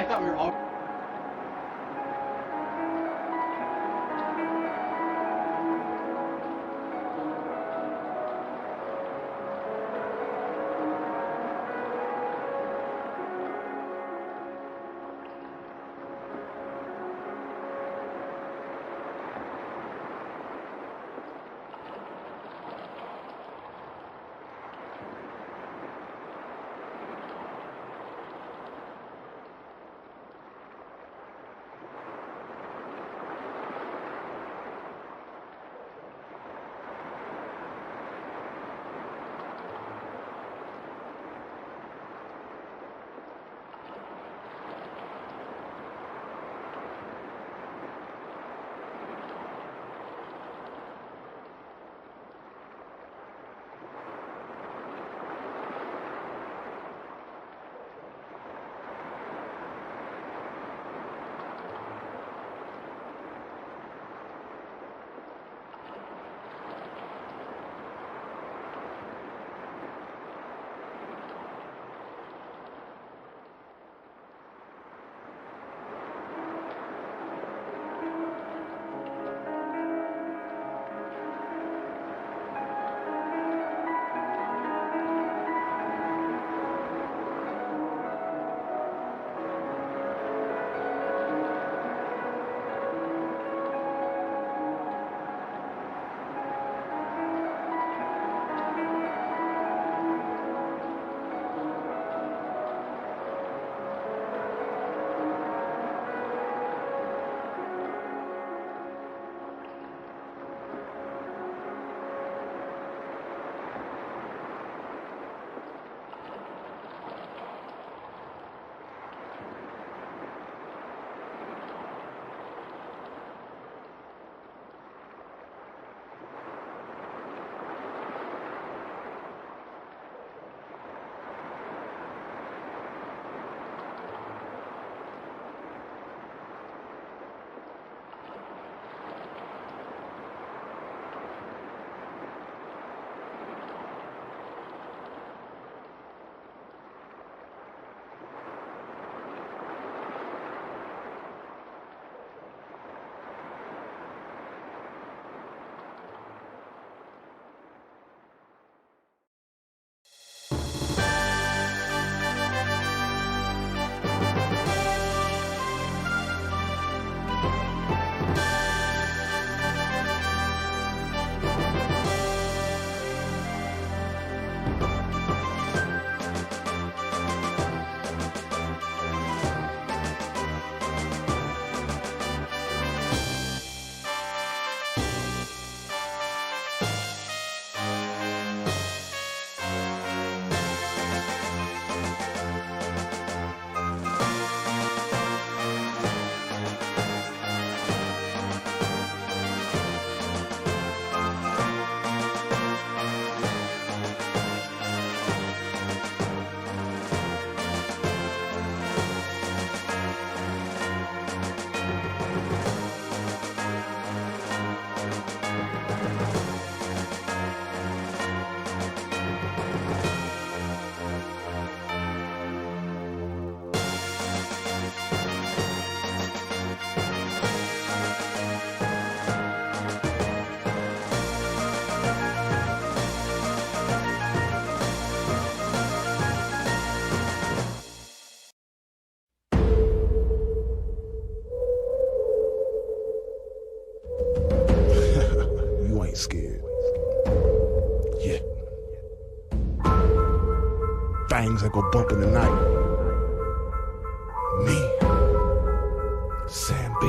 thought we were all. Scared. Yeah. Things that go bump in the night. Me. Sam B.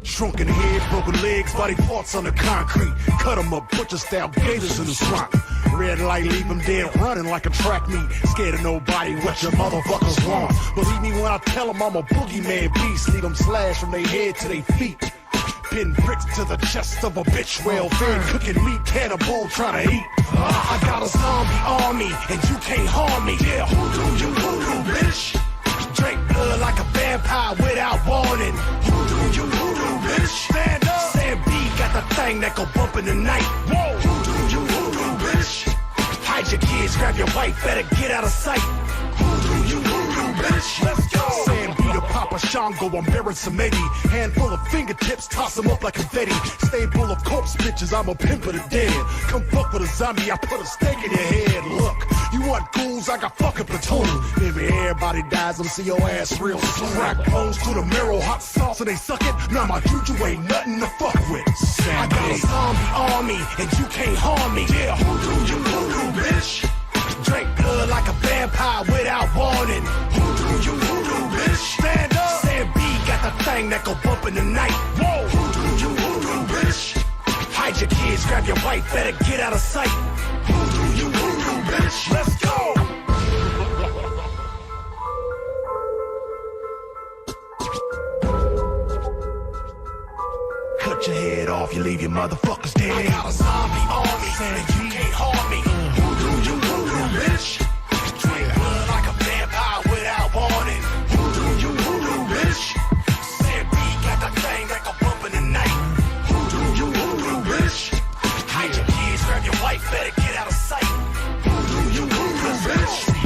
Shrunken head, broken legs, body parts on the concrete. Cut 'em up, butcher style gators in the swamp. Red light, leave them dead, running like a track meet. Scared of nobody, what your motherfuckers want. Believe me when I tell them I'm a boogeyman beast. Leave them slashed from their head to their feet. Pin bricks to the chest of a bitch, well-fed, cooking meat, cannibal trying to eat. I got a zombie army, and you can't harm me. Yeah, hoodoo, bitch. Drink blood like a vampire without warning. Hoodoo, bitch. Stand up. Sam B got the thing that go bump in the night. Whoa, hoodoo, bitch. Hide your kids, grab your wife, better get out of sight. Hoodoo, bitch. Let's go. Sam be the Papa Shango, I'm bearing some Eddie. Handful of fingertips, toss them up like confetti. Stable of corpse bitches, I'm a pimp of the dead. Come fuck with a zombie, I put a stake in your head. Look, you want ghouls, I got fucking platoon. Maybe everybody dies, I'm see your ass real soon. Crack bones to the marrow, hot sauce and they suck it. Now my juju ain't nothing to fuck with. I got a zombie army, and you can't harm me. Yeah, hoodoo, bitch. Drink blood like a vampire without warning. Hoodoo, bitch. Stand up. Sam B got the thing that go bump in the night. Whoa, hoodoo, bitch. Hide your kids, grab your wife, better get out of sight. Hoodoo, bitch. Let's go. Cut your head off, you leave your motherfuckers dead. I got a zombie army, and you can't harm me. Hoodoo, bitch. Drink blood like a vampire without warning. Hoodoo, bitch. Sam B got the thing that go bump in the night. Hoodoo, bitch. Hide your kids, grab your wife, better get out of sight. Hoodoo, bitch.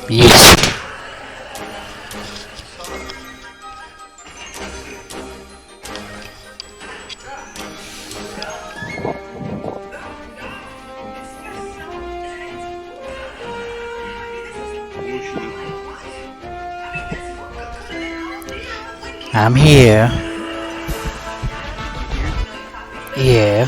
Yes. I'm here. Yeah.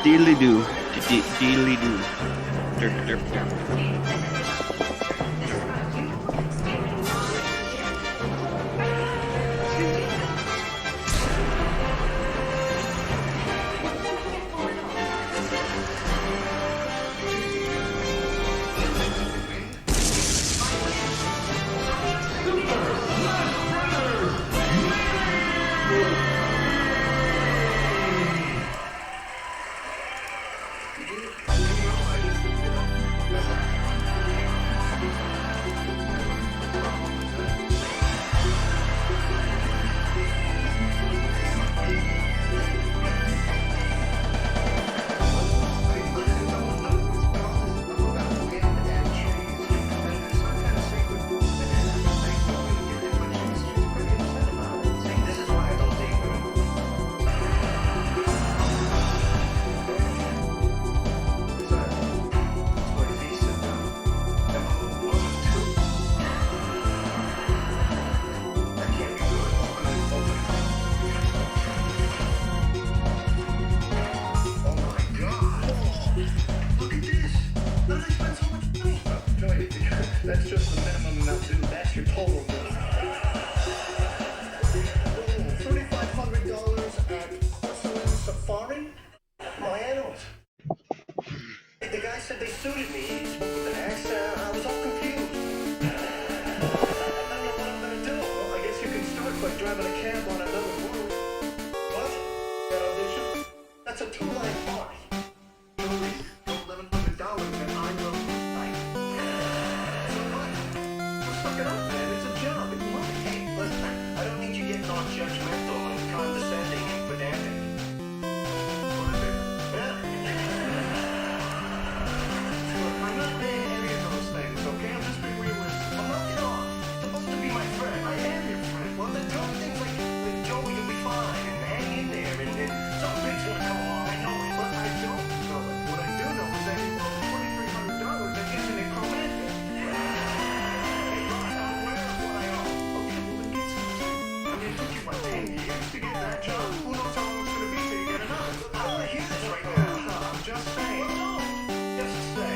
Deedly do. Deedly do. Derp, derp, derp. That's just the minimum amount due. That's your total bill. $3,500 at Porcelain Safari? My animals. The guy said they suited me. He spoke with an accent. I was all confused. I don't know what I'm gonna do. Well, I guess you can start by driving a cab on another route. What? That audition? That's a 2-line party. $1,100 and I will fight. So what? Well, suck it up, man. It's a job. It's money. Hey, listen, I don't need you getting all judgmental and condescending and pedantic. Yeah. Look, I'm not being any of those things, okay? I'm just being realistic. I'm not getting off. You're supposed to be my friend. I am your friend. Well, then tell me things like, Joey, you'll be fine, and hang in there, and some big's gonna come along. I know it, but I don't know it. What I do know is that you owe $2,300, and isn't it romantic? Hey, boss, I'm aware of what I owe. Okay, well, then get something. I mean, it took you, what, 10 years to get that job? Who knows how long it's gonna be till you get another? I don't wanna hear this right now. I'm just saying. Well, no. Just say.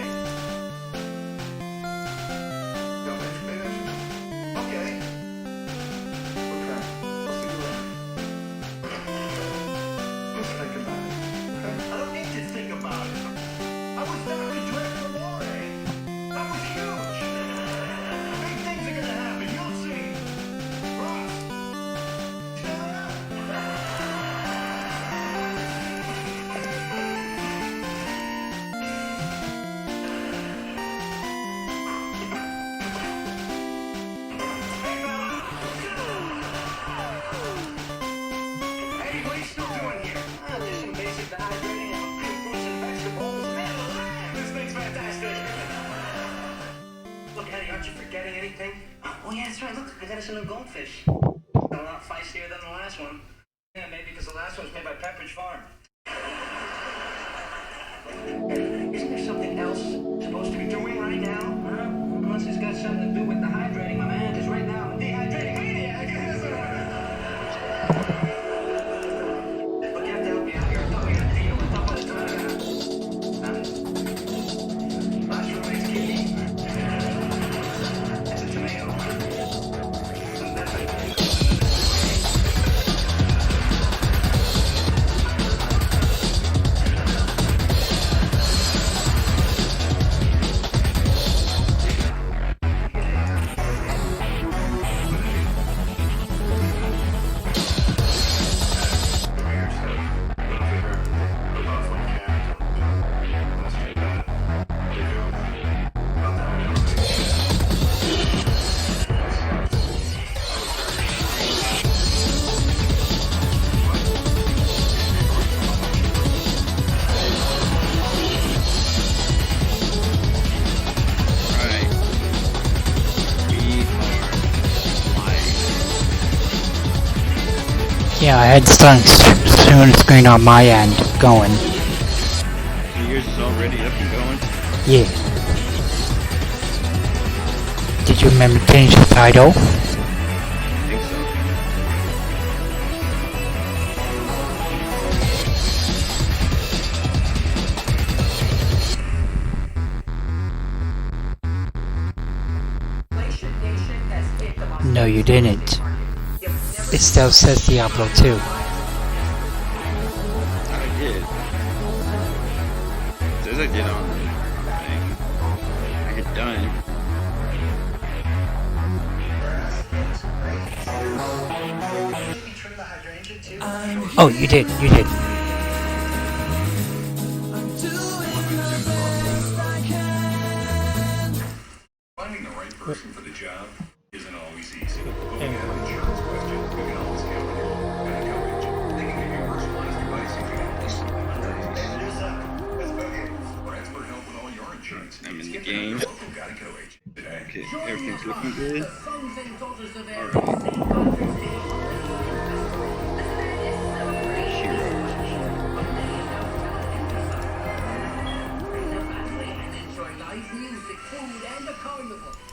No, maybe I should. Okay. Okay. I'll see you later. Just think about it. Okay? I don't need to think about it. I was there to drink the water. That was huge. Big things are gonna happen. You'll see. Ross. Hey, what are you still doing here? Just some basic dehydrating and a few fruits and vegetables. This thing's fantastic. Look, Eddie, aren't you forgetting anything? Oh, yeah, that's right. Look, I got us a new goldfish. A lot feistier than the last one. Yeah, maybe because the last one was made by Pepperidge Farm. Isn't there something else supposed to be doing right now? Huh? Unless it's got something to do with dehydrating, my man, because right now I'm a dehydrating maniac. Look, you have to help me out here. I thought we had a deal. I thought by the time last roommate's kidney. It's a tomato. That's it. Yeah, I had soon screen on my end going. So yours is already up and going? Yeah. Did you remember change the title? I think so. No, you didn't. It still says Diablo 2. I did. It says I did on the thing. I get done. Oh, you did. Finding the right person for the job isn't always easy. But when you have insurance questions, you can always count on Geico Agent. They can give you personalized advice if you have this. For expert help with all your insurance I'm needs, in the get to know game. your local Geico agent today. Okay, everything's looking good. Alright.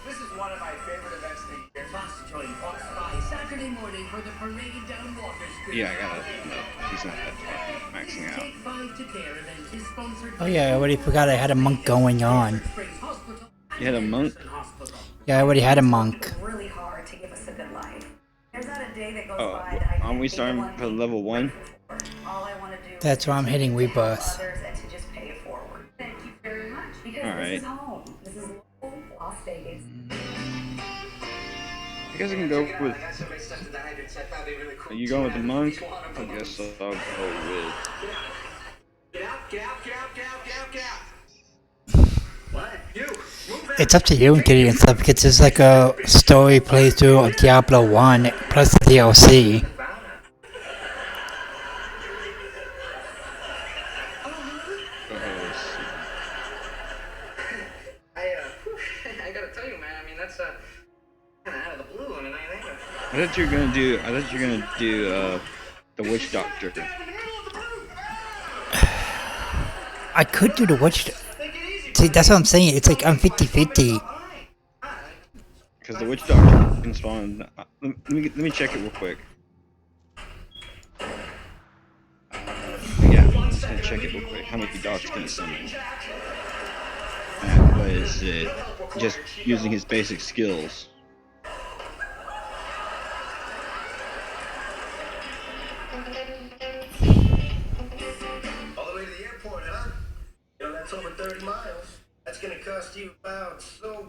This is one of my favorite events of the year. Must join Fox by Saturday morning for the parade down Walker Street. Yeah, I gotta. No, he's not that far. Maxing out. Take 5 to Care event is sponsored Oh yeah, I already forgot I had a monk going on. You had a monk? Yeah, I already had a monk. Really hard to give us a good life. There's not a day that goes Oh, by that I aren't we starting for level 1? all I want to do That's why I'm hitting is help rebirth. others and to just pay it forward. Thank you very much. Because Alright. this is home. This is Las Vegas. I guess I can go with. Are you going with the monk? I guess I'll go with. Get out, get out, get out, get out, get out, get out. What? You, move It's up to you and Kitty and stuff because it's like a story playthrough of Diablo 1 plus the DLC. I gotta tell you, man. I mean, that's kind of out of the blue. I mean, I think. I thought you were gonna do the witch doctor. I could do the witch. See, that's what I'm saying. It's like I'm 50-50. Because the witch doctor can spawn. Let me check it real quick. Yeah, I'm just gonna check it real quick. How many dogs can he summon? What is it? Just using his basic skills. All the way to the airport, huh? You know, that's over 30 miles. That's gonna cost you about $so.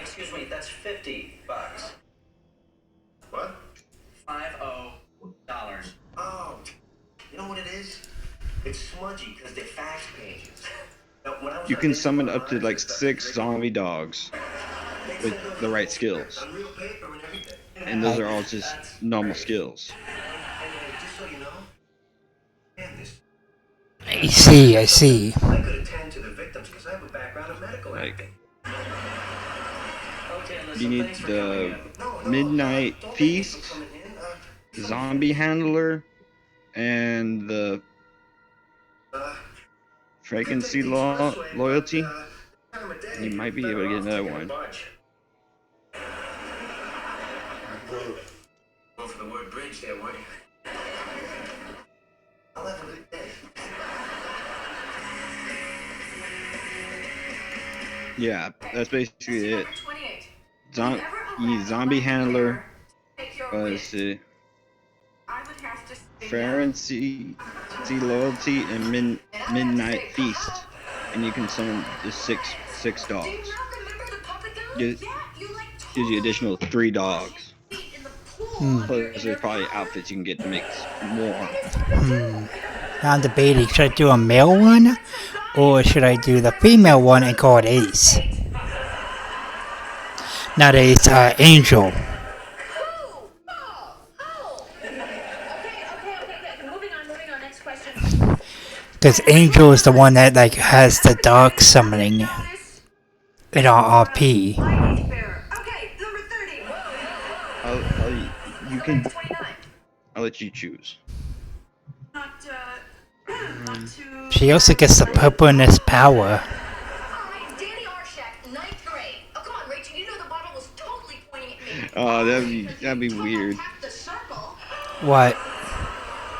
Excuse me, that's $50. What? $50. Oh, you know what it is? It's smudgy because they're fax pages. Now, when I was You on can the summon internet, up to like 6 zombie dogs with the right skills. on real paper and everything. And those are all just normal skills. And just so you know, man, this I see. I could attend to the victims because I have a background in medical Like, acting. you need the Midnight Feast, Zombie Handler, and the Frequency Loyalty. You might be able to get another one. Go for the word bridge there, won't you? I'll have a good day. Yeah, that's basically it. Zombie Handler, let's see, Frequency Loyalty, and Midnight Feast. And you can summon the six dogs. Gives you additional 3 dogs. Plus there's probably outfits you can get to make more. Now I'm debating, should I do a male one? Or should I do the female one and call it Ace? Not Ace, Angel. Okay. Moving on. Next question. Because Angel is the one that like has the dog summoning in our RP. Okay, number 30. You can. let you choose. Not too. She also gets the purpleness power. Alright, Danny Arshak, 9th grade. Oh, come on, Rachel, you know the bottle was totally pointing at me. Oh, that'd be weird. Tap the circle. What?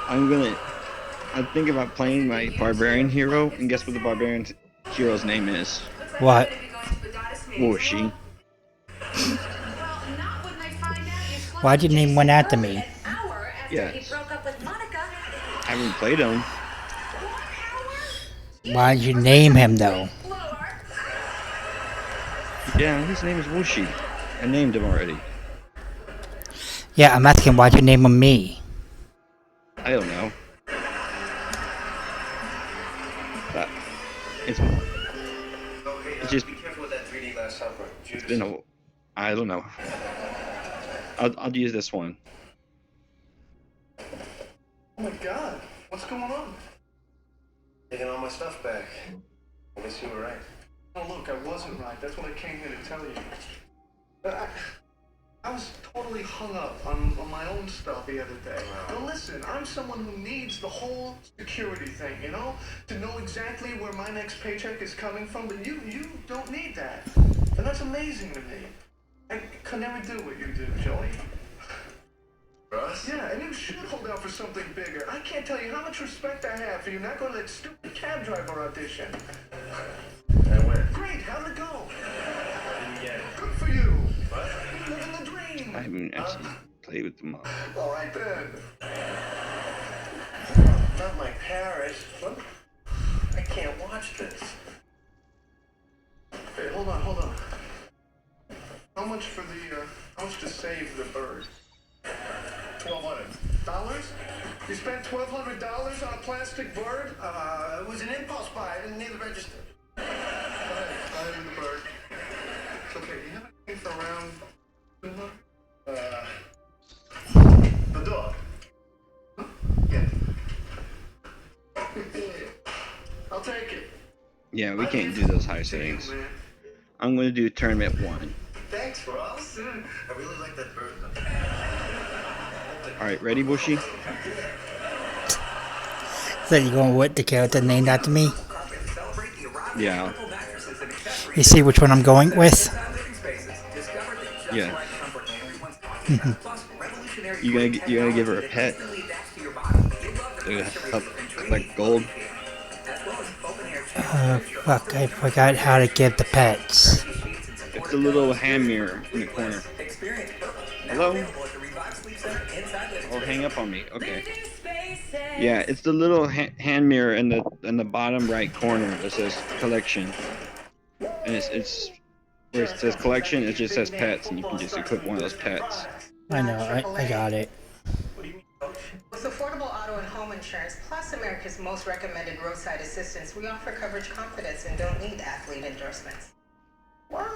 I'm thinking about playing my barbarian hero, and guess what the barbarian hero's name is? Looks like What? you're gonna be going to a goddess meeting. Whooshy. Well, not when I find out you slept Why'd you with name Jason one after Early me? an hour after Yes. he broke up with Monica. I haven't played him. Why'd you name him though? Lower. Yeah, his name is Whooshy. I named him already. Yeah, I'm asking why'd you name him me? I don't know. It's Okay, It's just- be careful with that 3D glass software. Judas. been a. I don't know. I'll use this one. Oh my god, what's going on? Taking all my stuff back. I guess you were right. Oh look, I wasn't right. That's what I came here to tell you. But I was totally hung up on my own stuff the other day. Now listen, I'm someone who needs the whole security thing, you know? To know exactly where my next paycheck is coming from, but you don't need that. And that's amazing to me. I could never do what you do, Joey. Russ? Yeah, and you should hold out for something bigger. I can't tell you how much respect I have for you not going to that stupid cab driver audition. I went. Great, how'd it go? Didn't get it. Good for you. What? You're living the dream. I haven't actually played with them all. All right then. Not my Paris. What? I can't watch this. Hey, hold on. How much for the, how much to save the bird? $1,200. You spent $1,200 on a plastic bird? It was an impulse buy. I didn't need the register. Go ahead, buy the bird. It's okay. Do you have anything for around 200? The dog. Huh? Yeah. I'll take it. Yeah, we can't do those high settings. Man. I'm gonna do tournament 1. Thanks, Ross. I really like that bird. Alright, ready, Bushy? So you going with the character named after me? Yeah. You see which one I'm going with? Yeah. You gonna give her a pet? Like gold? Fuck, I forgot how to give the pets. It's a little hand mirror in the corner. Hello? Oh, hang up on me. Okay. Yeah, it's the little hand mirror in the bottom right corner that says collection. And it's where it says collection, it just says pets, and you can just equip one of those pets. I know, I got it. With affordable auto and home insurance, plus America's most recommended roadside assistance, we offer coverage confidence and don't need athlete endorsements. What?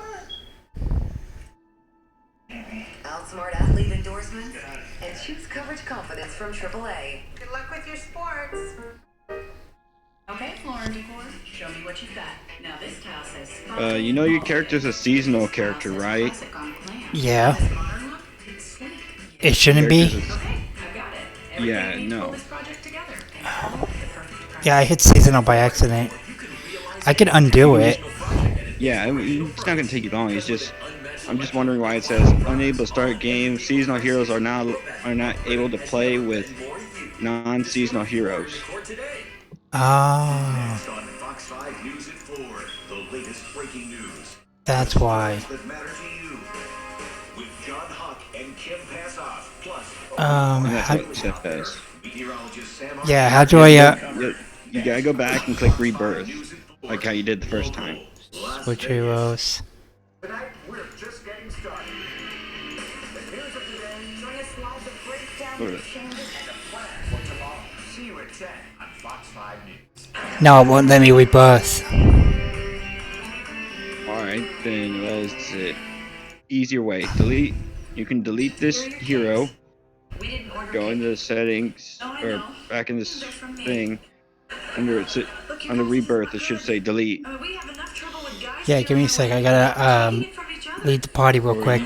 Outsmart athlete endorsements and choose coverage confidence from AAA. Good luck with your sports. Okay, Floor and Decor, show me what you've got. Now this tile says You know your character's a seasonal character, right? Yeah. It shouldn't be. Okay, I've got it. Yeah, no. Pull this project together. And all the perfect Yeah, I hit seasonal by accident. I could undo it. Yeah, it's not gonna take you long. I'm just wondering why it says unable to start game. Seasonal heroes are not able to play with non-seasonal heroes. Ah, On Fox 5 News at 4, the latest breaking news that's why. that matter to you. With John Huck and Kim Passoff, plus And that's How, what it says. meteorologist Sam yeah, how do I, You gotta go back and click rebirth, like how you did the first time. switch heroes? Tonight, we're just getting started. The news of today, Join us live to break down Go the to it. changes. and the plan for tomorrow. See you at 10 on Fox 5 News. No, it won't let me rebirth. Alright, then let's see. Easier way. Delete. You can delete this hero. We didn't order Go into the settings, or back in this thing. Under rebirth, it should say delete. we have enough trouble with guys. Yeah, give me a sec. I gotta leave the party real quick.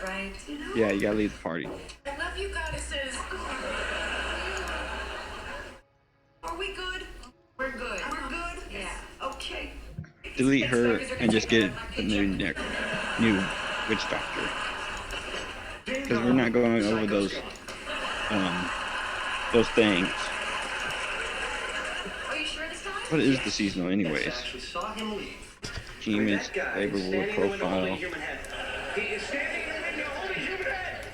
Right. Yeah, you gotta leave the party. I love you goddesses. delete her and just get a new witch doctor. Because we're not going over those things. Are you sure this time? What is the seasonal anyways? Actually saw him leave. Achievements, That guy favorable standing in the window holding profile. a human head. He is standing in the window holding a human head.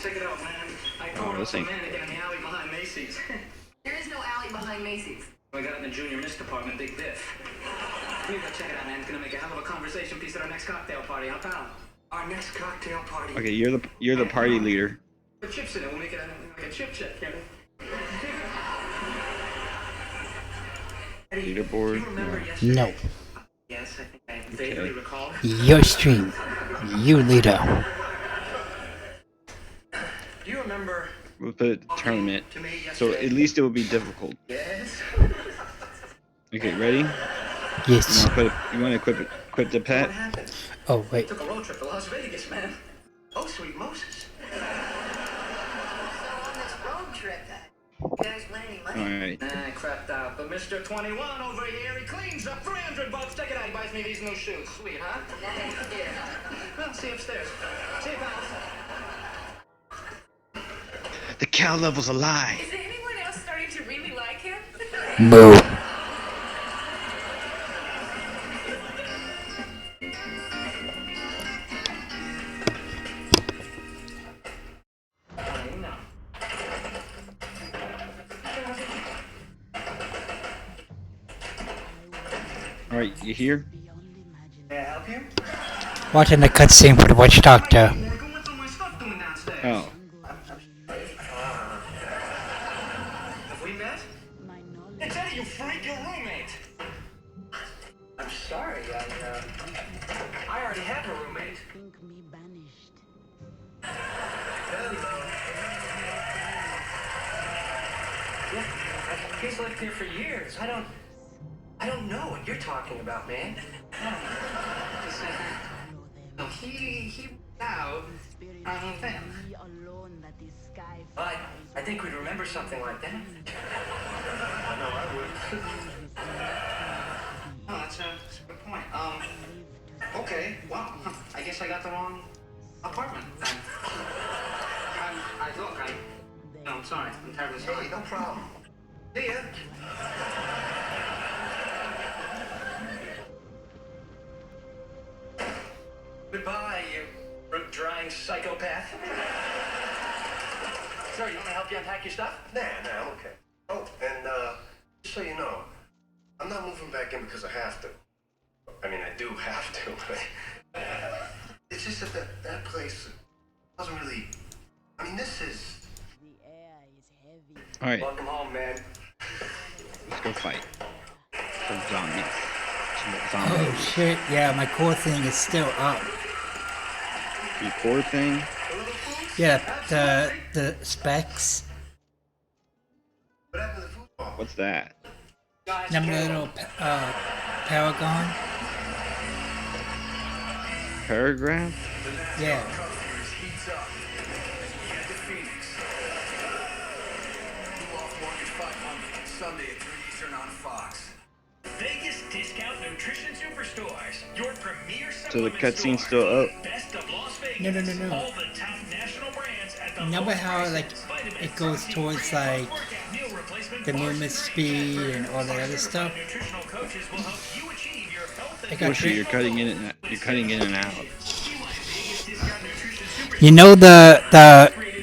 Check it out, man. I caught this up a ain't- mannequin in the alley behind Macy's. There is no alley behind Macy's. I got it in the junior miss department, Big Biff. You go check it out, man. It's gonna make a hell of a conversation piece at our next cocktail party, huh, pal? Our next cocktail party. Okay, you're the party leader. Put chips in it. We'll make it like a chip check, can we? Leaderboard. You remember No. yesterday? No. Yes, I think I vaguely recall. Your stream. You leader. Do you remember? We'll put it tournament. To me So yesterday? at least it will be difficult. Yes. Okay, ready? Yes. You want to equip the What pet? happened? Oh, wait. Took a road trip to Las Vegas, man. Oh, sweet Moses. So on this road trip, you guys win any money? Alright. I crapped out, but Mr. 21 over here, he cleans up $300. Check it out, he buys me these new shoes. Sweet, huh? Well, see you upstairs. See you, pals. The cow level's alive. Is anyone else starting to really like him? Moo. No. Alright, you here? May I help you? Watching the cutscene for the Witch Doctor. Morgan, what's all my stuff doing downstairs? Oh. Have we met? It's Eddie, you freak, your roommate. I'm sorry, I already have a roommate. Yeah, he's lived here for years. I don't know what you're talking about, man. No, he out on them. I think we'd remember something like that. I know I would. No, that's a good point. Okay, well, I guess I got the wrong apartment then. No, I'm sorry. I'm terribly sorry. Hey, no problem. See ya. Goodbye, you root-drying psychopath. Sir, you want me to help you unpack your stuff? Nah, I'm okay. Oh, and just so you know, I'm not moving back in because I have to. I mean, I do have to, but it's just that place doesn't really. I mean, this is. Alright, Welcome home, man. let's go fight. Some zombies. Oh shit, yeah, my core thing is still up. The core thing? Yeah, the specs. What happened to the football? What's that? Remember the little Paragon? Paragraph? Yeah. Heats up. Head to Phoenix. Off Mortgage 500. Sunday at 3 Eastern on Fox. Vegas Discount Nutrition Superstores. Your premier So the supplement cutscene's store. still up? Best of Las Vegas. No. All the top national brands at the Remember lowest how prices. like Vitamins, it goes protein, towards pre-and like post-workout meal replacement the bars, movement speed and all that other stuff? nutritional coaches will help you achieve your health and It got Bullshit, you're cutting in and out. You know the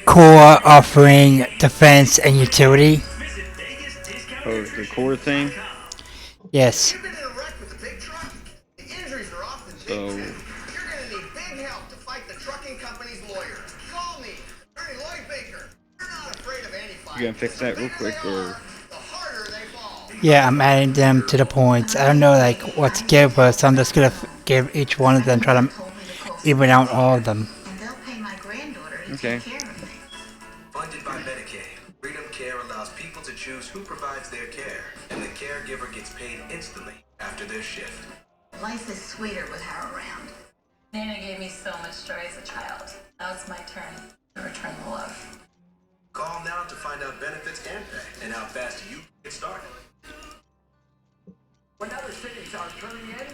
core offering defense and utility? Oh, the core thing? Yes. You've been in a wreck with a big truck. The injuries are off the So, You're gonna need big help to fight the trucking company's lawyer. Call me, Attorney Lloyd Baker. You're not afraid of any fight. you gonna fix that real quick, or? The harder they fall. Yeah, I'm adding them to the points. I don't know like what to give, but so I'm just gonna give each one of them, try to even out all of them. And they'll pay my granddaughter to Okay. take care of me. Funded by Medicaid, Freedom Care allows people to choose who provides their care, and the caregiver gets paid instantly after their shift. Life is sweeter with her around. Nana gave me so much joy as a child. Now it's my turn to return the love. Call now to find out benefits and pay, and how fast you can get started. Things are turning in.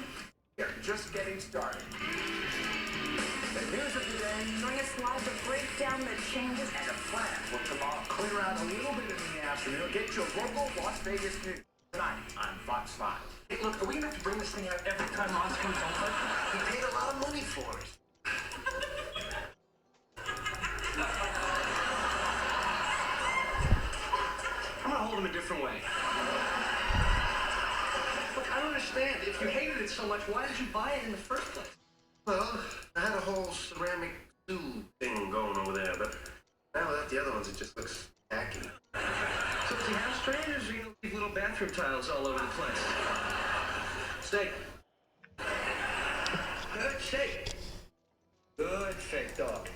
They're just getting started. The news of the day. Bring us live to break down the changes And a plan for tomorrow. Clear out a little bit in the afternoon. Get your local Las Vegas news tonight on Fox 5. Hey, look, are we gonna have to bring this thing out every time Ross comes over? He paid a lot of money for it. I'm gonna hold him a different way. Look, I don't understand. If you hated it so much, why did you buy it in the first place? Well, I had a whole ceramic tube thing going over there, but now without the other ones, it just looks tacky. So does he have strangers, or are you gonna leave little bathroom tiles all over the place? Stay. Good, stay. Good, fake dog.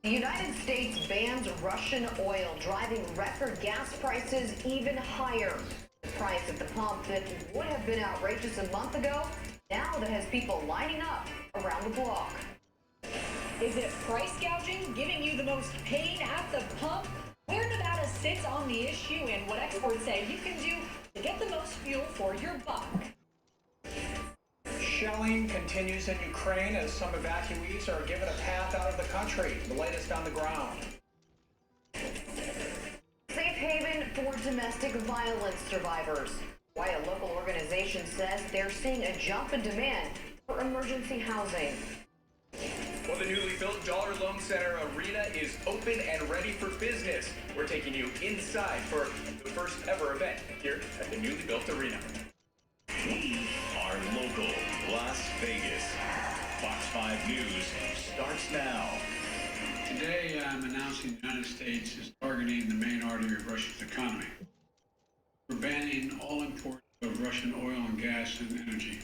The United States bans Russian oil, driving record gas prices even higher. The price at the pump that would have been outrageous a month ago, now that has people lining up around the block. Is it price gouging, giving you the most pain at the pump? Where Nevada sits on the issue and what experts say you can do to get the most fuel for your buck. Shelling continues in Ukraine as some evacuees are given a path out of the country. The latest on the ground. Safe haven for domestic violence survivors. Why a local organization says they're seeing a jump in demand for emergency housing. Well, the newly built Dollar Loan Center Arena is open and ready for business. We're taking you inside for the first ever event here at the newly built arena. We are local, Las Vegas. Fox 5 News starts now. Today, I'm announcing the United States is targeting the main artery of Russia's economy. We're banning all imports of Russian oil and gas and energy.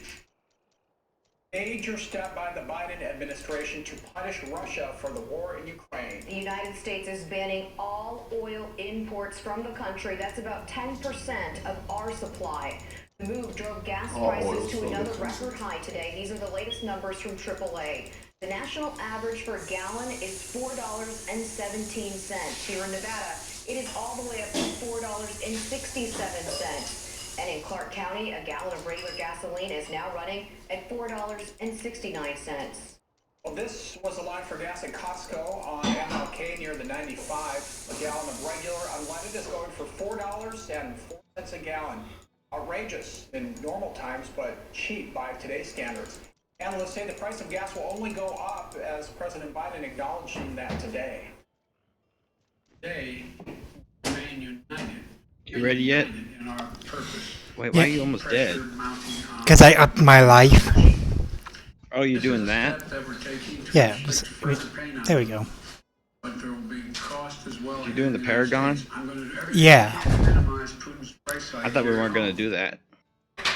Major step by the Biden administration to punish Russia for the war in Ukraine. The United States is banning all oil imports from the country. That's about 10% of our supply. The move drove gas prices to another record high today. These are the latest numbers from AAA. The national average for a gallon is $4.17. Here in Nevada, it is all the way up to $4.67. And in Clark County, a gallon of regular gasoline is now running at $4.69. Well, this was the line for gas at Costco on MLK near the 95. A gallon of regular unleaded is going for $4.04 a gallon. Outrageous in normal times, but cheap by today's standards. Analysts say the price of gas will only go up, as President Biden acknowledging that today. Today, remain united. You ready yet? In our purpose. Wait, why are you almost dead? Because I upped my life. Oh, you're doing that? Yeah, there we go. But there will be cost as well. You're doing the Paragon? Yeah. I thought we weren't going to do that.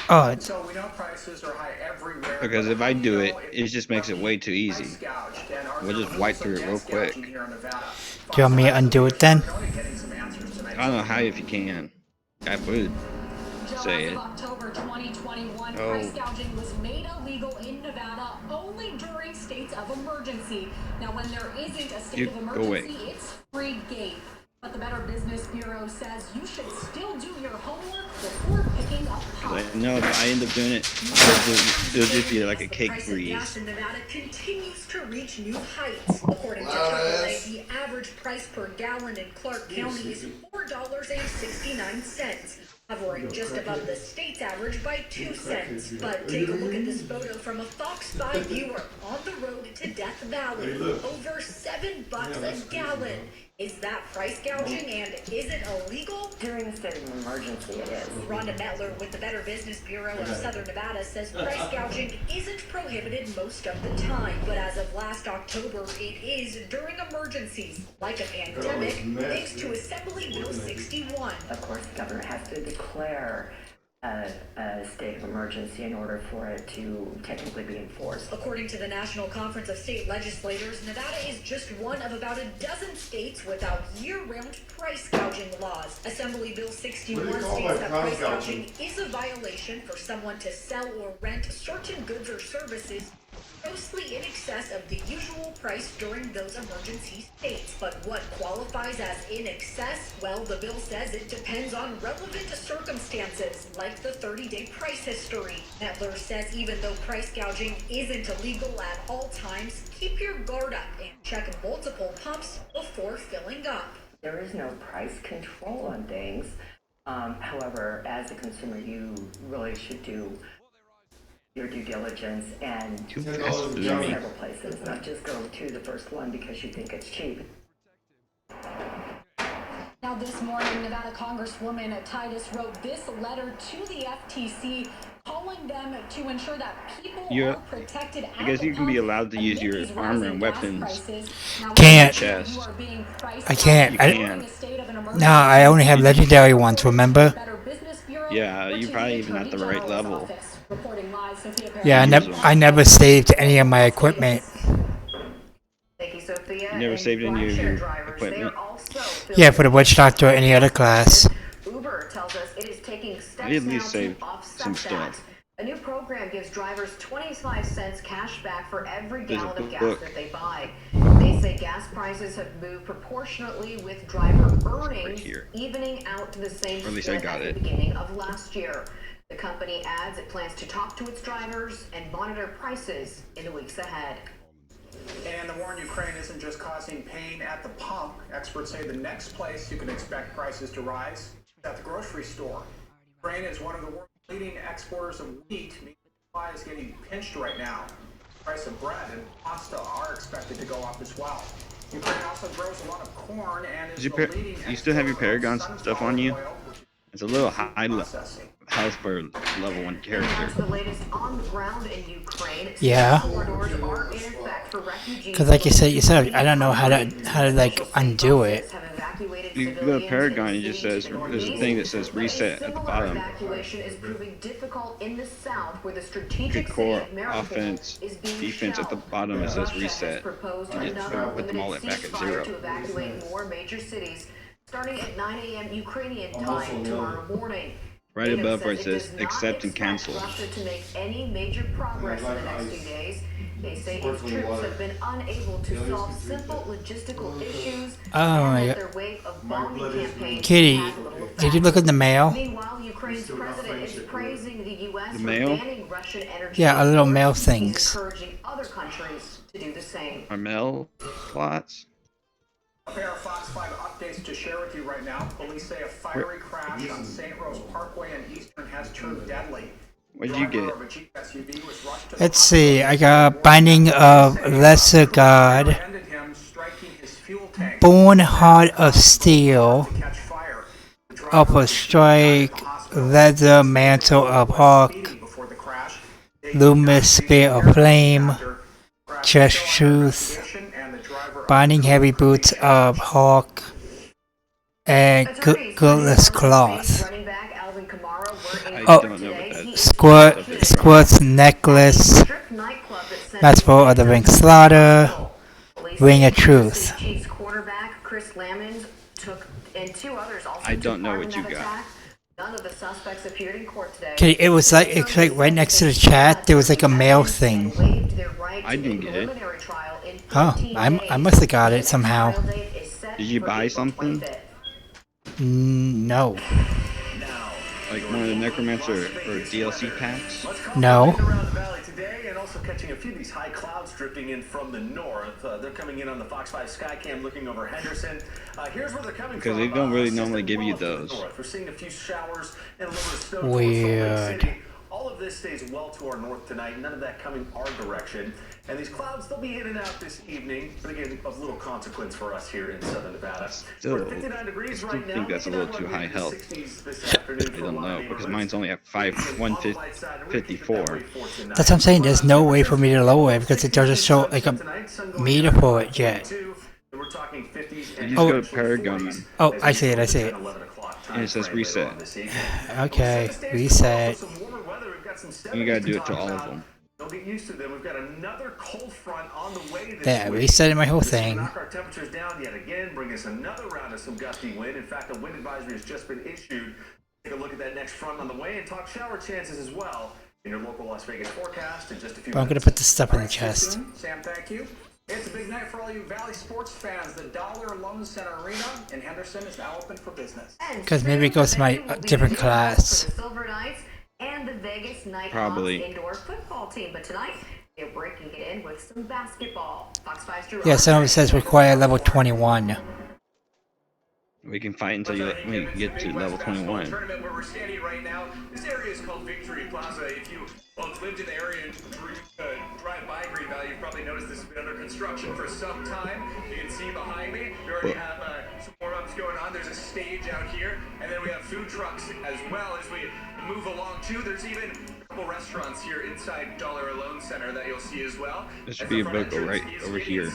Oh. So we know prices are high everywhere. Because if I do it, it just makes it way too easy. We'll just wipe through it real quick. Do you want me to undo it then? I don't know how if you can. I would say it. October 2021, Oh. price gouging was made illegal in Nevada only during states of emergency. Now, when there isn't a state of Go away. emergency, it's free game. But the Better Business Bureau says you should still do your homework before picking up pot. I know if I end up doing it, it'll just be like a cake Price of freeze. gas in Nevada continues to reach new heights. According to AAA, the average price per gallon in Clark County is $4.69, hovering just above the state's average by 2 cents. But take a look at this photo from a Fox 5 viewer on the road to Death Valley. Over $7 a gallon. Is that price gouging, and is it illegal? During the state of emergency, it is. Rhonda Metler with the Better Business Bureau of Southern Nevada says price gouging isn't prohibited most of the time, but as of last October, it is during emergencies like a pandemic, thanks to Assembly Bill 61. Of course, the governor has to declare a state of emergency in order for it to technically be enforced. According to the National Conference of State Legislators, Nevada is just one of about a dozen states without year-round price gouging laws. Assembly Bill 61 states that price gouging is a violation for someone to sell or rent certain goods or services Mostly in excess of the usual price during those emergency states. But what qualifies as in excess? Well, the bill says it depends on relevant circumstances, like the 30-day price history. Netler says even though price gouging isn't illegal at all times, keep your guard up and check multiple pumps before filling up. There is no price control on things. However, as a consumer, you really should do your due diligence and several places, not just go to the first one because you think it's cheap. Now this morning, Nevada Congresswoman Titus wrote this letter to the FTC calling them to ensure that people are protected. I guess you can be allowed to use your armor and weapons. Can't. Chest. I can't. You can. No, I only have legendary ones, remember? Yeah, you probably even at the right level. Yeah, I never saved any of my equipment. Thank you, Sophia. You never saved any of your equipment? Yeah, for the witch doctor or any other class. Uber tells us it is taking steps I at now least to saved offset some that. stuff. A new program gives drivers 25 cents cash back for every gallon of gas that they buy. They say gas prices have moved proportionately with driver earnings, evening out to the same Or at least I split got at it. the beginning of last year. The company adds it plans to talk to its drivers and monitor prices in the weeks ahead. And the war in Ukraine isn't just causing pain at the pump. Experts say the next place you can expect prices to rise is at the grocery store. Ukraine is one of the world's leading exporters of wheat, meaning supply is getting pinched right now. The price of bread and pasta are expected to go up as well. Ukraine also grows a lot of corn and is the leading You still have your Paragon stuff on you? oil. It's a little high house for level 1 character. That's the latest on the ground in Ukraine. Yeah. Corridors are in effect for refugees. Because like you said, I don't know how to like undo it. You go to Paragon, it just says, there's a thing that says reset at the bottom. Evacuation is proving difficult in the south where the Good strategic core city of Mariupol offense, is being defense at the shelled. bottom, it says Russia reset. has proposed You another just put them all limited back at ceasefire 0. to evacuate more major cities starting at 9 a.m. Ukrainian time tomorrow morning. Right NATO above where it says says does not accept and expect cancel. Russia to make any major progress in the next few days. They say its troops have been unable to solve simple logistical issues Oh and my that god. their wave of bombing campaigns Kitty, has little effect. did you look at the mail? Meanwhile, Ukraine's president is praising the U.S. The for mail? banning Russian energy. Yeah, a little mail He's things. encouraging other countries to do the same. Our mail plots? A pair of Fox 5 updates to share with you right now. Police say a fiery crash on St. Rose Parkway in Eastern has turned deadly. What did you get? Let's see, I got Binding of Lesser God, Born Heart of Steel, Upper Strike, Leather Mantle of Hawk, Luminous Spear of Flame, Just Truth, Binding Heavy Boots of Hawk, and Gutless Cloth. I don't know what that Squirt's Necklace, Master of the Ring Slaughter, Ring of Truth. Chiefs quarterback Chris Lamons took, and two others also I don't took know part what in you that got. attack. None of the suspects appeared in court today. Okay, it's like right next to the chat, there was like a mail thing. I didn't get it. Huh, I must have got it somehow. Did you buy something? No. Like one of the Necromancer or DLC packs? No. Around the valley today, and also catching a few of these high clouds drifting in from the north. They're coming in on the Fox 5 Skycam looking over Henderson. Here's where they're coming Because from. they don't really Just normally give you well to the those. north. We're seeing a few showers and a little bit of snow towards Salt Weird. Lake City. All of this stays well to our north tonight. None of that coming our direction. And these clouds, they'll be in and out this evening. But again, of little consequence for us here in southern Nevada. Still, We're at 59 degrees I right still now. think that's a little too high health. I don't know, because mine's only at 154. That's what I'm saying, there's no way for me to lower it because it doesn't show like a meter for it yet. You just go to Paragon. Oh, I see it. And it says reset. Okay, reset. You gotta do it to all of them. Don't get used to them. We've got another cold front on the way this There, week. resetting my whole This will thing. knock our temperatures down yet again, bring us another round of some gusty wind. In fact, a wind advisory has just been issued. Take a look at that next front on the way and talk shower chances as well. In your local Las Vegas forecast in just a few But I'm gonna minutes. put this stuff in the All right, chest. see you soon. Sam, thank you. It's a big night for all you Valley sports fans. The Dollar Loan Center Arena in Henderson is now open for business. Because maybe it goes to my different class. The Silver Knights and the Vegas Nighthawks Probably. indoor football team. But tonight, they're breaking it in with some basketball. Fox 5's Drew. Yeah, some of it says require level 21. We can fight until you get to level 21. Tournament where we're standing right now. This area is called Victory Plaza. If you lived in the area and drive by Green Valley, you've probably noticed this has been under construction for some time. You can see behind me, we already have some warm-ups going on. There's a stage out here, and then we have food trucks as well as we move along too. There's even a couple restaurants here inside Dollar Loan Center that you'll see as well. There should be a vocal right over here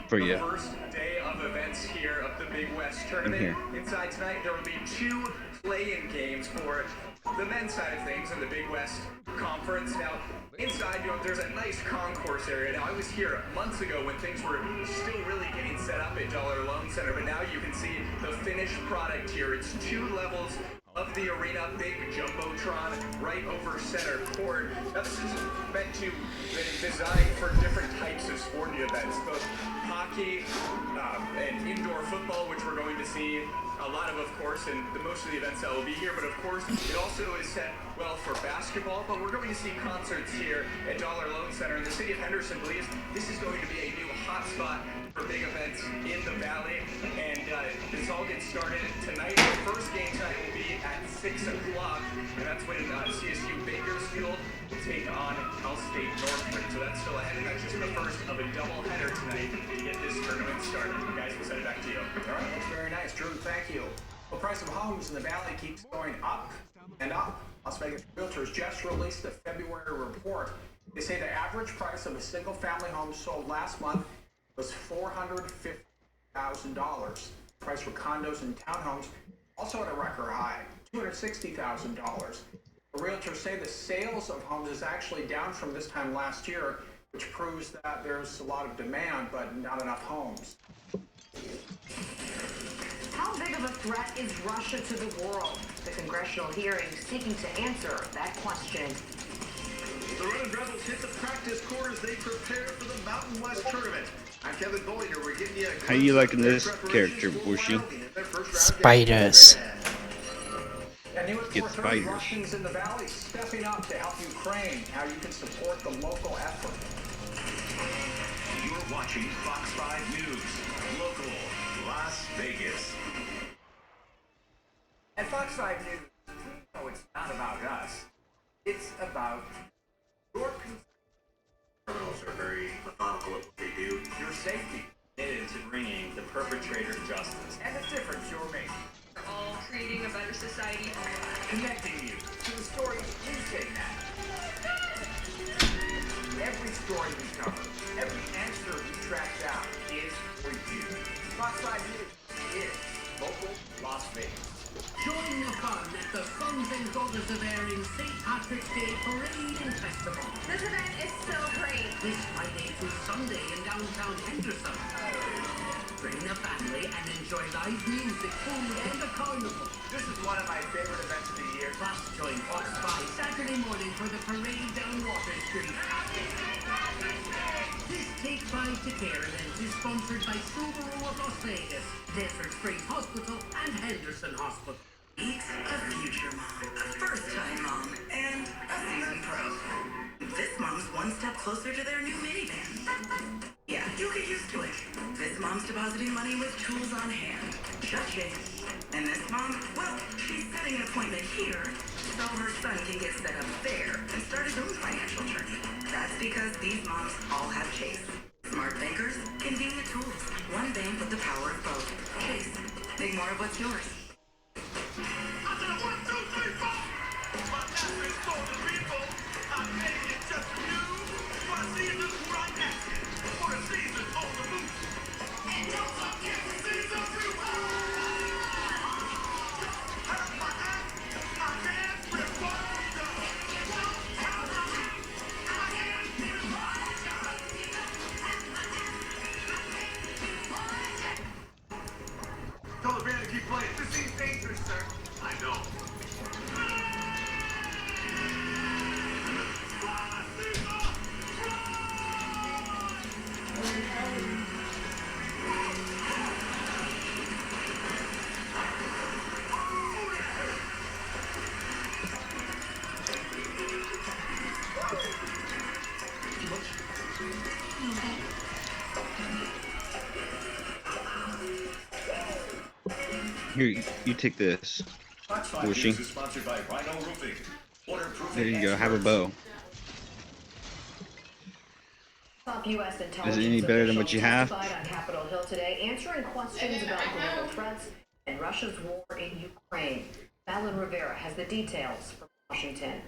for you. First day of events here of the Big West tournament. Inside tonight, there will be 2 play-in games for the men's side of things in the Big West Conference. Now, inside, there's a nice concourse area. Now, I was here months ago when things were still really getting set up at Dollar Loan Center, but now you can see the finished product here. It's 2 levels of the arena, big jumbotron right over center court. Now, this is meant to be designed for different types of sporting events, both hockey and indoor football, which we're going to see a lot of course, and most of the events that will be here. But of course, it also is set well for basketball. But we're going to see concerts here at Dollar Loan Center. And the city of Henderson believes this is going to be a new hotspot for big events in the valley. And this all gets started tonight. The first game tonight will be at 6 o'clock, and that's when CSU Bakersfield will take on Cal State Northridge. So that's still ahead, and that's just the first of a doubleheader tonight to get this tournament started. Guys, we'll send it back to you. All right, that's very nice. Drew, thank you. The price of homes in the Valley keeps going up and up. Las Vegas Realtors just released the February report. They say the average price of a single-family home sold last month was $450,000. Price for condos and townhomes also at a record high, $260,000. The realtors say the sales of homes is actually down from this time last year, which proves that there's a lot of demand but not enough homes. How big of a threat is Russia to the world? The congressional hearing seeking to answer that question. The Red Rebels hit the practice court as they prepare for the Mountain West tournament. I'm Kevin Boyer. We're getting you a How you liking this character, Bushy? Spiders. Get spiders. Russians in the Valley stepping up to help Ukraine. How you can support the local effort. You're watching Fox 5 News, local, Las Vegas. At Fox 5 News, no, it's not about us. It's about your concern. Criminals are very methodical at what they do. Your safety. Committed to bringing the perpetrator to justice. And the difference you're making. We're all creating a better society. Connecting you to the stories you say now. Every story we cover, every answer we track down is for you. Fox 5 News is local Las Vegas. Join the fun at the Sons and Daughters of Erin St. Patrick's Day Parade and Festival. This event is so great. This Friday through Sunday in downtown Henderson. Bring the family and enjoy live music, food, and a carnival. This is one of my favorite events of the year. Plus, join Fox 5 Saturday morning for the parade down Water Street. This Take 5 to Care event is sponsored by Subaru of Las Vegas, Desert Springs Hospital, and Henderson Hospital. Meet a future mom, a first-time mom, and a seasoned pro. This mom's one step closer to their new minivan. Yeah, you'll get used to it. This mom's depositing money with tools on hand. Cha-ching. And this mom, well, she's setting an appointment here so her son can get set up there and start his own financial journey. That's because these moms all have Chase. Smart bankers, convenient tools. One bank with the power of both. Chase. Make more of what's yours. Tell the band to keep playing. This Here, you take this. Fox 5 Bushy. News is sponsored by Rhino Roofing. There you go. Have a bow. Top U.S. Is it intelligence any better than what officials you have? testified on Capitol Hill today, answering questions about global threats and Russia's war in Ukraine. Madeline Rivera has the details from Washington.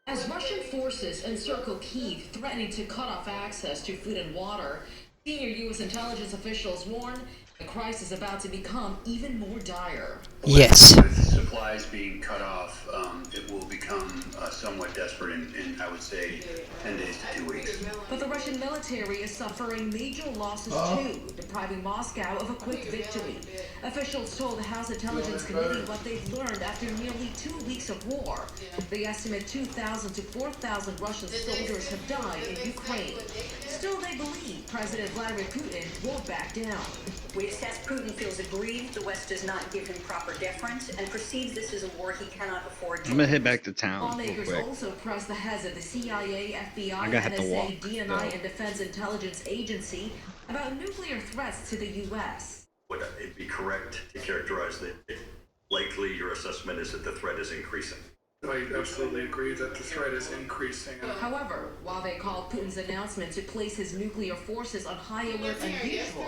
As Russian forces encircle Kyiv, threatening to cut off access to food and water, senior U.S. intelligence officials warn the crisis is about to become even more dire. Yes. With supplies being cut off, it will become somewhat desperate in, I would say, 10 days to 2 weeks. But the Russian military is suffering major losses too, depriving Moscow of a quick victory. Officials told the House Intelligence Committee what they've learned after nearly 2 weeks of war. They estimate 2,000 to 4,000 Russian soldiers have died in Ukraine. Still, they believe President Vladimir Putin won't back down. We assess Putin feels aggrieved the West does not give him proper deference and perceives this as a war he cannot afford to I'm gonna head back to town real Lawmakers quick. also press the heads of the CIA, FBI, I gotta have to NSA, walk, DNI, though. and Defense Intelligence Agency about nuclear threats to the U.S. Would it be correct to characterize that likely your assessment is that the threat is increasing? I absolutely agree that the threat is increasing. However, while they called Putin's announcement to place his nuclear forces on high alert unusual,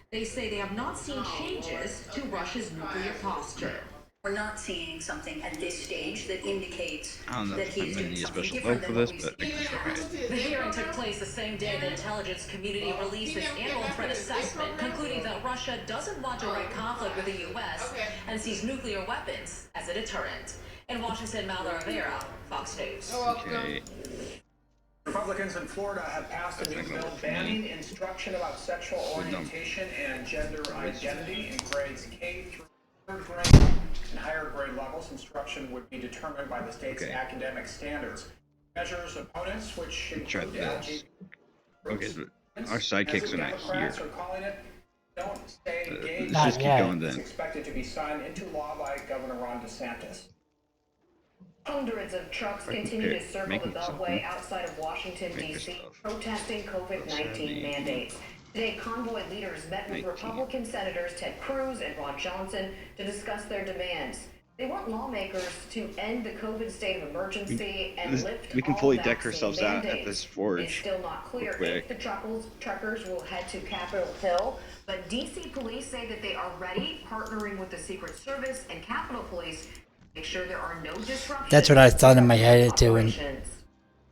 they say they have not seen changes to Russia's nuclear posture. We're not seeing something at this stage that indicates I don't know that if I'm he's gonna doing need a something special different vote for than this, what but I we've guess alright. The hearing took place the same day the intelligence community released its annual threat assessment, concluding that Russia doesn't want direct conflict with the U.S. and sees nuclear weapons as a deterrent. In Washington, Madeline Rivera, Fox News. Okay. Republicans in Florida have passed a new bill banning instruction about sexual orientation and gender identity in grades K through 3rd grade and higher grade levels. Instruction would be determined by the state's academic standards. Measures opponents, which Try include this. LGBT Okay, but our sidekicks are not here. Democrats are calling it Don't Stay Gay. Let's just keep going It's then. expected to be signed into law by Governor Ron DeSantis. Hundreds of trucks continue to circle the Beltway outside of Washington, D.C., protesting COVID-19 mandates. Today, convoy leaders met with Republican Senators Ted Cruz and Ron Johnson to discuss their demands. They want lawmakers to end the COVID state of emergency and lift We can all fully vaccine deck ourselves out at mandates. this It's forge. still not clear real if the truckers will head to Capitol Hill, but D.C. police say that they are ready, partnering with the Secret Service and Capitol Police. Make sure there are no disruptions. That's what I thought in my head of doing.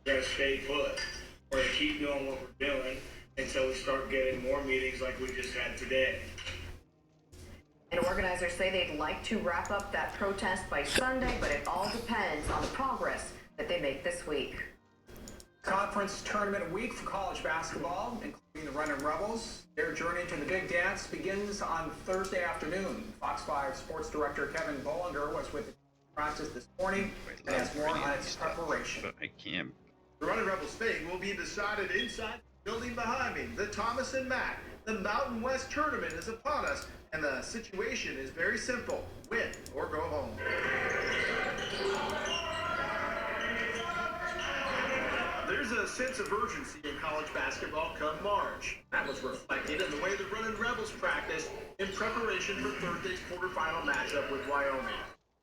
Gotta stay put. We're gonna keep doing what we're doing until we start getting more meetings like we just had today. And organizers say they'd like to wrap up that protest by Sunday, but it all depends on the progress that they make this week. Conference tournament week for college basketball, including the Running Rebels. Their journey to the big dance begins on Thursday afternoon. Fox 5 sports director Kevin Bollinger was with the practice this morning and has more on its preparation. But I can't. The Running Rebels fate will be decided inside the building behind me, the Thomas and Mack. The Mountain West tournament is upon us, and the situation is very simple. Win or go home. There's a sense of urgency in college basketball come March. That was reflected in the way the Running Rebels practiced in preparation for Thursday's quarterfinal matchup with Wyoming.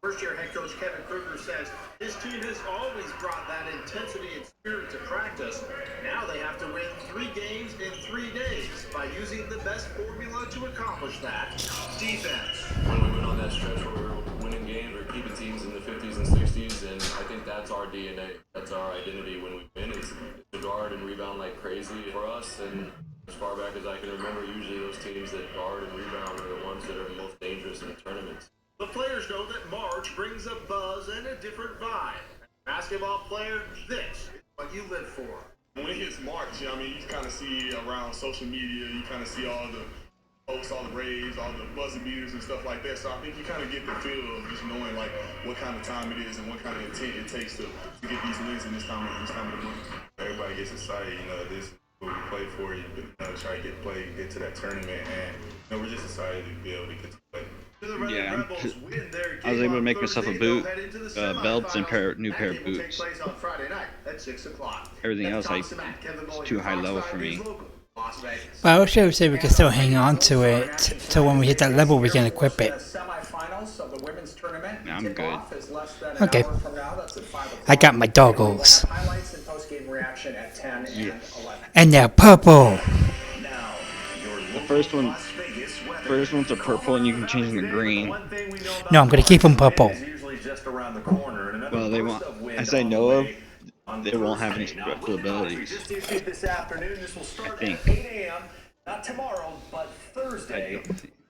First-year head coach Kevin Kruger says his team has always brought that intensity and spirit to practice. Now they have to win 3 games in 3 days by using the best formula to accomplish that. Defense. When we went on that stretch where we were winning games, we were keeping teams in the 50s and 60s, and I think that's our DNA. That's our identity when we win. It's to guard and rebound like crazy for us, and as far back as I can remember, usually those teams that guard and rebound are the ones that are most dangerous in the tournaments. The players know that March brings a buzz and a different vibe. Basketball player, this is what you live for. When it hits March, you know, I mean, you kind of see around social media, you kind of see all the posts, all the raves, all the buzzer beaters and stuff like that. So I think you kind of get the feel of just knowing like what kind of time it is and what kind of intent it takes to get these wins in this time of the month. Everybody gets excited, you know, this is what we play for, you know, try to get to that tournament, and you know, we're just excited to be able to get to play. Yeah, I was able to make myself a boot, belts, and new pair of boots. Everything else, it's too high level for me. Las Vegas. But I wish I would say we can still hang on to it till when we hit that level we can equip it. Semifinals of the women's tournament. I'm good. Is less than an Okay. hour from now. That's at 5 o'clock. I got my doggles. Highlights and post-game reaction at 10 and 11. And they're purple. The first ones are purple, and you can change them to green. No, I'm gonna keep them purple. Well, they won't. As I know of, they won't have any special abilities. Just issued this afternoon. This will start I at think. 8 a.m. Not tomorrow, but Thursday.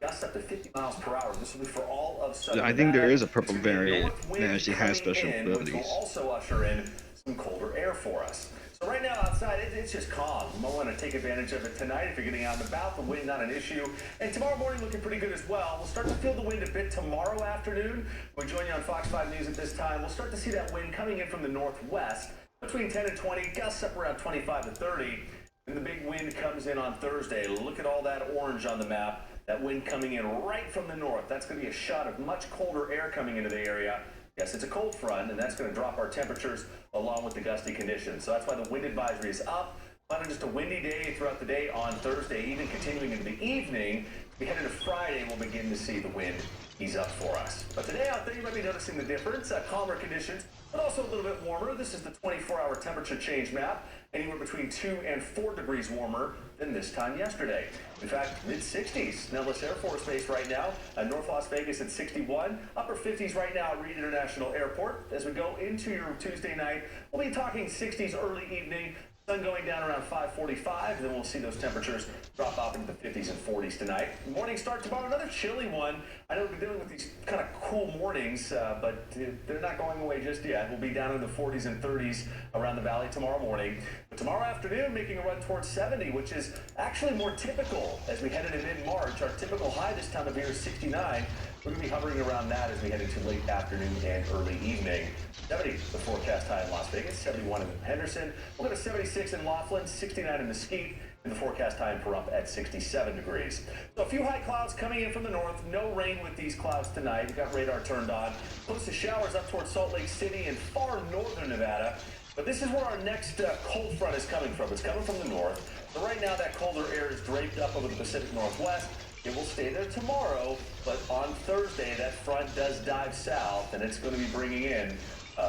Gusts up to 50 miles per hour. This will be for all of Southern I think there Nevada. is a purple variant that actually has special Coming in, which abilities. will also usher in some colder air for us. So right now outside, it's just calm. You might want to take advantage of it tonight if you're getting out and about. The wind not an issue. And tomorrow morning looking pretty good as well. We'll start to feel the wind a bit tomorrow afternoon. We'll join you on Fox 5 News at this time. We'll start to see that wind coming in from the northwest between 10 and 20, gusts up around 25 to 30. And the big wind comes in on Thursday. Look at all that orange on the map. That wind coming in right from the north. That's going to be a shot of much colder air coming into the area. Yes, it's a cold front, and that's going to drop our temperatures along with the gusty conditions. So that's why the wind advisory is up. On just a windy day throughout the day on Thursday, even continuing into the evening. We head into Friday, we'll begin to see the wind ease up for us. But today out there, you might be noticing the difference. Calmer conditions, but also a little bit warmer. This is the 24-hour temperature change map. Anywhere between 2 and 4 degrees warmer than this time yesterday. In fact, mid-60s. Nellis Air Force Base right now. North Las Vegas at 61. Upper 50s right now at Reed International Airport. As we go into your Tuesday night, we'll be talking 60s early evening. Sun going down around 5:45, then we'll see those temperatures drop off into the 50s and 40s tonight. Morning start tomorrow, another chilly one. I know we've been dealing with these kind of cool mornings, but they're not going away just yet. We'll be down in the 40s and 30s around the valley tomorrow morning. But tomorrow afternoon, making a run towards 70, which is actually more typical as we head into mid-March. Our typical high this time of year is 69. We're going to be hovering around that as we head into late afternoon and early evening. 70, the forecast high in Las Vegas, 71 in Henderson. We'll go to 76 in Laughlin, 69 in Mesquite, and the forecast high in Pahrump at 67 degrees. So a few high clouds coming in from the north. No rain with these clouds tonight. We've got radar turned on. Close to showers up towards Salt Lake City and far northern Nevada. But this is where our next cold front is coming from. It's coming from the north. So right now that colder air is draped up over the Pacific Northwest. It will stay there tomorrow, but on Thursday, that front does dive south, and it's going to be bringing in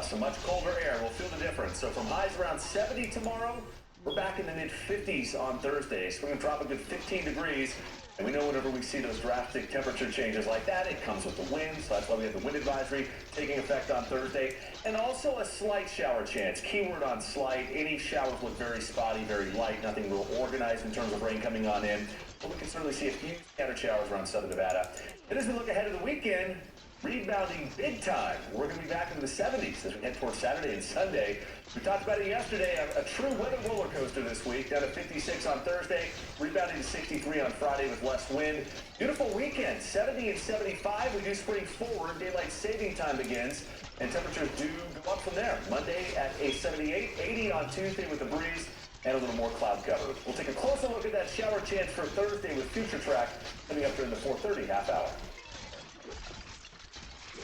so much colder air. We'll feel the difference. So from highs around 70 tomorrow, we're back in the mid-50s on Thursday. So we're going to drop a good 15 degrees. And we know whenever we see those drastic temperature changes like that, it comes with the wind. So that's why we have the wind advisory taking effect on Thursday. And also a slight shower chance. Keyword on slight. Any showers look very spotty, very light. Nothing real organized in terms of rain coming on in. But we can certainly see a few scattered showers around southern Nevada. And as we look ahead of the weekend, rebounding big time. We're going to be back into the 70s as we head towards Saturday and Sunday. We talked about it yesterday, a true weather roller coaster this week. Down to 56 on Thursday, rebounding to 63 on Friday with less wind. Beautiful weekend, 70 and 75. We do spring forward. Daylight saving time begins, and temperatures do go up from there. Monday at a 78, 80 on Tuesday with the breeze and a little more cloud cover. We'll take a closer look at that shower chance for Thursday with Future Track coming up during the 4:30 half hour.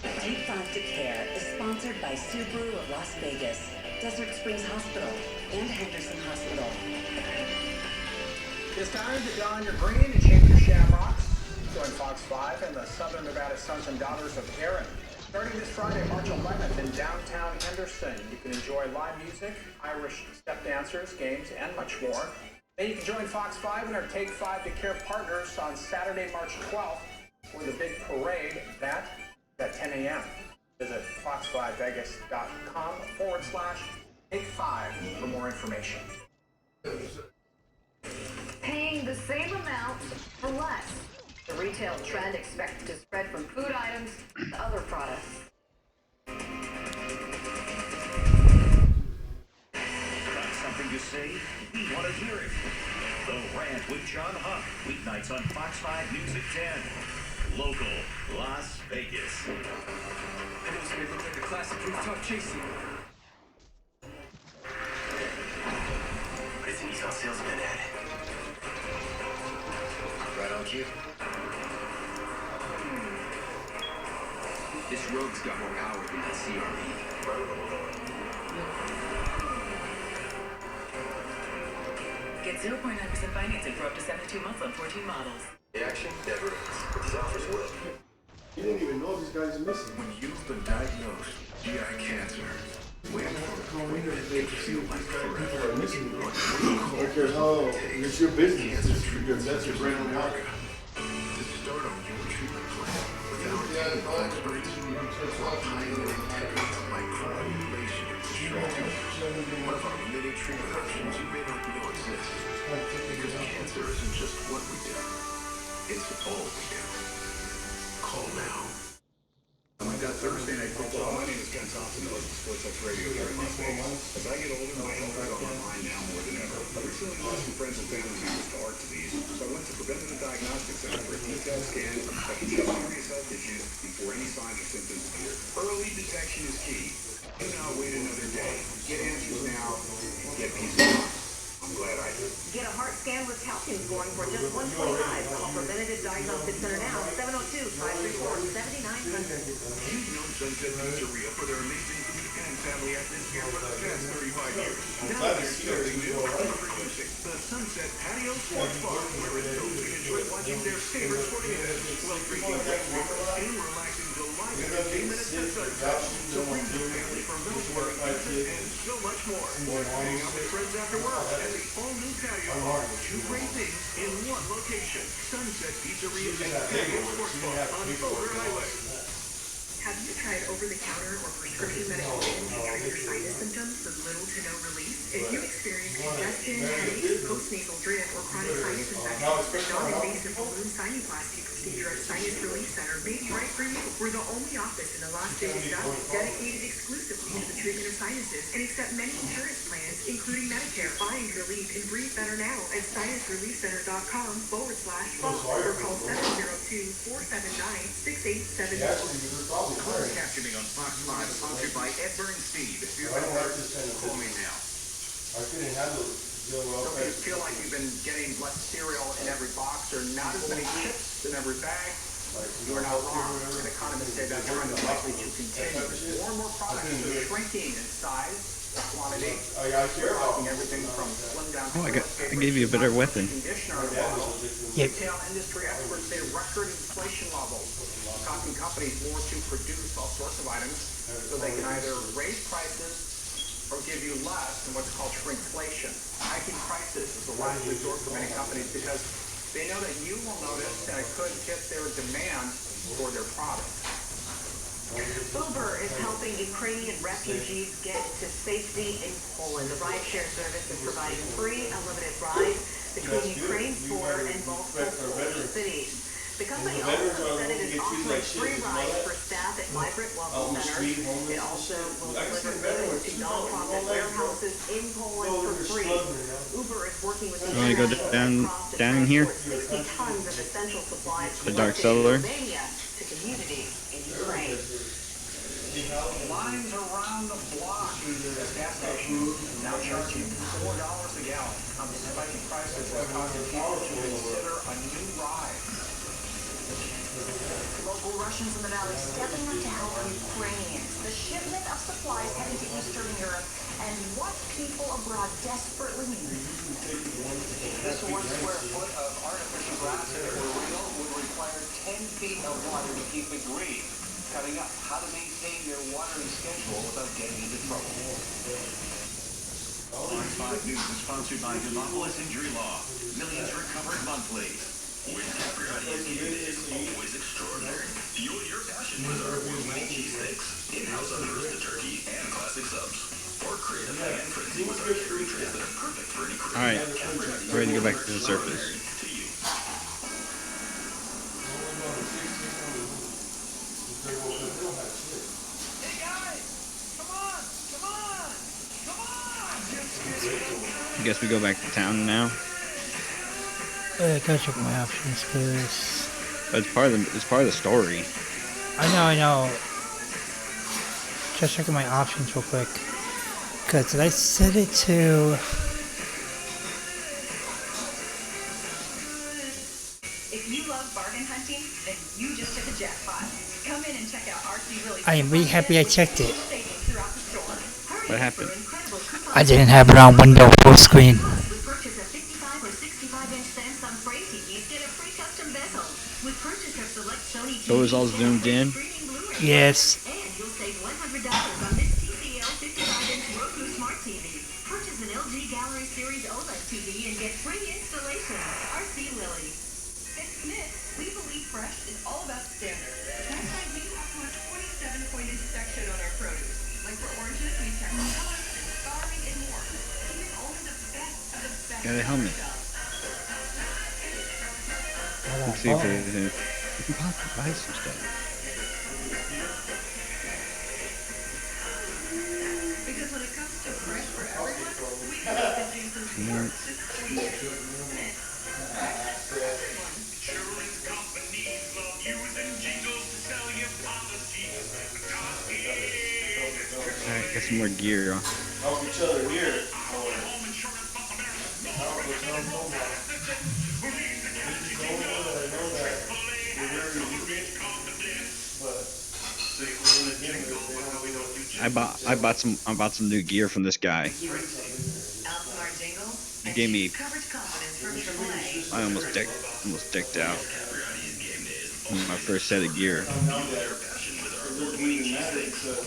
Take 5 to Care is sponsored by Subaru of Las Vegas, Desert Springs Hospital, and Henderson Hospital. It's time to don your green and shake your shamrocks. Join Fox 5 and the Southern Nevada Sons and Daughters of Erin. Starting this Friday, March 11th in downtown Henderson, you can enjoy live music, Irish step dancers, games, and much more. Then you can join Fox 5 and our Take 5 to Care partners on Saturday, March 12th for the big parade. That at 10 a.m. Visit fox5vegas.com/take5 for more information. Paying the same amount for less. The retail trend expected to spread from food items to other products. Got something to say? We want to hear it. The Rant with John Huck, weeknights on Fox 5 News at 10. Local, Las Vegas. I know it's going to look like a classic rooftop chasing. What do you think he's on salesman at? Right on cue. This rogue's got more power than that CRV. Get 0.9% financing for up to 72 months on 14 models. The action never ends, but these offers will. You didn't even know these guys are missing. When you've been diagnosed with GI cancer, waiting for an appointment can feel like forever. Okay, oh, it's your business. Because that's your brand new market. To start on your treatment plan with our team of experts, pioneering techniques like cryoablation and extraction. One of our many treatment options you may not know exists. Because cancer isn't just what we do, it's all we do. Call now. We got Thursday Night Football. My name is Ken Thompson, host of Sports X Radio here in Las Vegas. As I get older, my health is on my mind now more than ever. I recently lost some friends and family members to heart disease, so I went to Preventative Diagnostic Center for a detailed scan that can show serious health issues before any signs or symptoms appear. Early detection is key. Do not wait another day. Get answers now. Get peace of mind. I'm glad I did. Get a heart scan with calcium scoring for just $125. Call Preventative Diagnostic Center now, 702-534-7900. You've known Sunset Pizzeria for their amazing food and family atmosphere for the past 35 years. Now they're starting new and introducing the Sunset Patio Sports Bar, where adults can enjoy watching their favorite sporting events while drinking great beers and relaxing to live entertainment at the Sunset. So bring the family for military dances and so much more. Or hang out with friends after work at the all-new patio bar. Two great things in one location. Sunset Pizzeria and Patio Sports Bar on Boulder Highway. Have you tried over-the-counter or prescription medication to treat your sinus symptoms with little to no relief? If you experience congestion, headaches, postnasal drip, or chronic sinus infections, the non-invasive balloon sinuplasty procedure at Sinus Relief Center may be right for you. We're the only office in the Las Vegas Valley dedicated exclusively to the treatment of sinuses and accept many insurance plans, including Medicare. Find relief and breathe better now at sinusreliefcenter.com/fall or call 702-479-6870. Closed captioning on Fox 5, sponsored by Ed Bernstein. If you've been hurt, call me now. I couldn't handle it. So if you feel like you've been getting less cereal in every box or not as many chips in every bag, you are not wrong. And economists say that trend is likely to continue. More and more products are shrinking in size, quantity. We're talking everything from slim down Oh, I gave you a better weapon. conditioner bottles. Retail industry experts say record inflation levels, causing companies more to produce all sorts of items so they can either raise prices or give you less in what's called shrinkflation. Hiking prices is the last resort for many companies because they know that you will notice and it could hit their demand for their product. Uber is helping Ukrainian refugees get to safety in Poland. The rideshare service is providing free unlimited rides between Ukraine's border and multiple Polish cities. The company also said it is offering free rides for staff at migrant welcome centers. It also will deliver goods to non-profit warehouses in Poland for free. Uber is working with You want to go down here? 60 tons of essential supplies The dark cellar. to communities in Ukraine. Lines around the block at gas stations now charging $4 a gallon. Spiking prices has caused people to consider a new ride. Local Russians in the valley stepping up to help Ukrainians. The shipment of supplies heading to Eastern Europe and what people abroad desperately need. This 1 square foot of artificial grass in Rio would require 10 feet of water to keep it green. Coming up, how to maintain your watering schedule without getting into trouble. Fox 5 News is sponsored by Demopolis Injury Law. Millions recovered monthly. With pepperoni is always extraordinary. Fuel your passion with our award-winning cheesesteaks, in-house unroasted turkey, and classic subs. Or create a fan frenzy with our catering trays that are perfect for any crew. Alright, ready to go back to the surface. Hey guys! Come on! Come on! Come on! I guess we go back to town now. I gotta check my options, cause But it's part of the story. I know. Just checking my options real quick. Cause did I set it to? If you love bargain hunting, then you just hit the jackpot. Come in and check out RC Really. I am really happy I checked it. What happened? I didn't have it on window full screen. Purchase a $55 It was all zoomed in. Yes. And you'll save $100 on this TCL 55-inch Roku Smart TV. Purchase an LG Gallery Series OLED TV and get free installation. RC Lily. At Smith, we believe fresh is all about standards. That's why we offer a 27-point inspection on our produce. Like for oranges, we check for colors and scarring and more. Keeping only the best of the best. Got a helmet. Let's see if we can buy some stuff. Because when it comes to fresh for everyone, we can make the juice and sports just for you. Smith. Fresh for everyone. Insurance companies love using jingles to sell you policies. Alright, got some more gear. Help each other here. I bought some new gear from this guy. He gave me. I almost decked out on my first set of gear.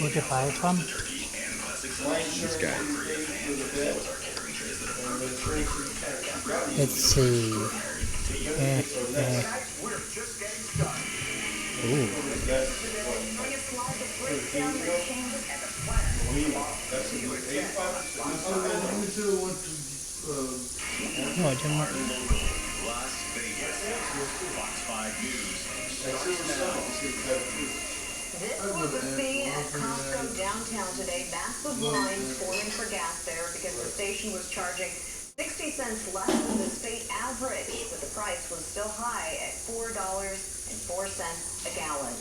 Where'd you buy it from? This guy. Let's see. Ooh. No, I didn't. Las Vegas. Fox 5 News. This was the scene at Costco downtown today. Massive lines forming for gas there because the station was charging 60 cents less than the state average, but the price was still high at $4.04 a gallon.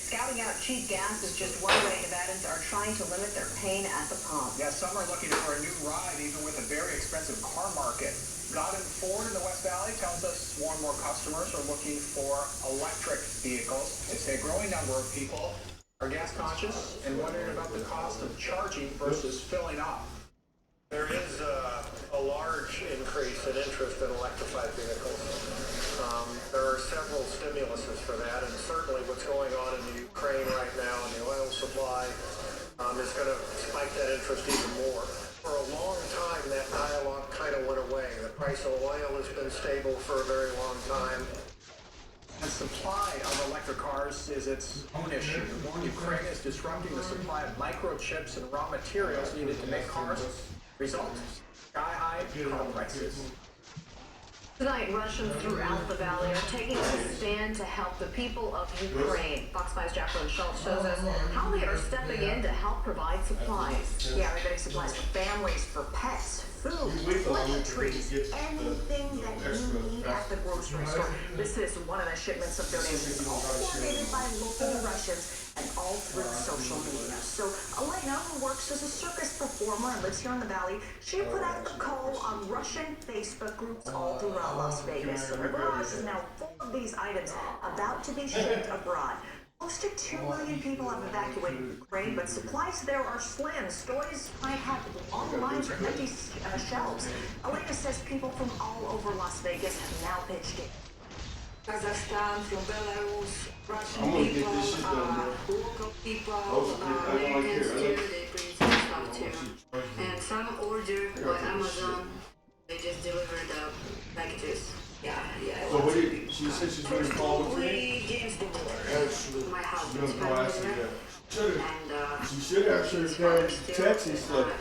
Scouting out cheap gas is just one way Nevadans are trying to limit their pain at the pump. Yeah, some are looking for a new ride, even with a very expensive car market. Godin Ford in the West Valley tells us more and more customers are looking for electric vehicles. It's a growing number of people are gas conscious and wondering about the cost of charging versus filling up. There is a large increase in interest in electrified vehicles. There are several stimuluses for that, and certainly what's going on in the Ukraine right now and the oil supply is going to spike that interest even more. For a long time, that dialogue kind of went away. The price of oil has been stable for a very long time. The supply of electric cars is its own issue. Ukraine is disrupting the supply of microchips and raw materials needed to make cars. Result, sky-high car prices. Tonight, Russians throughout the valley are taking a stand to help the people of Ukraine. Fox 5's Jacqueline Schultz shows us how they are stepping in to help provide supplies. Yeah, they're getting supplies for families, for pets, food, toiletries, anything that you need at the grocery store. This is one of the shipments of donations, all coordinated by local Russians and all through social media. So Elena, who works as a circus performer and lives here in the valley, she put out the call on Russian Facebook groups all throughout Las Vegas. So the garage is now full of these items about to be shipped abroad. Close to 2 million people have evacuated Ukraine, but supplies there are slim. Stores might have long lines or empty shelves. Elena says people from all over Las Vegas have now pitched in. Kazakhstan, from Belarus, Russian people, local people, Americans too, they bring some stuff too. And some order by Amazon, they just deliver the packages. Yeah. So what did she said she's going to call with me? James the war. My husband's She's going to go ask family her. and She should have sure text and stuff.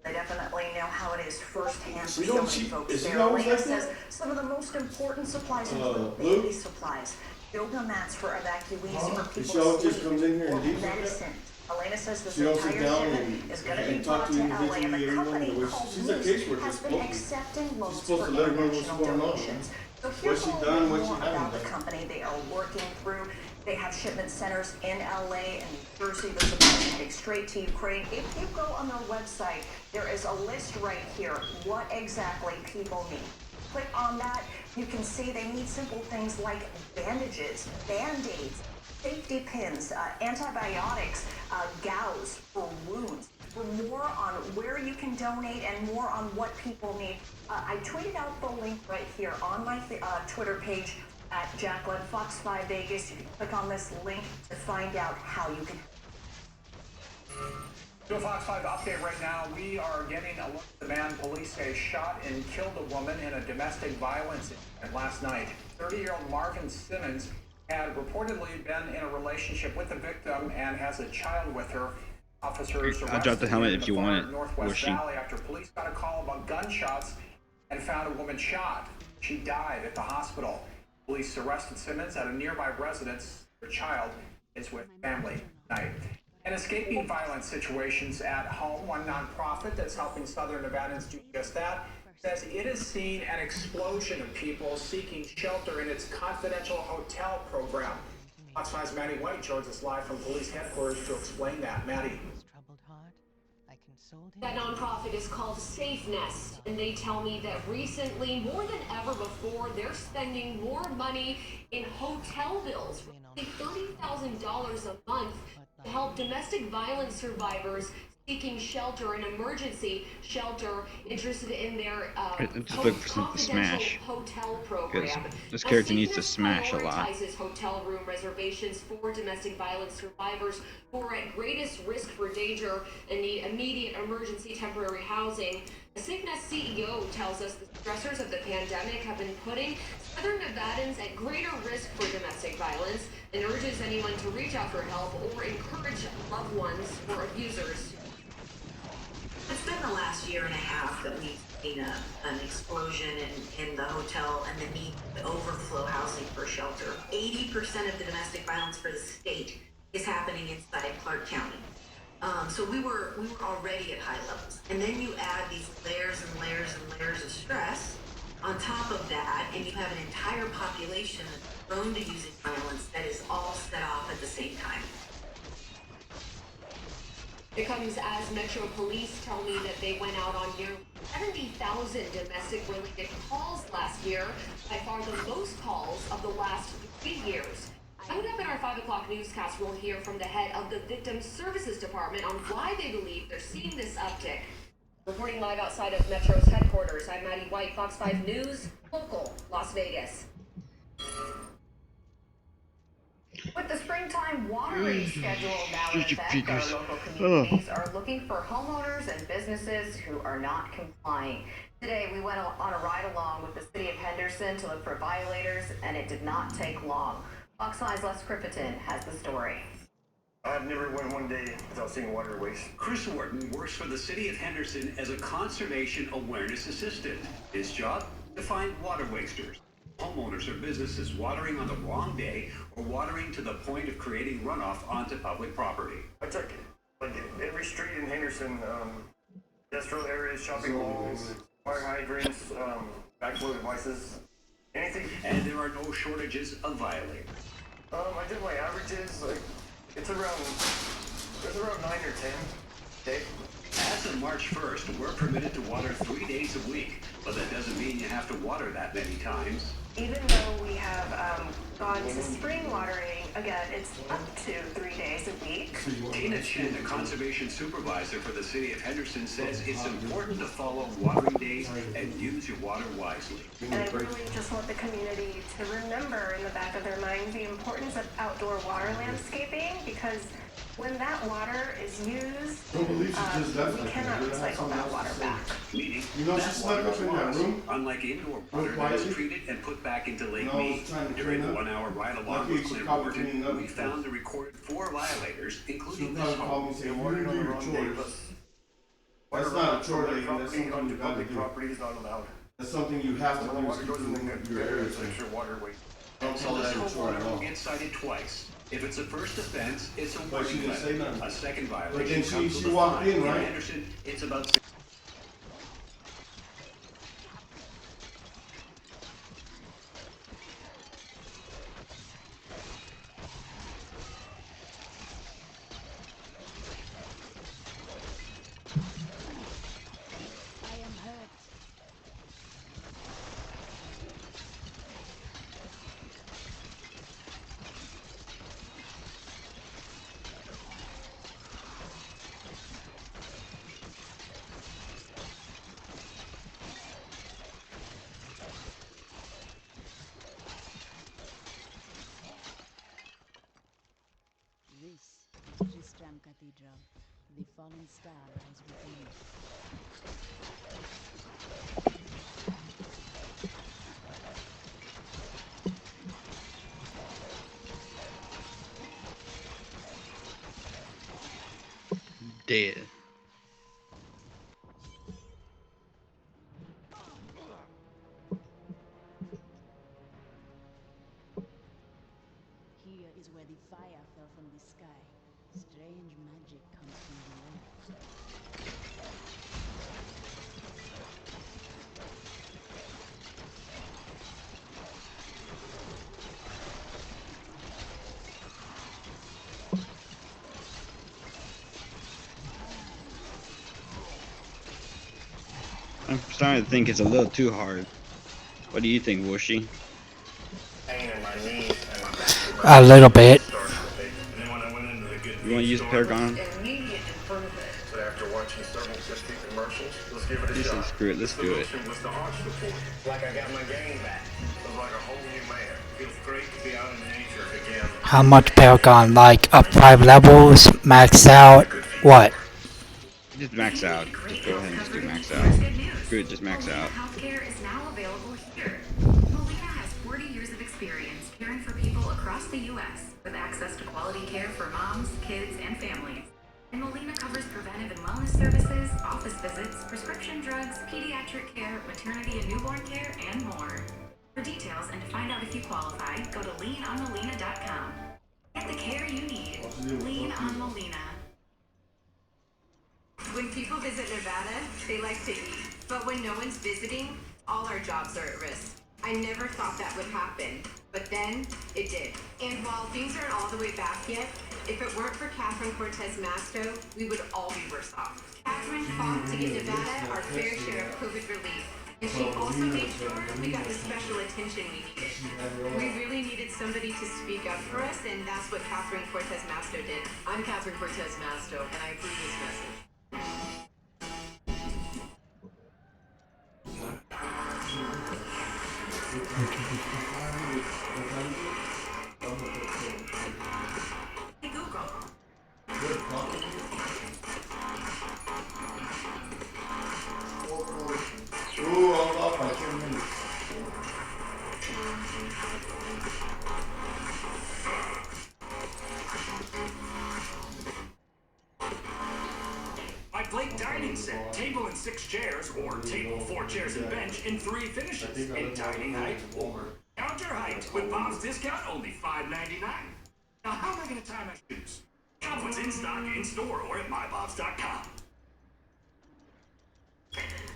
They definitely know how it is firsthand for We so don't many see- folks is she there. always Elena like that? says some of the most important supplies include Luke? baby supplies, yoga mats for evacuees, for people She always to just comes in here and sleep, leaves like that? medicine. Elena says this She don't sit entire down shipment and- is going to be and talk brought to to you LA, and the individually, company everyone, the way called she's a Moose caseworker, has been supposed to. accepting loans supposed for to let her know what's international going on. donations. So What here's she a done, little what bit she more haven't about the done. company they are working through. They have shipment centers in LA and New Jersey. The supplies heading straight to Ukraine. If you go on their website, there is a list right here what exactly people need. Click on that, you can see they need simple things like bandages, band-aids, safety pins, antibiotics, gauze for wounds. For more on where you can donate and more on what people need, I tweeted out the link right here on my Twitter page. at Jacqueline, Fox 5 Vegas. You can click on this link to find out how you can. To a Fox 5 update right now, we are getting a look at the man police say shot and killed a woman in a domestic violence incident last night. 30-year-old Marvin Simmons had reportedly been in a relationship with the victim and has a child with her. Officers I'll drop the helmet if you want it. Northwest Valley after police got a call about gunshots and found a woman shot. She died at the hospital. Police arrested Simmons at a nearby residence. Her child is with family tonight. And escaping violent situations at home, one nonprofit that's helping Southern Nevadans do just that says it has seen an explosion of people seeking shelter in its confidential hotel program. Fox 5's Maddie White joins us live from police headquarters to explain that. Maddie. That nonprofit is called Safe Nest, and they tell me that recently, more than ever before, they're spending more money in hotel bills, $30,000 a month, to help domestic violence survivors seeking shelter, an emergency shelter, interested in their just look for something to smash. Hotel program. This character needs to smash a lot. Prioritizes hotel room reservations for domestic violence survivors who are at greatest risk for danger and need immediate emergency temporary housing. The Sickness CEO tells us the stressors of the pandemic have been putting Southern Nevadans at greater risk for domestic violence and urges anyone to reach out for help or encourage loved ones or abusers. It's been the last year and a half that we've seen an explosion in the hotel and the need to overflow housing for shelter. 80% of the domestic violence for the state is happening inside Clark County. So we were already at high levels. And then you add these layers and layers and layers of stress on top of that, and you have an entire population that's prone to using violence that is all set off at the same time. It comes as Metro Police tell me that they went out on nearly 70,000 domestic-related calls last year, by far the most calls of the last 3 years. Coming up in our 5 o'clock newscast, we'll hear from the head of the Victim Services Department on why they believe they're seeing this uptick. Reporting live outside of Metro's headquarters, I'm Maddie White, Fox 5 News, local, Las Vegas. With the springtime watering schedule now in effect, our local communities are looking for homeowners and businesses who are not complying. Today, we went on a ride-along with the city of Henderson to look for violators, and it did not take long. Fox 5's Les Crippleton has the story. I've never went one day without seeing water waste. Chris Wharton works for the city of Henderson as a conservation awareness assistant. His job? To find water wasters. Homeowners or businesses watering on the wrong day or watering to the point of creating runoff onto public property. I check like every street in Henderson, industrial areas, shopping malls, fire hydrants, backflow devices, anything. And there are no shortages of violators. I did my averages, like it's around 9 or 10 days. As of March 1st, we're permitted to water 3 days a week, but that doesn't mean you have to water that many times. Even though we have gone to spring watering, again, it's up to 3 days a week. Tina Chen, the conservation supervisor for the city of Henderson, says it's important to follow watering days and use your water wisely. And I really just want the community to remember in the back of their minds the importance of outdoor water landscaping, because when that water is used, we cannot recycle that water back. Meaning, You know, she slept up in that room. unlike indoor water that is treated and put back into Lake Mead. During the 1 hour ride along with Clint Wharton, we found and recorded 4 violators, including this home. That's not a chore, lady. That's something you got to do. Property is not allowed. That's something you have to When the do. water goes in your area, it's like your water waste. Don't So call this that a chore at homeowner will all. get cited twice. If it's a first offense, it's a But she warning didn't say letter. nothing. A second But then violation she comes with a walked fine. in, right? Henderson, it's about cathedral. The fallen star has returned. Dead. Here is where the fire fell from the sky. Strange magic comes from below. I'm starting to think it's a little too hard. What do you think, Whooshy? A little bit. You want to use Paragon? Immediate improvement. But after watching several Just Eat commercials, let's give it a You say shot. screw it, let's do it. The solution was to arch the point. Like I got my game back. Feels like a whole new man. Feels great to be out in nature again. How much Paragon? Like up 5 levels, max out, what? Just max out. Just go ahead and just do max out. Screw it, just max out. Healthcare is now available here. Molina has 40 years of experience caring for people across the U.S. with access to quality care for moms, kids, and families. And Molina covers preventive and wellness services, office visits, prescription drugs, pediatric care, maternity and newborn care, and more. For details and to find out if you qualify, go to leanonmolina.com. Get the care you need. Lean on Molina. When people visit Nevada, they like to eat. But when no one's visiting, all our jobs are at risk. I never thought that would happen, but then it did. And while things aren't all the way back yet, if it weren't for Catherine Cortez Masto, we would all be worse off. Catherine fought to get Nevada our fair share of COVID relief. And she also made sure we got the special attention we needed. We really needed somebody to speak up for us, and that's what Catherine Cortez Masto did. I'm Catherine Cortez Masto, and I approve this message. Ooh, I was off by 10 minutes. My Blake dining set, table and 6 chairs, or table, 4 chairs and bench in 3 finishes, in dining height or counter height. With Bob's discount, only $5.99. Now, how am I going to tie my shoes? Shop what's in stock, in store, or at mybobs.com.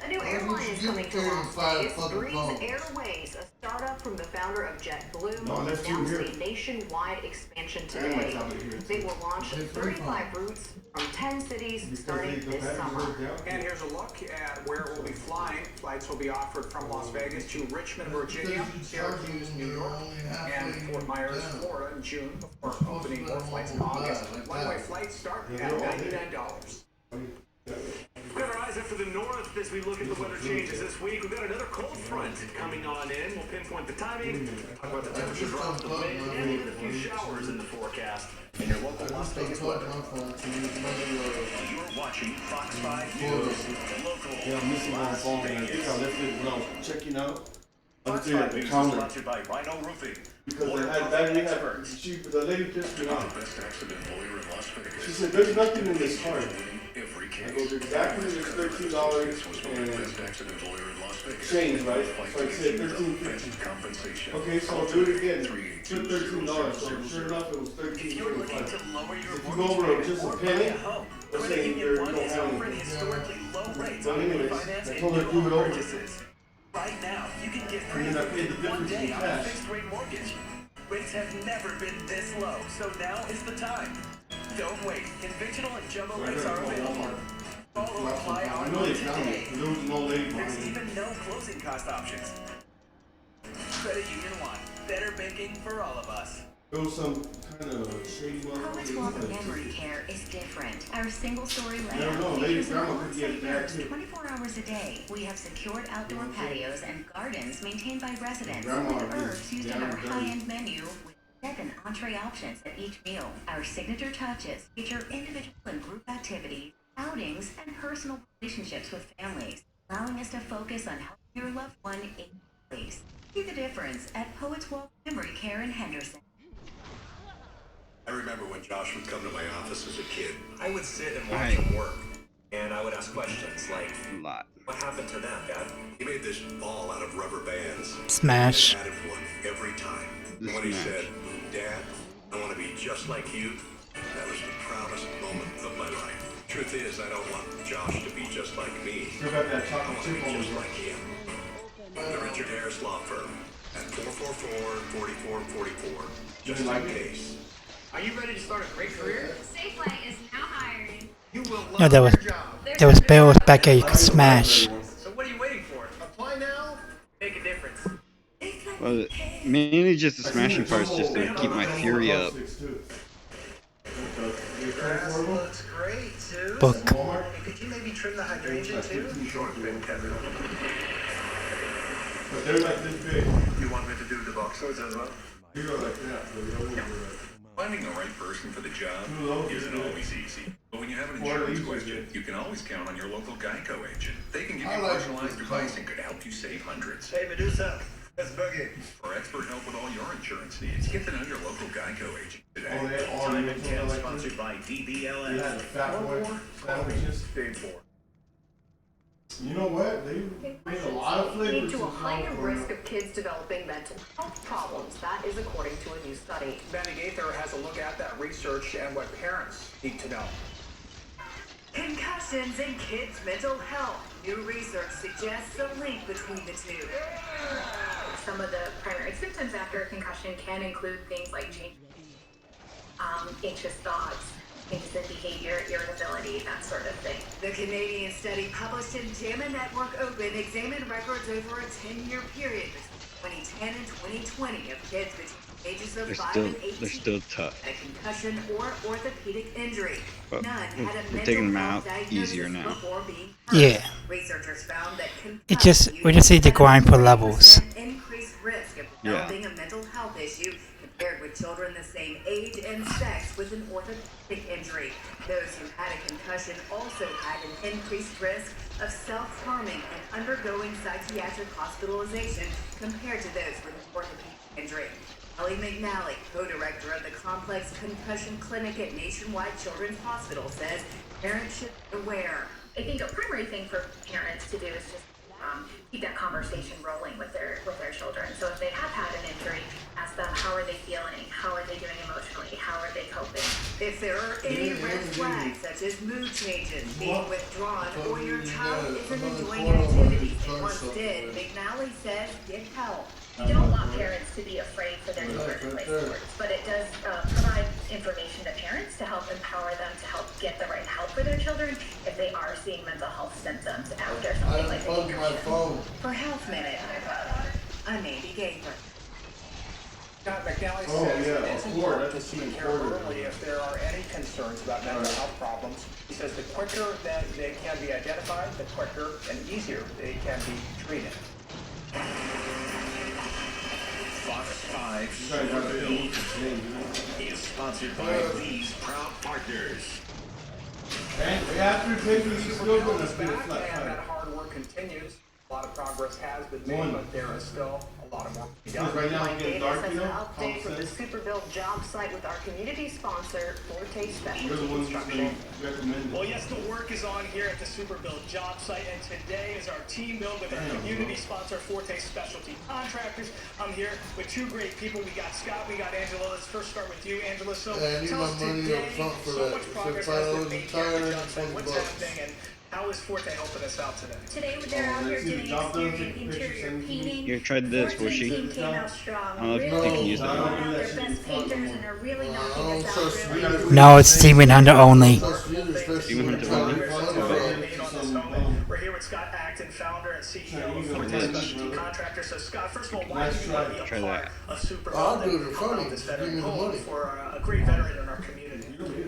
A new airline is coming to Las Vegas. Breeze Airways, a startup from the founder of JetBlue, announced a nationwide expansion today. They will launch 35 routes from 10 cities starting this summer. And here's a look at where we'll be flying. Flights will be offered from Las Vegas to Richmond, Virginia, Syracuse, New York, and Fort Myers, Florida in June, before opening more flights in August. One-way flights start at $99. We've got our eyes up to the north as we look at the weather changes this week. We've got another cold front coming on in. We'll pinpoint the timing, talk about the temperature drop, the wind, and even a few showers in the forecast. In your local Las Vegas weather. You're watching Fox 5 News. Local. Yeah, I'm missing my phone, and I think I left it when I was checking out. Fox Until 5 the News is counter. sponsored by Rhino Roofing. Because they had battery experts. The lady pissed me off. Best accident lawyer in Las Vegas. She said, "There's nothing in this card." Every case. I goes, exactly, it's $13 and change, right? So I said $13.50. Okay, so I'll do it again. Put $13. So sure enough, it was $13.25. If you go over just a penny, they're saying you don't have anything. But anyways, I told her to do it over. Right now, you can get And then I paid the difference in on a cash. fixed rate mortgage. Rates have never been this low, so now is the time. Don't wait. Conventional and jumbo rates are available. Call or apply I online know they found today. it. There was no lady There's behind me. even no closing cost options. Credit Union One. Better banking for all of us. There was some kind of shady Poets Memory Care is different. Our single-story I don't layout know, lady features an grandma could get on-site that nurse too. 24 hours a day. We have secured outdoor patios and gardens maintained by residents Grandma with is herbs used in down our dirty. high-end menu with Deck and entree options at each meal. Our signature touches feature individual and group activities, outings, and personal relationships with families, allowing us to focus on helping your loved one in place. See the difference at Poets Walk Memory Care in Henderson. I remember when Josh would come to my office as a kid. I would sit and watch him work, and I would ask questions like, what happened to them, Dad? He made this ball out of rubber bands. Smash. And added one every time. And when he said, Dad, I want to be just like you, that was the proudest moment of my life. Truth is, I don't want Josh to be just like me. I want to be just like him. The Richard Harris Law Firm at 444-4444. Just in case. Are you ready to start a great career? Safeway is now hiring. You will love No, there was your job. barrels back here you could smash. So what are you waiting for? Apply now. Make a difference. Well, mainly just the smashing parts, just to keep my fury up. Grass looks great, too. Book. Could you maybe trim the hydrangea too? Sure thing, Kevin. But they're like this big. You want me to do the boxers as well? You go like that. Finding the right person for the job isn't always easy. But when you have an insurance question, you can always count on your local Geico agent. They can give you personalized advice and could help you save hundreds. Hey, Medusa. Let's boogie. For expert help with all your insurance needs, get to know your local Geico agent today. Time and 10 sponsored by DBLS. Yeah, the fat boy sandwiches. Paid for. You know what? They made a lot of flavors. Lead to a higher risk of kids developing mental health problems. That is according to a new study. Benny Gaither has a look at that research and what parents need to know. Concussions and kids' mental health. New research suggests a link between the two. Some of the primary symptoms after a concussion can include things like anxious thoughts, changes in behavior, irritability, that sort of thing. The Canadian study published in JAMA Network Open examined records over a 10-year period between 2010 and 2020 of kids between ages of 5 and 18. They're still tough. A concussion or orthopedic injury. But None had a we're mental taking them health out diagnosis easier now. before being hurt. Yeah. Researchers found that We just need to grind for levels. increased risk of developing a mental health issue compared with children the same age and sex with an orthopedic injury. Those who had a concussion also had an increased risk of self-harming and undergoing psychiatric hospitalization compared to those with an orthopedic injury. Ellie McNally, co-director of the Complex Concussion Clinic at Nationwide Children's Hospital, says parents should be aware. I think a primary thing for parents to do is just keep that conversation rolling with their children. So if they have had an injury, ask them how are they feeling, how are they doing emotionally, how are they coping. If there are any red flags such as mood changes, being withdrawn, or your child isn't enjoying activities they once did, McNally says get help. We don't want parents to be afraid for their children to play sports, but it does provide information to parents to help empower them to help get the right help for their children if they are seeing mental health symptoms after something like a concussion. For Health Minute, I'm Amy Gaither. Scott McNally says it is important to seek care early if there are any concerns about mental health problems. He says the quicker that they can be identified, the quicker and easier they can be treated. Fox 5 is sponsored by these proud partners. And after taking these And that hard work continues. A lot of progress has been made, but there is still a lot of work to be done. Right now, Mike it's getting Davis dark, has you an know. update from the Superbuild job site with our community sponsor, Forte Specialty Construction. Well, yes, the work is on here at the Superbuild job site, and today is our team build with our community sponsor, Forte Specialty Contractors. I'm here with two great people. We got Scott, we got Angela. Let's first start with you, Angela. So I need tell my us money today, up front for so that. much progress $5 has been made here at the entire job site. $20. What's happening, and how is Forte helping us out today? Today they're out here doing interior painting. You tried this, was she? Team came out strong. I don't know if they can use that Out one. their best painters and are really knocking us out really. No, it's Steven Hunter only. Steven Hunter only? We're here with Scott Acton, founder and CEO of Forte Specialty Contractors. So Scott, first of all, why do you want to be a part of Superbuild? I'll do it for Help out funny. this Give veteran me the home money. for a great veteran in our community.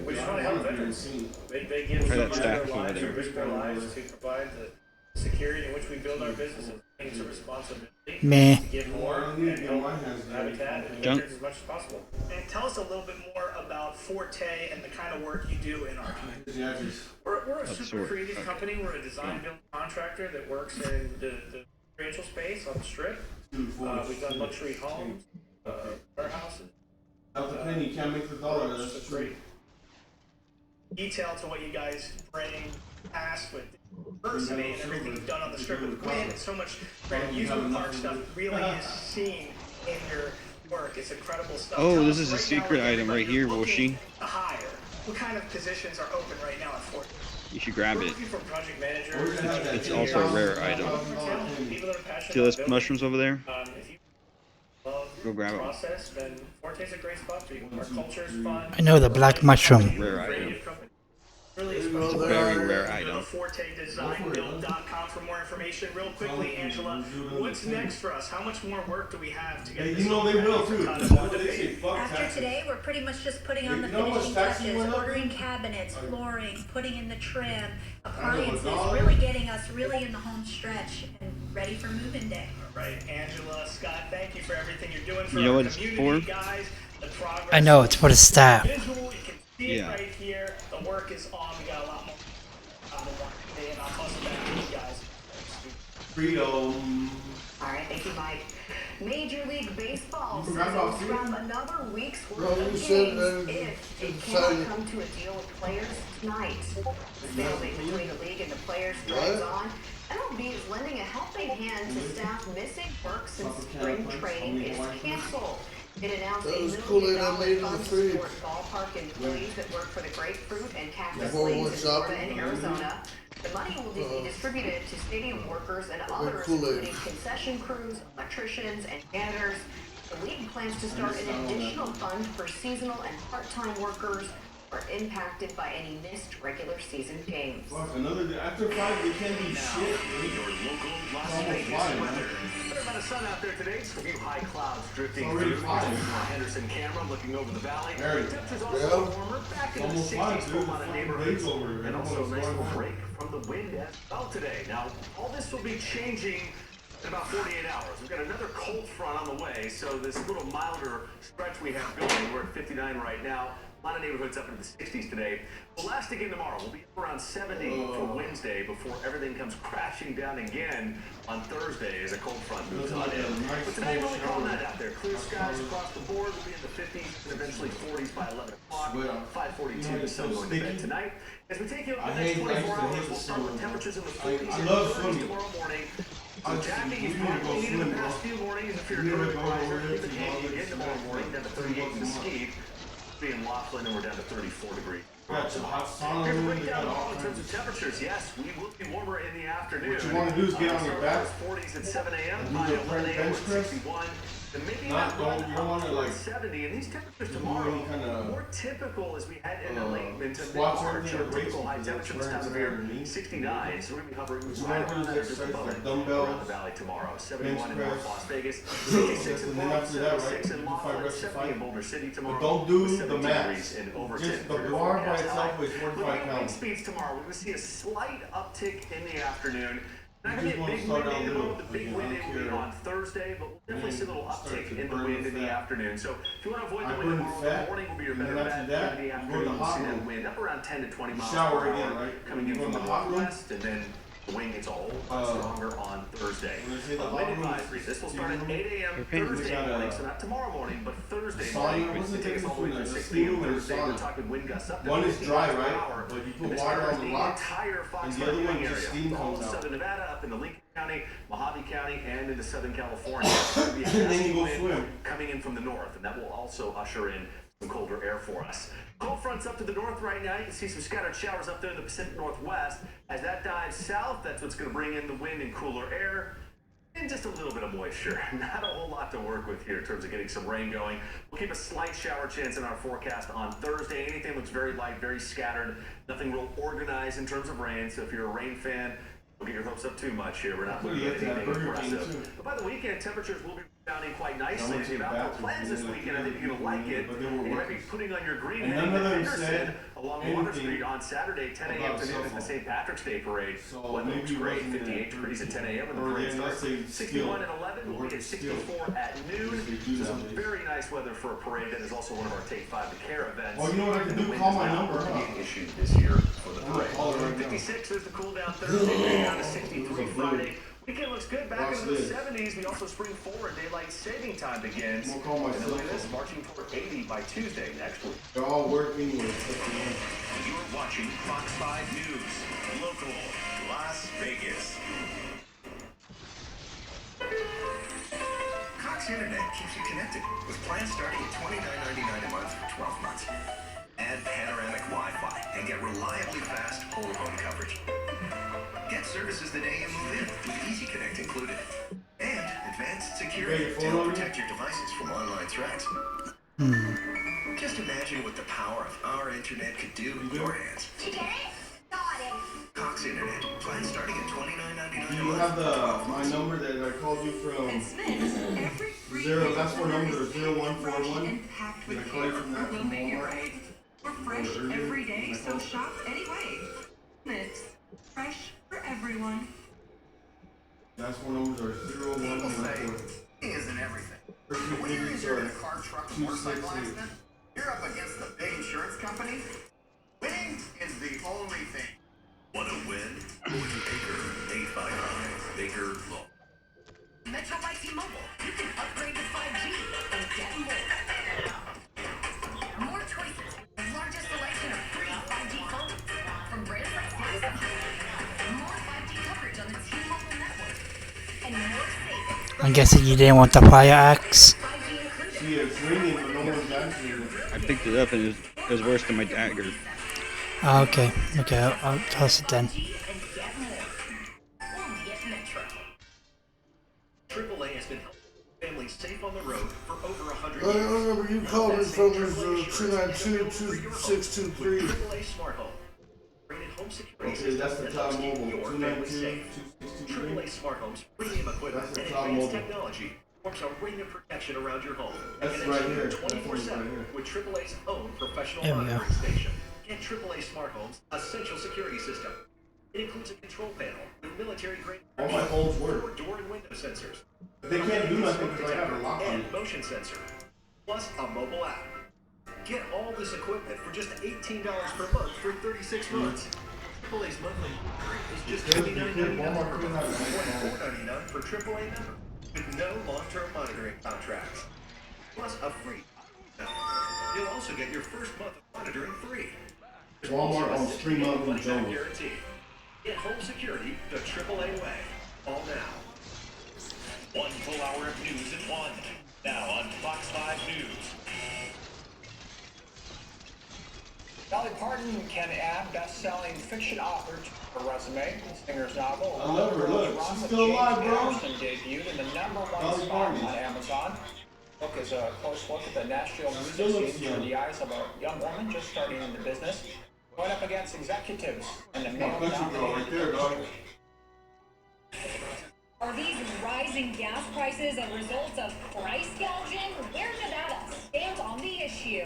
We just want to help veterans. They give Try so that much of stack their over lives, there. risk their lives to provide the security in which we build our businesses. It's a responsibility Meh. to give more and help habitat and Junk. victims as much as possible. And tell us a little bit more about Forte and the kind of work you do in our community. We're a super creative company. We're a design build contractor that works in the residential space on the strip. We've done luxury homes, warehouses. You can't make the dollar. That's great detail to what you guys bring past with diversity and everything you've done on the strip with wind and so much great amusement park stuff really is seen in your work. It's incredible stuff. Oh, Tell this us is a right secret now, item right here, looking Woshi. to hire. What kind of positions are open right now at Fort? You should grab We're it. looking for project managers. It's also a rare item. People that are passionate See those about building. mushrooms over there? If you love Go grab the them. process, then Forte's a great spot for you. Our culture is fun. I know the black mushroom. Rare item. Really It's a very rare item. ForteDesignBuild.com for more information. Real quickly, Angela, what's next for us? How much more work do we have to get this? You know they will too. After today, we're pretty much just putting on the finishing touches, ordering cabinets, flooring, putting in the trim, appliances, really getting us really in the home stretch and ready for move-in day. All right, Angela, Scott, thank you for everything you're doing for You know our what it's community, for? guys. The progress. I know, it's for the staff. Visual, you can see Yeah. it right here. The work is on. We got a lot more on the one day, and I'll toss it back to you guys. Freedom. All right, thank you, Mike. Major League Baseball You says forgot it about will freedom? scrap another week's Bro, worth you of said games that if it it's cannot exciting. come to a deal with players tonight. The stalemate between the league and the players drags on. MLB is lending a helping hand to staff missing work since spring training is canceled. It announced That a was $1 Kool-Aid million I made in the fund to fridge. support ballpark employees that work for the Grapefruit and Cactus Before we Leagues went in Florida shopping. and Arizona. The money will be distributed to stadium workers and others, Kool-Aid. including concession crews, electricians, and janitors. The league plans to start an additional fund for seasonal and part-time workers who are impacted by any missed regular season games. Fuck, another day. After 5, they can't do shit. Your local Las Almost Vegas 5, weather. man. Fair amount of sun out there today. Just a few high clouds drifting Already through. 5. From our Henderson camera looking over the valley. Very. Temperatures also Yeah. warmer. Back in the Almost 60s 5, for a dude. lot of Fucking neighborhoods. days over here. And also a Almost nice little 5. break from the wind as well today. Now, all this will be changing in about 48 hours. We've got another cold front on the way, so this little milder stretch we have going, we're at 59 right now. A lot of neighborhoods up into the 60s today. We'll last again tomorrow. We'll be up around 70 for Wednesday before everything comes crashing down again on Thursday as a cold front moves on in. But tonight, really calm that out there. Clear skies across the board. We'll be in the 50s and eventually 40s by 11 o'clock. 5:42, the sun going to bed tonight. As we take you over the next 24 hours, we'll start with temperatures in the 40s I and love 30s swimming. tomorrow morning. I Jacking we is need to probably go needed swim, the past bro. few mornings if you're a We need to good go riser. over there Keep it to handy Las again tomorrow Vegas. morning, down to 38 in Mesquite. Be in Laughlin, and we're down to 34 degrees. Got some hot sauna Here's a room. They breakdown got all tomorrow in terms kinds of temperatures. Yes, we will be warmer in the afternoon. What you wanna do is get on your back 40s at 7 a.m. and By do your 11 a.m. bench with press. 61. And maybe Not not don't- you don't wanna, like, 70. And these temperatures do tomorrow any kinda, more typical as we head into late into squats or mid-March. anything, Our or typical weights, high you temperature can this time of squats year, underneath. 69. So we're gonna be hovering What you right wanna do around is that or just exercise above like it dumbbells, around the valley tomorrow. 71 in bench North press. Las Vegas, 66 in And then Portland, after that, right, 76 you in do 5 Laughlin, reps of 70 in five. Boulder City But tomorrow. don't do with the 72 max. degrees in Overton. Just the for your bar by forecast itself tonight. weighs 45 Looking at wind pounds. speeds tomorrow, we're going to see a slight uptick in the afternoon. Not You going to just be a wanna big start wind out in the little. mode. The big Again, wind I don't will be care. on Thursday, but we'll definitely see a little Start uptick to in the burn wind the in the fat. afternoon. So if you want to avoid I the wind burn tomorrow, fat, the morning will be your and better then bet. after that, In the you go to afternoon, the you'll hot see that room. wind up around 10 to 20 miles Shower per again, hour right? coming You in go from in the the hot room. northwest, and then the wind gets a whole lot stronger on Thursday. When I say the A hot wind room, advisory. This will start at steam 8 a.m. They're painting Thursday this morning, out, so not tomorrow morning, but Thursday sauna, morning. what's the It takes all the way difference through 6 between a p.m. steam and a Thursday. We're sauna? talking wind gusts up to One is 50 dry, miles per right? hour. But you And put this water covers on the the rocks, entire and Fox the other Viewing one just area. steam All comes of out. southern Nevada, up into Lincoln County, Mojave County, and into Southern California. There'll be a And then gusty you go wind swim. coming in from the north, and that will also usher in some colder air for us. Cold fronts up to the north right now. You can see some scattered showers up there in the Pacific Northwest. As that dives south, that's what's going to bring in the wind and cooler air. And just a little bit of moisture. Not a whole lot to work with here in terms of getting some rain going. We'll keep a slight shower chance in our forecast on Thursday. Anything looks very light, very scattered. Nothing real organized in terms of rain. So if you're a rain fan, Don't get your hopes up too much here. We're not looking at anything impressive. But by the weekend, temperatures will be rebounding quite nicely. If you have outdoor plans this weekend, I think you're going to like it. You might be putting on your green heading to Henderson along Water Street on Saturday, 10 a.m. to noon at the St. Patrick's Day Parade. Weather looks great, 58 degrees at 10 a.m. when the parade starts. 61 and 11 will be at 64 at noon. So some very nice weather for a parade that is also one of our Take 5 to Care events. Oh, you know what I can do? Call my number. Being issued this year for the parade. 56 is the cool down Thursday, down to 63 Friday. Weekend looks good. Back into the 70s. We also spring forward. Daylight saving time begins. And then look at this, marching toward 80 by Tuesday next week. They're all working with. You're watching Fox 5 News, local, Las Vegas. Cox Internet keeps you connected with plans starting at $29.99 a month for 12 months. Add panoramic Wi-Fi and get reliably fast whole home coverage. Get services the day you move in with Easy Connect included. And advanced security to help protect your devices from online threats. Just imagine what the power of our internet could do in your hands. Cox Internet. Plan starting at $29.99 Do you have my number that I called you from? Last four number is 0141. Did I call you from that from Walmart? We're fresh every day, so shop anyway. It's fresh for everyone. Last four numbers are 0114. Isn't everything. When you're injured in a car, truck, or motorcycle accident, you're up against the big insurance company. Winning is the only thing. Want to win? Go to Baker 855 Baker Law. Metro by T-Mobile. You can upgrade to 5G and get more. More choices. The largest selection of free 5G phones from brands like Samsung. More 5G coverage on the T-Mobile network. And more savings. I'm guessing you didn't want the fire axe. See, it's ringing, but no one's answering it. I picked it up and it was worse than my dagger. Oh, okay. Okay, I'll toss it then. AAA has been helping families safe on the road for over 100 I years. remember you called me from 292-2623. AAA Smart Home. Rated home security Okay, that's the top mobile. 292-2623. AAA Smart Home's premium equipment and advanced technology forms a ring of protection around your home. That's right here. 24/7 with AAA's own professional There we go. monitoring station. Get AAA Smart Home's essential security system. It includes a control panel with military-grade All my phones work. door and window sensors. They can't do nothing because I have a lock on And it. motion sensor, plus a mobile app. Get all this equipment for just $18 per month for 36 months. AAA's monthly is just $29.99 per month, $24.99 for AAA member, with no long-term monitoring contracts. Plus a free. You'll also get your first month of monitoring free. Walmart owns 3 months in Jones. Guarantee. Get home security the AAA way. All now. 1 full hour of news at 1. Now on Fox 5 News. Dolly Parton can add best-selling fiction author to her resume. The singer's novel, I love her. Look, she's still alive, bro. debuted in the #1 Dolly spot Parton. on Amazon. The book is a close look at the Nashville music Still looks scene through young. the eyes of a young woman just starting in the business, going up against executives and the My country girl right male-dominated there, dog. Are these rising gas prices a result of price gouging? Where Nevada stands on the issue?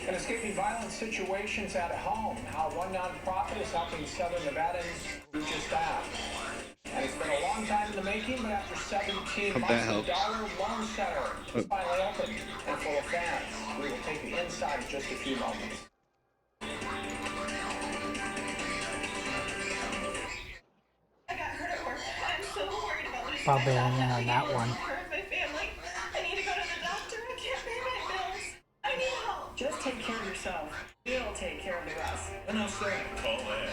And escaping violent situations at home, how one nonprofit is helping Southern Nevadans do just that. And it's been a long time in the making, but after 17 Hope months, that the helps. Dollar Loan Center is finally open and full of fans. We will take you inside in just a few moments. I got hurt at work. I'm so worried about losing Probably my job. in on that one. Part of my family. I need to go to the doctor. I can't pay my bills. I need help. Just take care of yourself. We'll take care of the rest. And I'll say, call Ed.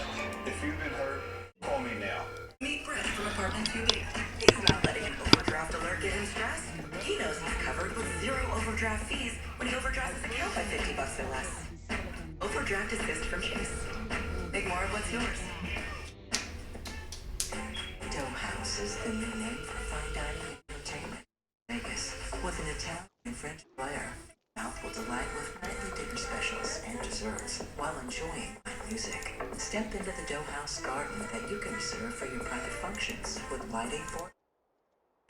If you've been hurt, call me now. Meet Brett from Apartment 2B. He's not letting an overdraft alert get him stressed. He knows he's covered with 0 overdraft fees when he overdrafts his account by $50 or less. Overdraft Assist from Chase. Make more of what's yours. Dome House is the new name for fine dining and entertainment. Vegas, with an Italian and French flair. Mouth will delight with nightly dinner specials and desserts while enjoying fine music. Stay Step into the dough house garden that you can reserve for your private functions with lighting for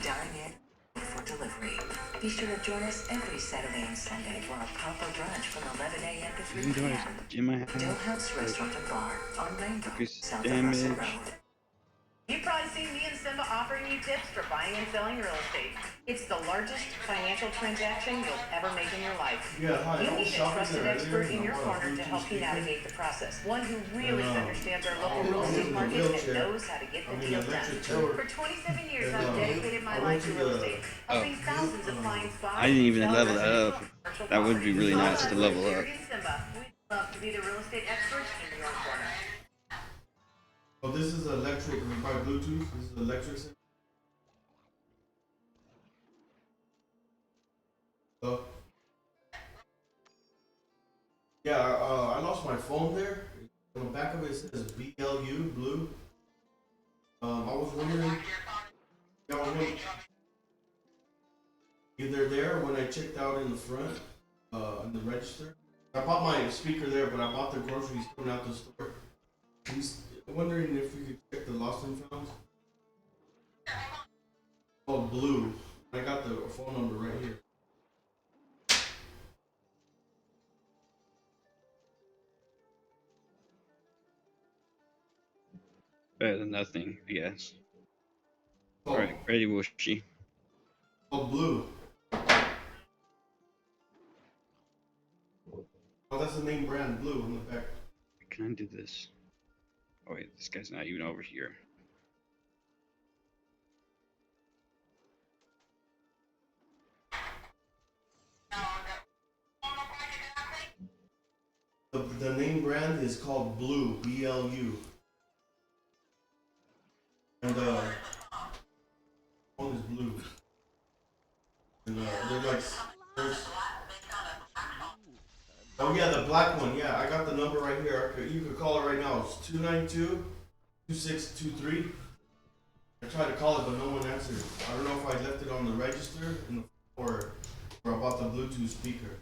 dine in for delivery. Be sure to join us every Saturday and Sunday for a proper brunch from 11 a.m. to 3 p.m. In my Dough house. House Restaurant and Bar on Rainbow, Increase south of Russell damage. Road. You've probably seen me and Simba offering you tips for buying and selling real estate. It's the largest financial transaction you'll ever make in your life. Yeah, hi. You I was need a shopping trusted there expert earlier, in your and I bought a corner to help you Bluetooth navigate the process. One who really And, understands our local I'm real estate using a market and wheelchair. knows how to get the deal done. Electric chair. For 27 years, And, I've dedicated my I went life to to real the- estate, helping thousands of clients buy I didn't even and sell level that residential up. and commercial That would be properties. really Call nice us to at level up. Jerry and Simba. We'd love to be the real estate experts in your corner. Oh, this is electric. We buy Bluetooth. This is electric. Oh. Yeah, I lost my phone there. On the back of it says BLU, blue. I was wondering. Yeah, I was wondering. Either there when I checked out in the front, in the register. I bought my speaker there, but I bought the groceries coming out the store. I'm wondering if we could check the lost and found. Oh, blue. I got the phone number right here. Better than nothing, I guess. Oh. Alright, ready, Whooshy. Oh, blue. Oh, that's the name brand, blue on the back. Can I do this? Oh wait, this guy's not even over here. The name brand is called Blue, BLU. And one is blue. And they're like, oh yeah, the black one. Yeah, I got the number right here. You could call it right now. It's 292-2623. I tried to call it, but no one answered. I don't know if I left it on the register or I bought the Bluetooth speaker.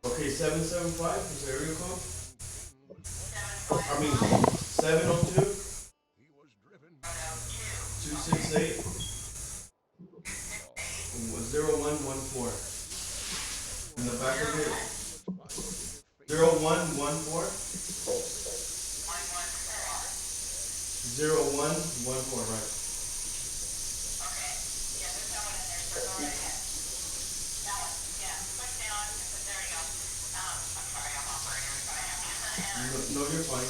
Okay, 775 is the area code. I mean, 702 268 0114. In the back of it, 0114 0114, right? No, you're fine.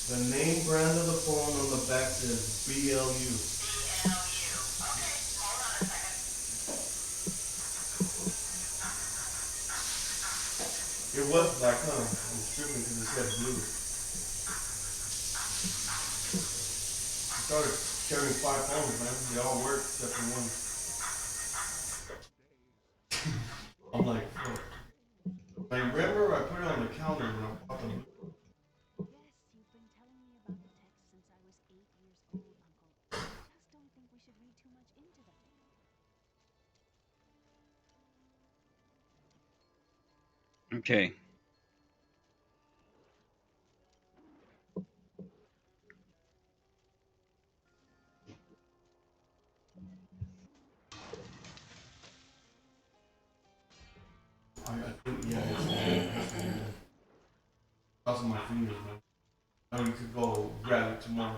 The name brand of the phone on the back says BLU. It was black, huh? I'm tripping because it said blue. I started carrying 5 phones, man. They all work except for one. I'm like, fuck. I remember I put it on the counter when I bought them. Yes, you've been telling me about the text since I was 8 years old, Uncle. I just don't think we should read too much into them. Okay. Yeah, it's crossing my fingers, man. Now you could go grab it tomorrow.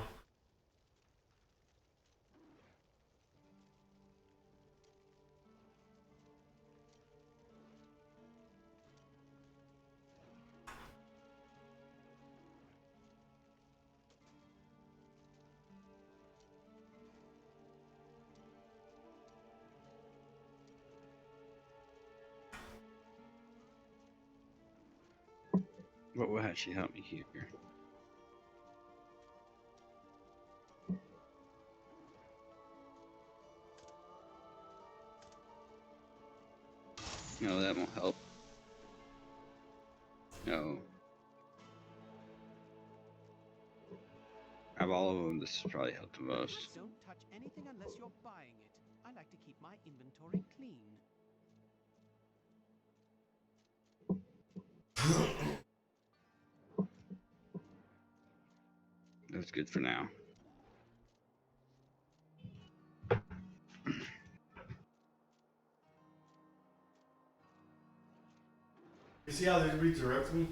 What will actually help me here? No, that won't help. No. Out of all of them, this has probably helped the most. Don't touch anything unless you're buying it. I like to keep my inventory clean. That's good for now. You see how they redirect me?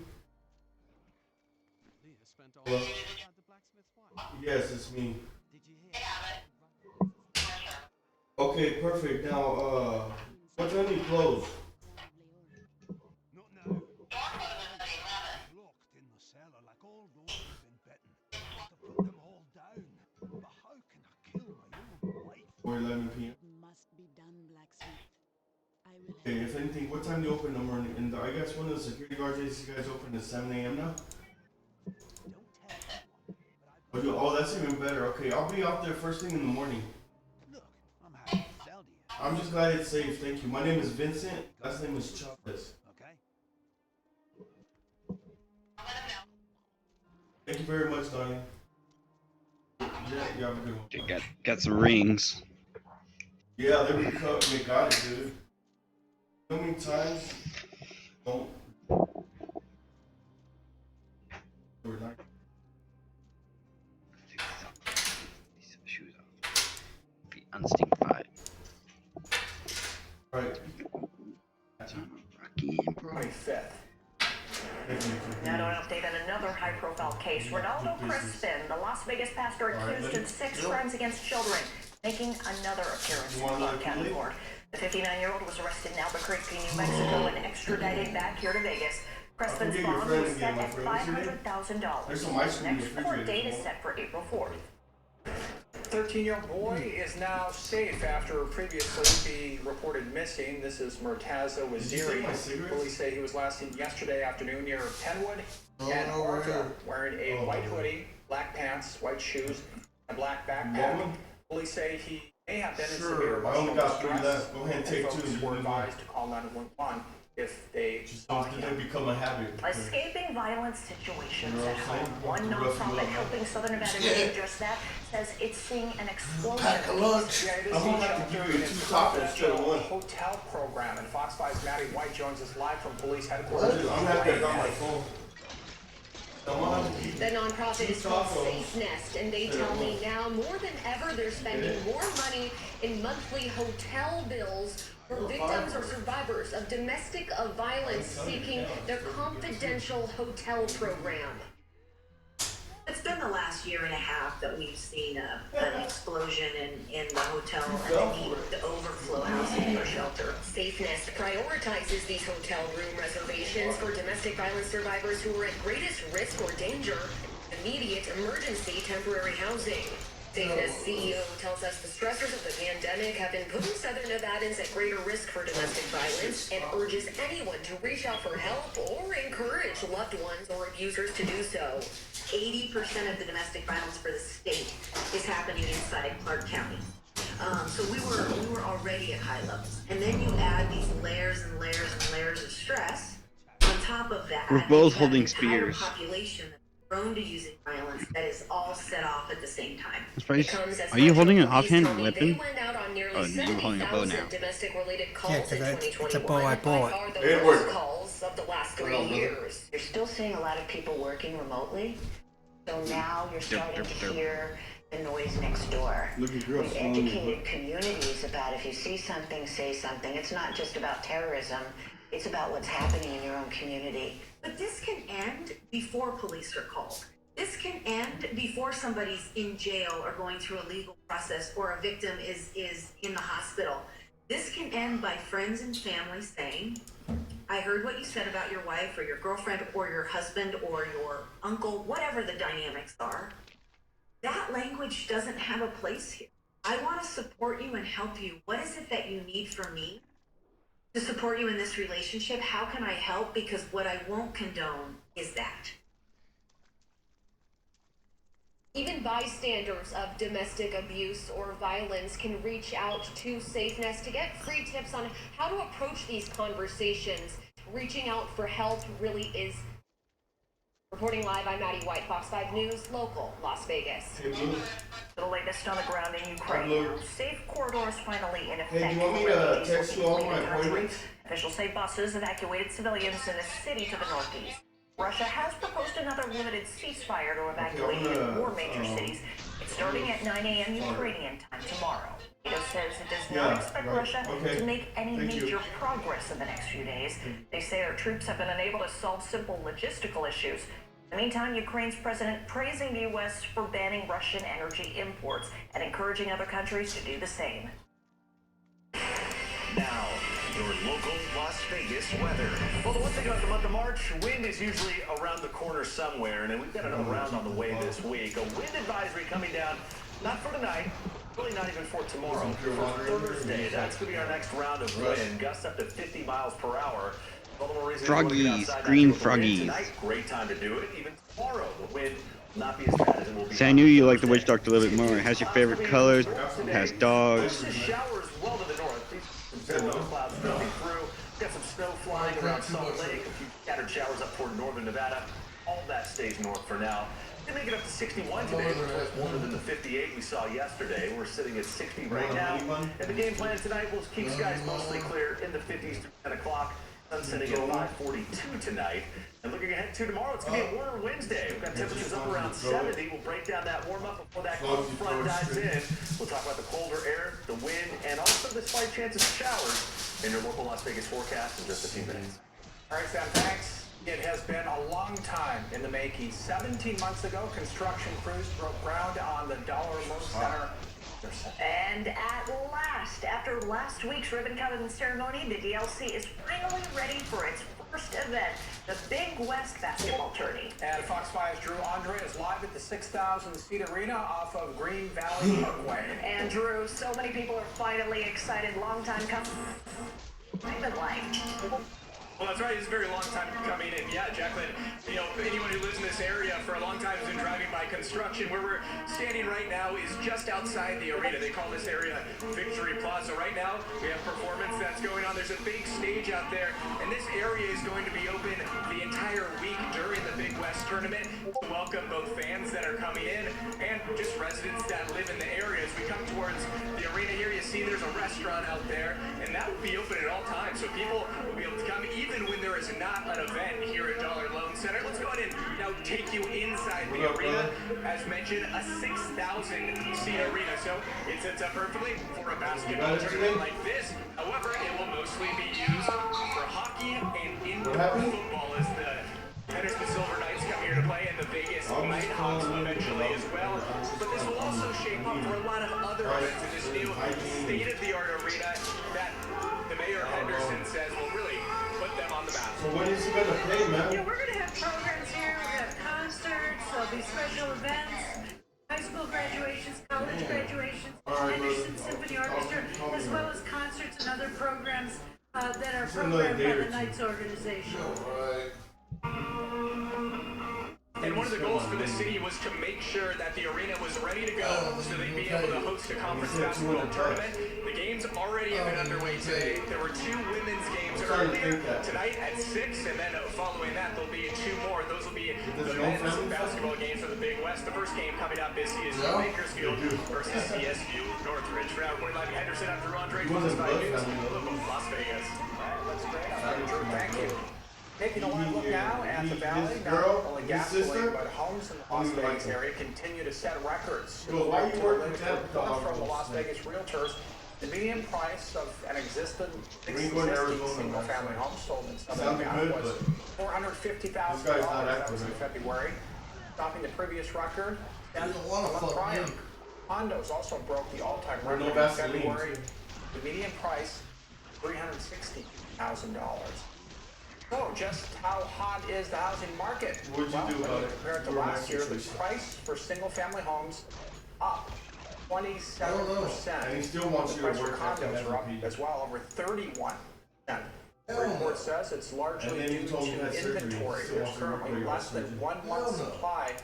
Hello? Yes, it's me. Okay, perfect. Now, what time do you close? Not now. It's locked in the cellar like all those have been bitten. To put them all down. But how can I kill my own wife? 4:11 p.m. It must be done, blacksmith. I will Okay, if anything, what time do you open them? And I guess one of the security guards says you guys open at 7 a.m. now? Oh, that's even better. Okay, I'll be out there first thing in the morning. Look, I'm happy to sell to you. I'm just glad it's safe. Thank you. My name is Vincent. Last name is Chavez. Okay. Thank you very much, Donnie. Yeah, you have a good one. Got some rings. Yeah, they got it, dude. How many times? Don't. Shoes off. Be unstinkified. Right. Rocky and bro. 25th. Now to an update on another high-profile case. Ronaldo Crispin, the Las Vegas pastor accused of 6 crimes against children, making another appearance in Clark County Court. The 59-year-old was arrested in Albuquerque, New Mexico, and extradited back here to Vegas. Crispin's bond was set at $500,000. Next court date is set for April 4th. 13-year-old boy is now safe after previously being reported missing. This is Murtaza Waziri. Police say he was last seen yesterday afternoon near Penwood and Arthur, wearing a white hoodie, black pants, white shoes, and black backpack. Police say he may have been in severe emotional distress. Go ahead and take Folks two. were advised to call 911 if they saw him. Did they become a habit? Escaping violent situations at home. One nonprofit helping Southern Nevada do just that says it's seeing an explosion. Pack a lunch. Yeah, it is I'm gonna have to give you 2 tacos instead of 1. Hotel program, and Fox 5's Maddie White joins us live from police headquarters. I'm happy I got my phone. The nonprofit is called Safe Nest, and they tell me now more than ever they're spending more money in monthly hotel bills for victims or survivors of domestic violence seeking their confidential hotel program. It's been the last year and a half that we've seen an explosion in the hotel and the need to overflow housing for shelter. Safe Nest prioritizes these hotel room reservations for domestic violence survivors who are at greatest risk or danger of immediate emergency temporary housing. Safe Nest CEO tells us the stressors of the pandemic have been putting Southern Nevadans at greater risk for domestic violence and urges anyone to reach out for help or encourage loved ones or abusers to do so. 80% of the domestic violence for the state is happening inside Clark County. So we were already at high levels. And then you add these layers and layers and layers of stress. On top of that, We're both holding spears. Population that's prone to using violence that is all set off at the same time. Are you holding an offhand weapon? They went out on nearly Oh, you're holding a bow now. domestic-related calls Yeah, in because 2021. it's a bow I bought. By far the most calls of the last 3 years. You're still seeing a lot of people working remotely. So now you're starting to hear the noise next door. We've educated communities about if you see something, say something. It's not just about terrorism. It's about what's happening in your own community. But this can end before police are called. This can end before somebody's in jail or going through a legal process or a victim is in the hospital. This can end by friends and family saying, I heard what you said about your wife or your girlfriend or your husband or your uncle, whatever the dynamics are. That language doesn't have a place here. I want to support you and help you. What is it that you need from me to support you in this relationship? How can I help? Because what I won't condone is that. Even bystanders of domestic abuse or violence can reach out to Safe Nest to get free tips on how to approach these conversations. Reaching out for help really is. Reporting live, I'm Maddie White, Fox 5 News, local, Las Vegas. The latest on the ground in Ukraine. Safe corridors finally in effect. Hey, do you want me to text you all my appointments? Officials say buses evacuated civilians in a city to the northeast. Russia has proposed another limited ceasefire to evacuate more major cities. It's starting at 9 a.m. Ukrainian time tomorrow. NATO says it does not expect Russia to make any major progress in the next few days. They say their troops have been unable to solve simple logistical issues. In the meantime, Ukraine's president praising the U.S. for banning Russian energy imports and encouraging other countries to do the same. Now, your local Las Vegas weather. Well, the one thing about the month of March, wind is usually around the corner somewhere, and we've got another round on the way this week. A wind advisory coming down, not for tonight, really not even for tomorrow, for Thursday. That's going to be our next round of wind, gusts up to 50 miles per hour. Froggies, green froggies. Tonight, great time to do it. Even tomorrow, the wind will not be as bad as it will be. See, I knew you liked the Witch Doctor a little bit more. It has your favorite colors, it has dogs. Showers well to the north. These clouds moving through. Got some snow flying around Salt Lake. A few scattered showers up toward northern Nevada. All that stays north for now. They make it up to 61 today, which was warmer than the 58 we saw yesterday. We're sitting at 60 right now. And the game plan tonight will keep skies mostly clear in the 50s through 10 o'clock. Sun setting at 5:42 tonight. And looking ahead to tomorrow, it's going to be a warmer Wednesday. We've got temperatures up around 70. We'll break down that warm up before that cold front dives in. We'll talk about the colder air, the wind, and also the slight chances of showers in your local Las Vegas forecast in just a few minutes. All right, Sam, thanks. It has been a long time in the making. 17 months ago, construction crews broke ground on the Dollar Loan Center. And at last, after last week's ribbon-cutting ceremony, the DLC is finally ready for its first event, the Big West basketball tourney. And Fox 5's Drew Andre is live at the 6,000-seat arena off of Green Valley Parkway. And Drew, so many people are finally excited. Long time coming. I've been like. Well, that's right. It's a very long time coming. And yeah, Jacqueline, you know, anyone who lives in this area for a long time has been driving by construction. Where we're standing right now is just outside the arena. They call this area Victory Plaza. Right now, we have performance that's going on. There's a big stage out there, and this area is going to be open the entire week during the Big West tournament to welcome both fans that are coming in and just residents that live in the area. As we come towards the arena here, you see there's a restaurant out there, and that will be open at all times. So people will be able to come even when there is not an event here at Dollar Loan Center. Let's go ahead and now take you inside the arena. As mentioned, a 6,000-seat arena, so it sets up perfectly for a basketball tournament like this. However, it will mostly be used for hockey and indoor football as the Henderson Silver Knights come here to play, and the Vegas Nighthawks eventually as well. But this will also shape up for a lot of other events in this new state-of-the-art arena that the Mayor Henderson says will really put them on the map. So when is he going to play, man? Yeah, we're going to have programs here. We're going to have concerts. There'll be special events. High school graduations, college graduations, Henderson Symphony Orchestra, as well as concerts and other programs that are programmed by the Knights organization. And one of the goals for the city was to make sure that the arena was ready to go so they'd be able to host a conference basketball tournament. The games already have been underway today. There were 2 women's games earlier tonight at 6, and then following that there'll be 2 more. Those will be the men's basketball games for the Big West. The first game coming up is CSU Bakersfield versus CSU Northridge. For now, reporting live in Henderson, I'm Drew Andre, Fox 5 News, Las Vegas. All right, let's great. Drew, thank you. Taking a live look now at the valley, not only gasoline, but homes in the Las Vegas area continue to set records. Well, why you working from the Las Vegas Realtors, the median price of an existing single-family home sold in Southern Nevada was $450,000. That was in February, topping the previous record. And the month prior, condos also broke the all-time record in February. The median price, $360,000. So, just how hot is the housing market? What'd you do about it? Compared to last year, the price for single-family homes up 27%. And he still wants you to work at condos are up as well, over 31%. The report says it's largely due to inventory. There's currently less than 1 month's supply of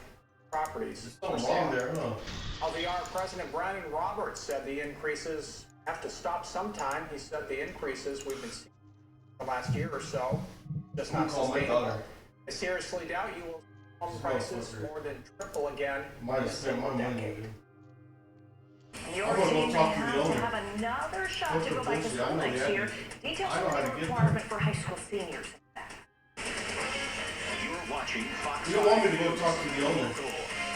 properties. LVR President Brandon Roberts said the increases have to stop sometime. He said the increases we've been seeing the last year or so just not sustainable. I seriously doubt you will see home prices more than triple again in a single decade. Your team may have to have another shot to go back to school next year. Details on the requirement for high school seniors. You're watching Fox. You don't want me to go talk to the owner.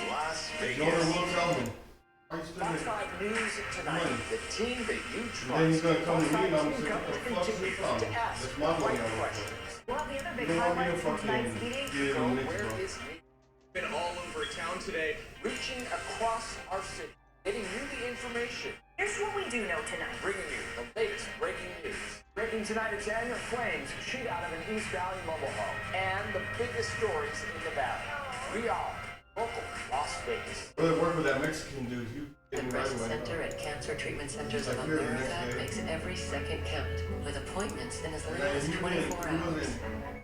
Las The Vegas. owner will tell me. Fox 5 News tonight. The team that you trust. Then he's going to come to me and I'm Fox 5 going to comes say, what the fuck is to from? ask That's my money right I'm questions. One of the other big You don't want me to highlights from fucking tonight's meeting. get it in the mix, Where bro. is Nick? Been all over town today, reaching across our city, getting you the information. Here's what we do know tonight. Bringing you the latest breaking news. Breaking tonight, a January flames shoot out of an East Valley mobile home. And the biggest stories in the valley. We are local Las Vegas. Really work with that Mexican dude. You The getting right Breast away. Center at Cancer Treatment Centers of Like here the America next day. makes every second count, with appointments in as little as 24 hours,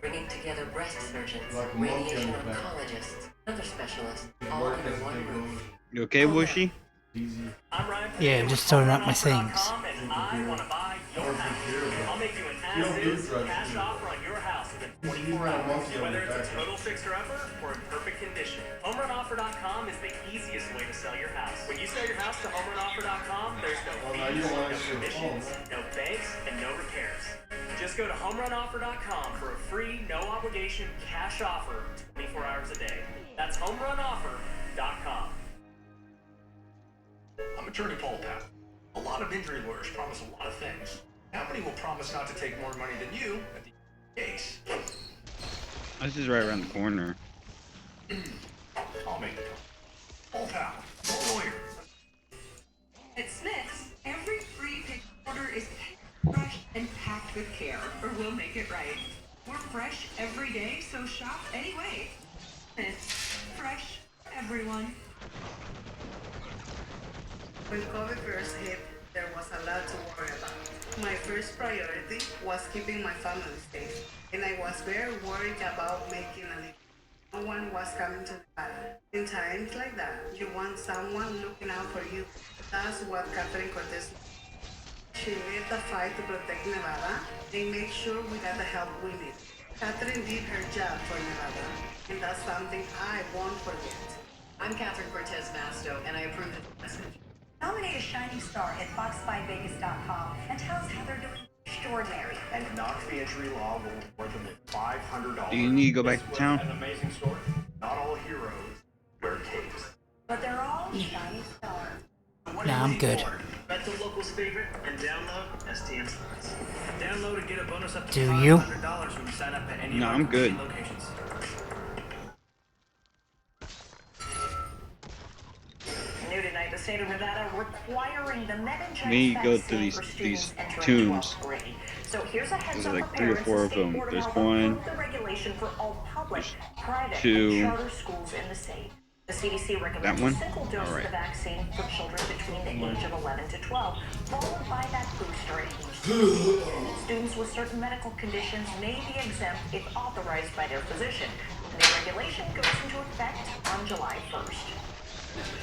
bringing together breast surgeons, Like a monkey on radiation the back. oncologists, and other specialists, all under one roof. You okay, Bushy? I'm Ryan. Yeah, I'm just sorting out my things. And I want to buy your house. I'll make you an as-is cash offer on your house within 24 hours. Whether it's a total fixer-upper or in perfect condition. HomeRunOffer.com is the easiest way to sell your house. When you sell your house to HomeRunOffer.com, there's no fees, no commissions, no banks, and no repairs. Just go to HomeRunOffer.com for a free, no-obligation cash offer 24 hours a day. That's HomeRunOffer.com. I'm attorney Paul Powell. A lot of injury lawyers promise a lot of things. How many will promise not to take more money than you at the case? This is right around the corner. I'll make the call. Paul Powell, a lawyer. At Smith's, every free pick order is fresh and packed with care, or we'll make it right. We're fresh every day, so shop anyway. Smith's, fresh for everyone. When COVID first hit, there was a lot to worry about. My first priority was keeping my family safe, and I was very worried about making a living. No one was coming to Nevada. In times like that, you want someone looking out for you. That's what Catherine Cortez did. She led the fight to protect Nevada and make sure we got the help we need. Catherine did her job for Nevada, and that's something I won't forget. I'm Catherine Cortez Masto, and I approve the message. Nominate a shining star at fox5vegas.com and tell us how they're doing extraordinary. And knock the entry law will worth them $500. Do you need to go back to town? An amazing story. Not all heroes wear capes. But they're all shining stars. Nah, I'm good. Bet the locals favorite and download STM Sports. Download and get a bonus up to Do you? $500 when you sign up at any No, of our I'm good. locations. New tonight, the state of Nevada requiring the meningitis We go vaccine through for students entering tombs. 12th grade. So here's a heads There's up like for 3 or parents. 4 The of state them. Board of There's Health one, approved the regulation for all public, private, two, and charter schools in the state. The CDC recommends one? a single dose Alright. of the vaccine for children between the age of 11 to 12, followed by that booster at age 16. Students with certain medical conditions may be exempt if authorized by their physician. The regulation goes into effect on July 1st.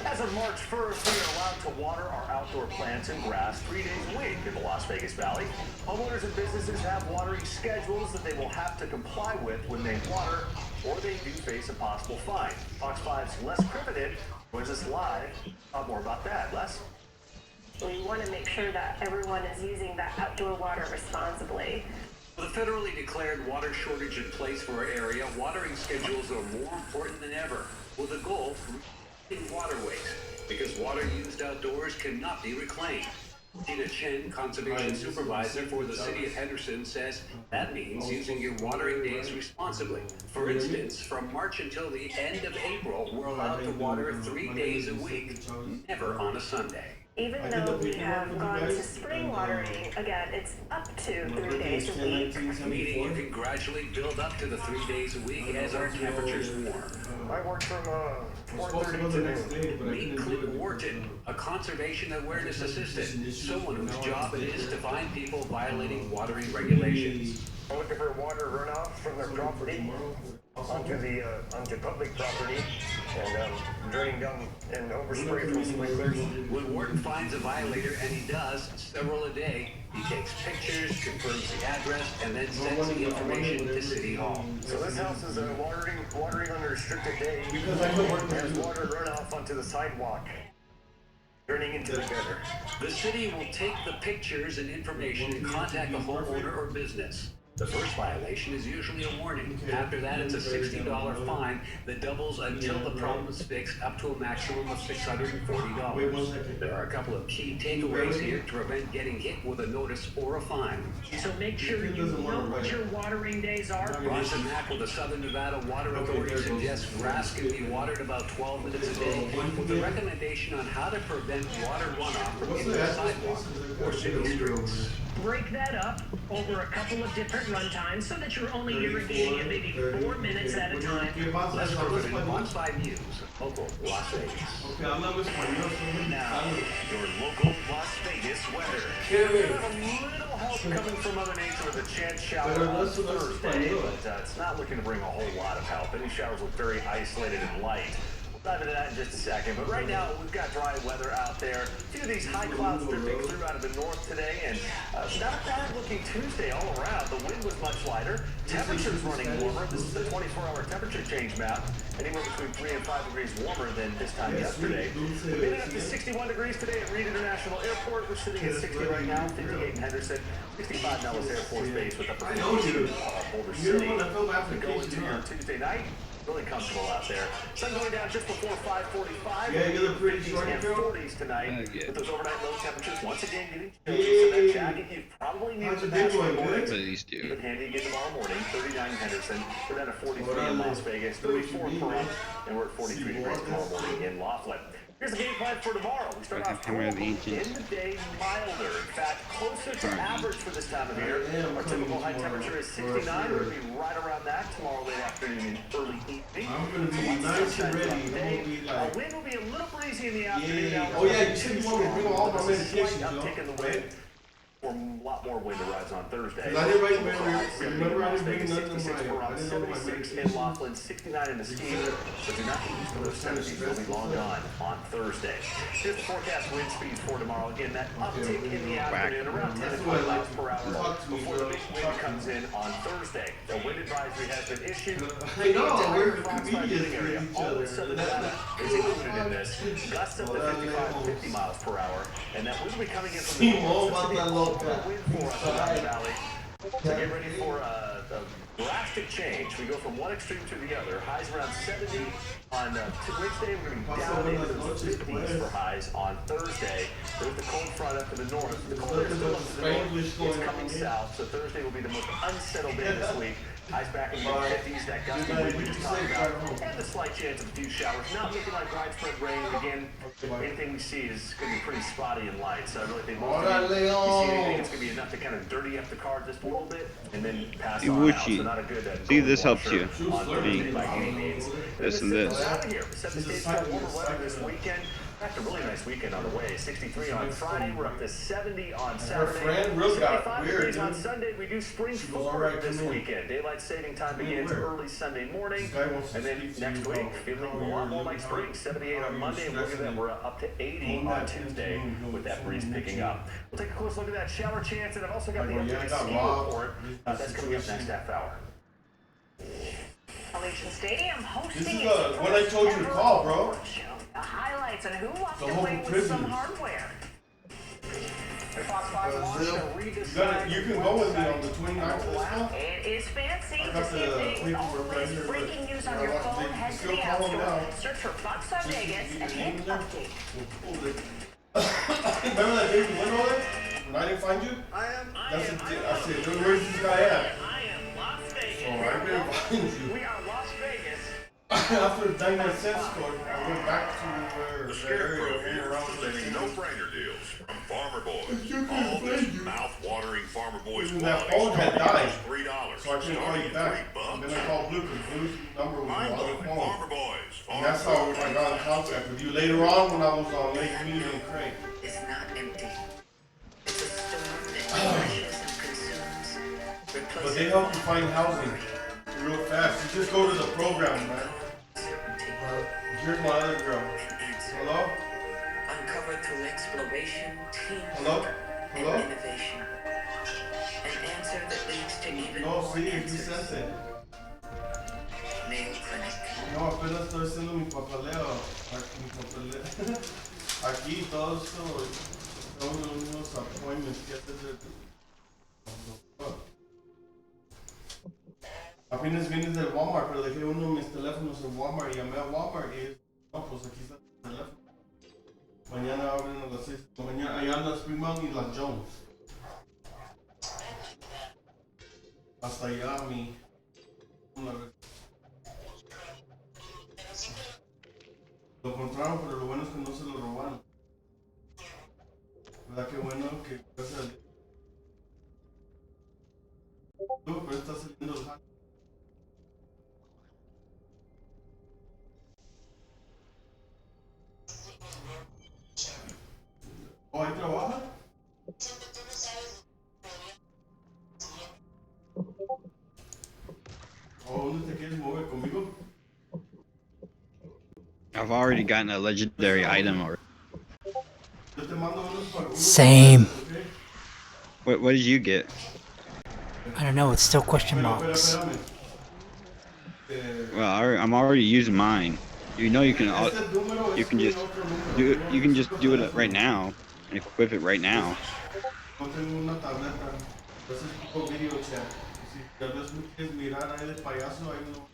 As of March 1st, we are allowed to water our outdoor plants and grass 3 days a week in the Las Vegas Valley. Homeowners and businesses have watering schedules that they will have to comply with when they water, or they do face a possible fine. Fox 5's Les Crivenet joins us live. More about that. Les? We want to make sure that everyone is using that outdoor water responsibly. With a federally declared water shortage in place for our area, watering schedules are more important than ever, with a goal for reducing water waste, because water used outdoors cannot be reclaimed. Tina Chen, Conservation Supervisor for the City of Henderson, says that means using your watering days responsibly. For instance, from March until the end of April, we're allowed to water 3 days a week, never on a Sunday. Even though we have gone to spring watering, again, it's up to 3 days a week. Meaning you can gradually build up to the 3 days a week as our temperatures warm. I work from 4:30 to noon. Meet Clint Wharton, a conservation awareness assistant, someone whose job it is to find people violating watering regulations. I'm looking for water runoff from their property onto public property and draining down and overspray from sprinklers. When Wharton finds a violator, and he does several a day, he takes pictures, confirms the address, and then sends the information to City Hall. So this house is watering on a restricted day. Has water runoff onto the sidewalk. turning into the gutter. The city will take the pictures and information and contact the homeowner or business. The first violation is usually a warning. After that, it's a $60 fine that doubles until the problem is fixed, up to a maximum of $640. There are a couple of key takeaways here to prevent getting hit with a notice or a fine. So make sure you know what your watering days are. Bronson Mack with the Southern Nevada Water Authority suggests grass can be watered about 12 minutes a day, with a recommendation on how to prevent water runoff from hitting the sidewalk or city streets. Break that up over a couple of different runtimes so that you're only irrigating it maybe 4 minutes at a time. Let's prove it in on-site news. Local Las Vegas. Now, your local Las Vegas weather. We have a little help coming from Mother Nature with a chance shower on Thursday, but it's not looking to bring a whole lot of help. Any showers look very isolated and light. We'll dive into that in just a second, but right now we've got dry weather out there. A few of these high clouds drifting through out of the north today, and not a bad looking Tuesday all around. The wind was much lighter. Temperatures running warmer. This is the 24-hour temperature change map. Anywhere between 3 and 5 degrees warmer than this time yesterday. We made it up to 61 degrees today at Reed International Airport. We're sitting at 60 right now, 58 in Henderson, 65 Nellis Air Force Base with up to 52 Boulder City. We go into your Tuesday night. Really comfortable out there. Sun going down just before 5:45. Yeah, you look pretty short and girl. 40s tonight. With those overnight low temperatures once again getting chilly. Hey. So that jacket you probably need How's to your day pass going? the morning. Good? Please do. Even handy again tomorrow morning. 39 in Henderson. We're down to 43 in Las Vegas. 34 in Pahrump. And we're at 43 degrees tomorrow morning in Laughlin. Here's the game plan for tomorrow. We start off cool, in the day milder. In fact, closer to average for this time of year. Our typical high temperature is 69. We're going to be right around that tomorrow late afternoon and early evening. I'm gonna be nice and ready. I'm gonna be like, Wind will be a little breezy in the afternoon. yeah. Hours. Oh yeah, you said you want me to bring all my There's a slight medications, uptick Joe. in the wind. Or a lot more wind arrives on Thursday. 'Cause I didn't write Remember, I didn't bring nothing 66 in for my- I Rob, didn't know my 76 in medication. Laughlin, 69 in the ski. So do not get used to those 70s. They'll be long gone on Thursday. Here's the forecast wind speeds for tomorrow. Again, that uptick in the afternoon, around 10 to 12 miles per hour before the big wind comes in on Thursday. The wind advisory has been issued. I know, we're Frostbite comedians area. with each All other. of Southern Nevada is included in this. Gusts up to 55 to 50 miles per hour. And that wind will be coming in from the north. So it's gonna be a cold wind for us around the valley. So get ready for a drastic change. We go from one extreme to the other. Highs around 70 on Wednesday. We're going to be down into the 50s for highs on Thursday. There's the cold front up to the north. The cold air still up to the north. It's coming south, so Thursday will be the most unsettled day this week. Highs back in the 50s, that gusty wind we just talked about, and a slight chance of a few showers. Not looking like widespread rain. Again, anything we see is going to be pretty spotty and light. So I really think most of you see anything, it's going to be enough to kind of dirty up the car just a little bit, and then pass on out. So not a good See, this helps you. on Thursday by any means. This and this. Out of here. We set the stage for warmer weather this weekend. That's a really nice weekend on the way. 63 on Friday. We're up to 70 on Saturday. friend really got 75 weird, degrees on dude. Sunday. We do spring forward this weekend. Daylight saving time begins early Sunday morning. And then next week, feeling a lot more like spring. 78 on Monday. And look at that, we're up to 80 on Tuesday with that breeze picking up. We'll take a close look at that shower chance. And I've also got the updated ski report. That's coming up next half hour. Allegiant Stadium hosting This is its what I told you to call, bro. award show. The highlights on who walked The away whole with prison. some hardware. The Fox 5 launched a redesigned You can go with me on the 29th of this month. It is fancy. I got To see the things, paperwork always right here, breaking but news on your phone, they head to still the App call them Store, now. search for Fox on Vegas, and hit update. Remember that day you went over there? When I didn't find you? I I said, where's this guy at? I am Las Vegas. Oh, I didn't find you. We are Las Vegas. After the 99 cent store, I went back to where The the Scarecrow area here around presenting the no-brainer deals from Farmer Boys. You couldn't All this find you. mouth-watering Farmer Boys And that quality phone had starting died. at $3. So I couldn't call starting you at back. $3. And then I called Luke, and Luke's number was on the Mind-blowing. phone. Farmer Boys. And that's how I got in contact with you later on when I was on Lake Mead and Craig. It's not empty. It's a storm that crushes and consumes. But they help you find housing real fast. You just go to the program, man. Here's my other girl. Hello? Uncovered through exploration, teamwork, Hello? Hello? and innovation. An answer that leads to even No, more sí, you answers. sent it. Mayo Clinic. No, apenas estoy haciendo mi papeleo. Mi papeleo. Aquí todo esto, son unos appointments que haces de apenas vienes del Walmart, pero dejé uno de mis teléfonos en Walmart y llamé a Walmart y no, pues aquí está el teléfono. Mañana abren a las 6 de la mañana, allá en la Spring Mountain y la Jones. Hasta allá mi... Una vez. Lo encontraron, pero lo bueno es que no se lo robaron. ¿Verdad qué bueno que gracias a Dios? No, pero está saliendo el hack. ¿Oh, ahí trabaja? ¿O dónde te quieres mover? ¿Conmigo? I've already gotten a legendary item already. Yo te mando unos Same. What did you get? I don't know. It's still question marks. Well, I'm already using mine. You know you can just do it. You can just do it right now and equip it right now. No tengo una tableta. Entonces tipo video chat. Si tal vez me quieres mirar ahí de payaso, ahí no.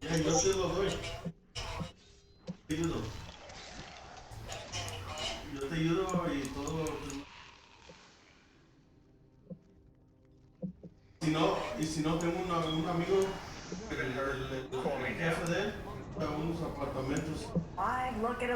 Ya, yo te lo doy. Te ayudo. Yo te ayudo y todo. Si no tengo un amigo, el jefe de él, unos apartamentos. Que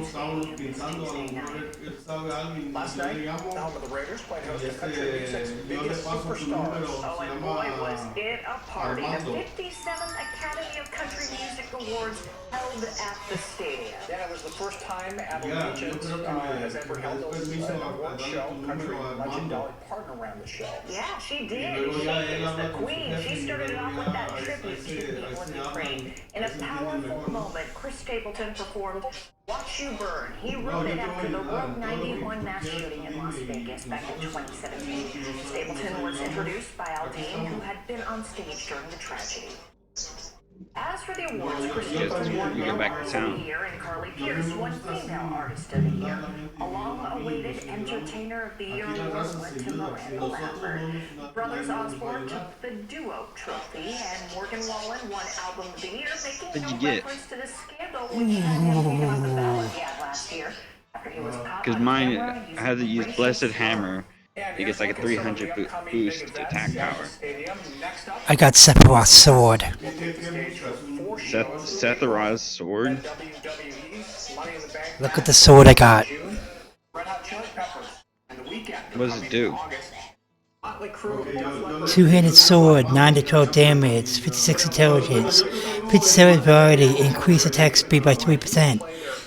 estamos pintando, a lo mejor él sabe a alguien, Last yo le night, llamo. the home of the Raiders played host to country Yo music's le biggest paso su número, superstars. se And boy, was llama it a party. Armando. The 57th Academy of Country Music Awards held at the stadium. Yeah, it was the first time Adelaide Yeah, Regent yo creo que has ever me held des permiso an a award darle show. tu Country número a legend Armando. Dolly Parton around the show. Yeah, she did. Y luego She ya él is habla the con su queen. jefe She y started it luego off with ya that ahí tribute to the people in se Ukraine. hablan, In a ahí se entienden powerful mejor, ¿no? moment, Chris Stapleton performed Watch You Burn. He No, wrote yo it te after voy a the ayudar. Road Todo lo que 91 tú mass quieras, shooting in tú Las dime y Vegas back in nosotros 2017. Stapleton was introduced by Aldine, who had been on stage during the tragedy. As for the awards, Chris Stapleton won You go Male back to Artist of the town. Year and Carly Pierce won Female Artist of the Year. A long-awaited Entertainer of the Year award went to Miranda Lambert. Brothers Osborne took the Duo Trophy, and Morgan Wallen won Album of the Year, making What'd you no get? reference to the scandal which had him taken off the ballot he had last year after he was caught Because on mine, camera I had to using use racial Blessed slurs. Hammer. It gets like a 300 boost attack power. I got Sephiroth's sword. Setharaz's sword. Look at the sword I got. What does it do? Two-handed sword, 9 to 12 damage, 56 intelligence, 57 variety, increase attack speed by 3%.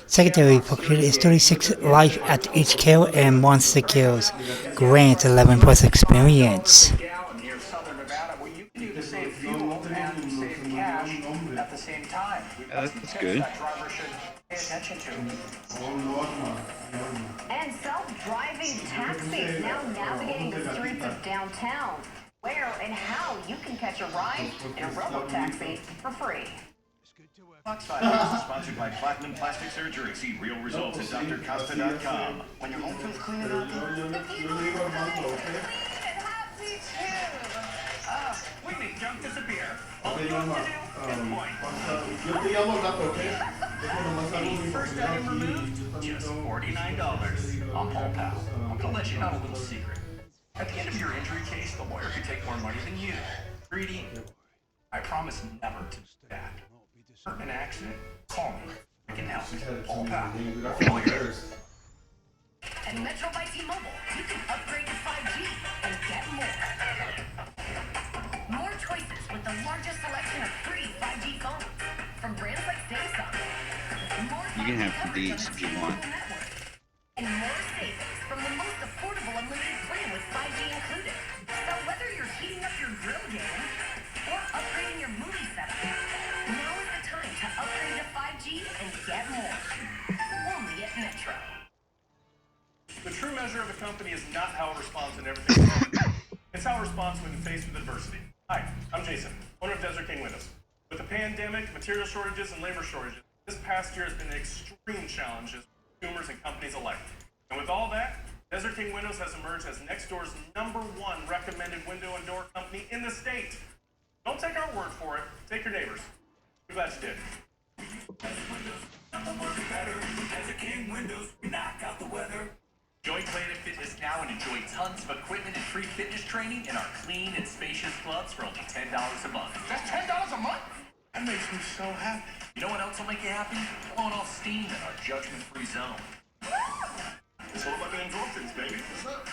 Secondary function is 36 life after each kill and monster kills. Grants 11 plus experience. Near southern Nevada, where you can do the same fuel and save cash at the same time. That's good. That driver should pay attention to. And self-driving taxis now navigating the streets of downtown. Where and how you can catch a ride in a robo-taxi for free. Fox 5 News is sponsored by Platinum Plastic Surgery. See real results at drcosta.com. When your home feels clean enough, we make junk disappear. All you have to do is point. First item removed, just $49. I'm Paul Powell. I'm gonna let you know a little secret. At the end of your injury case, the lawyer could take more money than you. Greedy. I promise never to do that. An accident, call me. I can help. Paul Powell. Lawyers. At Metro by T-Mobile, you can upgrade to 5G and get more. More choices with the largest selection of free 5G phones from brands like Samsung. More You can have these if you want. and more savings from the most affordable unlimited plan with 5G included. So whether you're heating up your grill game or upgrading your movie setup, now is the time to upgrade to 5G and get more. Only at Metro. The true measure of a company is not how it responds in everything. It's our response when faced with adversity. Hi, I'm Jason, owner of Desert King Windows. With the pandemic, material shortages, and labor shortages, this past year has been an extreme challenge for consumers and companies alike. And with all that, Desert King Windows has emerged as next door's #1 recommended window and door company in the state. Don't take our word for it. Take your neighbors. We're glad you did. Desert King Windows, we knock out the weather. Join Planet Fitness now and enjoy tons of equipment and free fitness training in our clean and spacious clubs for only $10 a month. That's $10 a month? That makes me so happy. You know what else will make you happy? Blowing off steam in our judgment-free zone. It's all about the endorphins, baby. What's up?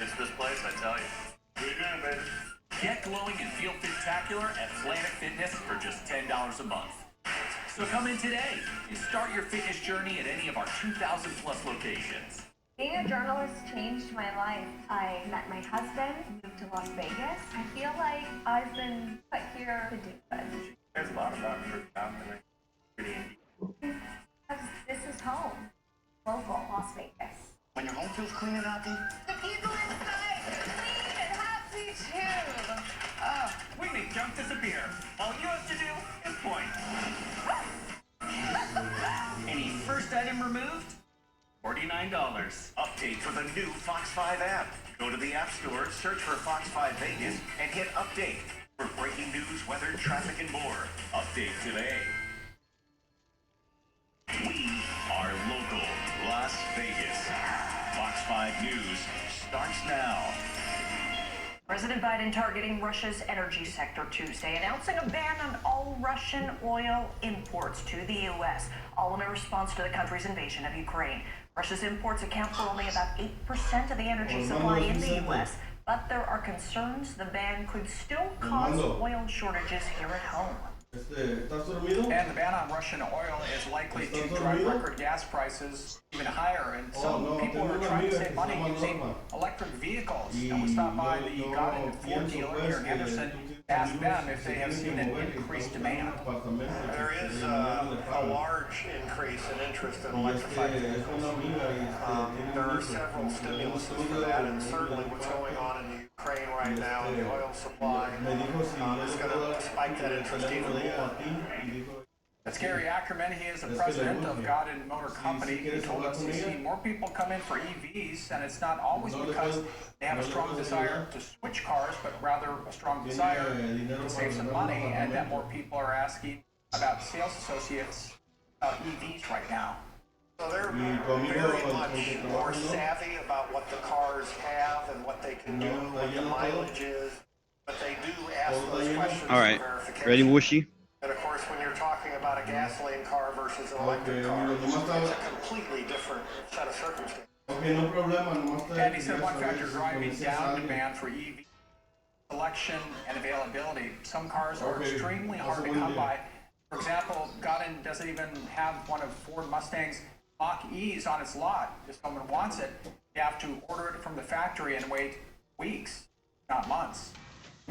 It's this place, I tell you. Pretty good, baby. Get glowing and feel spectacular at Planet Fitness for just $10 a month. So come in today and start your fitness journey at any of our 2,000 plus locations. Being a journalist changed my life. I met my husband, moved to Las Vegas. I feel like I've been put here to do good. There's a lot about your job and pretty indie. This is home. Local, Las Vegas. When your home feels clean and happy, The people inside are clean and happy too. we make junk disappear. All you have to do is point. Any first item removed? $49. Update for the new Fox 5 app. Go to the App Store, search for Fox 5 Vegas, and hit update for breaking news, weather, traffic, and more. Update today. We are local Las Vegas. Fox 5 News starts now. President Biden targeting Russia's energy sector Tuesday, announcing a ban on all Russian oil imports to the U.S., all in a response to the country's invasion of Ukraine. Russia's imports account for only about 8% of the energy supply in the U.S., but there are concerns the ban could still cause oil shortages here at home. ¿Estás dormido? And the ban on Russian oil is likely to drive record gas prices even higher. And some people are trying to save money using electric vehicles. And we stopped by the Godin Ford dealer here in Henderson, asked them if they have seen an increased demand. There is a large increase in interest in electrified vehicles. There are several stimuluses for that, and certainly what's going on in Ukraine right now, the oil supply, is going to spike that interest even more. That's Gary Ackerman. He is the president of Godin Motor Company. He told us he's seen more people come in for EVs, and it's not always because they have a strong desire to switch cars, but rather a strong desire to save some money, and that more people are asking about sales associates about EVs right now. So they're very much more savvy about what the cars have and what they can do, what the mileage is, but they do ask those questions All right, for verification. ready, Whooshy? And of course, when you're talking about a gasoline car versus an electric car, it's a completely different set of circumstances. And he said one factor driving down demand for EV selection and availability. Some cars are extremely hard to come by. For example, Godin doesn't even have one of Ford Mustang's Mach-E's on its lot. If someone wants it, you have to order it from the factory and wait weeks, not months.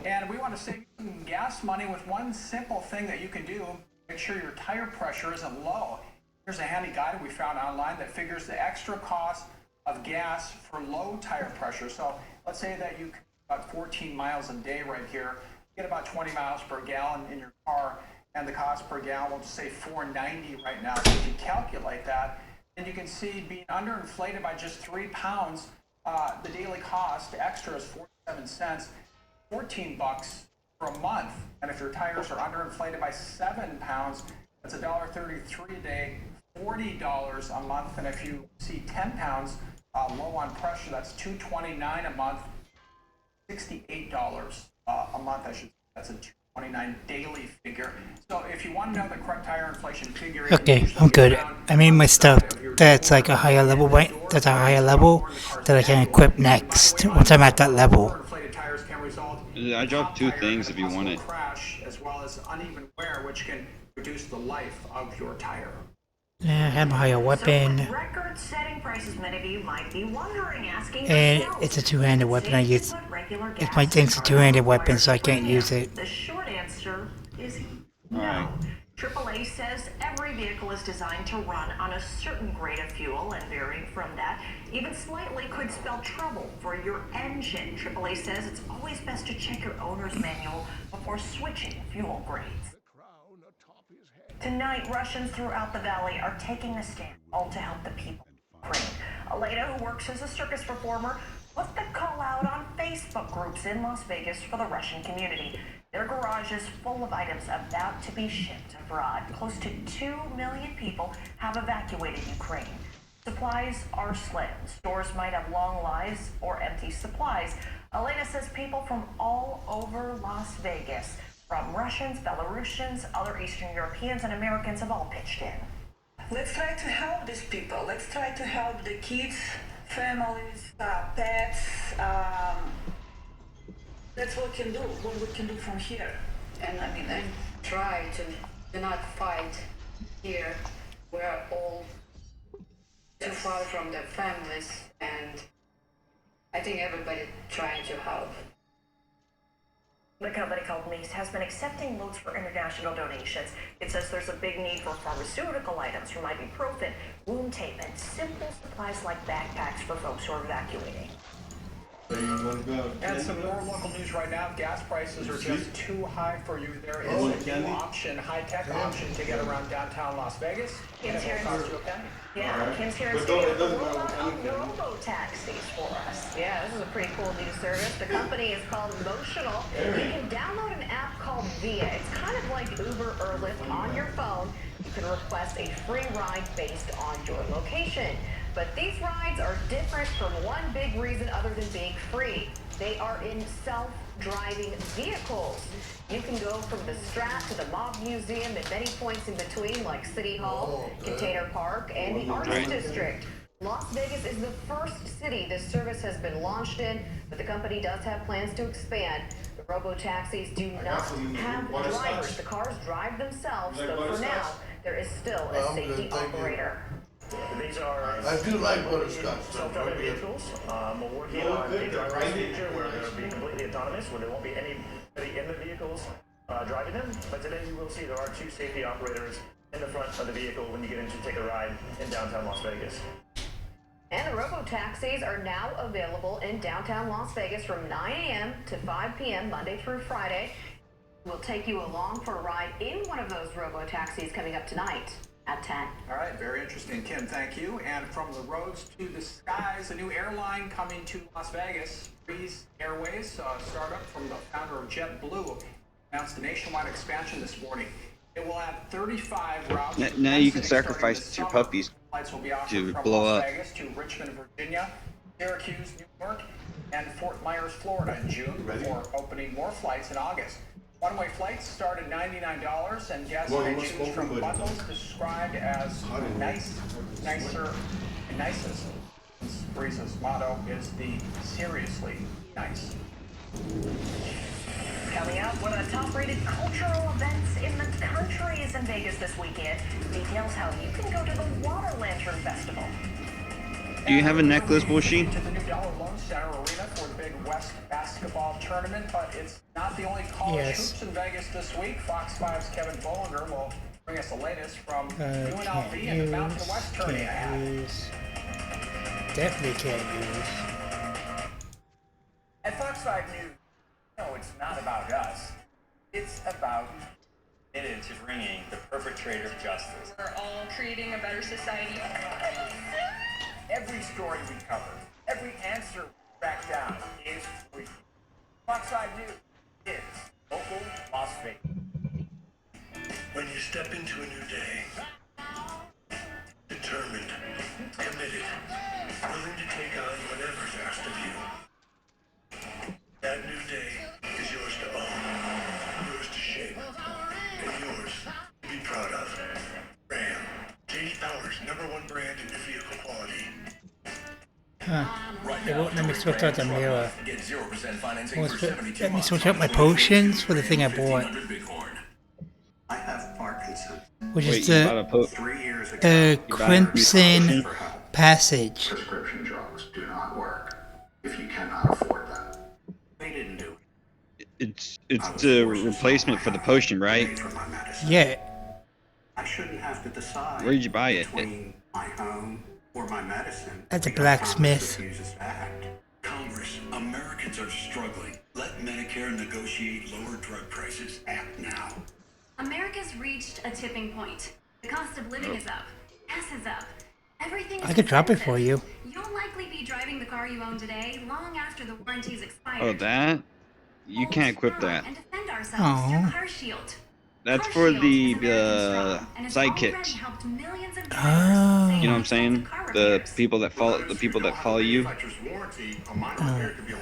And we want to save some gas money with one simple thing that you can do. Make sure your tire pressure isn't low. Here's a handy guide we found online that figures the extra cost of gas for low tire pressure. So let's say that you about 14 miles a day right here. You get about 20 miles per gallon in your car, and the cost per gallon, we'll just say $4.90 right now. So if you calculate that, then you can see being underinflated by just 3 pounds, the daily cost extra is 47 cents, $14 for a month. And if your tires are underinflated by 7 pounds, that's $1.33 a day, $40 a month. And if you see 10 pounds low on pressure, that's $2.29 a month, $68 a month, I should say. That's a $2.29 daily figure. So if you want to know the correct tire inflation figure, Okay, I'm good. I made my stuff that's like a higher level, right? That's a higher level that I can equip next once I'm at that level. I dropped 2 things if you want it. Crash as well as uneven wear, which can reduce the life of your tire. Yeah, I have a higher weapon, Record-setting prices, many of you might be wondering, asking and yourselves, it's a two-handed weapon. I use put regular it's my gas thing's a in two-handed cars weapon, so I can't premium? use it. The short answer is no. Alright. AAA says every vehicle is designed to run on a certain grade of fuel, and varying from that, even slightly, could spell trouble for your engine. AAA says it's always best to check your owner's manual before switching fuel grades. Tonight, Russians throughout the valley are taking a stand, all to help the people of Ukraine. Elena, who works as a circus performer, put the call out on Facebook groups in Las Vegas for the Russian community. Their garage is full of items about to be shipped abroad. Close to 2 million people have evacuated Ukraine. Supplies are slim. Stores might have long lives or empty supplies. Elena says people from all over Las Vegas, from Russians, Belarusians, other Eastern Europeans, and Americans, have all pitched in. Let's try to help these people. Let's try to help the kids, families, pets. That's what we can do. What we can do from here. And I mean, I try to not fight here. We're all too far from their families, and I think everybody trying to help. The company called Mace has been accepting loans for international donations. It says there's a big need for pharmaceutical items from ibuprofen, wound tape, and simple supplies like backpacks for folks who are evacuating. And some more local news right now. Gas prices are just too high for you. There is a new option, high-tech option to get around downtown Las Vegas. Kim's here. Cost you a penny. Yeah, Kim's here in studio to roll out robo-taxis for us. Yeah, this is a pretty cool new service. The company is called Emotional. You can download an app called Via. It's kind of like Uber or Lyft on your phone. You can request a free ride based on your location. But these rides are different for one big reason other than being free. They are in self-driving vehicles. You can go from the Strat to the Mob Museum and many points in between, like City Hall, Container Park, and the Arts District. Las Vegas is the first city this service has been launched in, but the company does have plans to expand. The robo-taxis do not have drivers. The cars drive themselves, but for now, there is still a safety operator. These are I do like butterscotch. self-driving vehicles. We're working on a driverless future where they'll be completely autonomous, where there won't be anybody in the vehicles driving them. But today you will see there are 2 safety operators in the front of the vehicle when you get in to take a ride in downtown Las Vegas. And the robo-taxis are now available in downtown Las Vegas from 9 a.m. to 5 p.m. Monday through Friday. We'll take you along for a ride in one of those robo-taxis coming up tonight at 10. All right, very interesting, Kim. Thank you. And from the roads to the skies, a new airline coming to Las Vegas. Breeze Airways, startup from the founder of JetBlue, announced a nationwide expansion this morning. It will have 35 routes. Now you can sacrifice your puppies Flights will be offered to from blow Las up. Vegas to Richmond, Virginia, Syracuse, New York, and Fort Myers, Florida in June, before opening more flights in August. One-way flights start at $99, and guests may choose from bundles described as nice, nicer, and nicest. Breeze's motto is the seriously nice. Coming up, one of the top-rated cultural events in the country is in Vegas this weekend. Details how you can go to the Water Lantern Festival. Do you have a necklace, Bushy? To the new Dollar Loan Center Arena for the Big West basketball tournament, but it's not the only college hoops in Vegas this week. Fox 5's Kevin Bollinger will bring us the latest from UNLV and the Mountain West tourney ahead. Definitely can't use. At Fox 5 News, no, it's not about us. It's about committed to bringing the perpetrator of justice. We're all creating a better society. Every story we cover, every answer we track down is free. Fox 5 News is local Las Vegas. When you step into a new day, determined, committed, willing to take on whatever's asked of you, that new day is yours to own, yours to shape, and yours to be proud of. Ram, J.D. Power's #1 brand in new vehicle quality. Huh. It won't let me switch out the mirror. Get 0% financing for 72 Let me months. switch out my potions for the thing I bought. I have Parkinson's. Which Wait, is you bought a 3 years ago. the Crimson Passage. Prescription drugs do not work if you cannot afford them. They didn't do it. It's the replacement for the potion, right? Yeah. to decide Where'd you buy it? between my home or my medicine. At the because blacksmith. Congress refuses to act. Congress, Americans are struggling. Let Medicare negotiate lower drug prices. Act now. America's reached a tipping point. The cost of living is up. Gas is up. Everything is I could drop it expensive. for you. You'll likely be driving the car you own today long after the warranties expire. Oh, that? You can't equip that. And defend ourselves through Oh. Car Shield. That's for the sidekicks. You know what I'm saying? The people that follow you.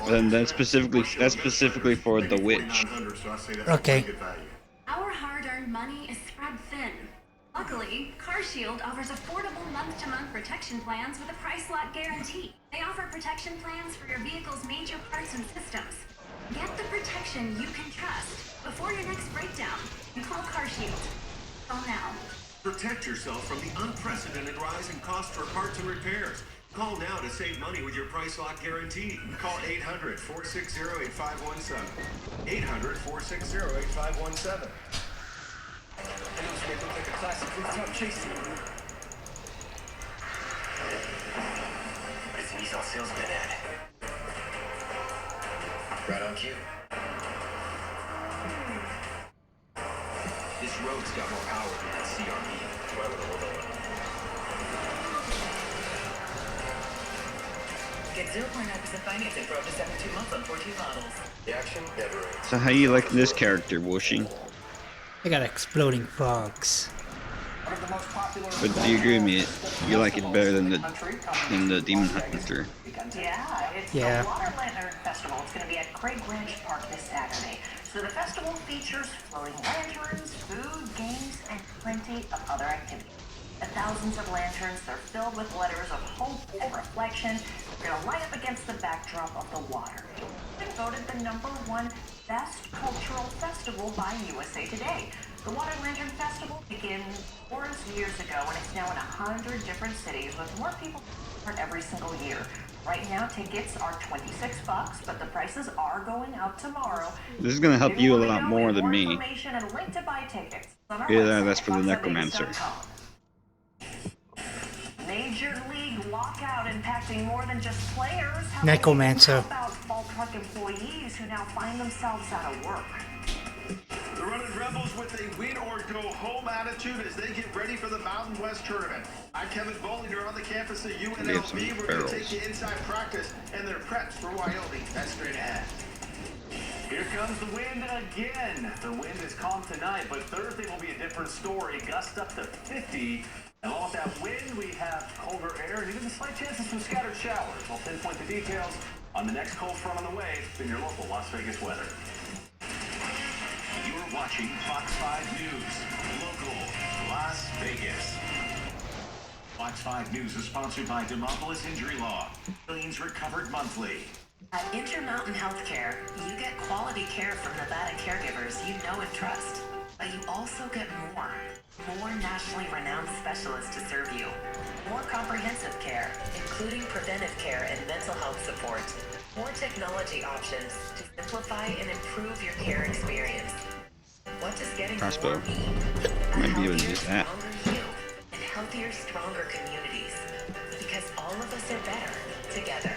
And that's specifically for the witch. Okay. Our hard-earned money is spread thin. Luckily, Car Shield offers affordable month-to-month protection plans with a price lock guarantee. They offer protection plans for your vehicle's major parts and systems. Get the protection you can trust before your next breakdown and call Car Shield. Call now. Protect yourself from the unprecedented rise in cost for parts and repairs. Call now to save money with your price lock guarantee. Call 800-460-8517. 800-460-8517. Look like a classic rooftop chasing. It's an Nissan salesman ad. Right on cue. This road's got more power than that CRV. Get 0.9% financing for up to 72 months on 14 models. The action never ends. So how you like this character, Wooshing? I got exploding frogs. But do you agree with me? You like it better than the Demon Hunter? Yeah, it's the Water Lantern Festival. It's going to be at Craig Ranch Park this Saturday. So the festival features floating lanterns, food, games, and plenty of other activities. The thousands of lanterns, they're filled with letters of hope and reflection. They're going to light up against the backdrop of the water. It's been voted the #1 best cultural festival by USA Today. The Water Lantern Festival began 4 years ago, and it's now in 100 different cities with more people every single year. Right now, tickets are $26, but the prices are going out tomorrow. This is gonna help you a lot more than me. Information and a link to buy tickets on our Yeah, website, that's for the Necromancer. foxondavis.com. Major League lockout impacting more than just players. Necromancer. How about Fall Truck employees who now find themselves out of work? The Running Rebels with a win-or-go-home attitude as they get ready for the Mountain West Tournament. I'm Kevin Bollinger on the campus of UNLV. We're going to take you inside practice and their preps for Wyoming. That's straight ahead. Here comes the wind again. The wind is calm tonight, but Thursday will be a different story. Gusts up to 50. And along with that wind, we have colder air and even a slight chance of some scattered showers. We'll pinpoint the details on the next cold front on the way in your local Las Vegas weather. You're watching Fox 5 News, local Las Vegas. Fox 5 News is sponsored by Demopolis Injury Law. Millions recovered monthly. At Intermountain Healthcare, you get quality care from Nevada caregivers you know and trust. But you also get more. More nationally renowned specialists to serve you. More comprehensive care, including preventive care and mental health support. More technology options to simplify and improve your care experience. What does getting Crossbow. more mean? Might be able to use that. Stronger you and healthier, stronger communities. Because all of us are better together.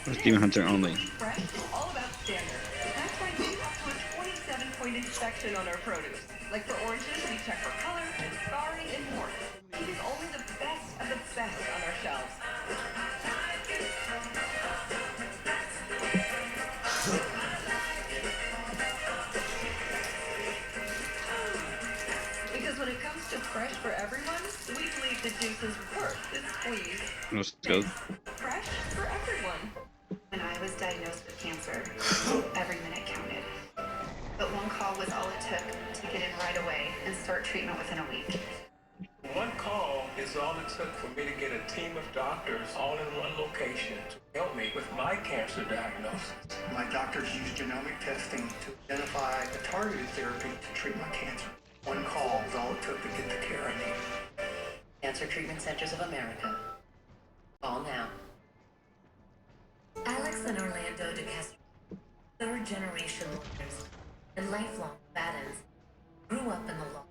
It's Demon Hunter only. Fresh is all about standards. That's why we have to a 27-point inspection on our produce. Like for oranges, we check for color and scarring and more. Choose only the best of the best on our shelves. Because when it comes to fresh for everyone, we believe the juice is worth the squeeze. Let's go. Fresh for everyone. When I was diagnosed with cancer, every minute counted. But one call was all it took to get in right away and start treatment within a week. One call is all it took for me to get a team of doctors all in one location to help me with my cancer diagnosis. My doctors use genomic testing to identify the targeted therapy to treat my cancer. One call is all it took to get the care I need. Cancer Treatment Centers of America. Call now. Alex and Orlando DeCastro, third-generation lawyers and lifelong Nevadans, grew up in the law.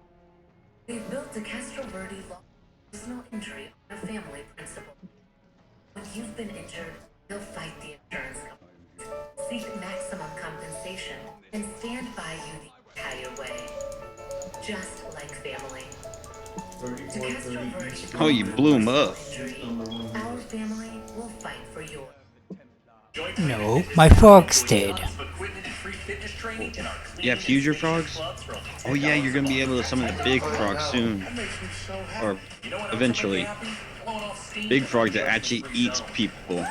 We've built a Castro Verde law personal injury on a family principle. When you've been injured, they'll fight the insurance companies, seek maximum compensation, and stand by you the entire way. Just like family. To Castro Verde, Oh, you blew him up. our family will fight for yours. No, my frogs did. Yeah, fuse your frogs? Oh yeah, you're gonna be able to summon the big frog soon. Or eventually. Big frog that actually eats people.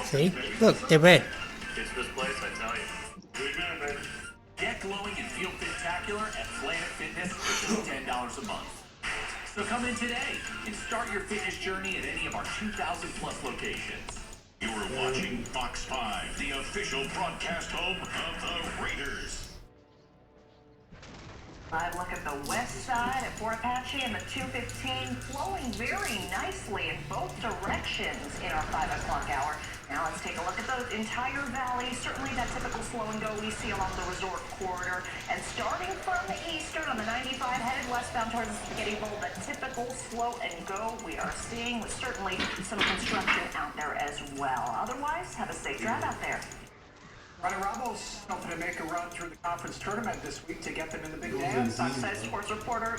See? Look, they're red. It's this place, I tell you. Get glowing and feel spectacular at Planet Fitness for just $10 a month. So come in today and start your fitness journey at any of our 2,000 plus locations. You're watching Fox 5, the official broadcast home of the Raiders. Live look at the west side at Fort Apache and the 215 flowing very nicely in both directions in our 5 o'clock hour. Now let's take a look at the entire valley. Certainly that typical slow and go we see along the resort corridor. And starting from the eastern on the 95 headed westbound towards the Spaghetti Bowl, the typical slow and go we are seeing with certainly some construction out there as well. Otherwise, have a safe drive out there. Running Rebels hoping to make a run through the conference tournament this week to get them in the big dance. Fox Sports reporter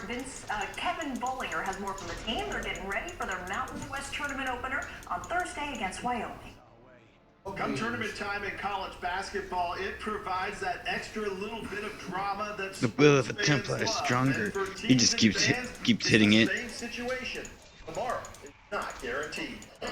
Kevin Bollinger has more from the team. They're getting ready for their Mountain West tournament opener on Thursday against Wyoming. Come tournament time in college basketball, it provides that extra little bit of drama that's The will of a Templar is stronger. He just keeps hitting it. same situation. Tomorrow is not guaranteed. The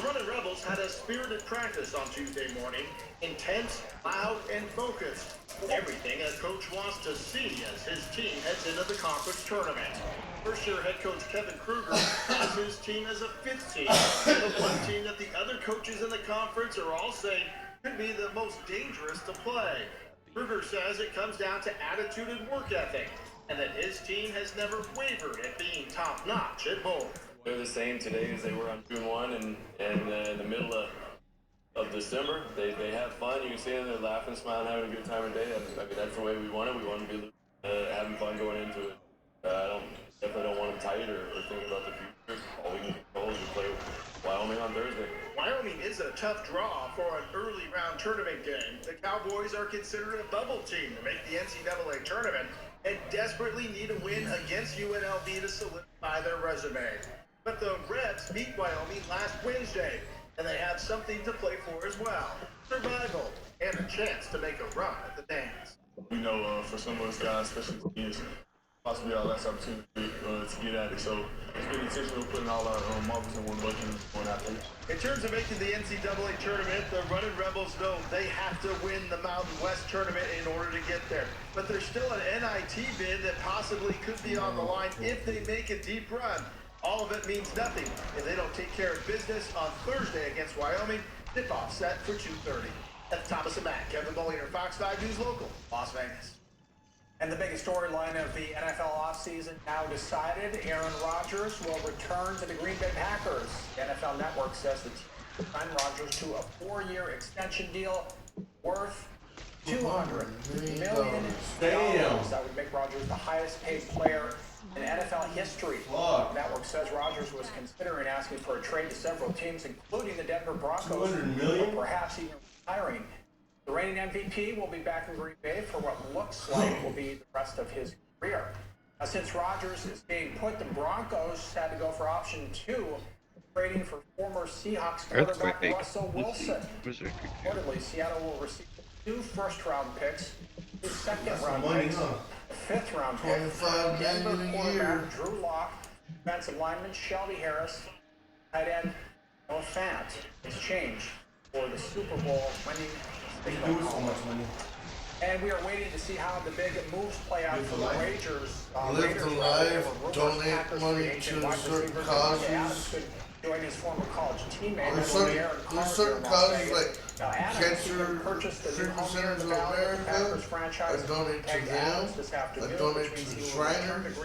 Running Rebels had a spirited practice on Tuesday morning. Intense, loud, and focused. Everything a coach wants to see as his team heads into the conference tournament. First-year head coach Kevin Kruger has his team as a fifth team. The one team that the other coaches in the conference are all saying could be the most dangerous to play. Kruger says it comes down to attitude and work ethic, and that his team has never wavered at being top-notch at both. They're the same today as they were on June 1 and in the middle of December. They have fun. You can see them, they're laughing, smiling, having a good time of day. I mean, that's the way we want it. We want to be having fun going into it. Definitely don't want them tight or thinking about the future. All we can control is we play Wyoming on Thursday. Wyoming is a tough draw for an early round tournament game. The Cowboys are considered a bubble team to make the NCAA tournament and desperately need a win against UNLV to solidify their resume. But the Rebs beat Wyoming last Wednesday, and they have something to play for as well. Survival and a chance to make a run at the dance. We know for some of us guys, especially teams, possibly our last opportunity to get at it. So it's been intentional putting all our marbles in one bucket and going after it. In terms of making the NCAA tournament, the Running Rebels know they have to win the Mountain West tournament in order to get there. But there's still an NIT bid that possibly could be on the line if they make a deep run. All of it means nothing if they don't take care of business on Thursday against Wyoming. Tip-off set for 2:30. That's Thomas and Matt. Kevin Bollinger, Fox 5 News Local, Las Vegas. And the biggest storyline of the NFL offseason now decided. Aaron Rodgers will return to the Green Bay Packers. The NFL Network says the team signed Rodgers to a 4-year extension deal worth $200 million. That would make Rodgers the highest paid player in NFL history. The network says Rodgers was considering asking for a trade to several teams, including the Denver Broncos, or perhaps even retiring. The reigning MVP will be back in Green Bay for what looks like will be the rest of his career. Since Rodgers is being put, the Broncos had to go for option 2, trading for former Seahawks quarterback Russell Wilson. Reportedly, Seattle will receive 2 first-round picks, 2 second-round picks, a 5th-round pick, Denver quarterback Drew Lock, defensive lineman Shelby Harris, tight end Noah Fant. Exchange for the Super Bowl winning. And we are waiting to see how the big moves play out for the Raiders. Live the life, donate money to certain causes. Join his former college teammate. There's certain causes like Cancer Treatment Centers of America. I donate to them. I donate to the Shriners.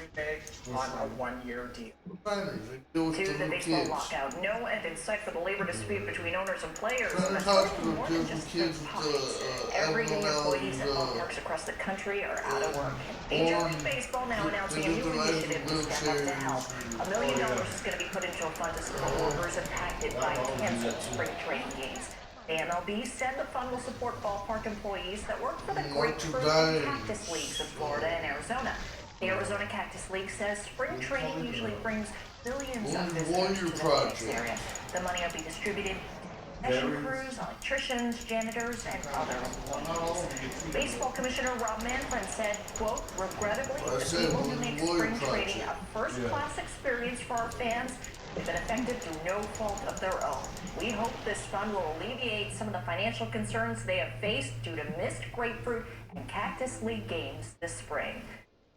On a one-year deal. Shriners, they deal with To the the little baseball kids. lockout, no end in sight for the labor dispute between owners and players. Shriners That's Hospital more than deals with just kids pockets. with Every day, employees at abnormalities, ballparks across the country are out of work. Major League Baseball now announcing a new initiative to step up to help. $1 million is going to be put into a fund to support workers impacted by canceled spring training games. The MLB said the fund will support ballpark employees that work for the Grapefruit and Cactus Leagues in Florida and Arizona. The Arizona Cactus League says spring training usually brings billions of visitors to the Phoenix area. The money will be distributed to concession crews, electricians, janitors, and other employees. Baseball Commissioner Rob Manfred said, quote, regrettably, the people who make spring training a first-class experience for our fans have been affected through no fault of their own. We hope this fund will alleviate some of the financial concerns they have faced due to missed Grapefruit and Cactus League games this spring.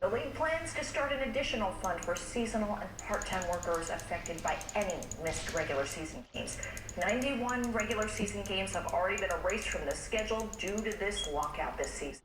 The league plans to start an additional fund for seasonal and part-time workers affected by any missed regular season games. 91 regular season games have already been erased from the schedule due to this lockout this season.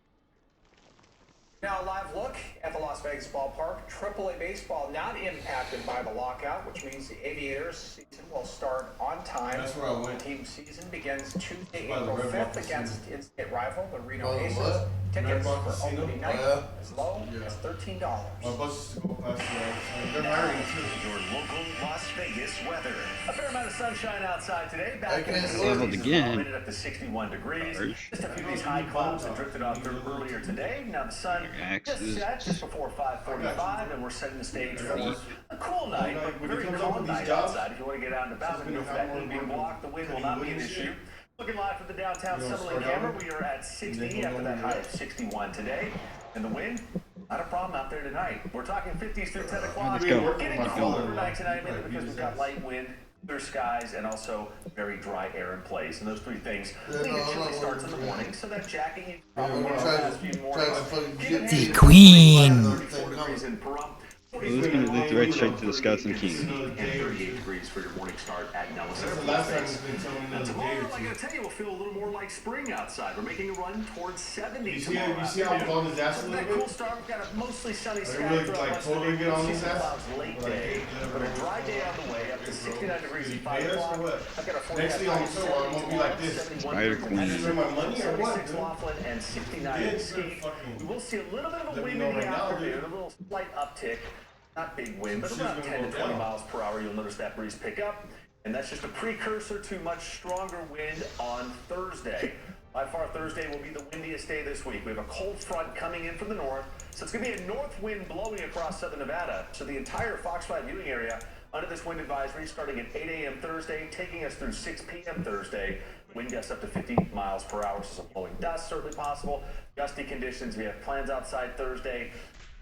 Now a live look at the Las Vegas ballpark. AAA baseball not impacted by the lockout, which means the Aviators season will start on time. That's where I went. The team season begins Tuesday, By the April Red 5th Rock against in-state rival, the Reno By the Aces. what? Tickets Red Rock for Casino? opening night as low as $13. My bus used to go past there. They're hiring too. Your local Las Vegas weather. A fair amount of sunshine outside today. Back in the Settled 60s, again. rated up to 61 degrees. Harsh. Just a few of these high clouds that drifted off through earlier today. Now the sun just Axes. set just before 5:45, and we're setting the stage for a cool night, but When you very come up calm with these night jobs, outside. If you want to get out and about and go for that evening walk, the wind will not be an issue. Looking live from the downtown Summerlin camera, we are at 60 after that high of 61 today. And the wind, not a problem out there tonight. We're talking 50s through 10 o'clock. Let's go. We're getting cold overnight tonight mainly because we've got light wind, clear skies, and also very dry air in place. And those three things lead to chilly starts in the morning. So that jacket you probably wore the last few mornings. The Queen. 34 degrees in Pahrump. Well, this is going to lead right straight to the Scouts and Kings. And 38 degrees for your morning start at Nellis Air That's the Force last time Base. it's been telling me Now another day tomorrow, or I two. gotta tell you, we'll feel a little more like spring outside. We're making a run towards 70 You tomorrow. see how I'm on his ass a So little that bit? cool start. We've got a mostly sunny I sky really, throughout like, much of the totally day. get on We'll see his some ass? clouds late Like, day, but a dry day on the way up to 69 degrees at 5 Pay us or o'clock. what? I've got a Next forecast thing I'm of sure I'm gonna be like this. 71 Spider degrees Queen. in You spend my money or what, 76 dude? Laughlin and 69 Yeah, in it's Mesquite. fucking- We will see a little bit of a Let me wind know in the right now, afternoon, dude. a little slight uptick. Not big wind, but Shit's about gonna 10 to go 20 down. miles per hour. You'll notice that breeze pick up, and that's just a precursor to much stronger wind on Thursday. By far, Thursday will be the windiest day this week. We have a cold front coming in from the north, so it's going to be a north wind blowing across southern Nevada. So the entire Fox 5 viewing area under this wind advisory starting at 8 a.m. Thursday, taking us through 6 p.m. Thursday. Wind gusts up to 50 miles per hour, so some blowing dust certainly possible. Gusty conditions. We have plans outside Thursday.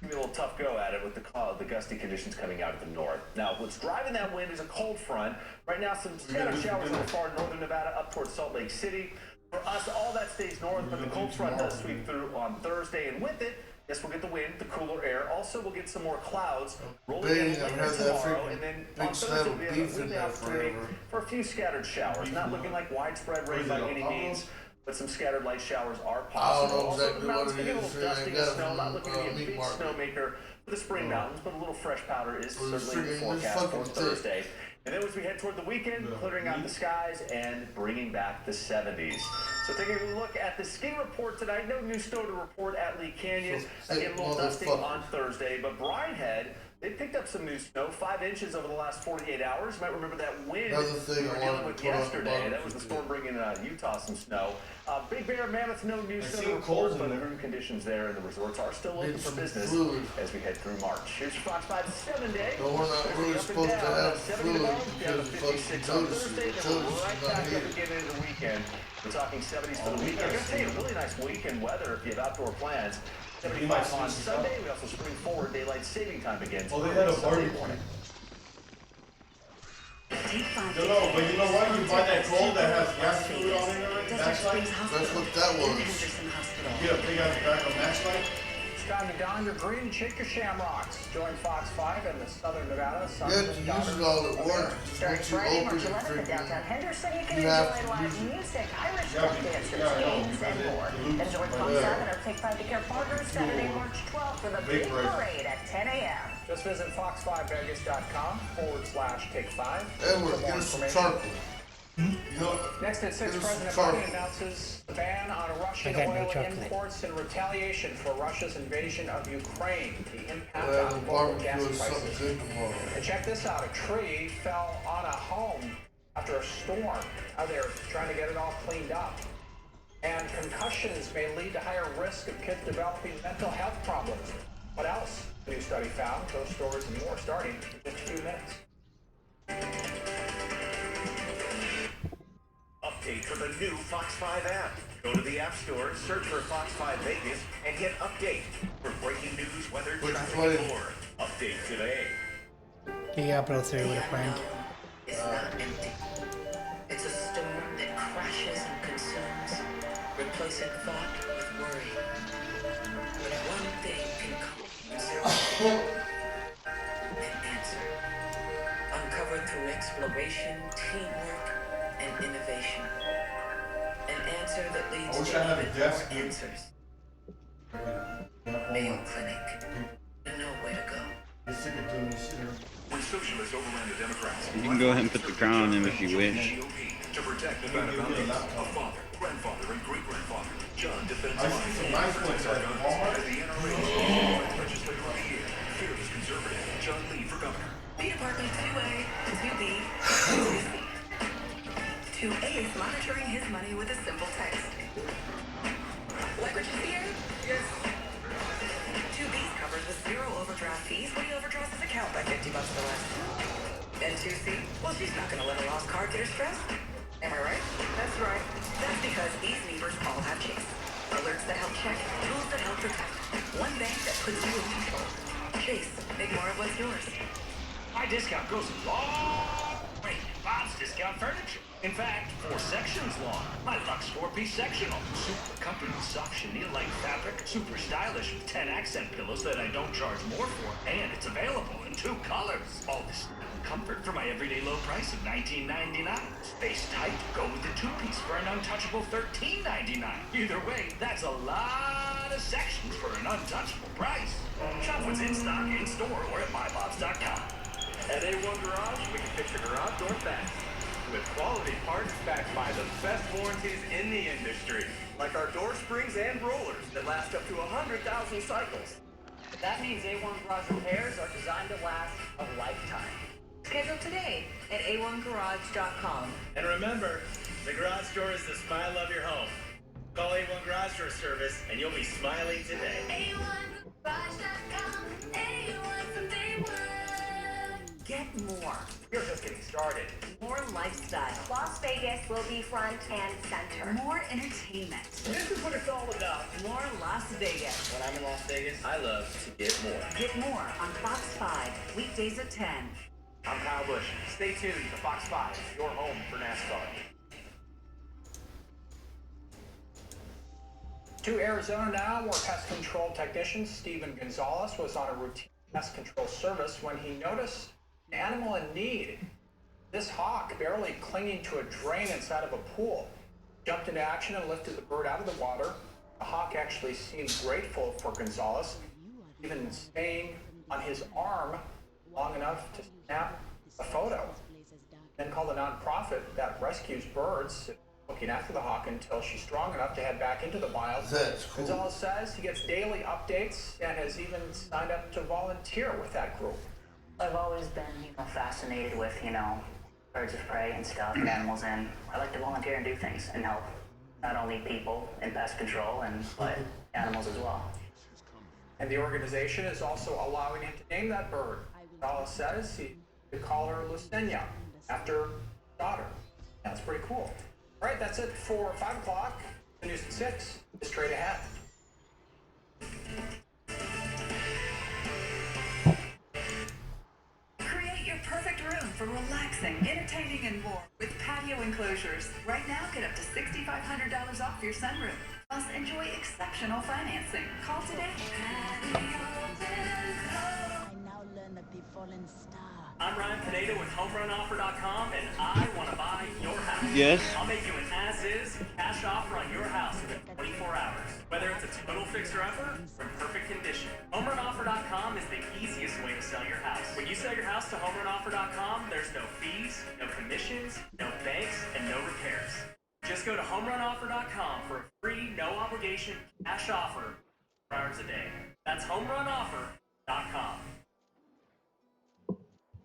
Be a little tough go at it with the gusty conditions coming out of the north. Now, what's driving that wind is a cold front. Right now, some scattered showers in the far northern Nevada up towards Salt Lake City. For us, all that stays north, but the cold front does sweep through on Thursday, and with it, yes, we'll get the wind, the cooler air. Also, we'll get some more clouds rolling in I've later had that tomorrow, freaking and then big on slab Thursday, of we have beef a in the there opportunity forever. for a few scattered showers. Not looking like widespread rain by any means, but some scattered light showers are possible. know Also, exactly the mountains what can it get a is. little dusty I with got snow. from, Not looking to be a meat big market. snowmaker for the spring mountains, but a little fresh powder is Well, it's certainly in the freaking- it's forecast for fucking thick. Thursday. And then as we head toward the weekend, clearing out the skies and bringing back the 70s. So taking a look at the ski report tonight, no new snow to report at Lee Canyon. Again, a little dusting on Thursday, but Brinehead, they picked up some new snow, 5 inches over the last 48 hours. You might remember that wind Another thing we were I dealing wanted with to put on the yesterday. bottom That was the for storm bringing Utah some snow. Big Bear, Mammoth, no new snow to seen report, coals in but there. room conditions there and the resorts are still open for some business fluid. as we head through March. Here's your Fox 5 7-day. But we're not really supposed to have fluid because of fucking Thursday, notices. then we're right Notices back not up here. again into the weekend. We're talking 70s for the weekend. I'm going to tell you, really nice weekend weather if you have outdoor plans. 75 on Sunday. We also spring forward daylight saving time again. Oh, they had a Sunday barbecue. morning. No, but you know what? You buy that coal that has gas fluid on it already, matchlight. That's what that was. You get a big ass bag of matchlight. It's time to don your green and shake your shamrocks. Join Fox 5 in the Southern Nevada. You have to use it all at once. Starting Once you Friday, open March it 11th in freaking, downtown Henderson, you can you have enjoy to live use it. music, Irish folk dancers, games, and more. And join Fox 7 or Take 5 to Care partners Saturday, March 12th for the big parade at 10 a.m. Just visit fox5vegas.com/take5 Edward, get us some charcoal. Next at 6, Get us President some Biden charcoal. announces the ban on Russian I got no oil chocolate. imports in retaliation for Russia's invasion of Ukraine. The impact Well, on the global gas barbecue is something prices. good tomorrow. And check this out, a tree fell on a home after a storm. Now they're trying to get it all cleaned up. And concussions may lead to higher risk of kids developing mental health problems. What else? A new study found. Those stories and more starting in just a few minutes. Update for the new Fox 5 app. Go to the App Store, search for Fox 5 Vegas, and hit update for breaking news, weather, traffic, and more. Update today. Diablo 3 with a friend. It's not empty. It's a storm that crashes and consumes, replacing thought with worry. But one thing can calm an answer. Uncovered through exploration, teamwork, and innovation. An answer that leads to even more answers. Mayo Clinic. You know where to go. When socialists overran the Democrats, You can go ahead and put the crown on him if you wish. to protect Nevada values, a father, grandfather, and great-grandfather, John defends life and protects our guns. As the NRA legislator of the year, fearless conservative, John Lee for governor. B Department 2A, 2B, 2C. 2A is monitoring his money with a simple text. Like what you see here? Yes. 2B covers with zero overdraft fees when he overdraws his account by $50 or less. And 2C, well, she's not gonna let a lost card get her stressed. Am I right? That's right. That's because these neighbors all have Chase. Alerts that help check, tools that help protect. One bank that puts you in control. Chase, make more of what's yours. My discount goes a long way. Bob's Discount Furniture. In fact, 4 sections long. My Lux 4-piece sectional. Super comfortable soft chenille-like fabric. Super stylish with 10 accent pillows that I don't charge more for. And it's available in 2 colors. All this comfort for my everyday low price of $19.99. Space tight, go with the 2-piece for an untouchable $13.99. Either way, that's a lot of sections for an untouchable price. Shop what's in stock, in store, or at mybobs.com. At A1 Garage, we can fix your garage door fast. With quality parts backed by the best warranties in the industry. Like our door springs and rollers that last up to 100,000 cycles. That means A1 Garage repairs are designed to last a lifetime. Schedule today at a1garage.com. And remember, the garage door is the smile of your home. Call A1 Garage Door Service and you'll be smiling today. A1garage.com. A1 from day one. Get more. We're just getting started. More lifestyle. Las Vegas will be front and center. More entertainment. This is what it's all about. More Las Vegas. When I'm in Las Vegas, I love to get more. Get more on Fox 5, weekdays at 10. I'm Kyle Busch. Stay tuned to Fox 5, your home for NASCAR. To Arizona now, where pest control technician Stephen Gonzalez was on a routine pest control service when he noticed an animal in need. This hawk, barely clinging to a drain inside of a pool, jumped into action and lifted the bird out of the water. The hawk actually seemed grateful for Gonzalez, even staying on his arm long enough to snap a photo. Then called a nonprofit that rescues birds, looking after the hawk until she's strong enough to head back into the wild. That's cool. Gonzalez says he gets daily updates and has even signed up to volunteer with that group. I've always been, fascinated with, birds of prey and stuff and animals, and I like to volunteer and do things and help not only people in pest control but animals as well. And the organization is also allowing him to name that bird. Gonzalez says he could call her Lucenia, after his daughter. That's pretty cool. All right, that's it for 5 o'clock. The news at 6 is straight ahead. Create your perfect room for relaxing, entertaining, and more with patio enclosures. Right now, get up to $6,500 off your sunroom. Plus, enjoy exceptional financing. Call today. I'm Ryan Pineda with HomeRunOffer.com, and I want to buy your house. Yes. I'll make you an as-is cash offer on your house within 24 hours. Whether it's a total fixer-upper or perfect condition, HomeRunOffer.com is the easiest way to sell your house. When you sell your house to HomeRunOffer.com, there's no fees, no commissions, no banks, and no repairs. Just go to HomeRunOffer.com for a free, no-obligation cash offer 4 hours a day. That's HomeRunOffer.com.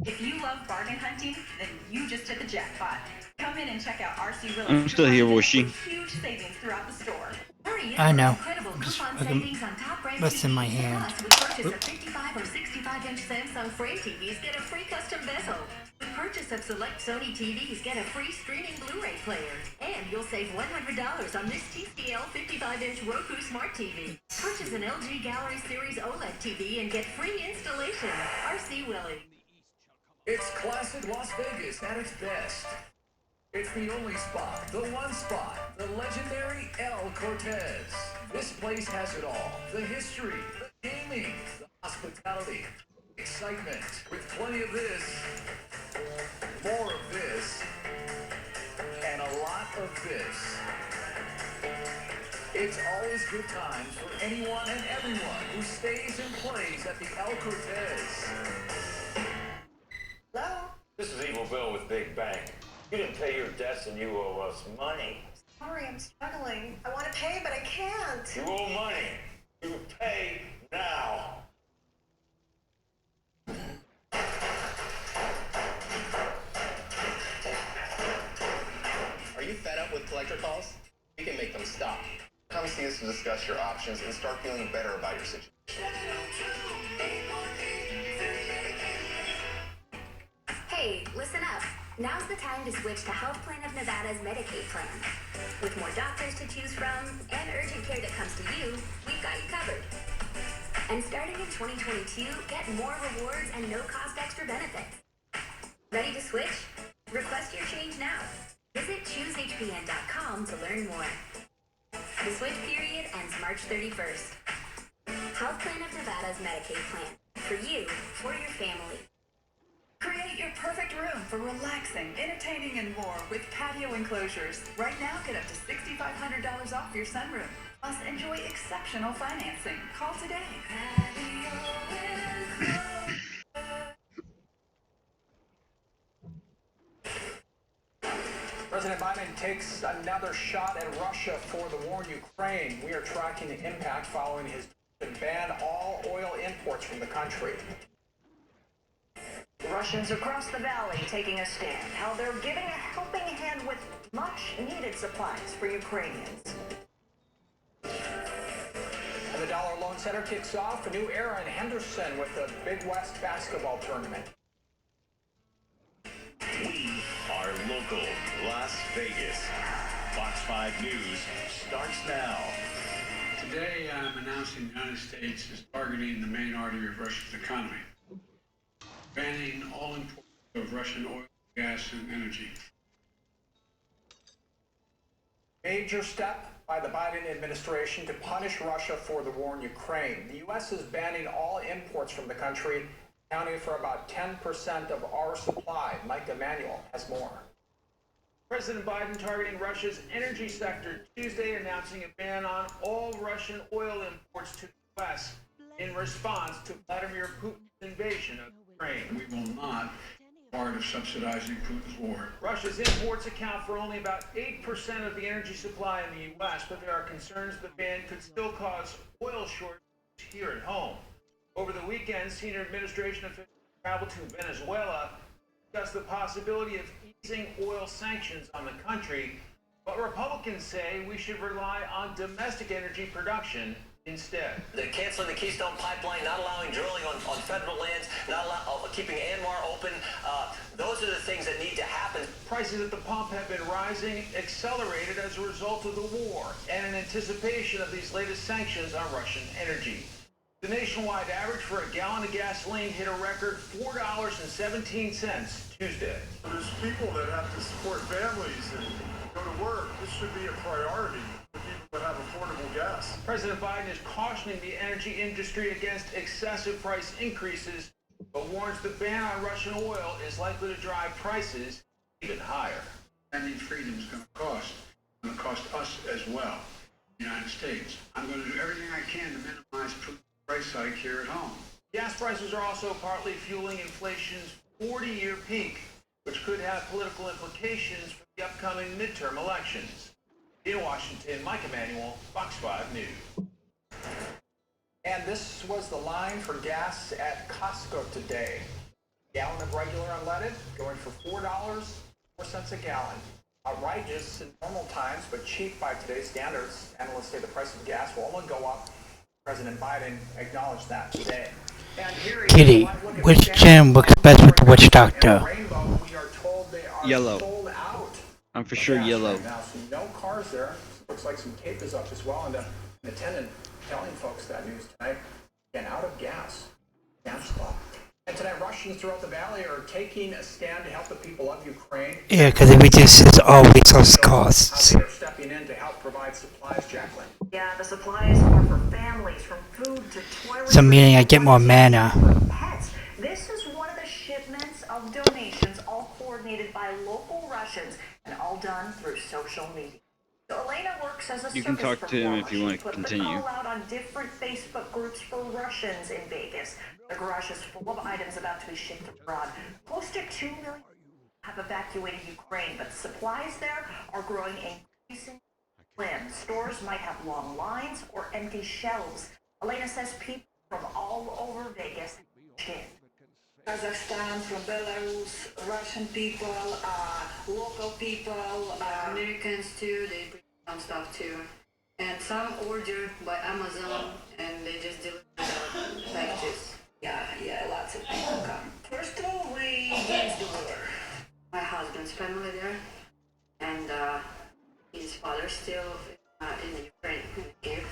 If you love bargain hunting, then you just hit the jackpot. Come in and check out RC Willow's I'm still here, Washi. huge savings throughout the store. Hurry in I know. for incredible I'm just coupon fucking savings on top brand busting my TVs. hand. Plus, with purchase of 55 or 65-inch Samsung Frame TVs, get a free custom bezel. With purchase of select Sony TVs, get a free streaming Blu-ray player. And you'll save $100 on this TCL 55-inch Roku Smart TV. Purchase an LG Gallery Series OLED TV and get free installation. RC Willie. It's classic Las Vegas at its best. It's the only spot, the one spot, the legendary El Cortez. This place has it all. The history, the gaming, the hospitality, excitement. With plenty of this, more of this, and a lot of this. It's always good times for anyone and everyone who stays and plays at the El Cortez. Hello? This is Evil Bill with Big Bang. You didn't pay your debts and you owe us money. Sorry, I'm struggling. I want to pay, but I can't. You owe money. You pay now. Are you fed up with collector calls? We can make them stop. Come see us to discuss your options and start feeling better about your situation. Hey, listen up. Now's the time to switch to Health Plan of Nevada's Medicaid plan. With more doctors to choose from and urgent care that comes to you, we've got you covered. And starting in 2022, get more rewards and no-cost extra benefits. Ready to switch? Request your change now. Visit choosehpn.com to learn more. The switch period ends March 31st. Health Plan of Nevada's Medicaid plan. For you, for your family. Create your perfect room for relaxing, entertaining, and more with patio enclosures. Right now, get up to $6,500 off your sunroom. Plus, enjoy exceptional financing. Call today. President Biden takes another shot at Russia for the war in Ukraine. We are tracking the impact following his to ban all oil imports from the country. Russians across the valley taking a stand. How they're giving a helping hand with much-needed supplies for Ukrainians. And the Dollar Loan Center kicks off a new era in Henderson with the Big West basketball tournament. We are local Las Vegas. Fox 5 News starts now. Today, I'm announcing the United States is targeting the main artery of Russia's economy, banning all imports of Russian oil, gas, and energy. Major step by the Biden administration to punish Russia for the war in Ukraine. The U.S. is banning all imports from the country, accounting for about 10% of our supply. Mike Emanuel has more. President Biden targeting Russia's energy sector Tuesday, announcing a ban on all Russian oil imports to the U.S. in response to Vladimir Putin's invasion of Ukraine. We will not be part of subsidizing Putin's war. Russia's imports account for only about 8% of the energy supply in the U.S., but there are concerns the ban could still cause oil shortages here at home. Over the weekend, senior administration officials traveled to Venezuela to discuss the possibility of easing oil sanctions on the country, but Republicans say we should rely on domestic energy production instead. They're canceling the Keystone Pipeline, not allowing drilling on federal lands, keeping ANWR open. Those are the things that need to happen. Prices at the pump have been rising, accelerated as a result of the war and in anticipation of these latest sanctions on Russian energy. The nationwide average for a gallon of gasoline hit a record $4.17 Tuesday. There's people that have to support families and go to work. This should be a priority for people but have affordable gas. President Biden is cautioning the energy industry against excessive price increases, but warns the ban on Russian oil is likely to drive prices even higher. Energy freedom is going to cost. It's going to cost us as well, the United States. I'm going to do everything I can to minimize price hike here at home. Gas prices are also partly fueling inflation's 40-year peak, which could have political implications for the upcoming midterm elections. In Washington, Mike Emanuel, Fox 5 News. And this was the line for gas at Costco today. Gallon of regular unleaded going for $4.04 a gallon. Outrageous in normal times, but cheap by today's standards. Analysts say the price of gas will only go up. President Biden acknowledged that today. Kitty, which gym works best with the witch doctor? Yellow. I'm for sure yellow. Now, no cars there. Looks like some tape is up as well. And an attendant telling folks that news tonight. Again, out of gas. Gas spot. And tonight, Russians throughout the valley are taking a stand to help the people of Ukraine. Yeah, because it reduces all resource costs. They're stepping in to help provide supplies, Jacqueline. Yeah, the supplies are for families, from food to toiletries. So meaning I get more mana. Pets. This is one of the shipments of donations, all coordinated by local Russians and all done through social media. So Elena works as a You can circus talk to him if you want to She put continue. the call out on different Facebook groups for Russians in Vegas. The garage is full of items about to be shipped abroad. Close to 2 million have evacuated Ukraine, but supplies there are growing increasingly slim. Stores might have long lines or empty shelves. Elena says people from all over Vegas ship. Kazakhstan, from Belarus, Russian people, local people, Americans too, they bring some stuff too. And some order by Amazon and they just deliver the packages. Yeah, lots of people come. First of all, we use the war. My husband's family there, and his father still in the Ukraine, in Kiev.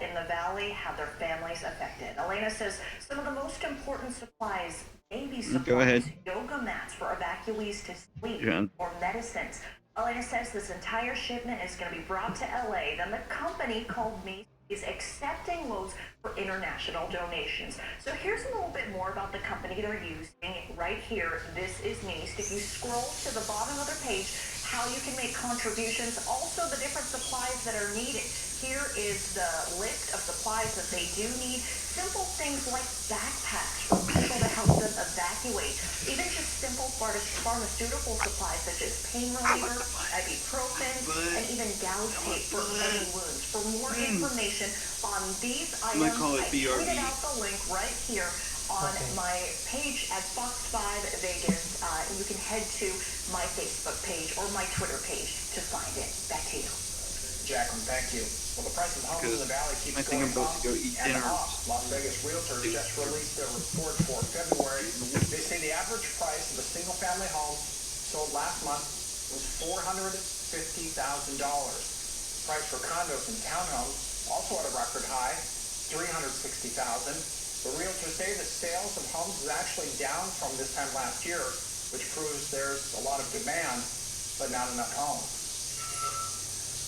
In the valley have their families affected. Elena says some of the most important supplies, baby supplies, Go ahead. yoga mats for evacuees to sleep, Yeah. or medicines. Elena says this entire shipment is going to be brought to LA. Then the company called me is accepting loads for international donations. So here's a little bit more about the company they're using right here. This is Neast. If you scroll to the bottom of their page, how you can make contributions, also the different supplies that are needed. Here is the list of supplies that they do need. Simple things like backpacks for people to help them evacuate. Even just simple pharmaceutical supplies such as pain reliever, ibuprofen, and even gauze tape for any wounds. For more information on these items, I tweeted out the link right here on my page at Fox 5 Vegas. You can head to my Facebook page or my Twitter page to find it. Back to you. Jacqueline, thank you. Well, the price of homes in the valley keeps going up and up. Las Vegas realtors just released their report for February. They say the average price of a single-family home sold last month was $450,000. Price for condos and townhomes also at a record high, $360,000. The realtors say the sales of homes is actually down from this time last year, which proves there's a lot of demand, but not enough homes.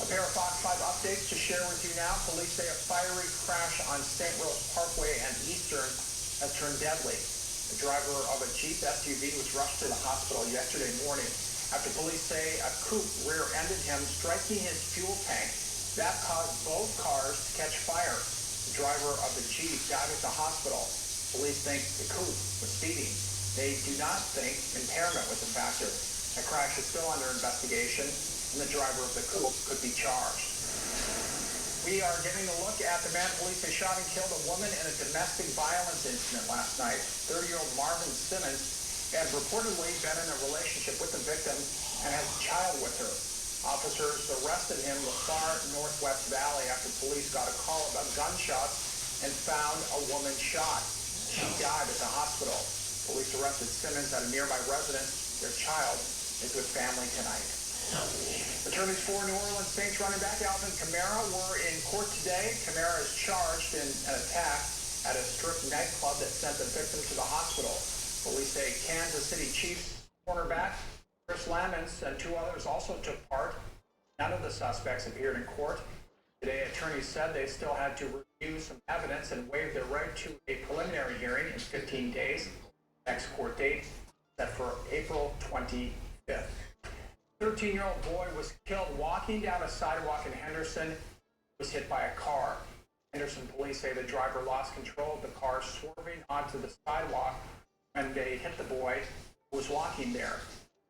A pair of Fox 5 updates to share with you now. Police say a fiery crash on St. Rose Parkway and Eastern has turned deadly. The driver of a Jeep SUV was rushed to the hospital yesterday morning after police say a coupe rear-ended him, striking his fuel tank. That caused both cars to catch fire. The driver of the Jeep died at the hospital. Police think the coupe was speeding. They do not think impairment was a factor. The crash is still under investigation, and the driver of the coupe could be charged. We are getting a look at the man police say shot and killed a woman in a domestic violence incident last night. 30-year-old Marvin Simmons had reportedly been in a relationship with the victim and has a child with her. Officers arrested him in the far northwest valley after police got a call about gunshots and found a woman shot. She died at the hospital. Police arrested Simmons at a nearby residence. Their child is with family tonight. Attorneys for New Orleans Saints running back Alvin Kamara were in court today. Kamara is charged in an attack at a strip nightclub that sent the victim to the hospital. Police say Kansas City Chiefs cornerback Chris Lamons and two others also took part None of the suspects appeared in court. Today, attorneys said they still had to review some evidence and waive their right to a preliminary hearing in 15 days. Next court date set for April 25th. 13-year-old boy was killed walking down a sidewalk in Henderson. He was hit by a car. Henderson police say the driver lost control of the car, swerving onto the sidewalk when they hit the boy who was walking there.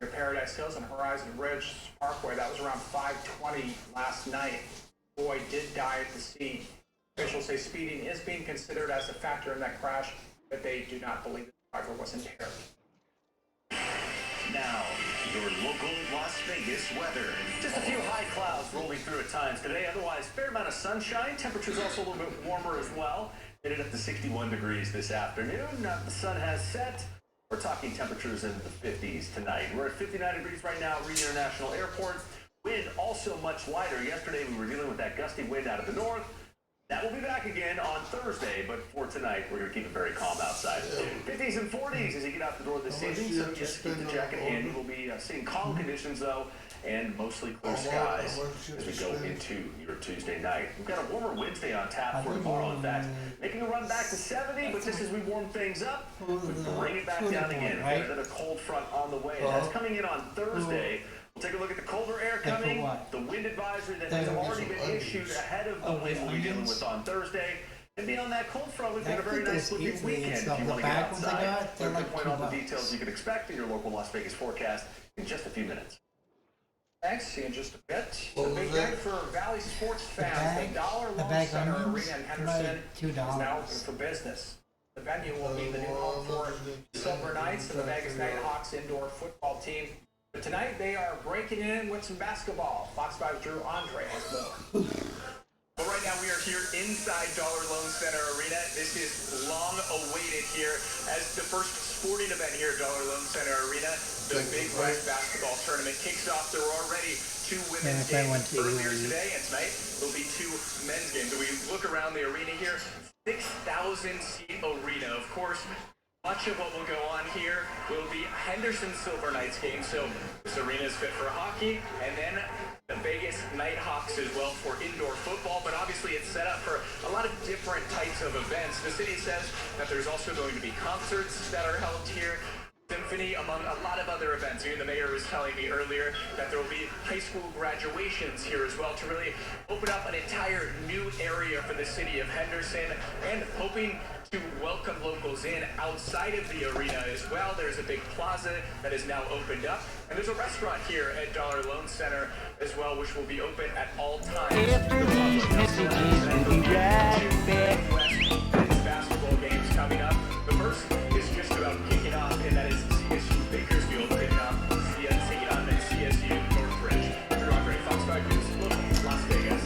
Near Paradise Hills and Horizon Ridge Parkway, that was around 5:20 last night. The boy did die at the scene. Officials say speeding is being considered as a factor in that crash, but they do not believe the driver was impaired. Now, your local Las Vegas weather. Just a few high clouds rolling through at times today. Otherwise, fair amount of sunshine. Temperatures also a little bit warmer as well. Headed up to 61 degrees this afternoon. Now the sun has set. We're talking temperatures in the 50s tonight. We're at 59 degrees right now at Reed International Airport. Wind also much lighter. Yesterday we were dealing with that gusty wind out of the north. That will be back again on Thursday, but for tonight, we're going to keep it very calm outside. 50s and 40s as you get out the door this evening, so just keep the jacket handy. We'll be seeing calm conditions, though, and mostly clear skies as we go into your Tuesday night. We've got a warmer Wednesday on tap for tomorrow, in fact, making a run back to 70, but just as we warm things up, we bring it back down again. We've got another cold front on the way. That's coming in on Thursday. We'll take a look at the colder air coming, the wind advisory that has already been issued ahead of the wind we'll be dealing with on Thursday. And beyond that cold front, we've got a very nice looking weekend if you want to get outside. We're going to point all the details you can expect in your local Las Vegas forecast in just a few minutes. Thanks. See you in just a bit. The big night for Valley sports fans. The Dollar Loan Center Arena in Henderson is now open for business. The venue will be the new home for Silver Knights and the Vegas Nighthawks indoor football team. But tonight they are breaking in with some basketball. Fox 5's Drew Andre has more. Well, right now we are here inside Dollar Loan Center Arena. This is long awaited here as the first sporting event here at Dollar Loan Center Arena. The Big Red Basketball Tournament kicks off. There were already 2 women's games earlier today, and tonight there'll be 2 men's games. So we look around the arena here, 6,000 seat arena. Of course, much of what will go on here will be Henderson Silver Knights game. So this arena is fit for hockey, and then the Vegas Nighthawks as well for indoor football. But obviously it's set up for a lot of different types of events. The city says that there's also going to be concerts that are held here, symphony, among a lot of other events. Even the mayor was telling me earlier that there will be high school graduations here as well to really open up an entire new area for the city of Henderson, and hoping to welcome locals in outside of the arena as well. There's a big plaza that is now opened up, and there's a restaurant here at Dollar Loan Center as well, which will be open at all times. Basketball games coming up. The first is just about kicking off, and that is CSU Bakersfield taking on CSU Northbridge. Drew Andre, Fox 5 News, Las Vegas.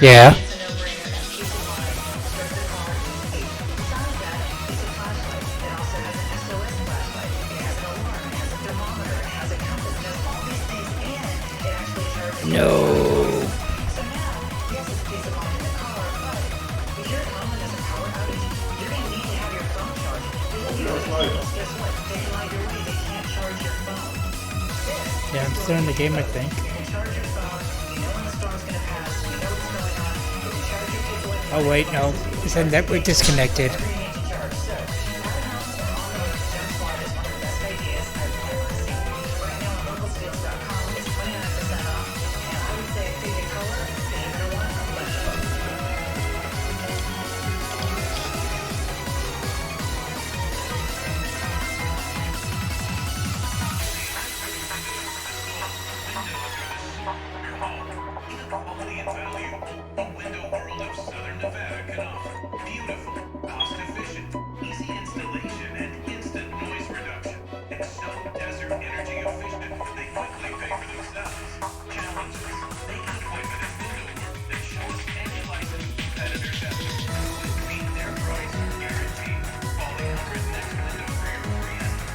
Yeah. No. Yeah, I'm still in the game, I think. Oh wait, no. It said network disconnected. Quality and value. The window world of Southern Nevada can offer. Beautiful, cost efficient, easy installation, and instant noise reduction. And so desert energy efficient, they quickly pay for themselves. Challenges. Make an appointment at Window World and show us any licensed competitors out there. Beat their price, guaranteed. Call 800 next window for your free estimate.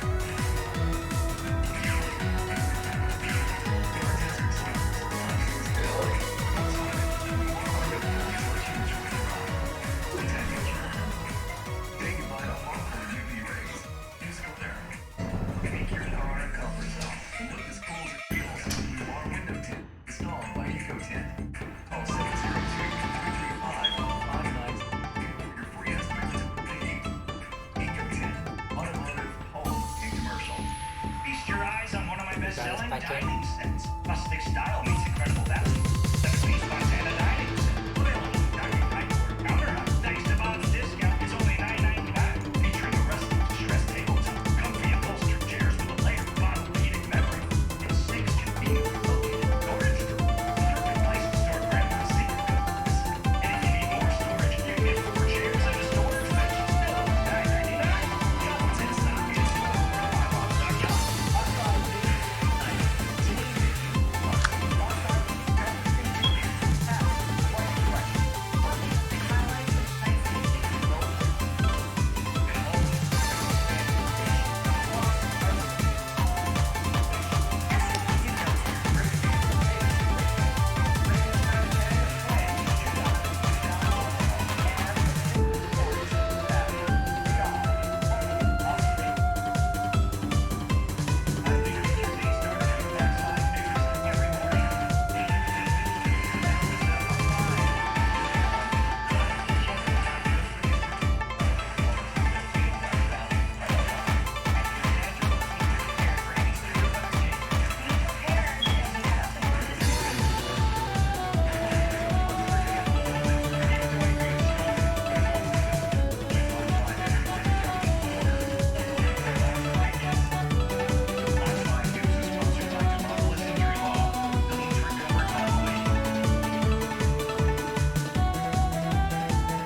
Feast your eyes on one of my best-selling dining sets. Rustic style meets incredible value. 7-piece Montana dining set. Available with dining right or countertop. Thanks to Bob's discount, it's only $9.95. Featuring a rustic distressed tabletop, comfy upholstered chairs with a layered bottle heated memory, and 6 convenient located storage drawers. Perfect place to store grandma's secret cookies. And if you need more storage, you can get 4 chairs and a storage bench. Still only $9.99. Shop what's in stock in store or at buybox.com.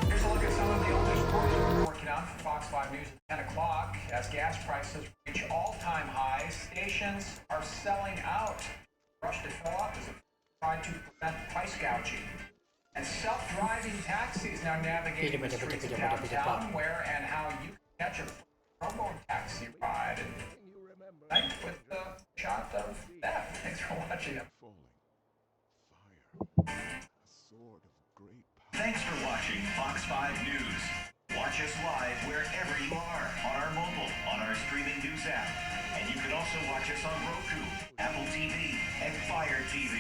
Here's a look at some of the oldest stories working on for Fox 5 News at 10 o'clock. As gas prices reach all-time highs, stations are selling out. Rush to fill up as it tried to prevent price gouging. And self-driving taxis now navigating the streets of downtown, where and how you can catch a robo taxi ride. And tonight with the shot of that. Thanks for watching. Thanks for watching Fox 5 News. Watch us live wherever you are, on our mobile, on our streaming news app. And you can also watch us on Roku, Apple TV, and Fire TV.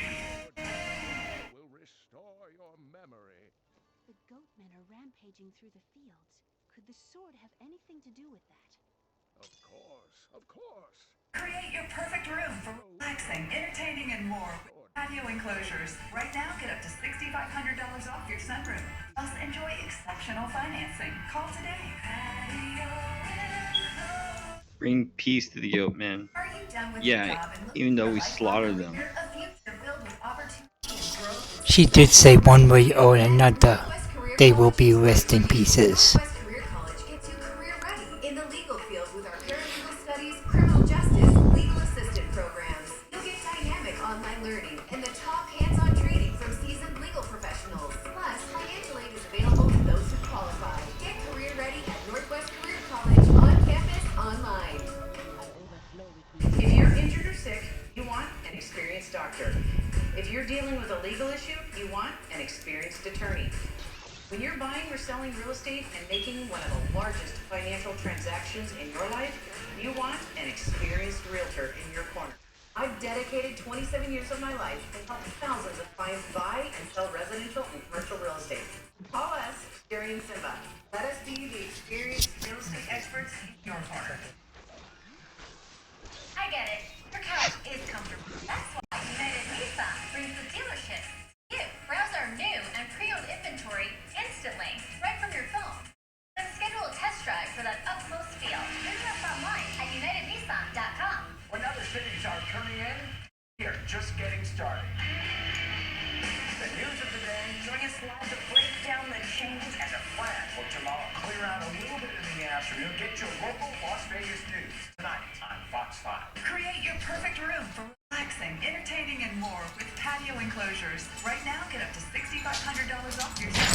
Will restore your memory. The goatmen are rampaging through the fields. Could the sword have anything to do with that? Of course, of course. Create your perfect room for relaxing, entertaining, and more. Patio enclosures. Right now, get up to $6,500 off your sunroom. Plus, enjoy exceptional financing. Call today. Bring peace to the goat man. Are you done with Yeah, your job and even though we slaughtered them. a future filled with opportunity and growth? She did say one way or another, they will be rest in pieces. Career College gets you career ready in the legal field with our paralegal studies, criminal justice, legal assistant programs. You'll get dynamic online learning and the top hands-on training from seasoned legal professionals. experienced attorneys. When you're buying or selling real estate and making one of the largest financial transactions in your life, you want an experienced realtor in your corner. I've dedicated 27 years of my life and helped thousands of clients buy and sell residential and commercial real estate. Call us, Jerry and Simba. Let us be the experienced real estate experts in your corner. I get it. Your couch is comfortable. That's why United Nissan brings the dealership. You browse our new and pre-owned inventory instantly, right from your phone. Then schedule a test drive for that up-close feel. Visit us online at unitednissan.com. When other cities are turning in, we're just getting started. The news of the day. Join us live to break down the changes And a plan for tomorrow. Clear out a little bit in the afternoon. Get your local Las Vegas news tonight on Fox 5. Create your perfect room for relaxing, entertaining, and more with patio enclosures. Right now, get up to $6,500 off your stay.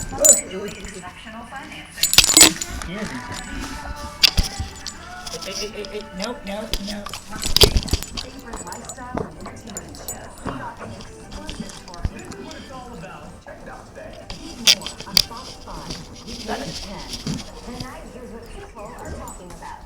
Plus, enjoy exceptional financing. No. Favorite lifestyle and entertainment show. We got an exclusive for you. This is what it's all about. Check it out today. More on Fox 5, weekday 10. Tonight, here's what people are talking about.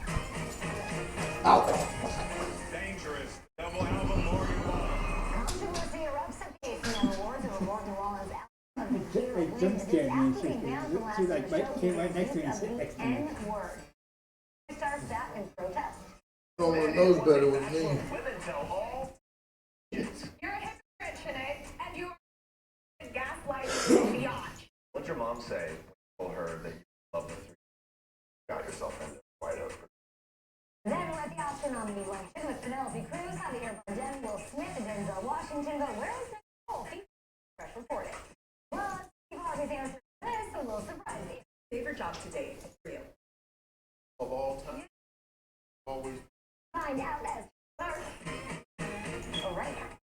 Dangerous. Double album, Morgan Wallen. Controversy erupts at the ACM Awards over Morgan Wallen's album of the year It win. jump This scared me. after he banned the last She like show came right next to me and of sit the next to me. N-word. Star staff in protest. Someone knows better with me. Women tell all. You're a hypocrite, Sinead, and you are gaslighting and beyond. What'd your mom say when you told her that you love the three? Got yourself into White Oak. Then we're at the Oscar nominee luncheon with Penelope Cruz, Javier Bardem, Will Smith, and Denzel Washington. But where is Nicole? Fresh reported. Well, Steve Harvey's answer to this a little surprising. Favorite job to date? Real. Of all time. Always. Find out as first. Right now.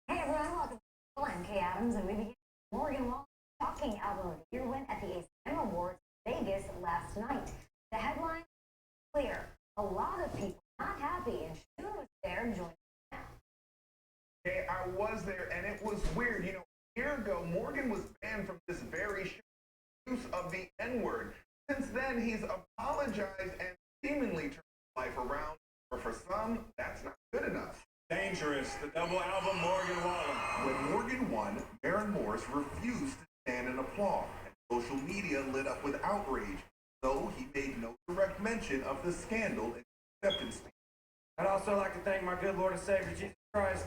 Hey everyone, welcome to I'm Kay Adams, and we begin with Morgan Wallen's shocking album of the year win at the ACM Awards in Vegas last night. The headline is clear. A lot of people not happy, and she was there joining now. Hey, I was there, and it was weird. You know, a year ago, Morgan was banned from this very show use of the N-word. Since then, he's apologized and seemingly turned his life around. But for some, that's not good enough. Dangerous, the double album Morgan Wallen. When Morgan won, Maren Morris refused to stand and applaud, and social media lit up with outrage, though he made no direct mention of the scandal and acceptance speech. I'd also like to thank my good Lord and Savior Jesus Christ,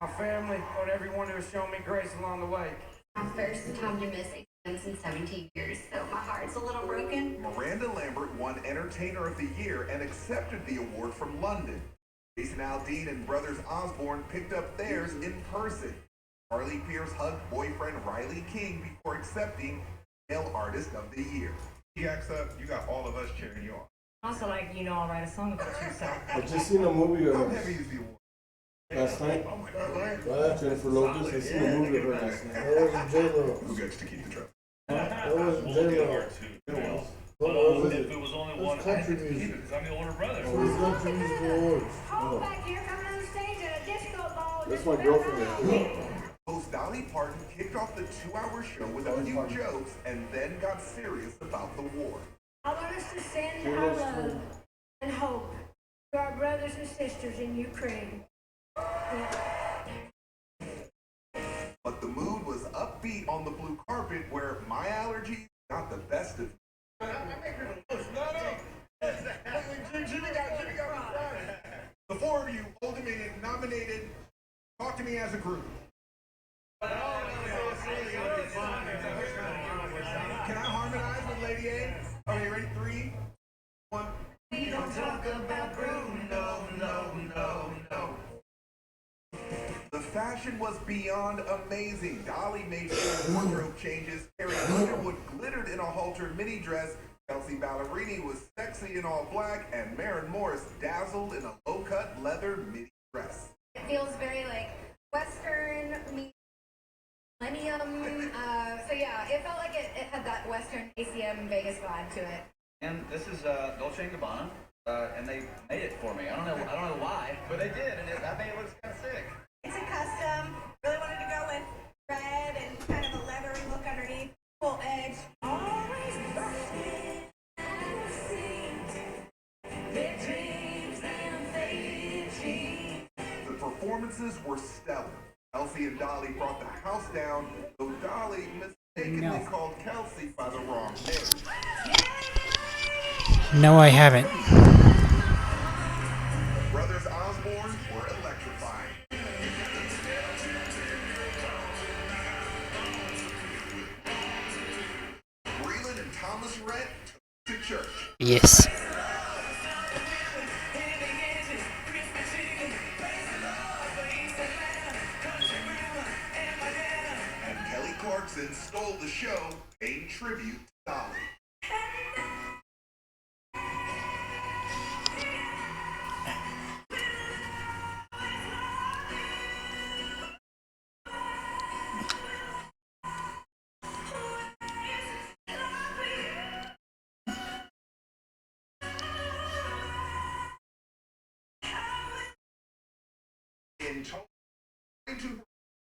my family, and everyone who has shown me grace along the way. My first time to miss exams in 17 years, so my heart's a little broken. Miranda Lambert won Entertainer of the Year and accepted the award from London. Jason Aldean and brothers Osborne picked up theirs in person. Carly Pierce hugged boyfriend Riley King before accepting Male Artist of the Year. He acts up, you got all of us cheering you on. Also, like, you know, I'll write a song about yourself. I just seen a movie How heavy is the award? last night. Jennifer Lopez. I seen a movie of her last night. That wasn't J-Lo. Who gets to keep the trophy? That wasn't J-Lo. What was it? If it was only It's one, I country had to keep music. it because I'm the older brother. Oh, it's country music awards. Hold back here, coming on stage at a disco ball. That's my girlfriend. Host Dolly Parton kicked off the 2-hour show with a few jokes and then got serious about the war. I want us to send our love and hope to our brothers and sisters in Ukraine. But the mood was upbeat on the blue carpet where my allergies got the best of me. The four of you, Old Dominion, nominated Talk to Me as a Group. Can I harmonize with Lady A? Okay, ready? 3, 1. We don't talk about Bruno, no. The fashion was beyond amazing. Dolly made sure wardrobe changes. Carrie Underwood glittered in a halter mini dress. Kelsey Ballerini was sexy in all black. And Maren Morris dazzled in a low-cut leather mini dress. It feels very like Western millennium. So yeah, it felt like it had that Western ACM Vegas vibe to it. And this is Dolce & Gabbana, and they made it for me. I don't know why, but they did, and I think it looks kind of sick. It's a custom. Really wanted to go with red and No. called Kelsey by the wrong name. No, I haven't. Brothers Osborne were electrifying. Breland and Thomas Rhett took to church. Yes. And Kelly Clarkson stole the show, paying tribute to Dolly. In total, 22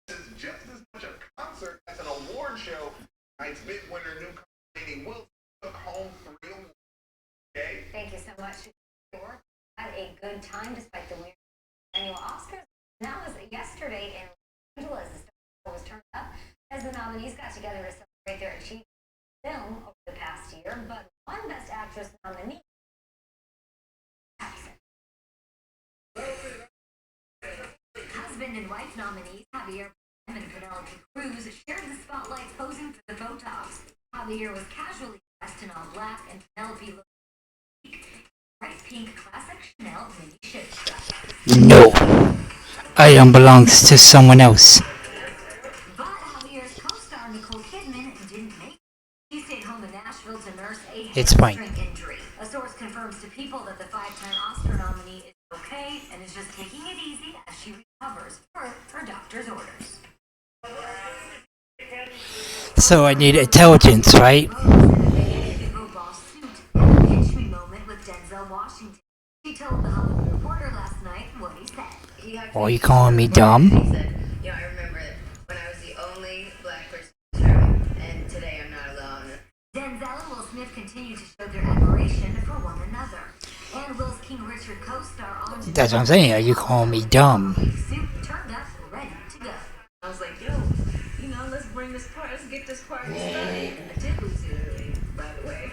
is just as much a concert as an award show. Tonight's big winner, newcomer Lainey Wilson, took home 3 awards. Okay? Thank you so much. Had a good time despite the weird annual Oscars. And that was yesterday in Los Angeles. The star was turned up as the nominees got together to celebrate their achievement in film over the past year. But one Best Actress nominee, husband and wife nominees Javier Bardem and Penelope Cruz shared the spotlight posing for the Botox. Javier was casually dressed in all black, and Penelope looked bright pink classic Chanel mini shift strap. No. Item belongs to someone else. But Javier's co-star Nicole Kidman didn't make it. She stayed home in Nashville to nurse a It's fine. hamstring injury. A source confirms to People that the 5-time Oscar nominee is okay and is just taking it easy as she recovers per her doctor's orders. So I need intelligence, right? She told the Hollywood Reporter last night what he said. Are you calling me dumb? He said, you know, I remember when I was the only black person in the room, and today I'm not alone. Denzel and Will Smith continue to show their admiration for one another. And Will's King Richard co-star on That's what I'm saying. Are you calling me dumb? suit turned up, ready to go. I was like, yo, you know, let's bring this party, let's get this party started. I did lose it early, by the way.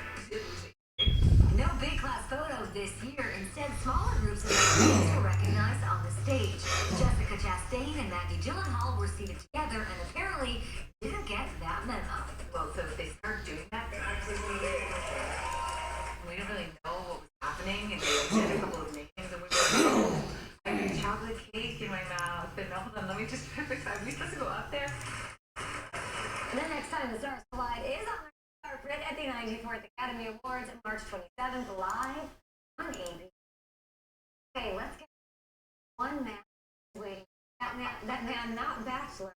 No big class photos this year. Instead, smaller groups of celebrities were recognized on the stage. Jessica Chastain and Maggie Gyllenhaal were seated together and apparently didn't get that memo. Well, so if they start doing that, they actually we didn't really know what was happening, and they did a couple of names, and we were like, oh, I got chocolate cake in my mouth, and hold on, let me just perfect time. We supposed to go up there? The next time the Stars Collide is on the carpet at the 94th Academy Awards on March 27th, live on ABC. Okay, let's get one man waiting. That man, not Bachelor.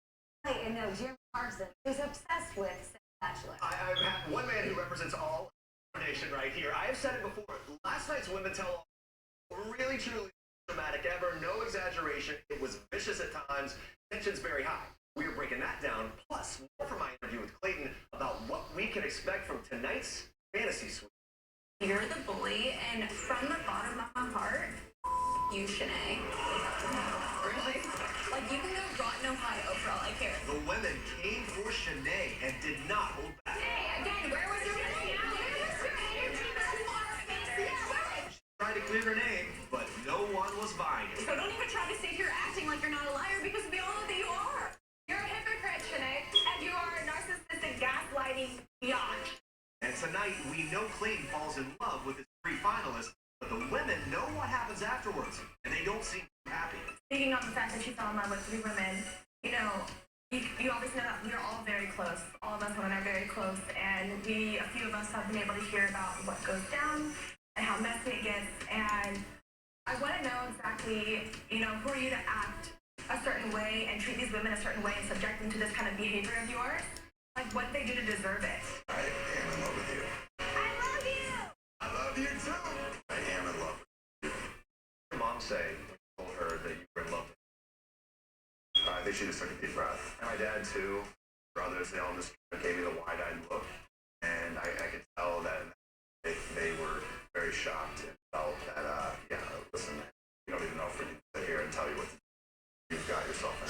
And no, Jeremy Clarkson, who's obsessed with Bachelor. I have one man who represents all nation right here. I have said it before. Last night's Women Tell All really, truly dramatic ever. No exaggeration. It was vicious at times. Tension's very high. We are breaking that down. Plus, more from my interview with Clayton about what we can expect from tonight's fantasy suite. You're the bully, and from the bottom of my heart, you, Shanae. Really? Like, you can go Groton, Ohio for all I care. The women came for Shanae and did not hold back. Hey, again, where was your energy? Tried to clear her name, but no one was buying it. So don't even try to sit here acting like you're not a liar, because we all know that you are. You're a hypocrite, Shanae, and you are a narcissistic gaslighting biatch. And tonight, we know Clayton falls in love with his 3 finalists, but the women know what happens afterwards, and they don't seem happy. Speaking of the fact that she fell in love with 3 women, you know, you always know that we're all very close. All of us women are very close, and a few of us have been able to hear about what goes down and how messy it gets. And I want to know exactly, you know, who are you to act a certain way and treat these women a certain way and subject them to this kind of behavior of yours? Like, what did they do to deserve it? I am in love with you. I love you! I love you too. I am in love with you. What did your mom say when you told her that you were in love with her? I think she just took a deep breath. And my dad too. Brothers, they all just gave me the wide-eyed look. And I could tell that they were very shocked and felt that, yeah, listen, you don't even know if we can sit here and tell you what to do. You've got yourself in.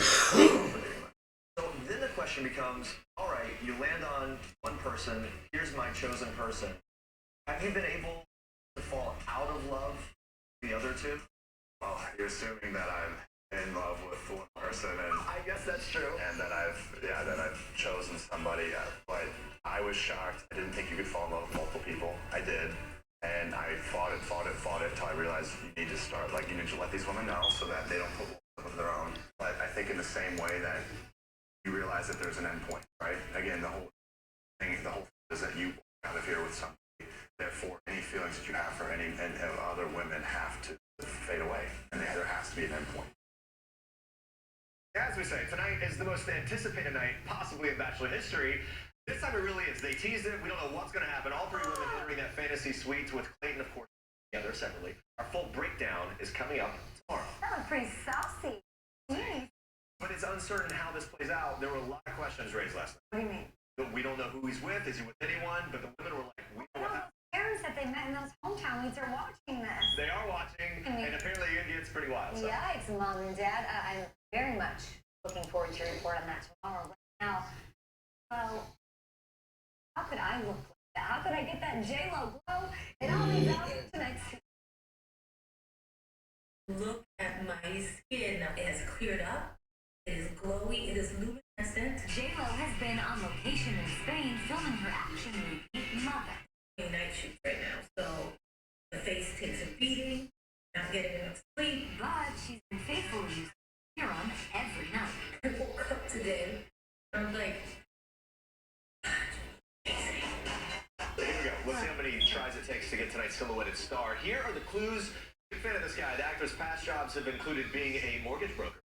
So then the question becomes, all right, you land on one person, here's my chosen person. Have you been able to fall out of love with the other two? Well, you're assuming that I'm in love with one person, and I guess that's true. And that I've chosen somebody. But I was shocked. I didn't think you could fall in love with multiple people. I did, and I fought it until I realized you need to start. Like, you need to let these women know so that they don't put walls of their own. But I think in the same way that you realize that there's an end point, right? Again, the whole thing is that you walk out of here with somebody. Therefore, any feelings that you have for any and other women have to fade away, and there has to be an end point. As we say, tonight is the most anticipated night possibly in Bachelor history. This time it really is. They teased it. We don't know what's going to happen. All three women entering that fantasy suite with Clayton, of course, together separately. Our full breakdown is coming up tomorrow. That was pretty saucy. But it's uncertain how this plays out. There were a lot of questions raised last night. What do you mean? We don't know who he's with. Is he with anyone? But the women were like, we know what happened. Parents that they met in those hometown leads are watching this. They are watching, and apparently it gets pretty wild. So. Yikes, Mom and Dad. I'm very much looking forward to your report on that tomorrow. Right now, well, how could I look like that? How could I get that J-Lo glow? It all leads out to tonight's. Look at my skin now. It has cleared up. It is glowy. It is luminescent. J-Lo has been on location in Spain filming her action movie, Mother. Night shoot right now, so the face takes a beating, not getting enough sleep. But she's been faithful to use serum every night. I woke up today, and I'm like, Here we go. Let's see how many tries it takes to get tonight's silhouetted star. Here are the clues. Big fan of this guy. The actor's past jobs have included being a mortgage broker,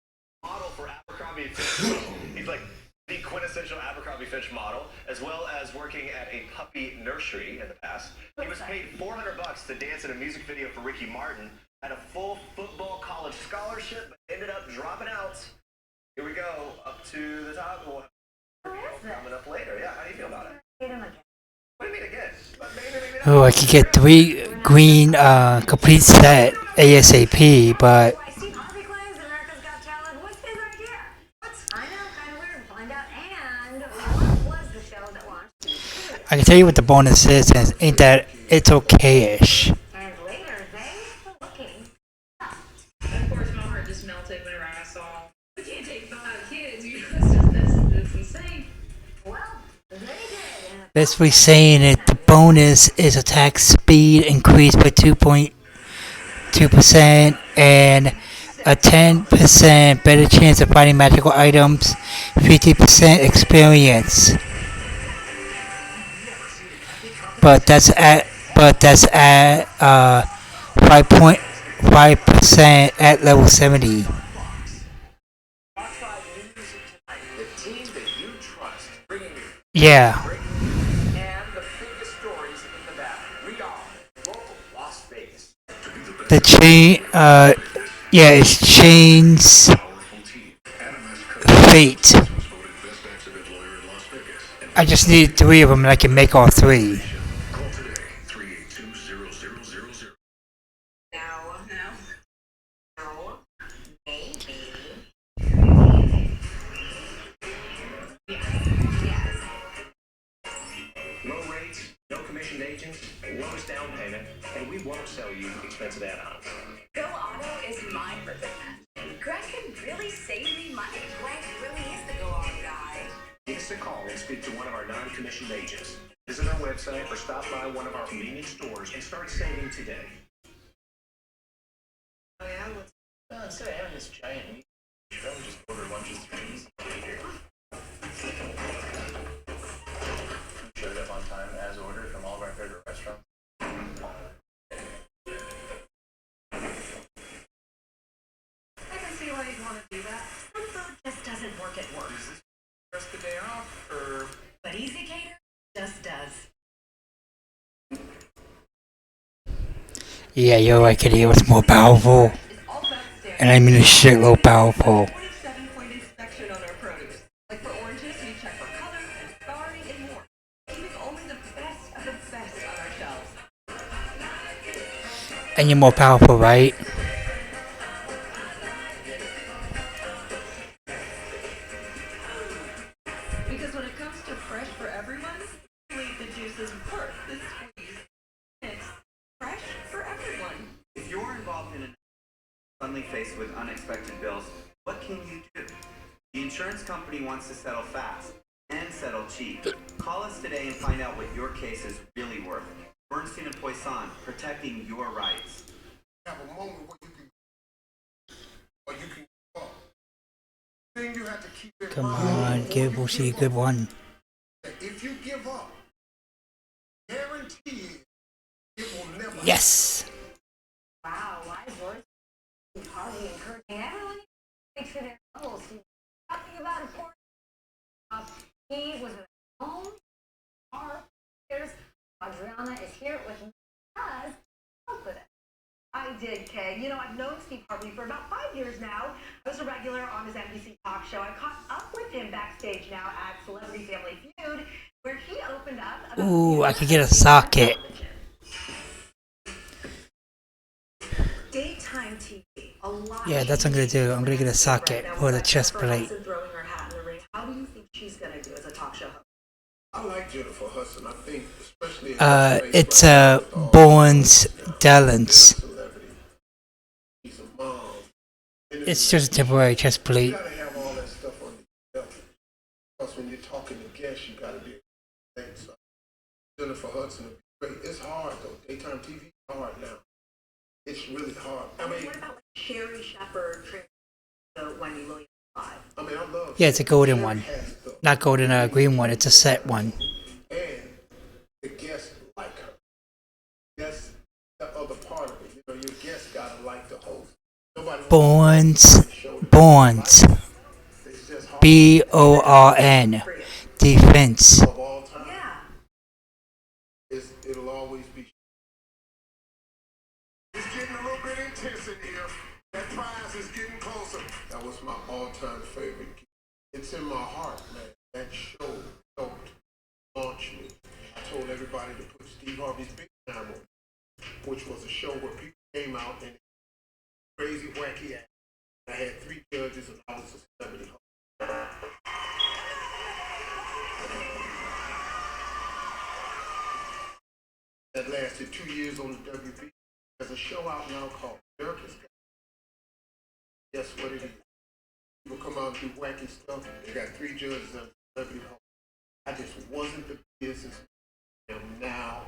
model for Abercrombie & Fitch. He's like the quintessential Abercrombie & Fitch model, as well as working at a puppy nursery in the past. He was paid $400 to dance in a music video for Ricky Martin, had a full football college scholarship, but ended up dropping out. Here we go, up to the top. We'll have coming up later. Yeah, how do you feel about it? What do you mean again? Maybe Oh, I could get 3 green complete set ASAP, but I can tell you what the bonus is, and ain't that it's okay-ish. and later they were looking. Of course, my heart just melted whenever I saw. We can't take 5 kids. You know, that's insane. Well, they did. Basically saying it, the bonus is attack speed increased by 2.2% and a 10% better chance of finding magical items, 50% experience. But that's at 5.5% at level 70. The team that you trust, bringing you Yeah. and the biggest stories in the valley. We are local Las Vegas. The chain, yeah, it's Chain's Fate. I just need 3 of them and I can make all 3. Low rates, no commissioned agents, lowest down payment, and we won't sell you expensive add-ons. Go Auto is my perfect match. Greg can really save me money. Greg really is the Go Auto guy. Give us a call and speak to one of our non-commissioned agents. Visit our website or stop by one of our convenience stores and start saving today. Oh yeah, Instead of having this giant meat, you should just order lunches through Easy here. Showed up on time as ordered from all of our favorite restaurants. I can see why you'd want to do that. Some food just doesn't work at work. Is this just the day off, or? But Easy Cater just does. Yeah, you're right, Kitty. It was more powerful. And I mean a shitload powerful. 47-point inspection on our produce. Like for oranges, we check for color and scarring and more. Keeping only the best of the best on our shelves. And you're more powerful, right? Because when it comes to fresh suddenly faced with unexpected bills, what can you do? The insurance company wants to settle fast and settle cheap. Call us today and find out what your case is really worth. Bernstein and Poisson, protecting your rights. Have a moment where you can, or you can give up. Thing you have to keep in Come mind. on, give Bushi a good one. If you give up, guarantee it will never. Yes. Wow, wise words. Probably encouraging everyone to make sure their goals. Talking about important. He was at home. Our players. Adriana is here with me because help with it. I did, Kay. You know, I've known Steve Harvey for about 5 years now. I was a regular on his NBC talk show. I caught up with him backstage now at Celebrity Family Feud, where he opened up about... Ooh, I could get a socket. Daytime TV. A lot. Yeah, that's what I'm gonna do. I'm gonna get a socket for the chest plate. Throwing her hat in the ring. How do you think she's gonna do as a talk show host? I like Jennifer Hudson. I think, especially. It's Bourne's Dallas. She's a mom. It's just a temporary chest You plate. gotta have all that stuff on your belt. Because when you're talking to guests, you gotta be. So Jennifer Hudson would be great. It's hard though. Daytime TV is hard now. It's really hard. I mean, what about like Sherry Shepherd, Wendy Williams live? I mean, I love. Yeah, it's a golden one. Not golden, green one. It's a set one. And the guests like her. That's the other part of it. You know, your guests gotta like the host. Bourne's. BORN. Defense. Of all time. Yeah. It'll always be. It's getting a little bit intense in here. That prize is getting closer. That was my all-time favorite. It's in my heart, man. That show helped launch me. I told everybody to put Steve Harvey's Big Time on, which was a show where people came out and crazy, wacky act. I had 3 judges and I was a celebrity host. That lasted 2 years on the WB. There's a show out now called America's Got. Guess what it is? People come out and do wacky stuff. They got 3 judges and a celebrity host. I just wasn't the business. And now,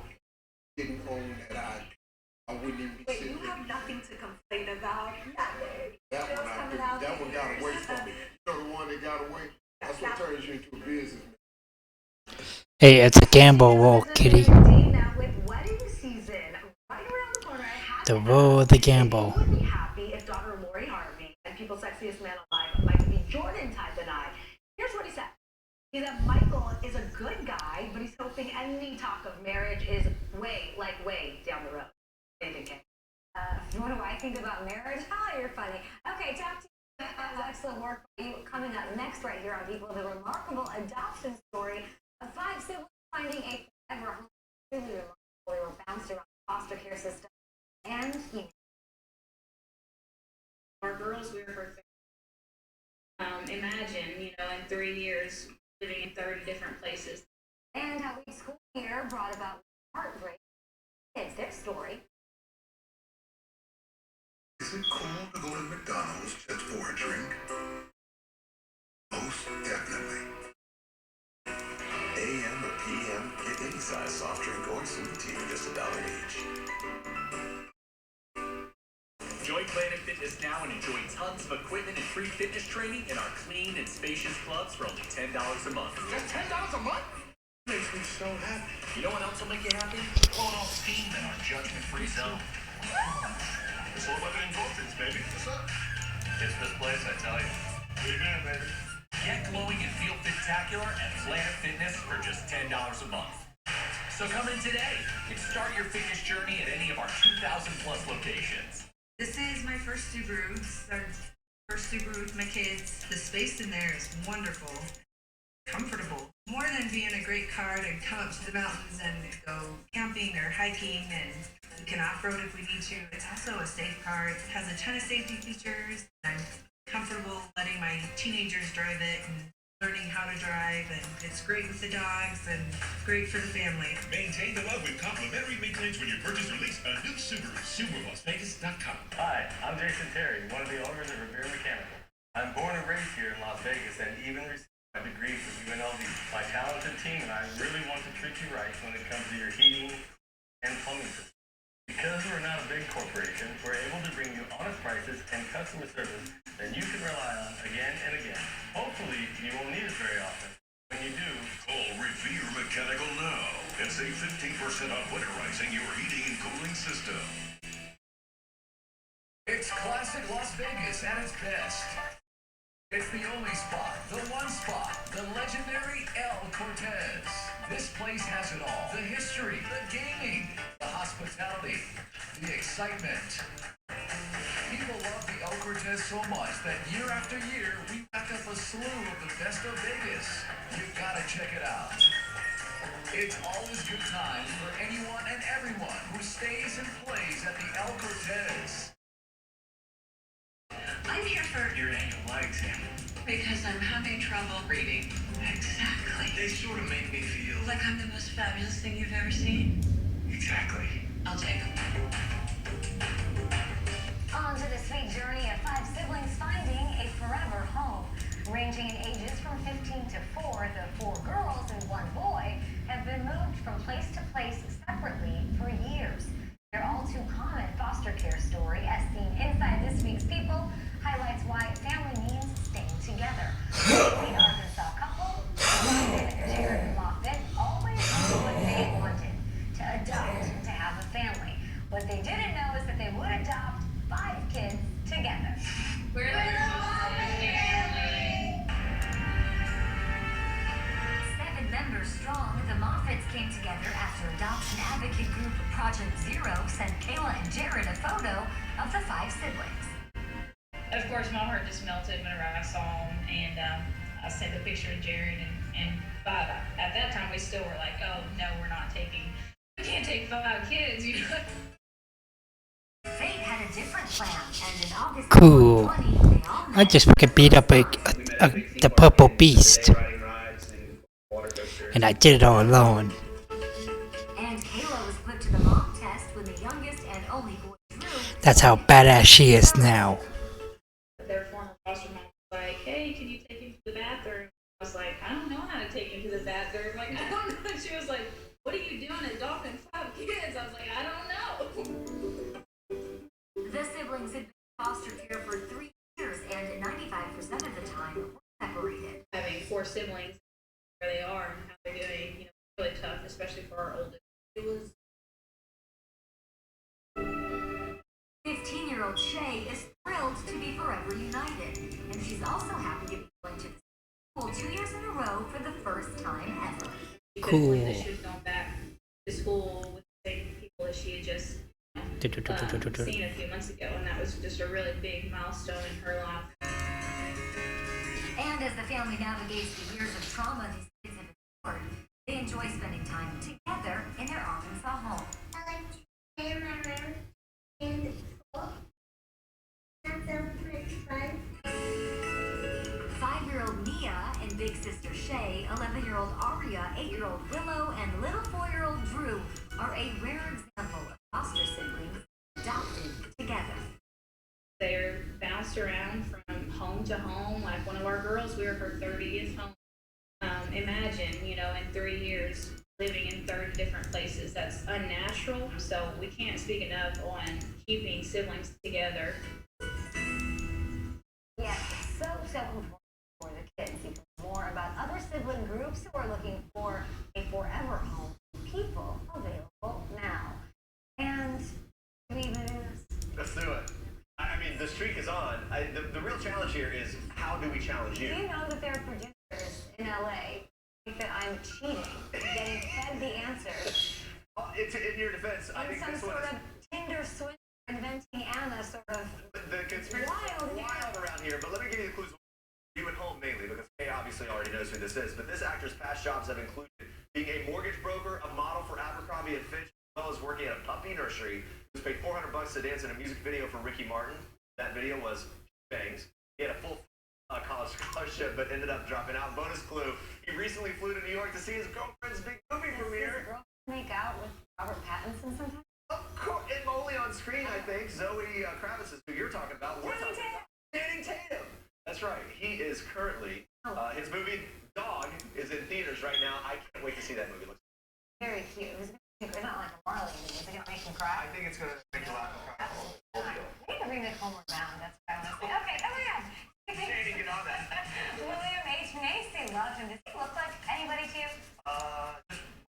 didn't own that I wouldn't even be Wait, sitting you have nothing to complain about? That one got away from me. You know the one that got away? That's what turns you into a businessman. Hey, it's a gamble roll, kitty. Now with wedding season right around the corner, The roll of the gamble. I would be happy if Dr. Lori Harvey and People's Sexiest Man Alive, Michael B. Jordan type and I. Here's what he said. He said Michael is a good guy, but he's hoping any talk of marriage is way down the road. Anything, Kay? What do I think about marriage? Oh, you're funny. Okay, talk to you. Excellent work by you. Coming up next right here on People, the remarkable adoption story of 5 siblings finding a forever home. Really remarkable. They were bounced around the foster care system. And Our girls, we were perfect. Imagine, in 3 years, living in 30 different places. And how each school year brought about heartbreak. It's their story. Is it cool to go to McDonald's just for a drink? Most definitely. AM or PM, get any size soft drink or sweet tea for just $1 each. Join Planet Fitness now and enjoy tons of equipment and free fitness training in our clean and spacious clubs for only $10 a month. Just $10 a month? Makes me so happy. You know what else will make you happy? Blowing off steam in our judgment-free zone. It's all about the endorphins, baby. What's up? It's this place, I tell you. Amen, baby. Get glowing and feel spectacular at Planet Fitness for just $10 a month. So come in today and start your fitness journey at any of our 2,000 plus locations. This is my first Subaru. This is our first Subaru with my kids. The space in there is wonderful. Comfortable. More than being a great car to come up to the mountains and go camping or hiking, and we can off-road if we need to. It's also a safe car. It has a ton of safety features. I'm comfortable letting my teenagers drive it, and learning how to drive, and it's great with the dogs and great for the family. Maintain the love with complimentary maintenance when you purchase or lease a new Subaru. SubaruLasVegas.com. Hi, I'm Jason Terry, one of the owners of Revere Mechanical. I'm born and raised here in Las Vegas and even received my degree from UNLV. My talented team and I really want to treat you right when it comes to your heating and plumbing system. Because we're not a big corporation, we're able to bring you honest prices and customer service that you can rely on again and again. Hopefully, you won't need us very often. When you do, call Revere Mechanical now and save 15% on winterizing your heating and cooling system. It's classic Las Vegas at its best. It's the only spot, the one spot, the legendary El Cortez. This place has it all. The history, the gaming, the hospitality, the excitement. People love the El Cortez so much that year after year, we rack up a slew of the best of Vegas. You've got to check it out. It's always good times for anyone and everyone who stays and plays at the El Cortez. I'm here for your annual eye exam. because I'm having trouble reading. Exactly. They sort of make me feel Like I'm the most fabulous thing you've ever seen. Exactly. I'll take them. On to the sweet journey of 5 siblings finding a forever home. Ranging in ages from 15 to 4, the 4 girls and 1 boy have been moved from place to place separately for years. Their all-too-common foster care story, as seen inside this week's People, highlights why family means staying together. The Arkansas couple, Ryan and Jared Moffitt, always knew what they wanted: to adopt and to have a family. What they didn't know is that they would adopt 5 kids together. We're the Moffitt family! 7 members strong, the Moffitts came together after adoption advocate group Project Zero sent Kayla and Jared a photo of the 5 siblings. Of course, my heart just melted whenever I saw him, and I sent a picture of Jared, and at that time we still were like, oh no, we can't take 5 kids, you know. Fate had a different plan, and in August Cool. 2020, they all I just fucking beat up the purple beast. And I did it all alone. And Kayla was put to the mom test when the youngest and only boy Drew. That's how badass she is now. Their former foster mom was like, hey, can you take him to the bathroom? I was like, I don't know how to take him to the bathroom. Like, I don't know. She was like, what are you doing adopting 5 kids? I was like, I don't know. The siblings had been in foster care for 3 years, and 95% of the time were separated. Having 4 siblings, where they are and how they're doing, you know, really tough, especially for our oldest. It was 15-year-old Shay is thrilled to be forever united, and she's also happy to be going to the school 2 years in a row for the first time ever. She couldn't believe that she was going back to school with the same people that she had just seen a few months ago, and that was just a really big milestone in her life. And as the family navigates the years of trauma these kids have endured, they enjoy spending time together in their Arkansas home. I like to play in my room in school. That's so much fun. 5-year-old Nia and big sister Shay, 11-year-old Aria, 8-year-old Willow, and little 4-year-old Drew are a rare example of foster siblings adopted together. They're bounced around from home to home. Like one of our girls, we were her 30th home. Imagine, you know, in 3 years living in 30 different places. That's unnatural. So we can't speak enough on keeping siblings together. Yes, it's so important for the kids. You can learn more about other sibling groups who are looking for a forever home. People available now. And we Let's do it. I mean, the streak is on. The real challenge here is, how do we challenge you? Do you know that there are producers in LA think that I'm cheating, getting fed the answers? It's in your defense. I think some this sort one of Tinder swindler inventing Anna sort of the conspiracy is wild around here. But let me give you the clues. You at home mainly, because Kay obviously already knows who this is. But this actor's past jobs have included being a mortgage broker, a model for Abercrombie and Fitch, as well as working at a puppy nursery. He was paid $400 to dance in a music video for Ricky Martin. That video was bangs. He had a full college scholarship, but ended up dropping out. Bonus clue: he recently flew to New York to see his girlfriend's big movie premiere. Does his girlfriend make out with Robert Pattinson sometimes? Of course, and only on screen, I think. Zoe Kravitz is who you're talking about. We're talking about Channing Tatum. That's right. He is currently his movie Dog is in theaters right now. I can't wait to see that movie. Looks very cute. It was not like a Marley movie. Is it gonna make him cry? I think it's gonna make you laugh and cry. They need to remake Homeward Bound. That's what I want to say. Okay, oh my God. Channing, get on that. William H. Macy loved him. Does he look like anybody to you?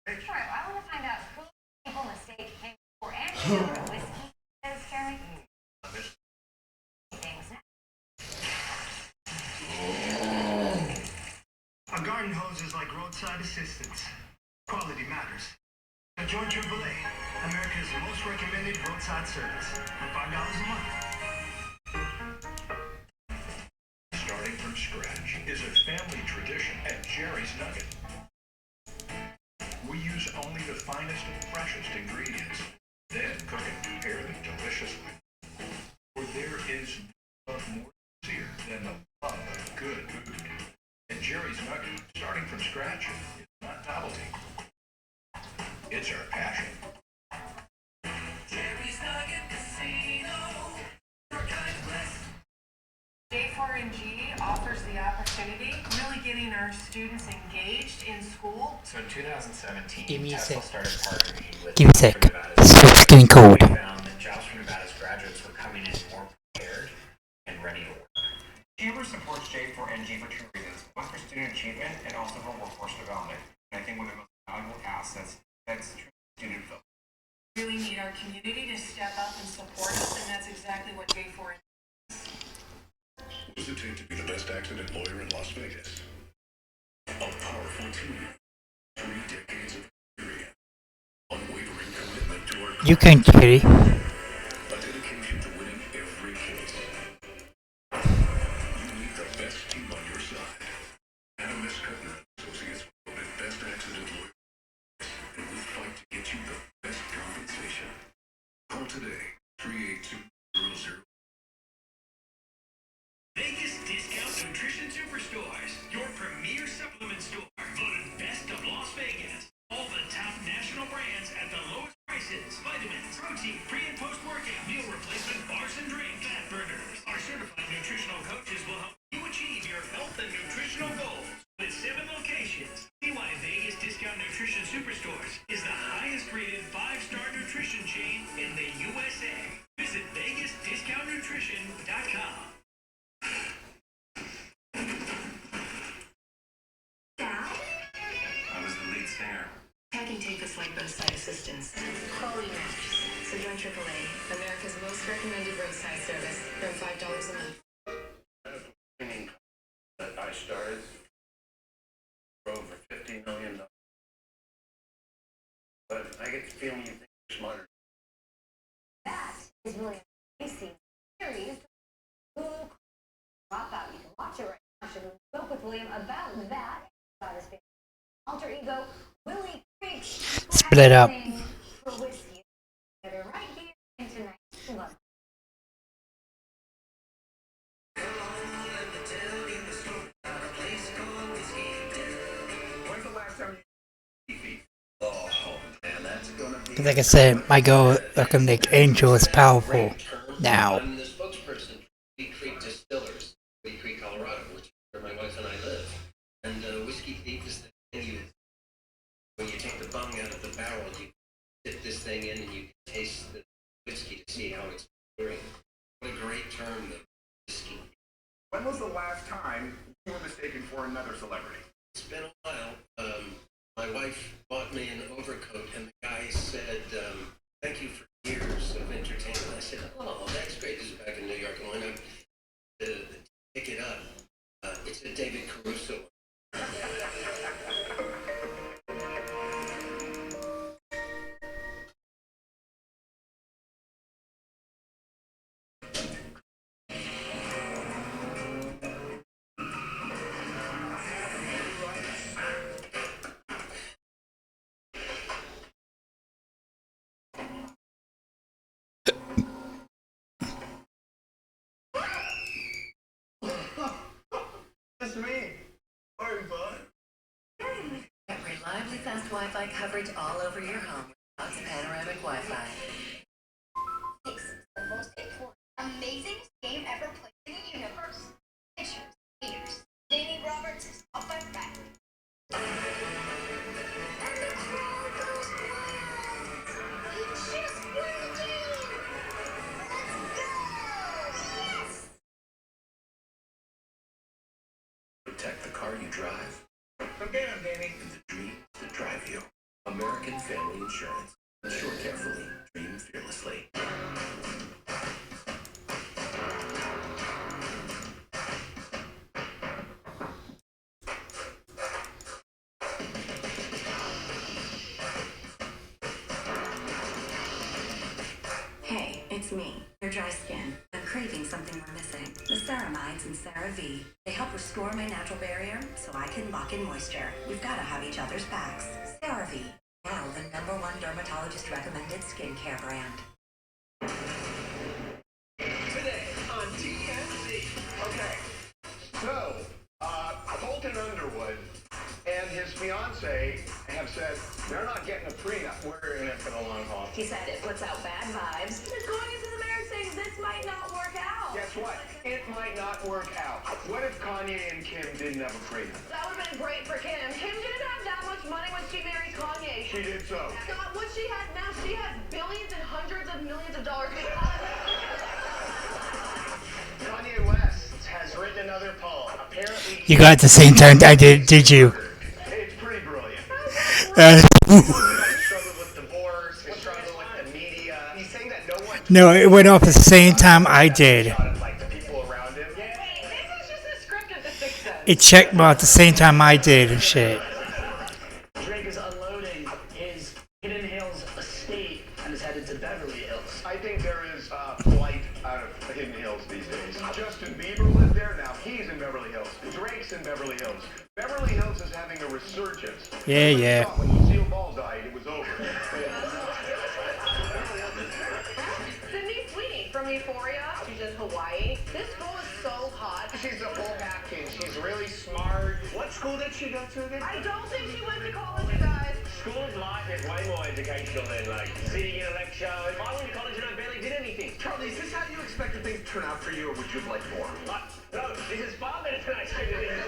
Just All right, well, I want to find out who people mistake him for and sugar whiskey is, Jeremy. Things now. A garden hose is like roadside assistance. Quality matters. Now join AAA, America's most recommended roadside service, for $5 a month. Starting from scratch is a family tradition at Jerry's Nugget. We use only the finest and freshest ingredients, then cook and prepare them deliciously. For there is love more sincere than the love of good food. And Jerry's Nugget, starting from scratch, is not novelty. It's our passion. Jerry's Nugget Casino. Your kind of place. J4NG offers the opportunity, really getting our students engaged in school. So in 2017, Give me a Tesla sec. started partnering with Give me a sec. Nevada's- The switch is getting cold. We found that jobs from Nevada's graduates were coming in more prepared and ready to work. Chamber supports J4NG for two reasons. One, for student achievement, and also for workforce development. And I think one of the most valuable assets that's student focused. Really need our community to step up and support us, and that's exactly what J4NG is. What does it take to be the best accident lawyer in Las Vegas? A powerful team. 3 decades of experience. Unwavering commitment to our You can, Kitty. a dedication to winning every case. You need the best team on your side. Adam S. Cutler Associates voted best accident lawyer, and we'll fight to get you the best compensation. Call today, 38200. Vegas Discount Nutrition Superstores, your premier supplement store, voted best of Las Vegas. All the top national brands at the lowest prices. Vitamins, protein, pre and post workout, meal replacement, bars and drinks, fat burners. Our certified nutritional coaches will help you achieve your health and nutritional goals. With 7 locations, see why Vegas Discount Nutrition Superstores is the highest rated 5-star nutrition chain in the USA. Visit VegasDiscountNutrition.com. I was the lead singer. I can take this like roadside assistance. Quality matters. So join AAA, America's most recommended roadside service, from $5 a month. That I started for over $50 million. But I get the feeling you think you're smarter. That is William Macy series. Dropout. You can watch it right now. Should we spoke with William about that? About his family. Alter ego, Willie Creek. Split up. For whiskey. They're right here in tonight's Love. When's the last time you Oh, man, that's gonna be... Like I said, my goal looking like Angel is powerful now. I'm the spokesperson for Wheat Creek Distillers, Wheat Creek, Colorado, which is where my wife and I live. And Whiskey Thief is the thing when you take the bung out of the barrel, you dip this thing in and you can taste the whiskey to see how it's pouring. What a great term, the whiskey. When was the last time you were mistaken for another celebrity? It's been a while. My wife bought me an overcoat, and the guy said, thank you for years of entertainment. I said, oh, that's great. This is back in New York. I went up to pick it up. It's a David Caruso Wi-Fi coverage all over your home with Fox Panoramic Wi-Fi. It's the most important, amazing game ever played in the universe. Pictures, meters. Jamie Roberts is up my back. And the crowd goes wild. He just won the game. Let's go! Yes! Protect the car you drive. Again, Danny. And the dreams that drive you. American Family Insurance. Insure carefully. Dream fearlessly. Hey, it's me, your dry skin. I'm craving something we're missing. The ceramides in CeraVe. They help restore my natural barrier so I can lock in moisture. We've got to have each other's backs. CeraVe, now the #1 dermatologist recommended skincare brand. Today on TMZ. Okay. So, Colton Underwood and his fiance have said they're not getting a prenup. We're in it for the long haul. He said it puts out bad vibes. He's going into the marriage saying this might not work out. Guess what? It might not work out. What if Kanye and Kim didn't have a prenup? That would have been great for Kim. Kim didn't have that much money when she married Kanye. She did so. God, what she had now, she has billions and hundreds of millions of dollars. Kanye West has written another poem. Apparently, You got it at the same time I did you? it's pretty brilliant. Uh, He struggled with divorce. He struggled with the media. He's saying that no one. no, it went off at the same time I did. Like the people around him. Wait, this is just a script of the Sixth Sense. It checked me out at the same time I did and shit. Drake is unloading his Hidden Hills estate and is headed to Beverly Hills. I think there is flight out of Hidden Hills these days. Justin Bieber lived there. Now he's in Beverly Hills. Drake's in Beverly Hills. Beverly Hills is having a resurgence. Yeah. When Lucille Ball died, it was over. Sydney Sweeney from Euphoria. She's in Hawaii. This girl is so hot. She's a full back kid. She's really smart. What school did she go to again? I don't think she went to college, you guys. School's life is way more educational than like sitting in a lecture. I went to college and I barely did anything. Charlie, is this how you expected things to turn out for you, or would you like more? No, this is far better than I expected it.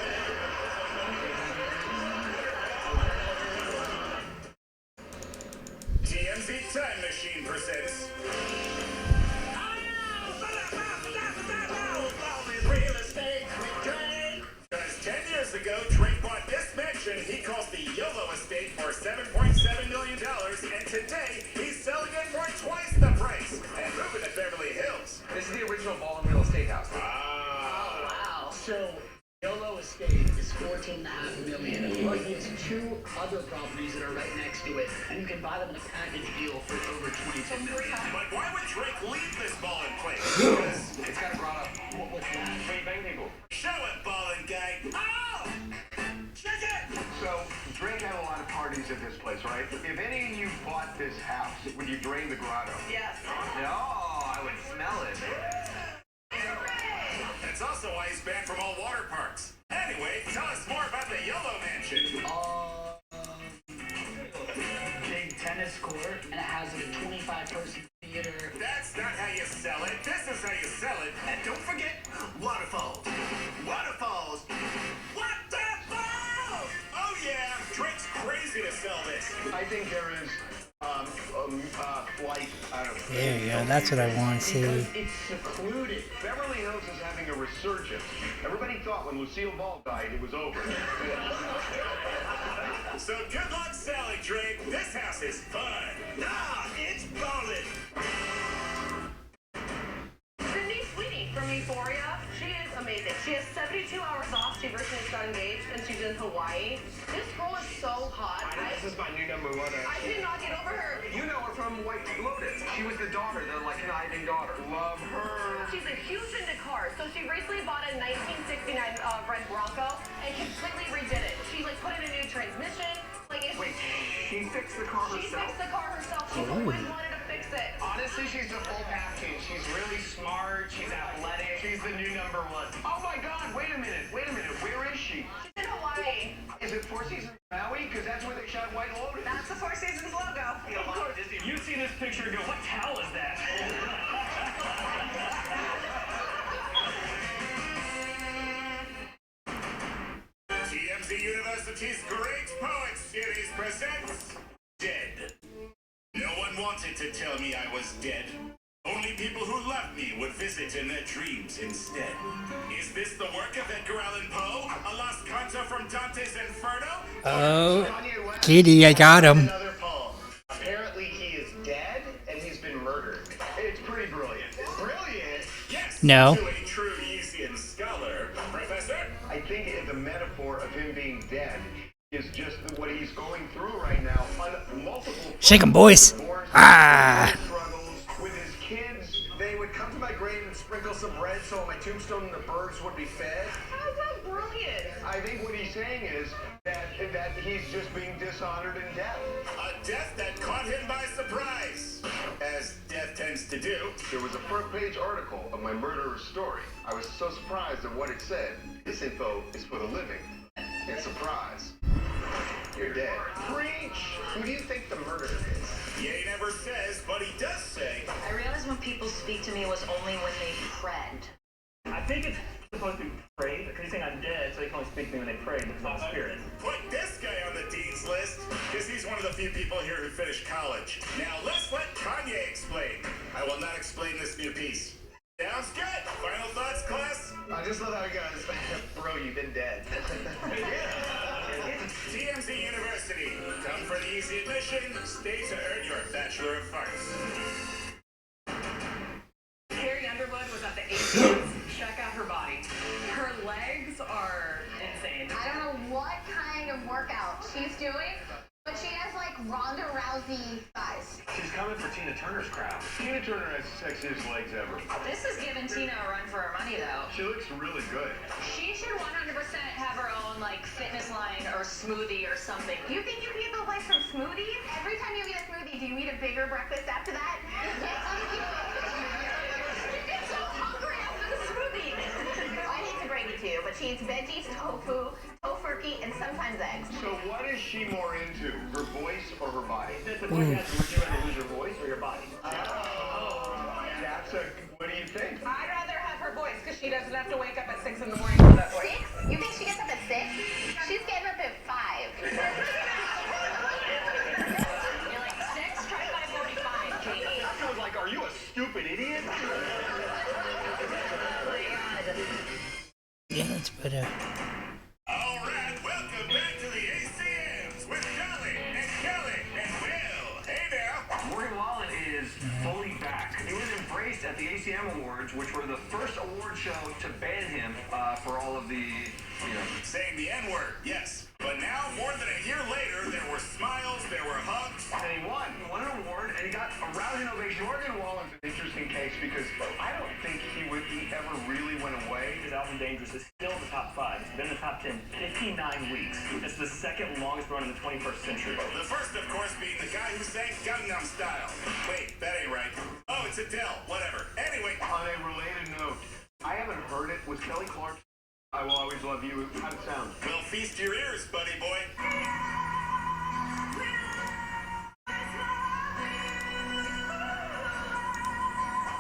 TMZ Time Machine presents. Real estate with Drake. Because 10 years ago, Drake bought this mansion he calls the YOLO estate for $7.7 million, and today he's selling it for twice the price and moving to Beverly Hills. This is the original Ball and Real Estate house. Oh, wow. So, YOLO estate is $14.5 million. But it's 2 other properties that are right next to it, and you can buy them in a package deal for over $22 million. But why would Drake leave this ballin' place? Because It's got brought up. What's that? Free bang people. show it, ballin' guy. Oh! Check it! So, Drake had a lot of parties at this place, right? If any of you bought this house, would you drain the grotto? Yes. No, I would smell it. That's also why he's banned from all water parks. Anyway, tell us more about the YOLO Mansion. Big tennis court, and it has a 25-person theater. That's not how you sell it. This is how you sell it. And don't forget, waterfalls. Waterfalls. Waterfalls! Oh yeah, Drake's crazy to sell this. I think there is flight out of There you go. That's what I want to see. Because it's secluded. Beverly Hills is having a resurgence. Everybody thought when Lucille Ball died, it was over. So good luck selling, Drake. This house is fun. Nah, it's ballin'. Sydney Sweeney from Euphoria. She is amazing. She has 72 hours off. She recently got engaged, and she's in Hawaii. This girl is so hot. This is my new #1. I cannot get over her. You know her from White Lotus. She was the daughter, the conniving daughter. Love her. She's a huge into cars, so she recently bought a 1969 red Bronco and completely redid it. She put in a new transmission. Wait, she fixed the car She herself? fixed the car herself. She's always wanted to fix it. Honestly, she's a full package. She's really smart. She's athletic. She's the new #1. Oh my God! Wait a minute. Where is she? She's in Hawaii. Is Is it Four Seasons Maui? Because that's where they shot White Lotus. That's the Four Seasons logo. Of course, you see this picture and go, what cow is that? TMZ University's Great Poets Series presents Dead. No one wanted to tell me I was dead. Only people who loved me would visit in their dreams instead. Is this the work of Edgar Allan Poe? A lost canto from Dante's Inferno? Oh, Kitty, I got him. Another poem. Apparently he is dead and he's been murdered. It's pretty brilliant. Brilliant? Yes. No. To a true Uyghurian scholar. Professor? I think the metaphor of him being dead is just what he's going through right now on multiple Shake 'em, boys. Ah. struggles with his kids. They would come to my grave and sprinkle some bread so on my tombstone the birds would be fed. How's that brilliant? I think what he's saying is that he's just being dishonored in death. A death that caught him by surprise. As death tends to do. There was a front-page article of my murderer's story. I was so surprised at what it said. This info is for the living. And surprise, you're dead. Preach! Who do you think the murderer is? Ye never says, but he does say. I realized when people speak to me was only when they prayed. I think it's supposed to be prayed, because he's saying I'm dead, so they can only speak to me when they pray, but it's not spirit. Put this guy on the dean's list, because he's one of the few people here who finished college. Now let's let Kanye explain. I will not explain this new piece. Sounds good. Final thoughts, class? I just love how he goes, bro, you've been dead. TMZ University. Come for the easy admission. Stay to earn your Bachelor of Farts. Carrie Underwood was at the ACMs. Check out her body. Her legs are insane. I don't know what kind of workout she's doing, but she has like Ronda Rousey thighs. She's coming for Tina Turner's crowd. Tina Turner has the sexiest legs ever. This is giving Tina a run for her money, though. She looks really good. She should 100% have her own, like, fitness line or smoothie or something. Do you think you can get the life from smoothies? Every time you eat a smoothie, do you eat a bigger breakfast after that? You get so hungry after the smoothie. I hate to break it to you, but she eats veggies, tofu, tofurkey, and sometimes eggs. So what is she more into, her voice or her body? That's the question. Would you rather lose your voice or your body? What do you think? I'd rather have her voice because she doesn't have to wake up at 6 in the morning for that voice. 6? You think she gets up at 6? She's getting up at 5. You're like, 6? Try 5:45, Katie. I was like, are you a stupid idiot? Yeah, that's better. All right, welcome back to the ACMs with Dolly and Kelly and Will. Hey now. Morgan Wallen is fully back. He was embraced at the ACM Awards, which were the first award show to ban him for all of the, Saying the N-word, yes. But now, more than a year later, there were smiles, there were hugs. And he won. He won an award, and he got a rousing ovation. Morgan Wallen's an interesting case because I don't think he ever really went away. His album Dangerous is still the top 5. It's been in the top 10 59 weeks. It's the second longest run in the 21st century. The first, of course, being the guy who sang Gangnam Style. Wait, that ain't right. Oh, it's Adele. Whatever. Anyway. On a related note, I haven't heard it. Was Kelly Clarkson? I Will Always Love You. How'd it sound? Well, feast your ears, buddy boy.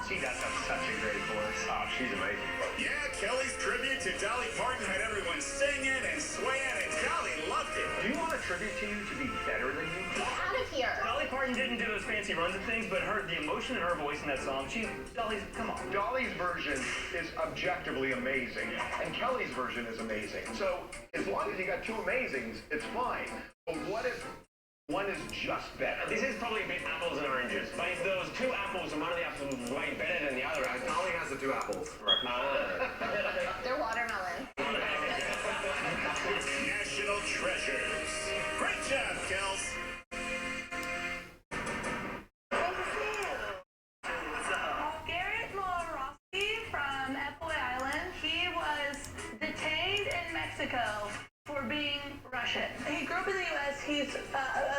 She does have such a great voice. Oh, she's amazing. Yeah, Kelly's tribute to Dolly Parton had everyone singing and swaying, and Dolly loved it. Do you want a tribute to you to be better than you? Get out of here. Dolly Parton didn't do those fancy runs and things, but the emotion in her voice in that song, come on. Dolly's version is objectively amazing, and Kelly's version is amazing. So, as long as you got two amazings, it's fine. But what if one is just better? This is probably a bit apples and oranges. But if there was 2 apples and one of the apples was way better than the other, Dolly has the 2 apples. Right. They're watermelon. National treasures. Great job, Kels. Garrett Morosky from Epway Island. He was detained in Mexico for being Russian. He grew up in the U.S. He's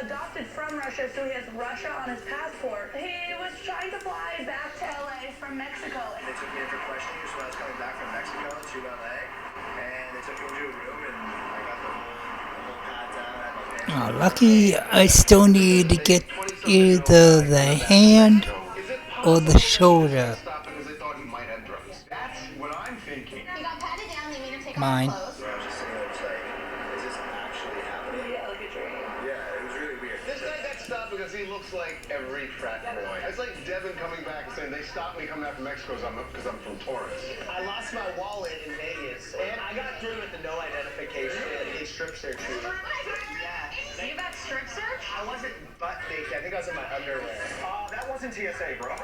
adopted from Russia, so he has Russia on his passport. He was trying to fly back to L.A. from Mexico. They took me in for questioning, so I was coming back from Mexico to LA, and they took me into a room, and I got the whole Oh, lucky I still need to get either the hand or the shoulder. Stopped because they thought he might have drugs. That's what I'm thinking. He got patted down. They made him take Mine. off his clothes. I was just sitting there, just like, is this actually happening? Yeah, like a dream. Yeah, it was really weird. This guy got stopped because he looks like every frat boy. It's like Devin coming back and saying, they stopped me coming out from Mexico because I'm from Torrance. I lost my wallet in Vegas, and I got through with the no identification and strip search. Yeah. You got strip search? I wasn't butt naked. I think I was in my underwear. That wasn't TSA, bro.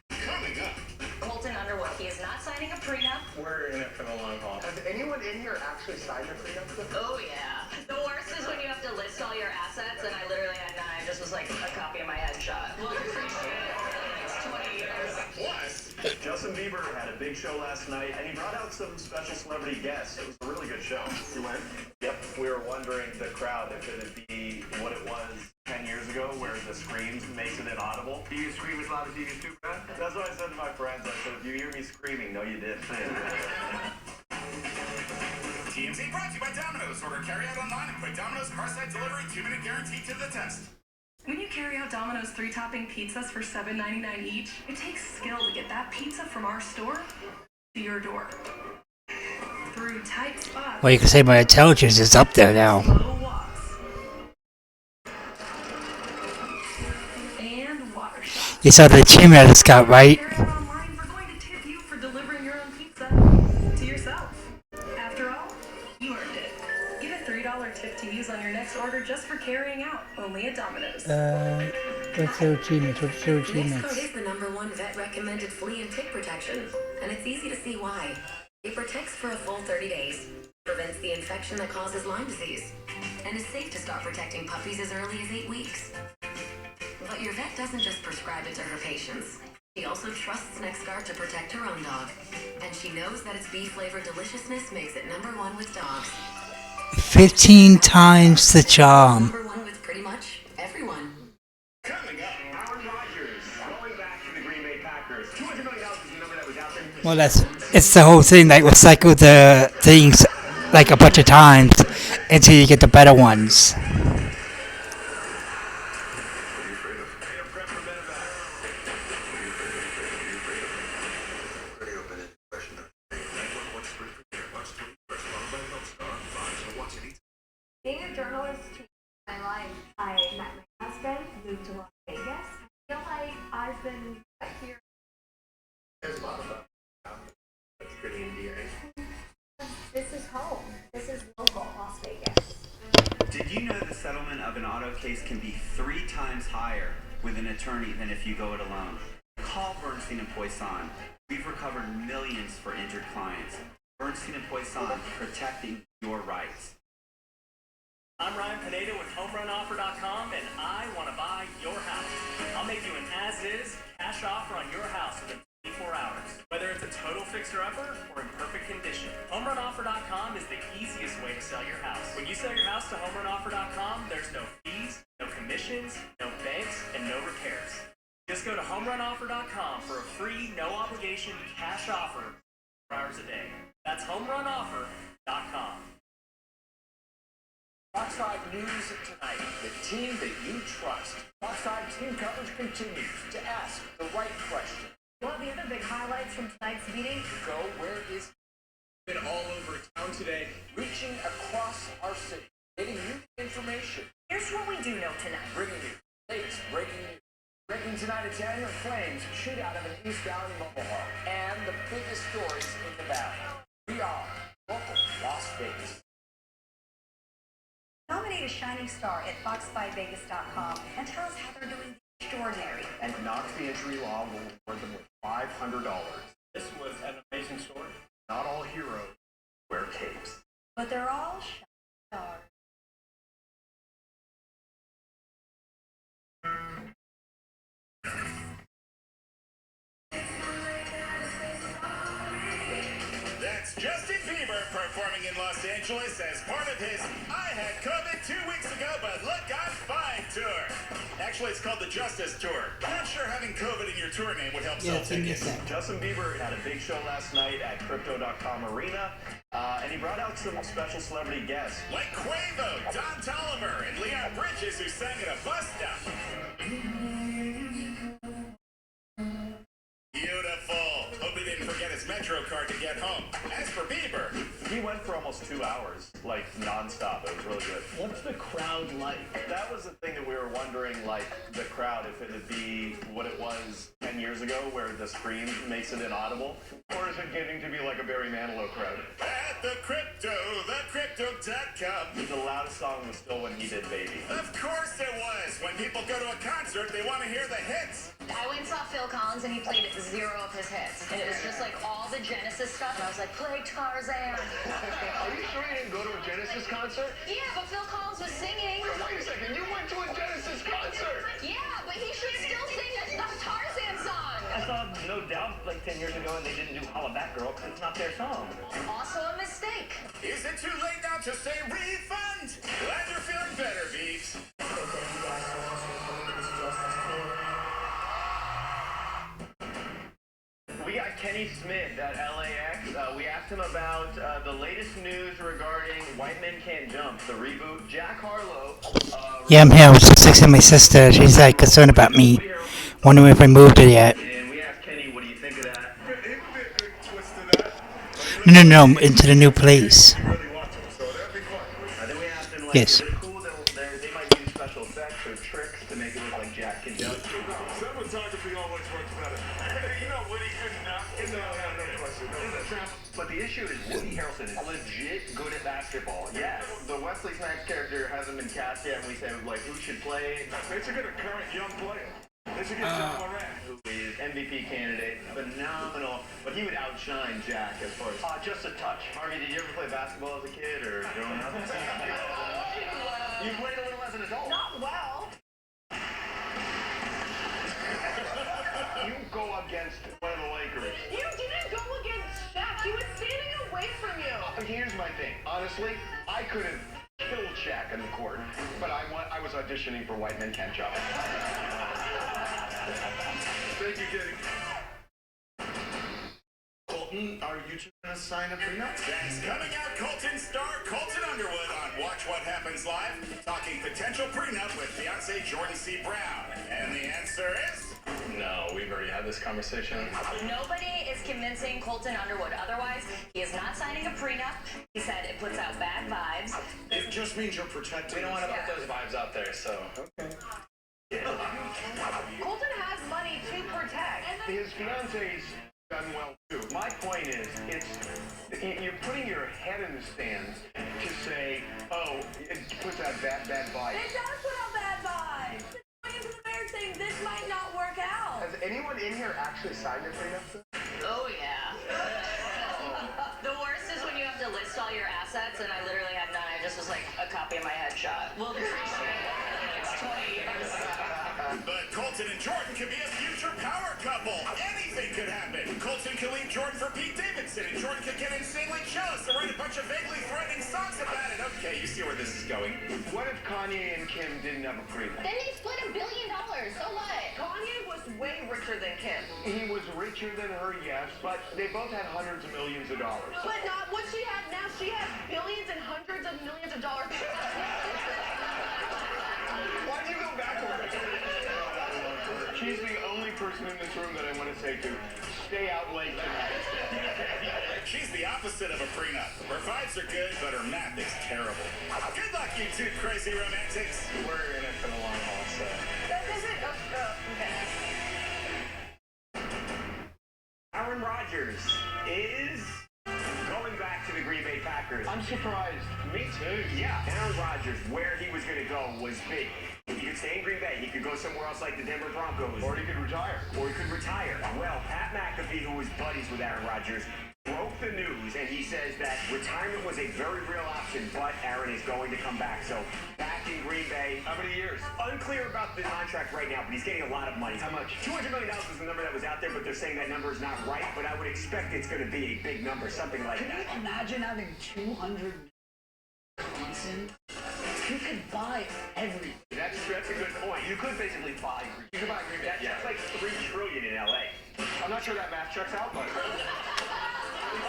Coming up. Colton Underwood, he is not signing a prenup. We're in it for the long haul. Has anyone in here actually signed a prenup? Oh, yeah. The worst is when you have to list all your assets, and I literally had 9. This was like a copy of my headshot. Well, I appreciate it for the next 20 years. Plus, Justin Bieber had a big show last night, and he brought out some special celebrity guests. It was a really good show. You went? Yep. We were wondering, the crowd, if it would be what it was 10 years ago, where the screams makes it inaudible. Do you scream as loud as you used to, Brad? That's what I said to my friends. I said, if you hear me screaming, no, you didn't. TMZ brought to you by Domino's. Order carry out online and put Domino's Carside Delivery 2-minute guarantee to the test. When you carry out Domino's 3-topping pizzas for $7.99 each, it takes skill to get that pizza from our store to your door. Through tight spots. Well, you can say my intelligence is up there now. Slow walks. And water shots. You saw the achievement I just got, right? Carry out online, we're going to tip you for delivering your own pizza to yourself. After all, you earned it. Get a $3 tip to use on your next order just for carrying out, only at Domino's. What's their achievements? What's their Nextcode achievements? is the #1 vet-recommended flea and tick protection, and it's easy to see why. It protects for a full 30 days, prevents the infection that causes Lyme disease, and is safe to start protecting puppies as early as 8 weeks. But your vet doesn't just prescribe it to her patients. She also trusts NexGard to protect her own dog, and she knows that its beef-flavored deliciousness makes it #1 with dogs. 15 times the charm. #1 with pretty much everyone. Coming up. Aaron Rodgers going back to the Green Bay Packers. $200 million is the number that was out there. Well, it's the whole thing. Like, recycle the things like a bunch of times until you get the better ones. Being a journalist changed my life. I met my husband, moved to Las Vegas. I feel like I've been right here. There's a lot of that's pretty endearing. This is home. This is local Las Vegas. Did you know the settlement of an auto case can be 3 times higher with an attorney than if you go it alone? Call Bernstein and Poisson. We've recovered millions for injured clients. Bernstein and Poisson, protecting your rights. I'm Ryan Pineda with HomeRunOffer.com, and I want to buy your house. I'll make you an as-is cash offer on your house within 24 hours. Whether it's a total fixer-upper or in perfect condition, HomeRunOffer.com is the easiest way to sell your house. When you sell your house to HomeRunOffer.com, there's no fees, no commissions, no banks, and no repairs. Just go to HomeRunOffer.com for a free, no-obligation cash offer 4 hours a day. That's HomeRunOffer.com. Foxside News Tonight, the team that you trust. Foxside team coverage continues to ask the right question. One of the other big highlights from tonight's meeting. Go, where is been all over town today, reaching across our city, getting you information. Here's what we do know tonight. Bringing you latest breaking news. Breaking tonight, a Daniel Flames shootout of an East Valley mobile home. And the biggest stories in the valley. We are local Las Vegas. Nominate a shining star at foxbyvegas.com and tell us how they're doing extraordinary. And Knox the Injury Law will reward them with $500. This was an amazing story. Not all heroes wear capes. But they're all shining stars. That's Justin Bieber performing in Los Angeles as part of his I Had COVID 2 weeks ago, but look, I'm fine tour. Actually, Actually, it's called the Justice Tour. Not sure having COVID in your tour name would help Yeah, sell it's in tickets. this app. Justin Bieber had a big show last night at Crypto.com Arena, and he brought out some special celebrity guests. Like Quavo, Don Toliver, and Leon Bridges, who sang at a bus stop. Beautiful. Hope he didn't forget his Metro card to get home. As for Bieber, he went for almost 2 hours, like nonstop. It was really good. What's the crowd like? That was the thing that we were wondering, like the crowd, if it would be what it was 10 years ago, where the scream makes it inaudible, or is it getting to be like a Barry Manilow crowd? at the crypto.com. The loudest song was still when he did Baby. Of course it was. When people go to a concert, they want to hear the hits. I went and saw Phil Collins and he played 0 of his hits. And it was just like all the Genesis stuff. And I was like, play Tarzan. Are you sure you didn't go to a Genesis concert? Yeah, but Phil Collins was singing. Wait a second, you went to a Genesis concert? Yeah, but he should still sing the Tarzan song. I saw No Doubt like 10 years ago and they didn't do Holla Back Girl because it's not their song. Also a mistake. Is it too late now to say refund? Glad you're feeling better, Beeps. We got Kenny Smith at LAX. We asked him about the latest news regarding White Men Can't Jump, the reboot. Jack Harlow. Yeah, I'm here. I was just texting my sister. She's like concerned about me, wondering if I moved her yet. And we asked Kenny, what do you think of that? No, into the new place. Yes. They're cool. They might use special effects or tricks to make it look like Jack can jump. Cinematography always works better. You know, Woody could not. No question. But the issue is Woody Harrelson is legit good at basketball. Yes, the Wesley Snipes character hasn't been cast yet, and we say, like, who should play? They should get a current young player. They should get John Moran. Who is MVP candidate, phenomenal, but he would outshine Jack as far as just a touch. Harvey, did you ever play basketball as a kid or growing up? You played a little as an adult. Not well. You go against one of the Lakers. You didn't go against Shaq. He was standing away from you. Here's my thing. Honestly, I could have killed Shaq in the court, but I was auditioning for White Men Can't Jump. Thank you, Kenny. Colton, are you two going to sign a prenup? That's coming out. Colton star Colton Underwood on Watch What Happens Live, talking potential prenup with fiancé Jordan C. Brown. And the answer is... No, we've already had this conversation. Nobody is convincing Colton Underwood. Otherwise, he is not signing a prenup. He said it puts out bad vibes. It just means you're protecting. We don't want to put those vibes out there, so. Okay. Colton has money to protect. His fiance's done well too. My point is, you're putting your head in the stands to say, oh, it puts out bad vibe. It does put out bad vibes. Going into the marriage saying this might not work out. Has anyone in here actually signed a prenup? Oh, yeah. The worst is when you have to list all your assets, and I literally have none. I just was like a copy of my headshot. We'll appreciate it in the next 20 years. But Colton and Jordan could be a future power couple. Anything could happen. Colton could leave Jordan for Pete Davidson, and Jordan could get insanely jealous and write a bunch of vaguely threatening songs about it. Okay, you see where this is going. What if Kanye and Kim didn't have a prenup? Then they split $1 billion. So what? Kanye was way richer than Kim. He was richer than her, yes, but they both had hundreds of millions of dollars. But not what she had now. She has billions and hundreds of millions of dollars. Why do you go backwards? She's the only person in this room that I want to say to stay out late tonight. She's the opposite of a prenup. Her vibes are good, but her math is terrible. Good luck, you two crazy romantics. We're in it for the long haul, so. That isn't. Okay. Aaron Rodgers is going back to the Green Bay Packers. I'm surprised. Me too. Yeah. Aaron Rodgers, where he was going to go was big. He could stay in Green Bay. He could go somewhere else like the Denver Broncos. Or he could retire. Well, Pat McAfee, who was buddies with Aaron Rodgers, broke the news, and he says that retirement was a very real option, but Aaron is going to come back. So, back in Green Bay. How many years? Unclear about the contract right now, but he's getting a lot of money. How much? $200 million was the number that was out there, but they're saying that number is not right, but I would expect it's going to be a big number, something like that. Can you imagine having 200 decent? You could buy everything. That's a good point. You could basically buy Green Bay. You could buy Green Bay. That's like $3 trillion in LA. I'm not sure that math checks out, but I'm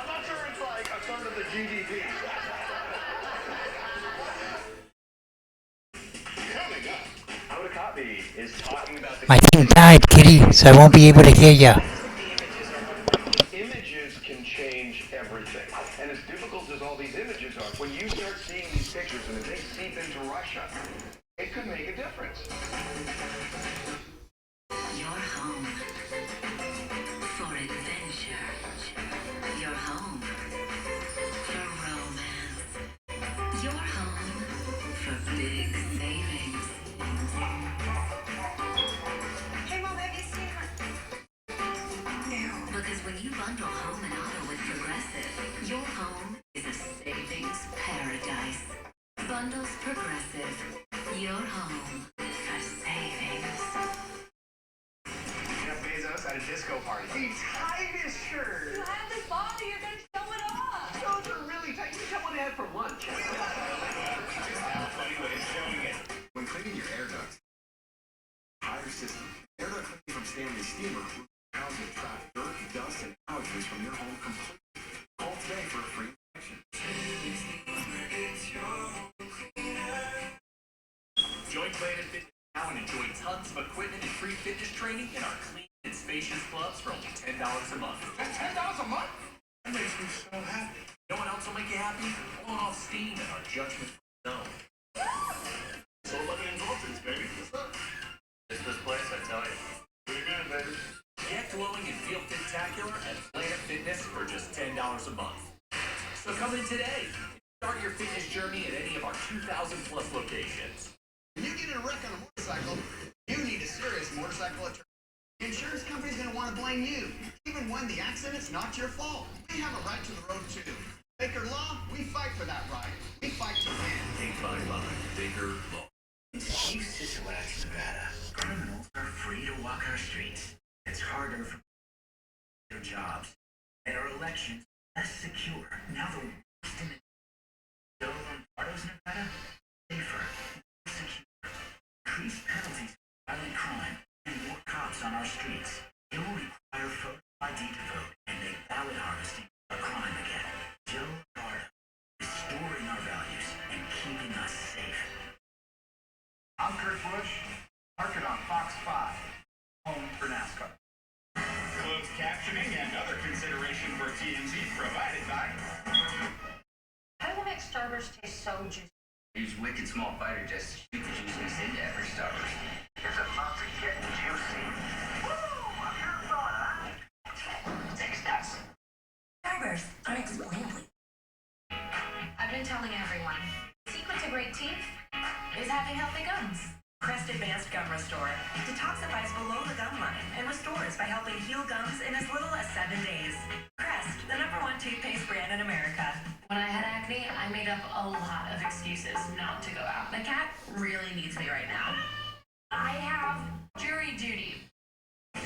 not sure it's like a third of the GDP. Coming up, how to copy is talking about the My thing died, kitty, so I won't be able to hear ya. Images can change everything. And as difficult as all these images are, when you start seeing these pictures and if they seep into Russia, it could make a difference. Your home for adventure. Your home for romance. Your home for big savings. Hey, Mom, have you seen her? Because when you bundle home and auto with Progressive, your home is a savings paradise. Bundles Progressive. Your home for savings. Jeff Bezos at a disco party. The tightest shirt. You have this body, you're gonna show it off. Those are really tight. You tell what I had for lunch. Just how funny when it's showing it. When cleaning your air ducts, higher system. Air duct cleaning from Stanley Steamer allows you to trap dirt, dust, and allergens from your home completely. Call today for a free inspection. Join Planet Fitness now and enjoy tons of equipment and free fitness training in our clean and spacious clubs for only $10 a month. That's $10 a month? That makes me so happy. No one else will make you happy? Blowing off steam in our judgment zone. So lucky indulgence, baby. What's up? It's this place, I tell you. Pretty good, baby. Get glowing and feel spectacular at Planet Fitness for just $10 a month. So come in today and start your fitness journey at any of our 2,000 plus locations. When you get in a wreck on a motorcycle, you need a serious motorcycle attorney. The insurance company's going to want to blame you, even when the accident's not your fault. We have a right to the road, too. Baker Law, we fight for that right. We fight to win. 855 Baker Law. In Chief Cincinnati, Nevada, criminals are free to walk our streets. It's harder for their jobs, and our elections less secure. Now the worst in the Joe Lombardo's Nevada, safer, more secure. Increased penalties for violent crime and more cops on our streets. It will require photo ID to vote and make ballot harvesting a crime again. Joe Lombardo, restoring our values and keeping us safe. I'm Kurt Busch. Market on Fox 5. Home for NASCAR. Closed captioning and other consideration for TMZ provided by... How do make starburst taste so juicy? Use Wicked Small Fighter just to shoot the juiciness into every starburst. It's about to get juicy. Woo! I'm here for that. Takes nuts. Starburst, unexplainably. I've been telling everyone, the secret to great teeth is having healthy gums. Crest Advanced Gum Restore detoxifies below the gum line and restores by helping heal gums in as little as 7 days. Crest, the #1 toothpaste brand in America. When I had acne, I made up a lot of excuses not to go out. My cat really needs me right now. I have jury duty.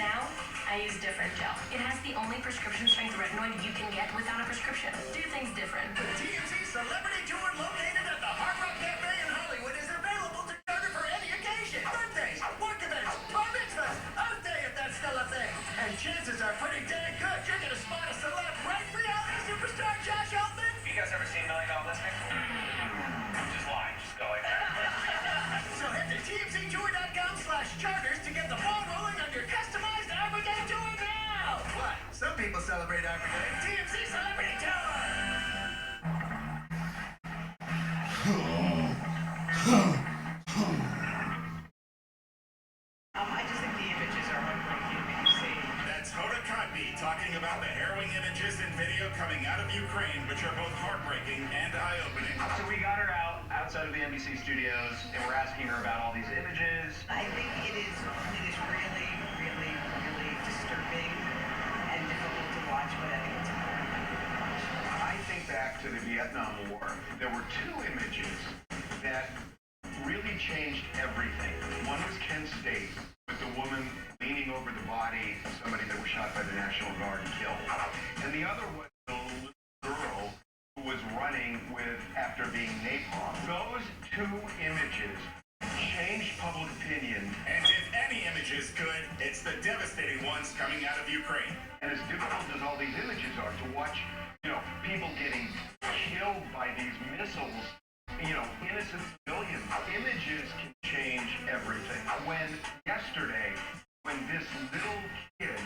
Now, I use Different Gel. It has the only prescription strength retinoid you can get without a prescription. Do things different. The TMZ Celebrity Tour located at the Hard Rock Cafe in Hollywood is available to charter for any occasion. Birthdays, work events, bar mitzvahs, Earth Day if that's still a thing. And chances are pretty dang good you're going to spot a celeb right reality superstar Josh Altman. You guys ever seen $1 Million Listing? I'm just lying. Just go like that. So head to TMZTour.com/charters to get the ball rolling on your customized Arbor Day tour now. What? Some people celebrate Arbor Day. TMZ Celebrity Tour. I just think the images are heartbreaking. That's Hoda Kotb talking about the harrowing images and video coming out of Ukraine, which are both heartbreaking and eye-opening. So we got her outside of the NBC studios, and we're asking her about all these images. I think it is really, really, really disturbing and difficult to watch, but I think it's important to watch. I think back to the Vietnam War. There were two images that really changed everything. One was Kent State, with the woman leaning over the body of somebody that was shot by the National Guard and killed. And the other was the little girl who was running after being napalm. Those two images images are, to watch, people getting killed by these missiles, innocent civilians. Images can change everything. Yesterday, when this little kid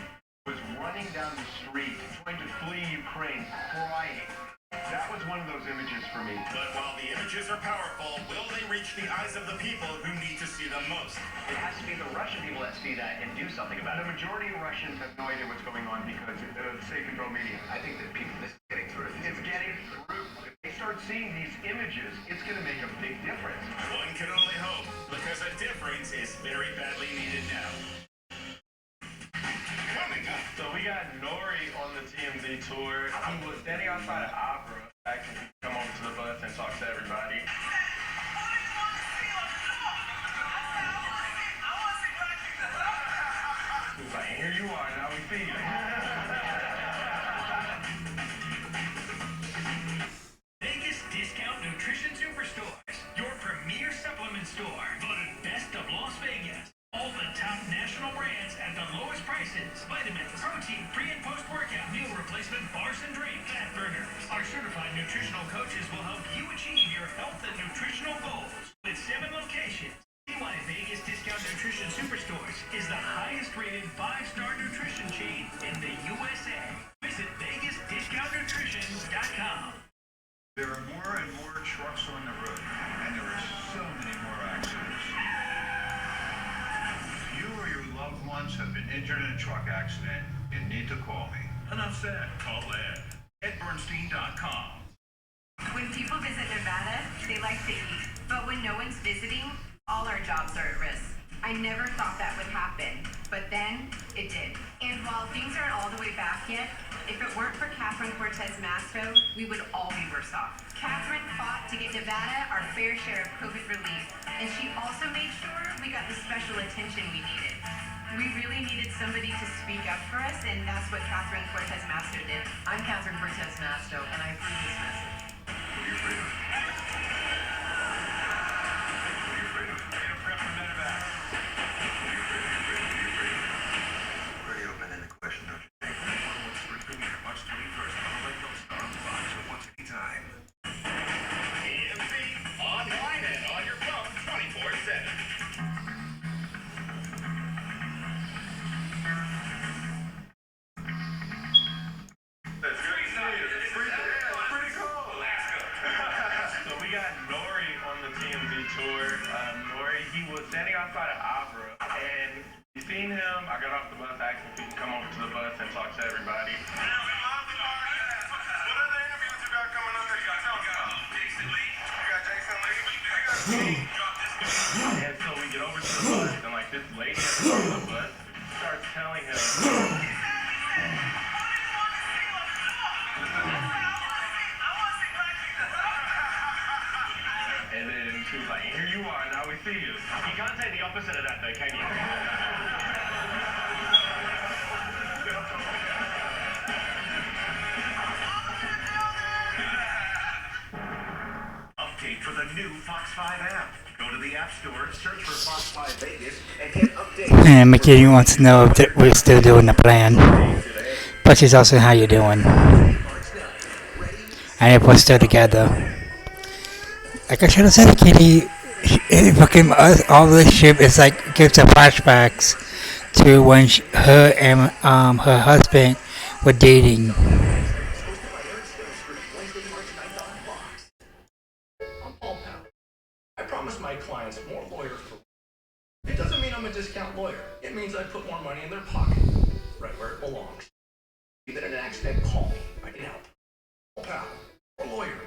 was running down the street trying to flee Ukraine, crying, that was one of those images for me. But while the images are powerful, will they reach the eyes of the people who need to see them most? It has to be the Russian people that see that and do something about The it. majority of Russians have no idea what's going on because of safe control media. I think that this is getting through. It's getting through. If they start seeing these images, it's going to make a big difference. One can only hope, because a difference is very badly needed now. Coming up. So we got Nori on the TMZ tour. He was standing outside of Opera, asking people to come over to the bus and talk to everybody. He was like, here you are, now we see you. Vegas Discount Nutrition Superstores, your premier supplement store, voted best of Las Vegas. All the top national brands at the lowest prices. Vitamins, protein, pre and post workout, meal replacement, bars and drinks, fat burners. Our certified nutritional coaches will help you achieve your health and nutritional goals. With 7 locations, see why Vegas Discount Nutrition Superstores is the highest rated 5-star nutrition chain in the USA. Visit VegasDiscountNutrition.com. There are more and more trucks on the road, and there are so many more accidents. If you or your loved ones have been injured in a truck accident, you need to call me. Enough said. Call Ed. EdBernstein.com. When people visit Nevada, they like to eat. But when no one's visiting, all our jobs are at risk. I never thought that would happen, but then it did. And while things aren't all the way back yet, if it weren't for Catherine Cortez Masto, we would all be worse off. Catherine fought to get Nevada our fair share of COVID relief, and she also made sure we got the special attention we needed. We really needed somebody to speak up for us, and that's what Catherine Cortez Masto did. I'm Catherine Cortez Masto, and I approve this message. What are you afraid of? What are you afraid of? Prep for medevac. Pretty open-ended question, don't you think? 113 premiere, March 21st. Online, Star, Fox, or watch anytime. TMZ, online and on your phone 24/7. That's good to see you. It's pretty cool. So we got Nori on the TMZ tour. Nori, he was standing outside of Opera, and you seen him. I got off the bus asking if he could come over to the bus and talk to everybody. What other interviews you got coming up? You got Jason Lee. You got Jason Lee. And so we get over to the bus, and like this lady at the front of the bus starts telling him. And then she was like, here you are, now we see you. You can't say the opposite of that though, can you? Update for the new Fox 5 app. Go to the App Store, search for Fox 5 Vegas, and hit update. And McKinney wants to know if we're still doing the plan. But she's also how you doing. And if we're still together. Like I should have said, Kitty, fucking all this shit is like gives her flashbacks to when her and her husband were dating. I promise my clients more lawyers for. It doesn't mean I'm a discount lawyer. It means I put more money in their pocket, right where it belongs. Even in an accident, call me. I can help. Pal, or lawyer.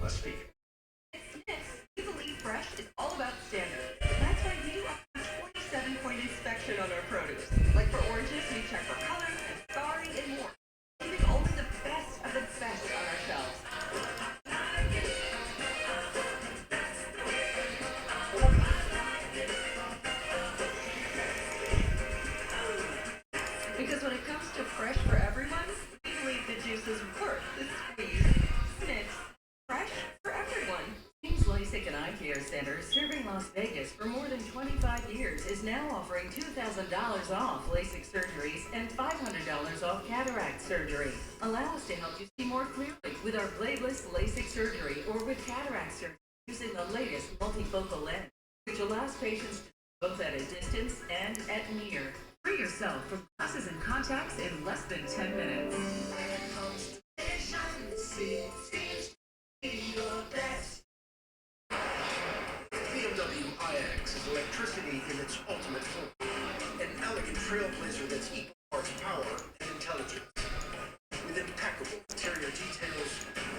Let's speak. We believe fresh is all about standards. That's why we do a 47-point inspection on our produce. Like for oranges, we check for color, and scarring, and more. Leaving only the best of the best on our shelves. Because when it comes to fresh for everyone, we believe the juice is worth the squeeze. Snitz, fresh for everyone. Seems LASIK and eye care centers serving Las Vegas for more than 25 years is now offering $2,000 off LASIK surgeries and $500 off cataract surgery. Allow us to help you see more clearly with our bladeless LASIK surgery or with cataract surgery using the latest multifocal lens, which allows patients to both at a distance and at near. Free yourself from glasses and contacts in less than 10 minutes. BMW iX is electricity in its ultimate form. An elegant trailblazer that's equal parts power and intelligence. With impeccable interior details,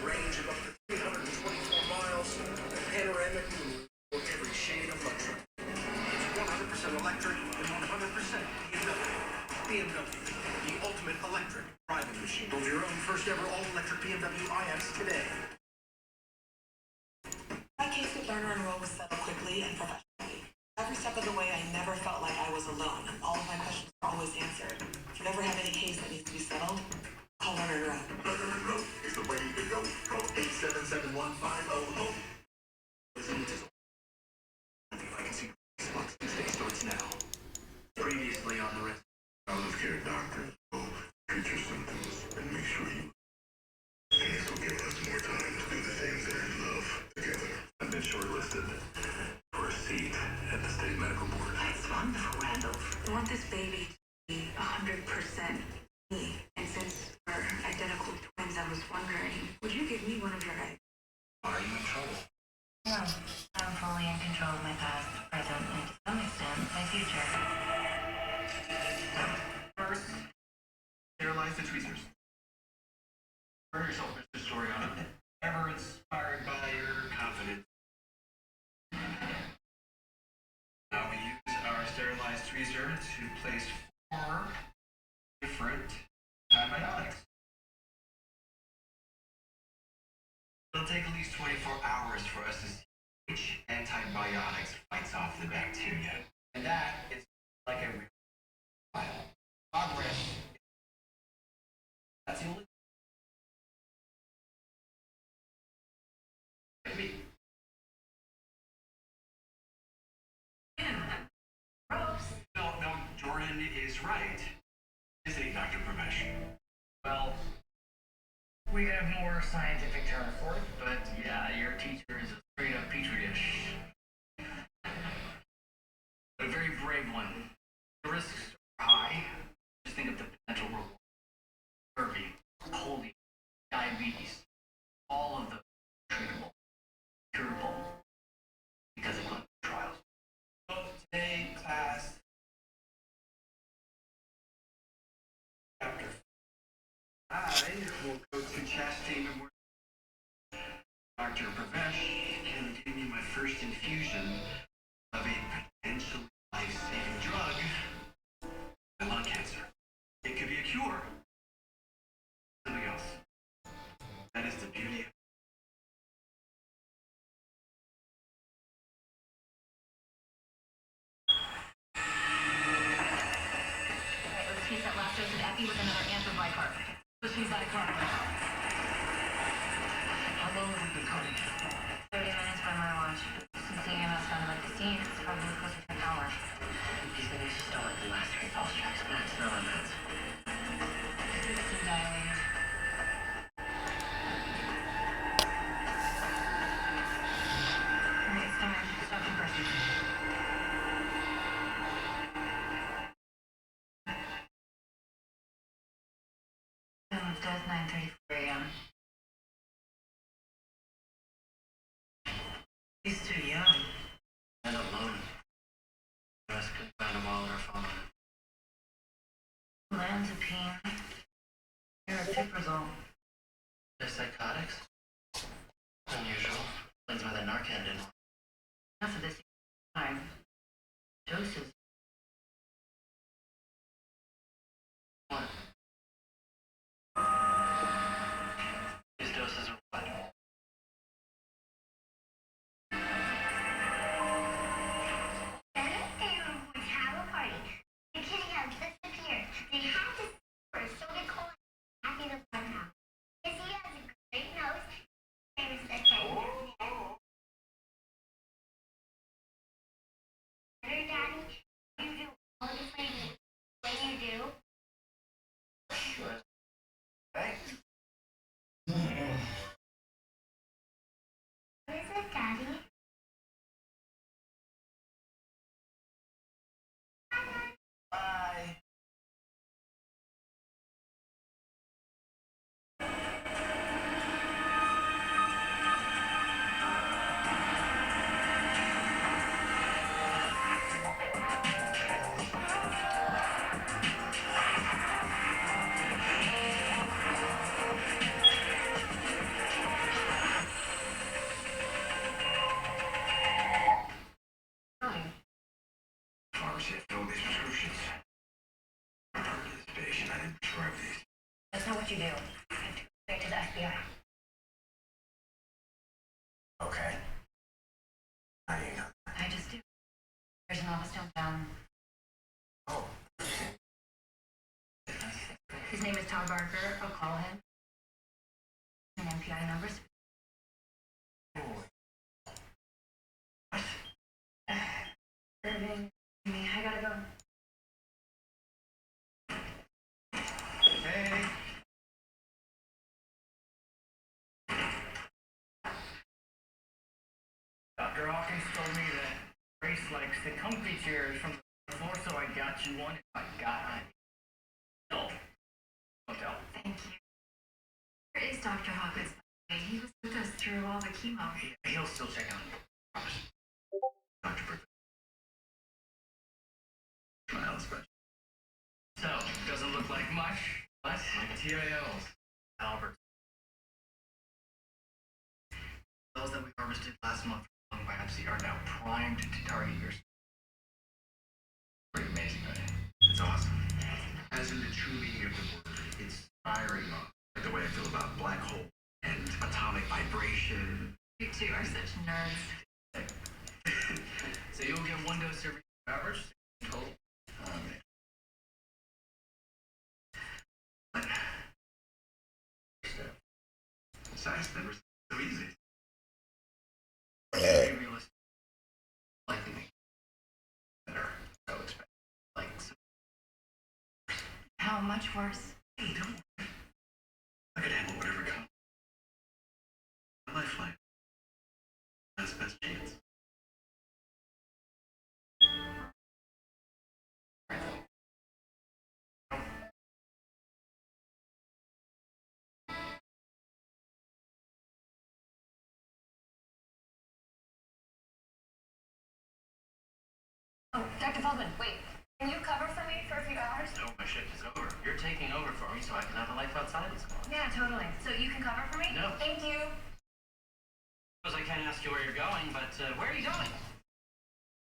range of up to 324 miles, and panoramic moonroof for every shade of luxury. It's 100% electric and 100% BMW. BMW, the ultimate electric driving machine. Build your own first ever all-electric BMW iX today. My case with Learner and Roll was settled quickly and professionally. Every step of the way, I never felt like I was alone. All of my questions were always answered. If you ever have any case that needs to be settled, call Learner and Roll. Learner and Roll is the way to go. Call 877-1500. Listen to I can see spots Tuesday starts now. Previously on the rest. Healthcare doctors will treat your symptoms and make sure you. And this will give us more time to do the things that we love together. I've been shortlisted for a seat at the state medical board. That's wonderful, Randolph. I want this baby to be 100% me. And since we're identical twins, I was wondering, would you give me one of your eggs? Are you in trouble? No, I'm fully in control of my past, present, and to some extent, my future. First, sterilize the tweezers. Burn yourself, Mr. Soriano. Ever inspired by your confidence. Now we use our sterilized tweezer to place 4 different antibiotics. It'll take at least 24 hours for us to see which antibiotics fights off the bacteria. And that is like a real trial. Progress. That's the only No, Jordan is right. Isn't he, Dr. Pramesh? Well, we have more scientific term for it, but yeah, your teacher is a straight up petri dish. But a very brave one. The risks are high. Just think of the potential reward. Scurvy, polio, diabetes, all of them treatable, curable, because of clinical trials. So today, class, chapter 5 will go to Chastity Memorial. Dr. Pravesh can give me my first infusion of a potentially life-saving drug, lung cancer. It could be a cure. Something else. That is the beauty of Let's use that last dose of epi with another anthrobicarb. Let's use that carb. How long have we been cutting? 30 minutes by my watch. Since the EMS found him at the scene, it's probably closer to an hour. He's been used to start the last 3 pulse checks. That's no amount. Some dilated. Alright, it's time. Stop compressing. Time of death, 9:34 a.m. He's too young. And alone. The rest couldn't find a wallet or phone. Olanzapine. Aripiprazole. They're psychotics. Unusual. Explains why the Narcan didn't work. Enough of this time. Doses. What? These doses are what? Have a party. The kitty has disappeared. They had to see her, so they call it Happy the Funhouse. Because he has a great nose and is attentive. straight to the FBI. Okay. I just do. There's an office downtown. Oh. His name is Tom Barker. I'll call him. An MPI number. Irving, I gotta go. Hey. Dr. Hawkins told me that Grace likes the comfy chairs from the floor, so I got you one if I got it. No. Don't tell. Thank you. Where is Dr. Hawkins? He was with us through all the chemo. He'll still check on you. Promise. Dr. Perfect. Smile special. So, doesn't look like much, but TILs. Albert. Those that we harvested last month from lung biopsy are now primed to target your. Pretty amazing, right? It's awesome. As in the true meaning of the word, it's firing on. Like the way I feel about black hole and atomic vibration. You two are such nerds. So you'll get one dose every 2 hours total. Science never so easy. Be realistic. Likely better. I would expect. Like. How much worse? Hey, don't worry. I can handle whatever comes. A lifeline. That's the best chance. Oh, Dr. Feldman, wait. Can you cover for me for a few hours? No, my shift is over. You're taking over for me so I can have a life outside this morning. Yeah, totally. So you can cover for me? No. Thank you. I suppose I can't ask you where you're going, but where are you going?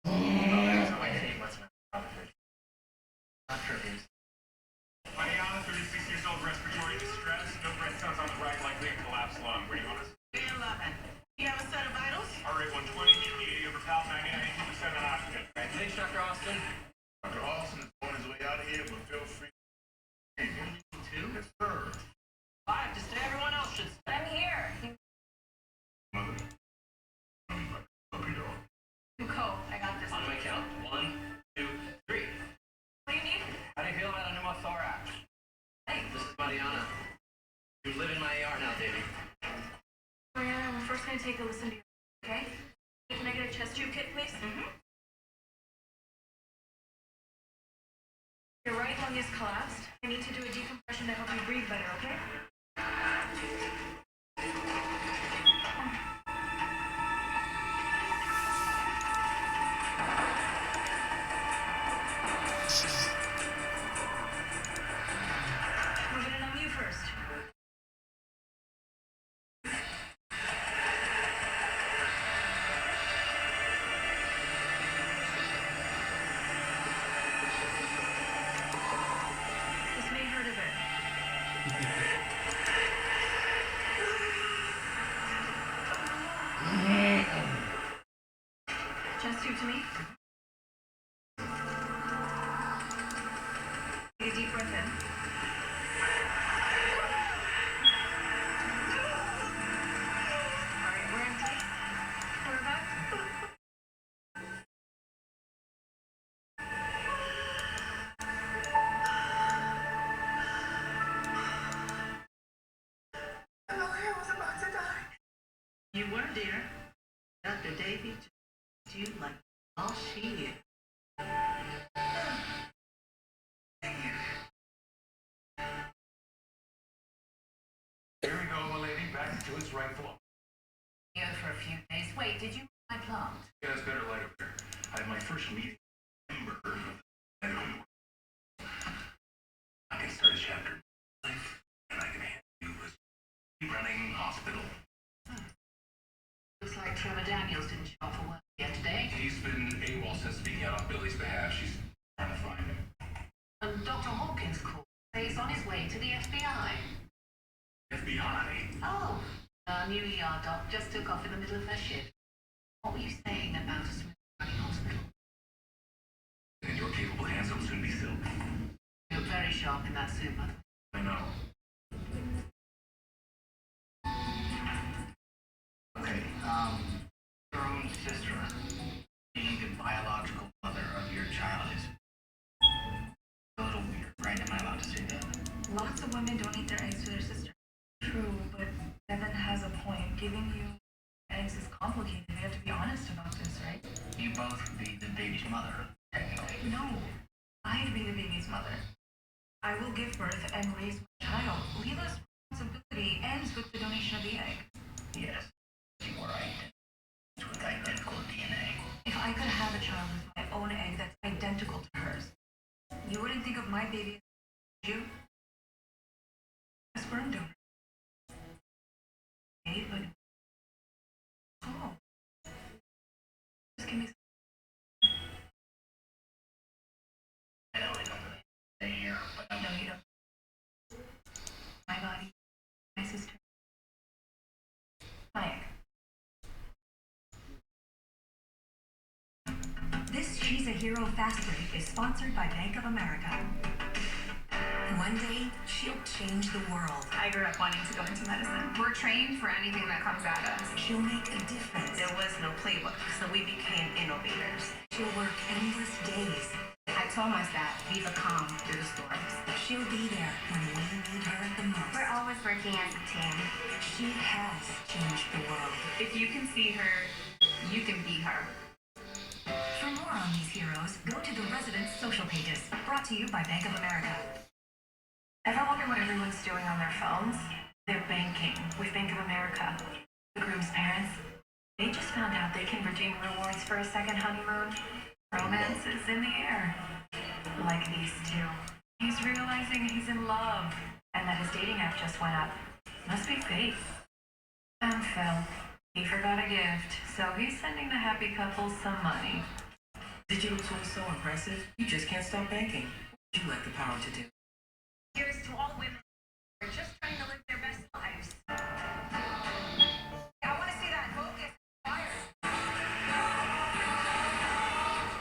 That's how I hate what's not trivial. Mariana, 36 years old, respiratory distress. No breath sounds on the right, likely a collapsed lung. Where do you want us? B11. You have a set of vitals? Heart rate 120, BP 80 over PAL, 99% on oxygen. Right, thanks, Dr. Austin. Dr. Austin is on his way out of here, but feel free. Hey, Two? yes, sir. 5 to stay. Everyone else should stay. I'm here. Mother. Puppy dog. You go. I got this. On my count. 1, 2, 3. What do you need? How do you feel about a pneumothorax? Hey. This is Mariana. You live in my AR now, Davey. Mariana, we're first going to take a listen to you, okay? Can I get a chest tube kit, please? Mm-hmm. Your right lung is collapsed. I need to do a decompression to help you breathe better, okay? We're going to numb you first. This may hurt a bit. Chest tube to me. Take a deep breath in. All right, we're empty. We're back. I know I was about to die. You were, dear. Dr. Davy treated you like all she is. Here we go, my lady. Back to its rightful. Here for a few days. Wait, did you my plant? Yeah, it's better light over here. I had my first meeting member of the medical world. I can start a chapter in life, and I can hand you a running hospital. Looks like Trevor Daniels didn't show up for work yet today. He's been AWOL since speaking out on Billy's behalf. She's trying to find him. And Dr. Hawkins called. Say he's on his way to the FBI. FBI? New ER doc just took off in the middle of her shift. What were you saying about a smooth running hospital? In your capable hands, it'll soon be silk. You look very sharp in that suit, by the way. I know. Okay, your own sister, being the biological mother of your child is a little weird, right? Am I allowed to say that? Lots of women donate their eggs to their sister. True, but Devin has a point. Giving you eggs is complicated. We have to be honest about this, right? You both would be the baby's mother, technically. No, I'd be the baby's mother. I will give birth and raise my child. Leela's responsibility ends with the donation of the egg. Yes, you were identical with identical DNA. If I could have a child with my own egg that's identical to hers, you wouldn't think of my baby as you? A sperm donor. Okay, but oh, just give me. I know I don't really stay here, but No, you don't. My body, my sister, my egg. This She's a Hero Fast Break is sponsored by Bank of America. One day, she'll change the world. I grew up wanting to go into medicine. We're trained for anything that comes at us. She'll make a difference. There was no playbook, so we became innovators. She'll work endless days. I told my staff, be calm through the storms. She'll be there when we need her the most. We're always working as a team. She has changed the world. If you can see her, you can be her. For more on these heroes, go to the residents' social pages. Brought to you by Bank of America. Ever wonder what everyone's doing on their phones? They're banking with Bank of America. The groom's parents, they just found out they can redeem rewards for a second honeymoon. Romance is in the air. Like these two. He's realizing he's in love and that his dating app just went up. Must be fate. And Phil, he forgot a gift, so he's sending the happy couple some money. Digital tools so impressive, you just can't stop banking. What would you like the power to do? Here's to all women who are just trying to live their best lives. I want to see that focus fire.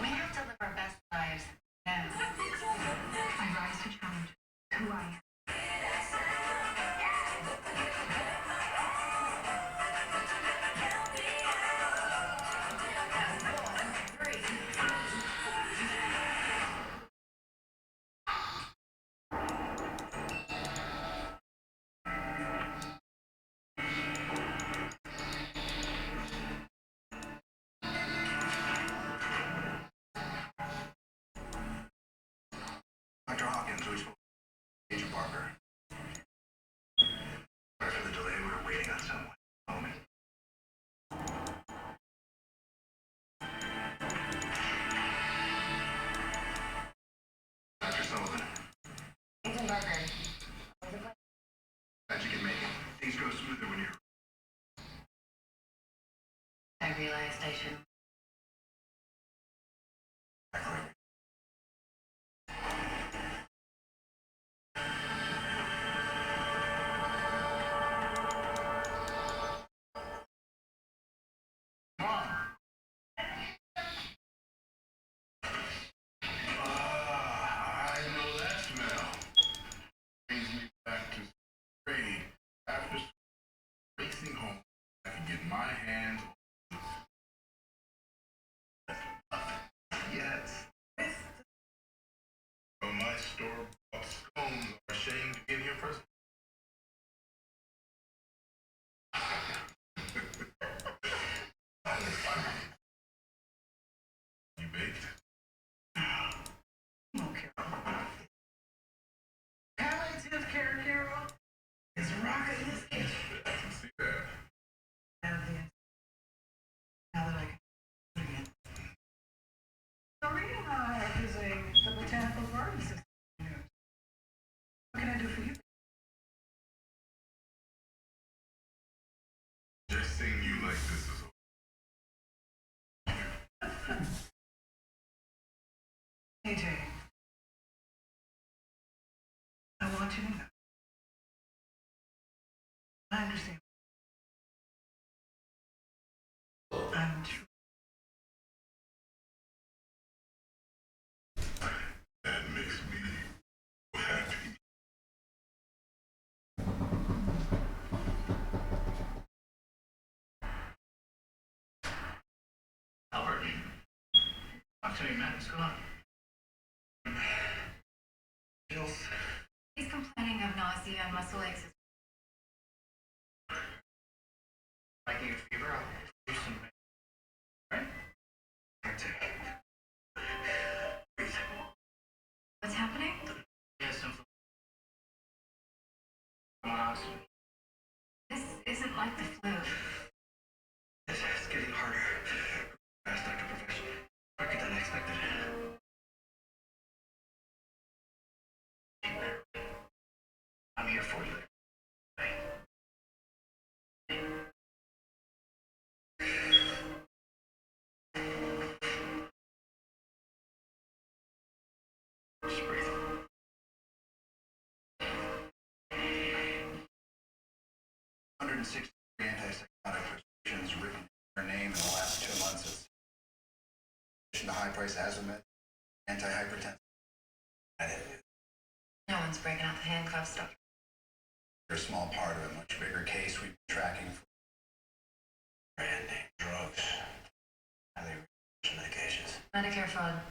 We have to live our best lives. Yes. I rise to challenge who I am. Dr. Hawkins, we spoke to Agent Barker. Sorry for the delay, we were waiting on someone. Moment. Dr. Sullivan. Agent Barker. Glad you can make it. Things go smoother when you're... I realized I shouldn't. I know that smell. Brings me back to grade. After racing home, I can get my hands on yes. So my store-bought scones are ashamed to give you a present. You baked? Palliative care, Carol, is rocking this kitchen. I can see that. Now that I can again. So reading is the botanical garden system. What can I do for you? Just seeing you like this is Hey, Jay. I want you to know. I understand. Talk to me, Matt. What's going on? He's complaining of nausea and muscle aches. Liking a fever? I'll do some. Right? What's happening? Yeah, some. Someone else. This isn't like the flu. It's getting harder. Fast, Dr. Professional. Quicker than I expected. I'm here for you. Just breathe. 160 antipsychotic prescriptions written in her name in the last 2 months. In addition to high-priced Azomet, antihypertensive. No one's breaking out the handcuffs, Doctor. They're a small part of a much bigger case we've been tracking for brand name drugs, highly researched medications. Medicare fraud.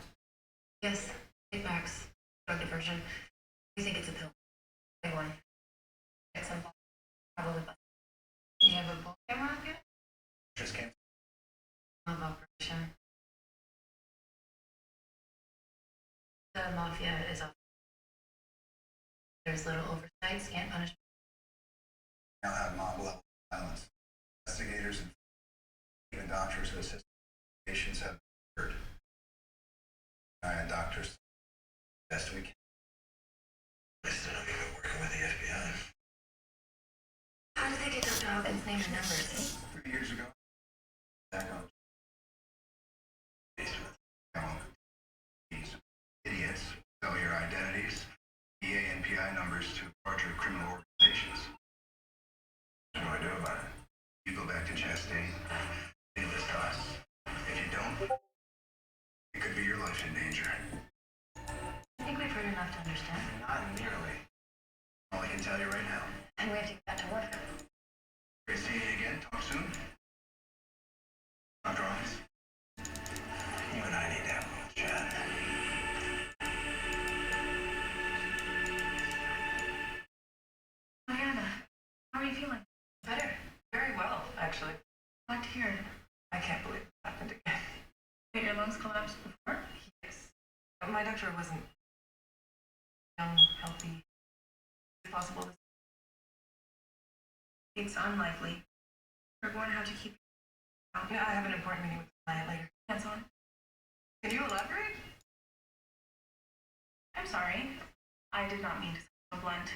Yes, big max. Drug diversion. We think it's a pill. Big one. Get some. Probably. Do you have a bull camera up yet? Just came. Of operation. The mafia is off. There's little oversight, scant punishment. Now have mob-level violence. Investigators and even doctors who assist patients have heard. I and doctors best we can. I still don't even working with the FBI. How did they get Dr. Hawkins' name and numbers? 3 years ago. Back on these idiots sell your identities, EA and PI numbers to larger criminal organizations. What do I do about it? You go back to Chastain, they list us. If you don't, it could be your life in danger. I think we've heard enough to understand. Not nearly. All I can tell you right now. And we have to get back to work. Great seeing you again. Talk soon. Dr. Office. You and I need to have a little chat. Mariana, how are you feeling? Better. Very well, actually. Glad to hear it. I can't believe it happened again. Did your lungs collapse before? Yes. But my doctor wasn't young, healthy. Is it possible this? It's unlikely. We're going to have to keep. No, I have an important meeting with the client later. Hands on. Can you elaborate? I'm sorry. I did not mean to sound so blunt.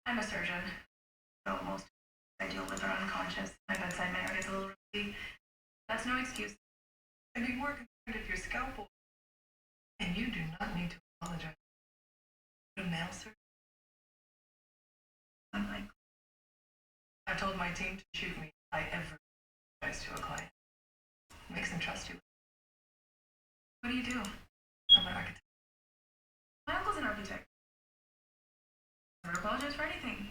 I'm a surgeon, so most I deal with are unconscious. My bedside manner is a little risky. That's no excuse. I'd be more concerned if your scalpel. And you do not need to apologize. A male surgeon. I'm like, I told my team to shoot me if I ever apologize to a client. Makes them trust you. what do you do? I'm an architect. My uncle's an architect. Never apologize for anything.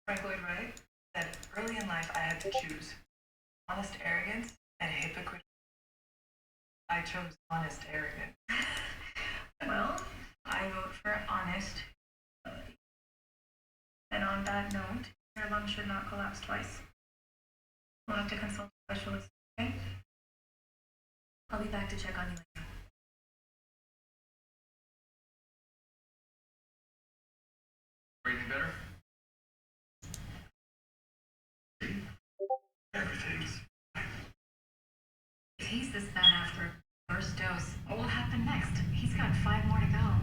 Frank Lloyd Wright said early in life I had to choose honest arrogance and hypocrite. I chose honest arrogance. Well, I vote for honest. And on that note, your lung should not collapse twice. We'll have to consult a specialist, okay? I'll be back to check on you later. Breathing better? Everything's If he's this bad after first dose, what will happen next? He's got 5 more to go.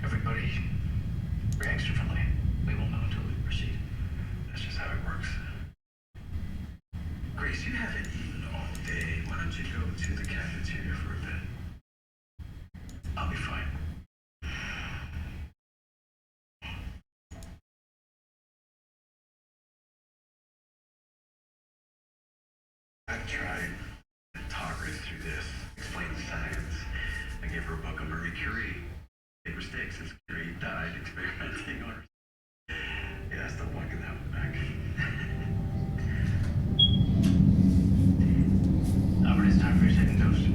Everybody reacts differently. We won't know until we proceed. That's just how it works. Grace, you haven't eaten all day. Why don't you go to the cafeteria for a bit? I'll be fine. I've tried to talk her through this, explain the science. I gave her a book on Marie Curie. Made mistakes since Curie died experimenting on her. Yeah, I still walking that one back. Albert, it's time for your second dose.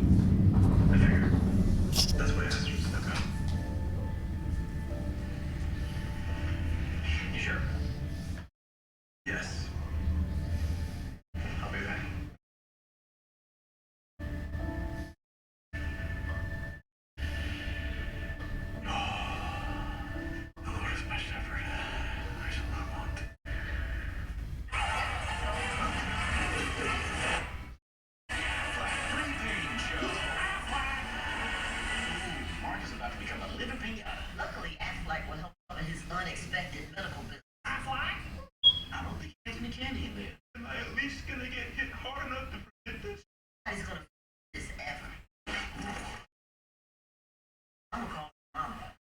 can he live? Am I at least gonna get hit hard enough to forget this? He's gonna this ever. I'm gonna call Mama.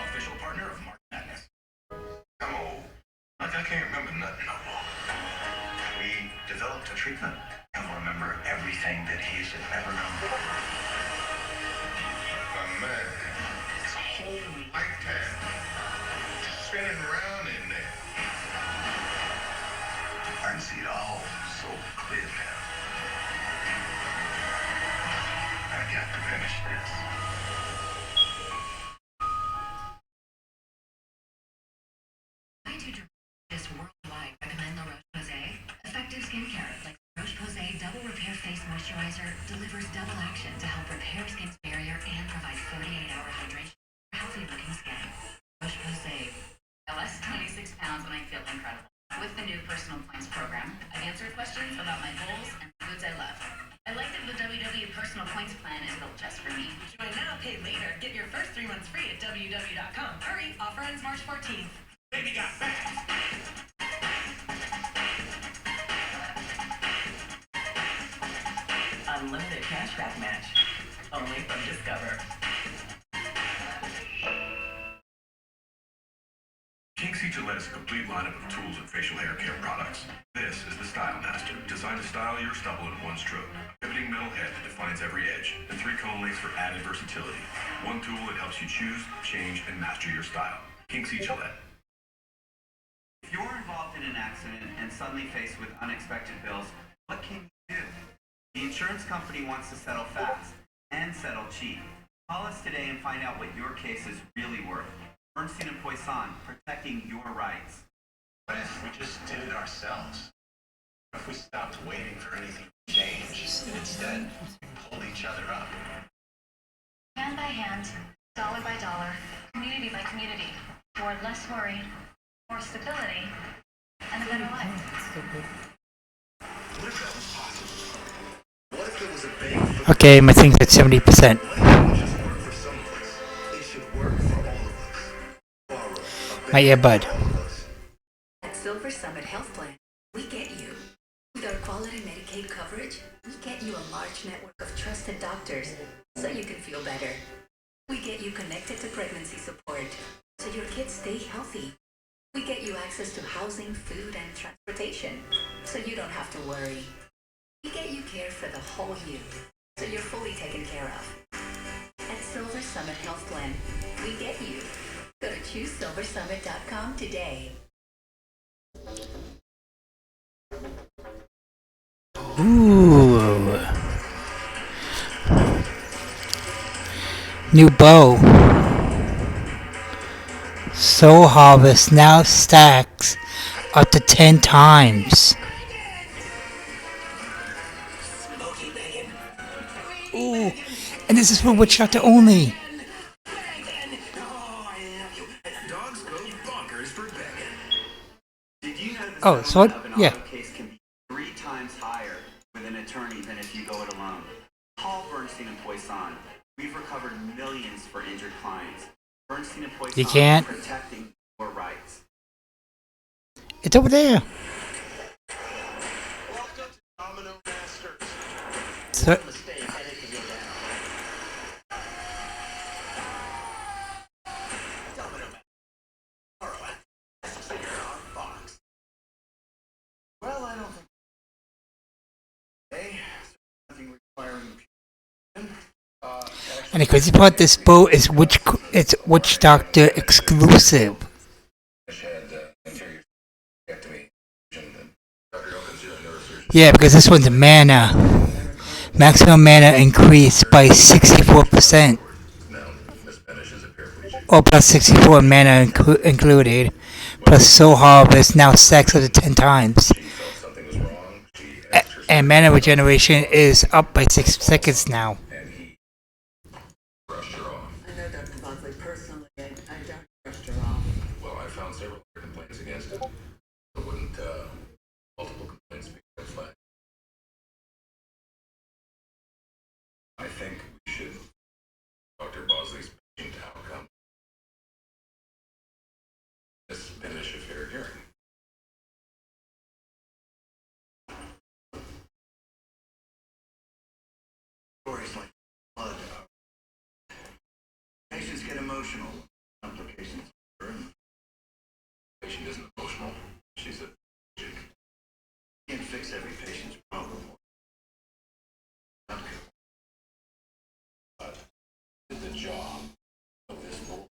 Official partner of March Madness. I'm old. Like I can't remember nothing no more. We developed a treatment. He'll remember everything that he's ever known. My man, his whole lifetime spinning around in there. I can see it all so clear now. I got to finish this. Why do dermatologists worldwide recommend La Roche-Posay? Effective skincare like Roche-Posay Double Repair Face Moisturizer delivers double action to help repair skin's barrier and provide 48-hour hydration for healthy-looking skin. Roche-Posay. I lost 26 pounds and I feel incredible. With the new personal points program, I answer questions about my goals and the foods I love. I like that the WW Personal Points plan is built just for me. Join now, pay later. Get your first 3 months free at www.com. Hurry, offer ends March 14th. Baby got back. Unlimited cashback match. Only from Discover. Kinksy Gillette is a complete lineup of tools and facial hair care products. This is the Style Master, designed to style your stubble in one stroke. A pivoting metal head that defines every edge, and 3 comb lengths for added versatility. One tool that helps you choose, change, and master your style. Kinksy Gillette. If you're involved in an accident and suddenly faced with unexpected bills, what can you do? The insurance company wants to settle fast and settle cheap. Call us today and find out what your case is really worth. Bernstein and Poisson, protecting your rights. What if we just did it ourselves? What if we stopped waiting for anything to change and instead pulled each other up? Hand by hand, dollar by dollar, community by community, for less worry, more stability, and a better life. What if that was possible? What if it was a big... Okay, my thing's at 70%. for some of us? It should work for all of us. My earbud. At Silver Summit Health Plan, we get you. With our quality Medicaid coverage, we get you a large network of trusted doctors so you can feel better. We get you connected to pregnancy support so your kids stay healthy. We get you access to housing, food, and transportation so you don't have to worry. We get you care for the whole you so you're fully taken care of. At Silver Summit Health Plan, we get you. Go to ChooseSilverSummit.com today. Ooh. New bow. Soul Harvest now stacks up to 10 times. Ooh. And this is for Witch Doctor only. Dogs go bonkers for begging. Did you know the Oh, so settlement of an yeah. auto case can be 3 times higher with an attorney than if you go it alone? Call Bernstein and Poisson. We've recovered millions for injured clients. Bernstein and Poisson, You can't. protecting your rights. It's over there. So, Well, I don't think. Hey, nothing requiring. and the crazy part, this bow is it's Witch Doctor exclusive. Yeah, because this one's mana. Maximum mana increased by 64%. Or plus 64 mana included. Plus Soul Harvest now stacks up to 10 times. And mana regeneration is up by 6 seconds now. I know Dr. Bosley personally. I don't trust her off. Well, I found several complaints against it. I wouldn't, multiple complaints be red flag. I think we should Dr. Bosley's patient outcome. Let's finish a fair hearing. Stories like blood. Patients get emotional. Complications. Patient isn't emotional. She's a Can't fix every patient's problem. but the job of this board.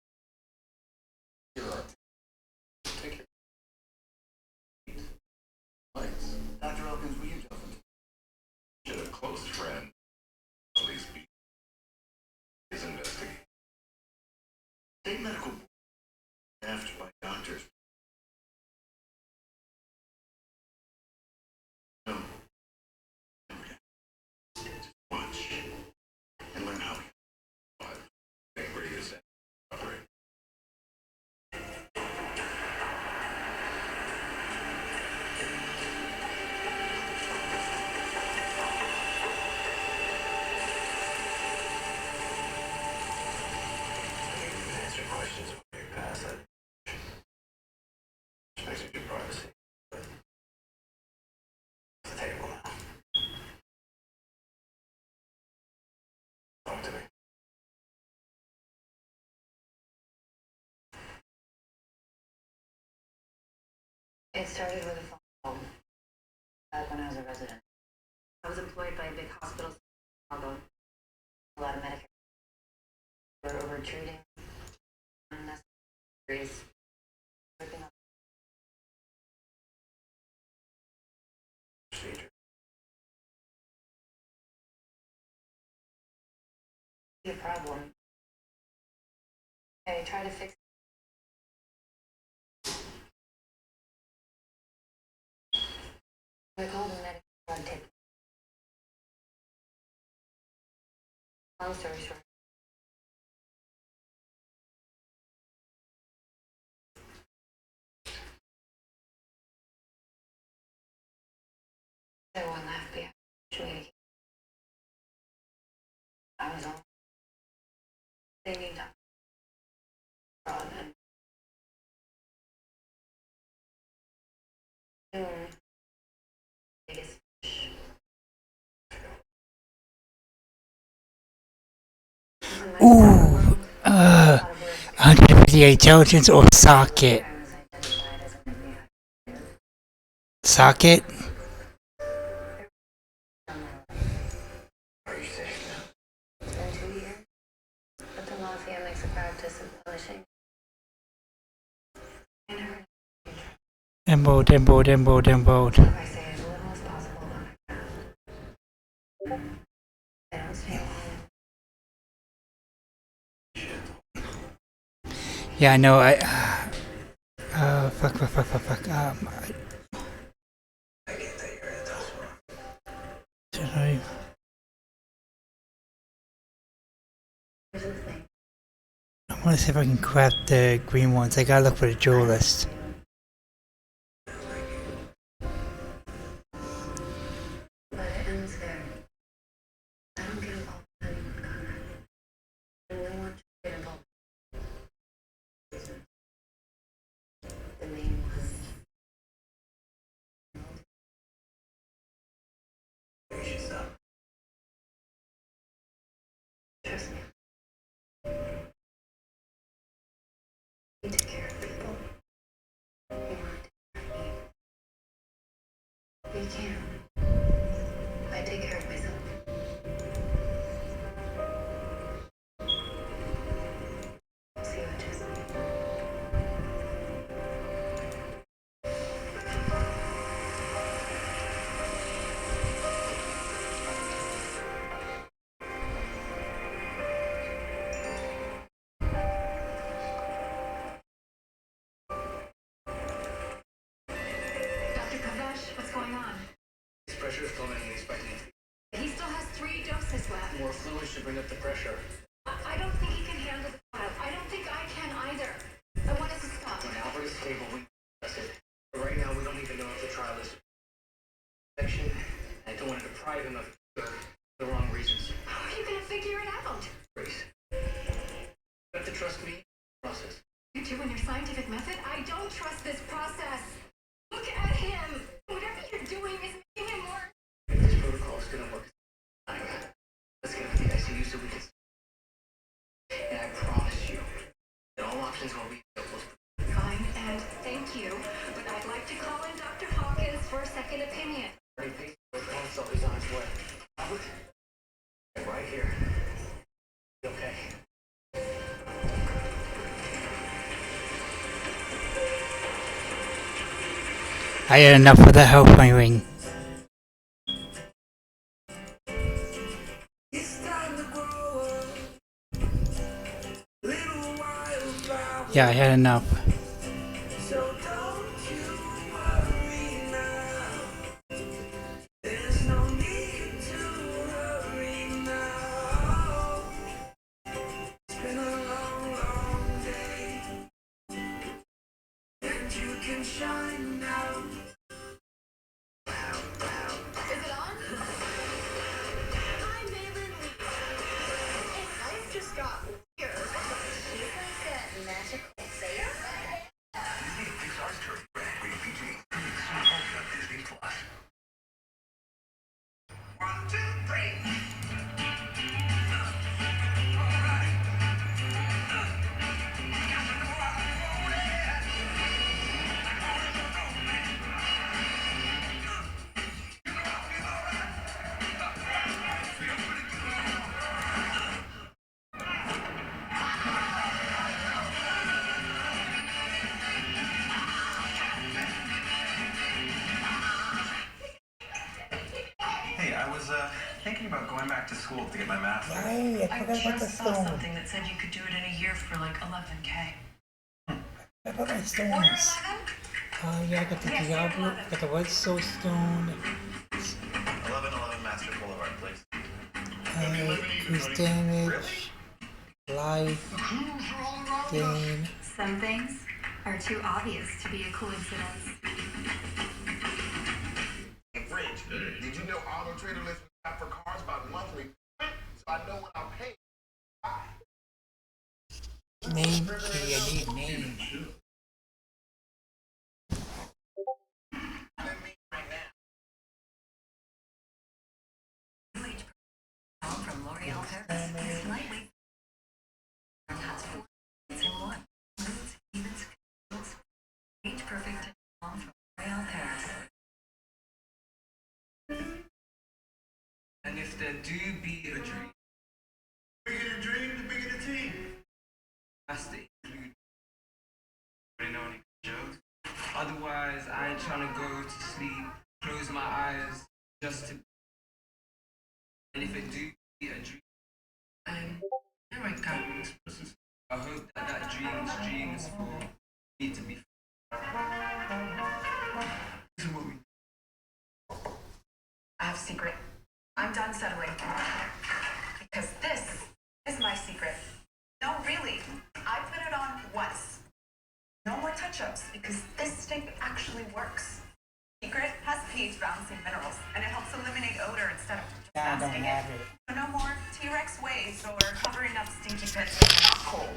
Here are take your lights. Dr. Elkins, will you jump in? Should a close friend at least be his investigation? State medical board staffed by doctors. No. Watch and learn how. Think where you stand. Operate. Answer questions when you pass that. Respecting your privacy. It's the table now. Talk to me. It started with a phone call back when I was a resident. I was employed by a big hospital in Chicago. A lot of Medicare. They were over-treating unnecessary ripping up. Procedure. A problem. I try to fix it. We called the medical drug tip. Long story short. Everyone left behind. Communicate. I was on. They need to. Fraud and soon. Biggest fish. Ooh, 158 intelligence or socket? Socket? Are you safe now? It's been 2 years, but the mafia makes a practice of punishing. I never Emerald. I say as little as possible when I can. I don't stay long. Yeah, I know. Fuck. I get that you're in a tough spot. Should I? Here's the thing. I want to see if I can craft the green ones. I gotta look for the jewel list. But it ends there. I don't get involved with anyone, Conrad. I really want you to get involved. The name was. You should stop. Trust me. You take care of people. You want to take care of me. You can. I take care of myself. See you at Chesapeake. Dr. Kavesh, what's going on? His pressure is plummeting and he's expecting He still has 3 doses left. more fluid should bring up the pressure. I don't think he can handle the trial. I don't think I can either. I want us to stop. When Albert is stable, we test it. But right now, we don't even know if the trial is infection. I don't want to deprive him of the wrong reasons. How are you going to figure it out? Grace, you have to trust me. Process. You two and your scientific method? I don't don't trust this process. Look at him. Whatever you're doing is making him worse. If this protocol is gonna work, let's get him to the ICU so we can. And I promise you that all options will be available. Fine, and thank you, but I'd like to call in Dr. Hawkins for a second opinion. Great patient with one cell is on its way. Robert, right here. Okay. I had enough of the health ring. Yeah, I had enough. Hey, I was thinking about going back to school to get my master's. Right, I forgot about the just saw stone. something that said you could do it in a year for like 11K. I got my stones. Yeah, I got the diablo, I got the white soul stone. 1111 Master Boulevard, please. Increase damage, life, gain. Some things are too obvious to be a coincidence. Fridge, did you know Auto Trader lets me shop for cars by monthly? So I know what I'm paying. Name, I need name. From L'Oreal Paris is lightweight and has 4 in one. Moods, evens, skills. Age perfect balm from L'Oreal Paris. And if there do be a dream, The bigger the dream, the bigger the team. has to include any jokes. Otherwise, I ain't trying to go to sleep, close my eyes, just to. And if it do be a dream, you're right, kind of. I hope that that dream is for me to be. This is what we. I have a secret. I'm done settling. Because this is my secret. No, really. I put it on once. No more touch-ups because this stick actually works. Secret has pH balancing minerals and it helps eliminate odor instead of just I don't masking have it. it. No more T-Rex waves or covering up stinky pits when you're not cold.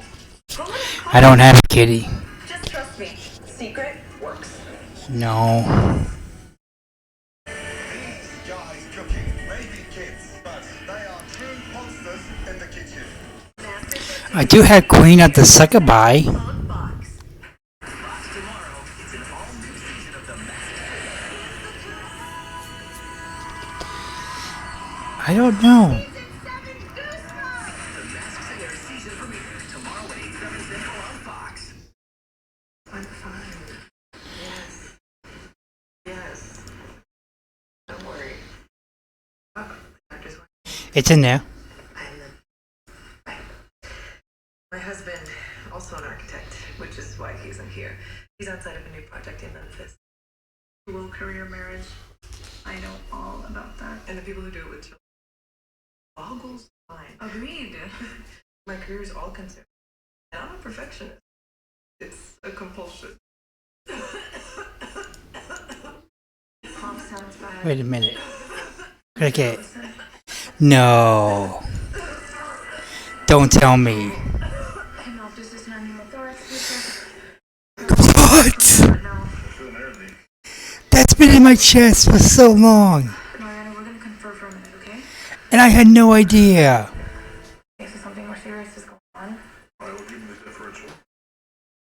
Go ahead and I don't have a kitty. just trust me. Secret works. No. These guys cooking may be kids, but they are true monsters in the kitchen. I do have Queen of the Succubi. I don't know. I'm fine. Yes. Yes. Don't worry. Doctor's It's in there. My husband, also an architect, which is why he isn't here. He's outside of a new project in Memphis. Dual career marriage. I know all about that. And the people who do it with children. Boggles the mind. Agreed. My career is all consumed. And I'm a perfectionist. It's a compulsion. Cough sounds bad. Wait a minute. Okay. No. Don't tell me. Hemoptysis non-pneumothorax. What? That's been in my chest for so long. Mariana, we're gonna confer for a minute, okay? And I had no idea. Okay, so something more serious is going on. Alright, we'll give you the differential.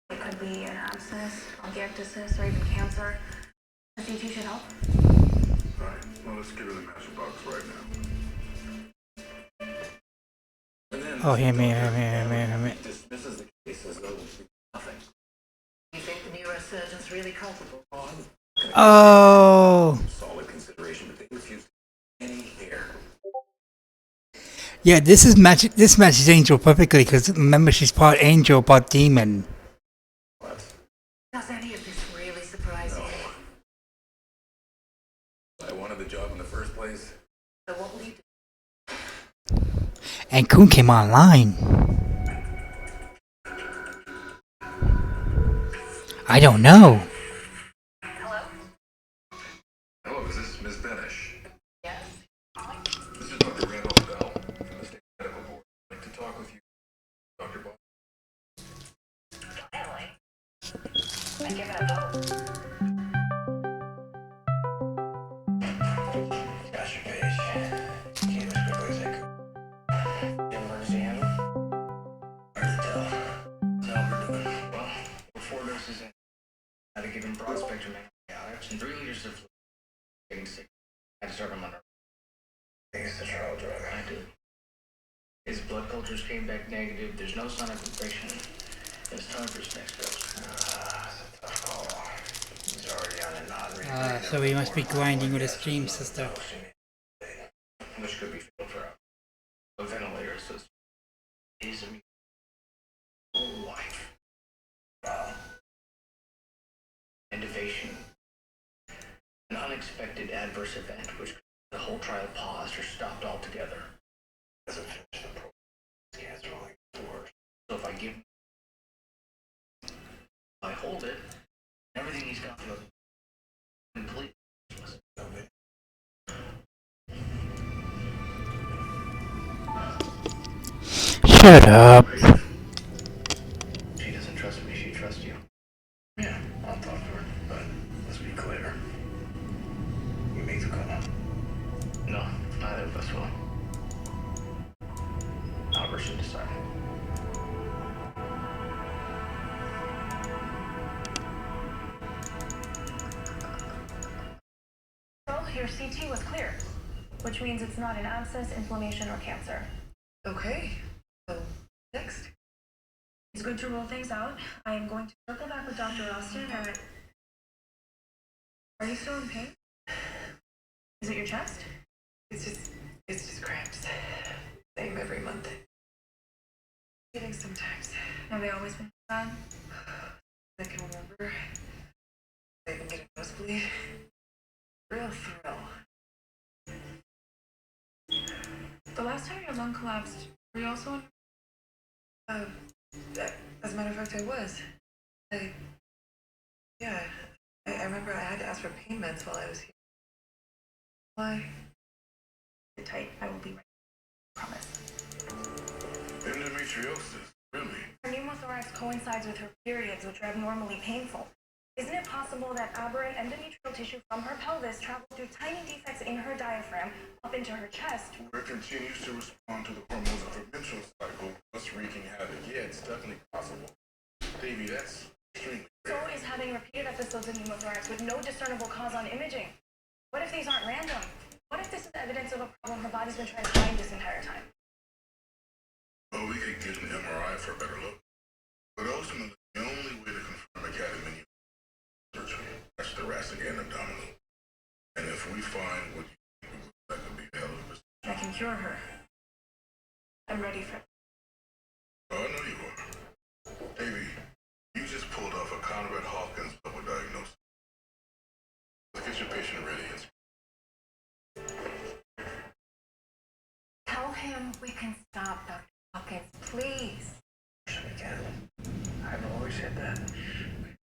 It could be an abscess, bronchiectasis, or even cancer. The CT should help. Alright, well, let's get her the master box right now. And then Oh, hear me. dismisses the case as though it was nothing. You think the neurosurgeon's really culpable? Oh. Solid consideration, but they refuse any hair. Yeah, this matches Angel perfectly because remember she's part angel, part demon. Does any of this really surprise you? I wanted the job in the first place. So what will you do? And Kun came online. I don't know. Hello, is this Ms. Benish? Yes. This is Dr. Randolph Bell from the State Medical Board. I'd like to talk with you, Dr. Ball. Finally. I give it a hope. Got your page. Came as quickly as I could. Emergency handle? Hard to tell. That's how we're doing. Well, we're 4 doses in. Had to give him broad spectrum antibiotics and 3 liters of fluid. Getting sick. Had to start him under. I think it's the trial drug. I do. His blood cultures came back negative. There's no sign of infection. It's time for his next dose. It's a tough call. He's already on a non-repeat. So he must be grinding with his dream sister. Which could be fatal for a ventilator assist. His immune life. Intubation. An unexpected adverse event which the whole trial paused or stopped altogether. Doesn't finish the program. Cancer only worse. So if I give, if I hold it, everything he's got feels complete. Shut up. She doesn't trust me, she trusts you. Yeah, I'll talk to her, but let's be clear. You make the call. No, neither of us will. Albert should decide. So, your CT was clear, which means it's not an abscess, inflammation, or cancer. Okay. So, next. It's good to rule things out. I am going to circle back with Dr. Austin at... Are you still in pain? Is it your chest? It's just cramps. Same every month. Getting sometimes. Have they always been bad? I can remember. I even get a nosebleed. Real thrill. The last time your lung collapsed, were you also on... As a matter of fact, I was. I remember I had to ask for pain meds while I was here. Why? Sit tight. I will be right. Promise. Endometriosis, really? Her pneumothorax coincides with her periods, which are abnormally painful. Isn't it possible that aberrant endometrial tissue from her pelvis travels through tiny defects in her diaphragm up into her chest? Where it continues to respond to the hormones of her menstrual cycle, thus wreaking havoc. Yeah, it's definitely possible. Davey, that's extremely So is having repeated episodes of pneumothorax with no discernible cause on imaging. What if these aren't random? What if this is evidence of a problem her body's been trying to hide this entire time? Well, we could get an MRI for a better look. But ultimately, the only way to confirm a catamenial surgery, that's thoracic and abdominal. And if we find what you think, that could be a hell of a procedure. I can cure her. I'm ready for it. Oh, I know you are. Davey, you just pulled off a Conrad Hawkins double diagnosis. Let's get your patient ready. Tell him we can stop Dr. Hawkins, please. We can. I've always said that.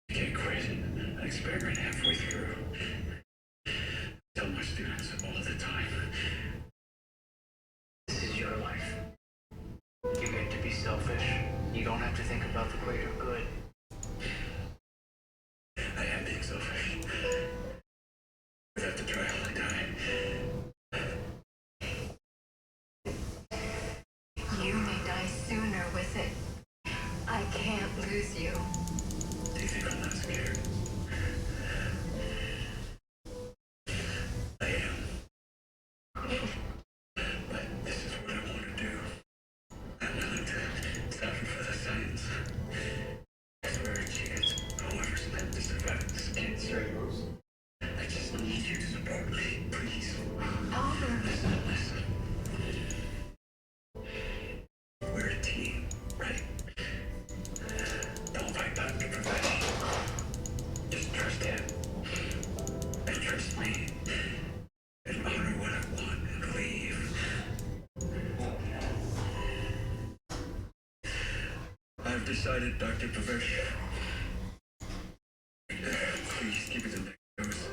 You get crazy. An experiment halfway through. Tell my students all the time. This is your life. You get to be selfish. You don't have to think about the greater good. introduce you. Do you think I'm not scared? I am. But this is what I want to do. I'm willing to suffer for the science. Is there a chance whoever's meant to survive this cancer? I just need you to support me, please. Listen. We're a team, right? Don't fight Dr. Professional. Just trust him. And trust me. And honor what I want and believe. I've decided, Dr. Professional. Please give me the next dose.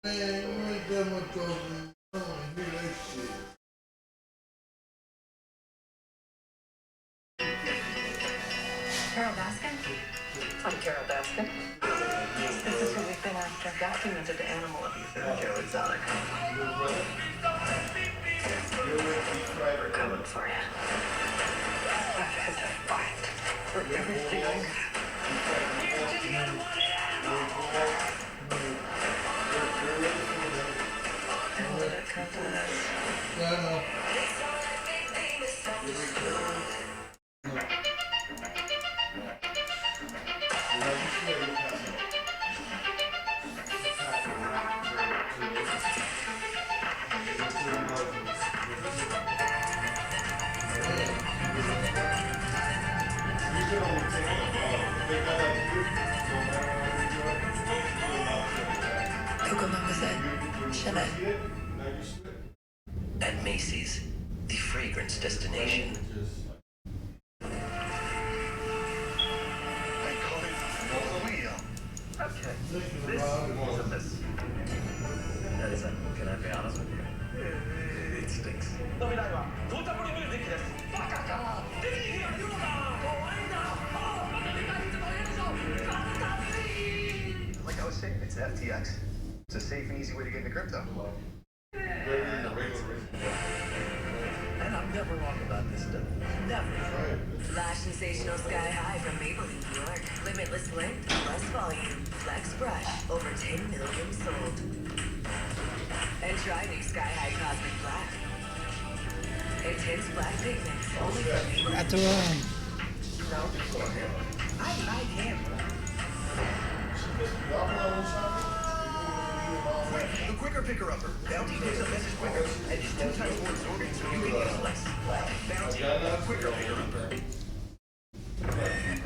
Man, you ain't that much talking. I don't want to hear that shit. Carol Baskin? I'm Carol Baskin. This is who we've been after. Documented animal abuse at Joe Exotic. We're coming for you. I've had to fight for everything I and let it come to this. At Macy's, the fragrance destination. I call it Leo. Okay, this was a miss. That is, can I be honest with you? It stinks. Like I was saying, it's FTX. It's a safe and easy way to get into crypto. And I'm never wrong about this stuff. Never. Flash sensational sky high from Mapleview, New York. Limitless length, less volume. Flex brush, over 10 million sold. And try new sky high cosmic black. Intense black pigment, only from That's wrong. I like him. The quicker picker-upper. Bounty picks up message quicker and is 2 times more absorbing, so you can use less. Bounty, the quicker picker-upper.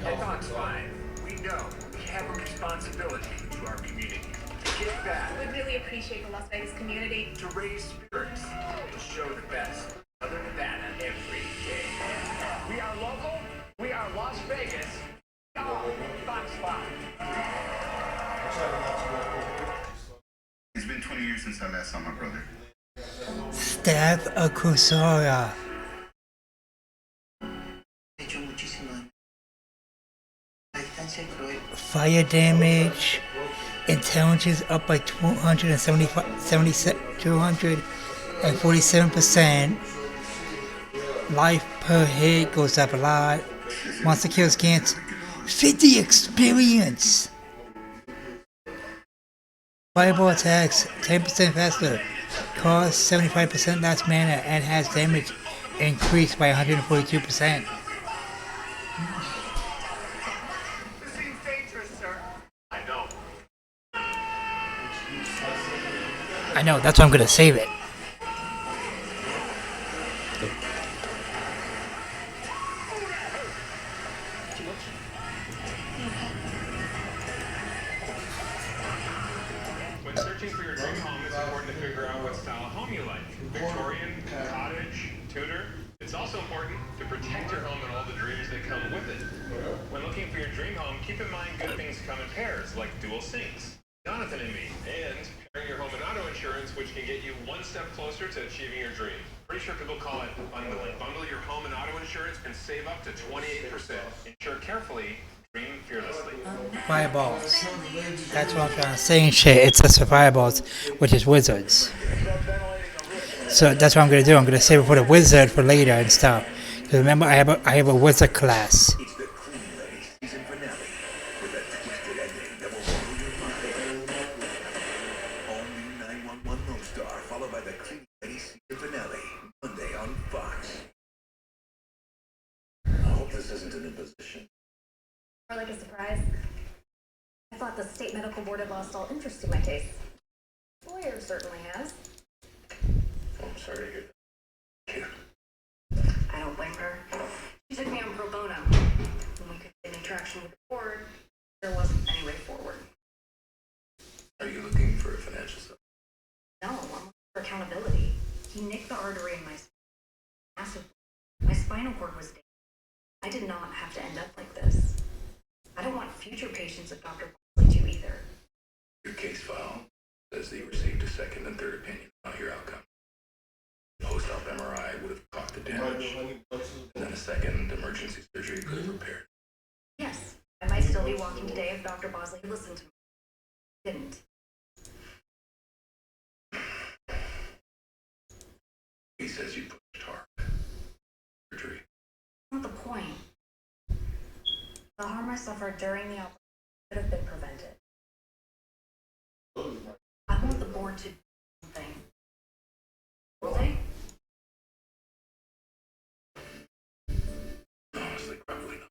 At Fox 5, we know we have a responsibility to our community. To give back. We really appreciate the Las Vegas community. To raise spirits. To show the best of Nevada every day. We are local. We are Las Vegas. We are Fox 5. It's been 20 years since I last saw my brother. Stab a Kusara. Fire damage. Intelligence up by 247%. Life per hit goes up a lot. Monster kills cancer. 50 experience. Fireball attacks 10% faster. Costs 75% less mana and has damage increased by 142%. This seems dangerous, sir. I know. I know, that's why I'm gonna save it. When searching for your dream home, it's important to figure out what style of home you like. Victorian, cottage, Tudor. It's also important to protect your home and all the dreams that come with it. When looking for your dream home, keep in mind good things come in pairs, like dual sinks. Jonathan and me, and pairing your home and auto insurance, which can get you one step closer to achieving your dream. Pretty sure people call it bundling. Bundle your home and auto insurance and save up to 28%. Insure carefully, dream fearlessly. Fireballs. That's what I'm trying to say and shit. It's just for fireballs, which is wizards. So that's what I'm gonna do. I'm gonna save it for the wizard for later and stuff. Because remember, I have a wizard class. It's the Clean Lady season finale with a twisted ending that will blow your mind. All new 911 Lone Star, followed by the Clean Lady season finale, Monday on Fox. I hope this isn't an imposition. Or like a surprise. I thought the state medical board had lost all interest in my case. The lawyer certainly has. I'm sorry to hear that. I don't blame her. She took me on pro bono. When we couldn't get any traction with the board, there wasn't any way forward. Are you looking for a financial support? No, I'm looking for accountability. He nicked the artery in my spine. Massive. My spinal cord was damaged. I did not have to end up like this. I don't want future patients of Dr. Bosley to either. Your case file says that you received a second and third opinion on your outcome. Post-op MRI would have caught the damage, and then a second emergency surgery could have repaired. Yes, I might still be walking today if Dr. Bosley had listened to me. He didn't. He says you pushed hard. Surgery. Not the point. The harm I suffered during the operation could have been prevented. I want the board to do something. Will they? Honestly, probably not.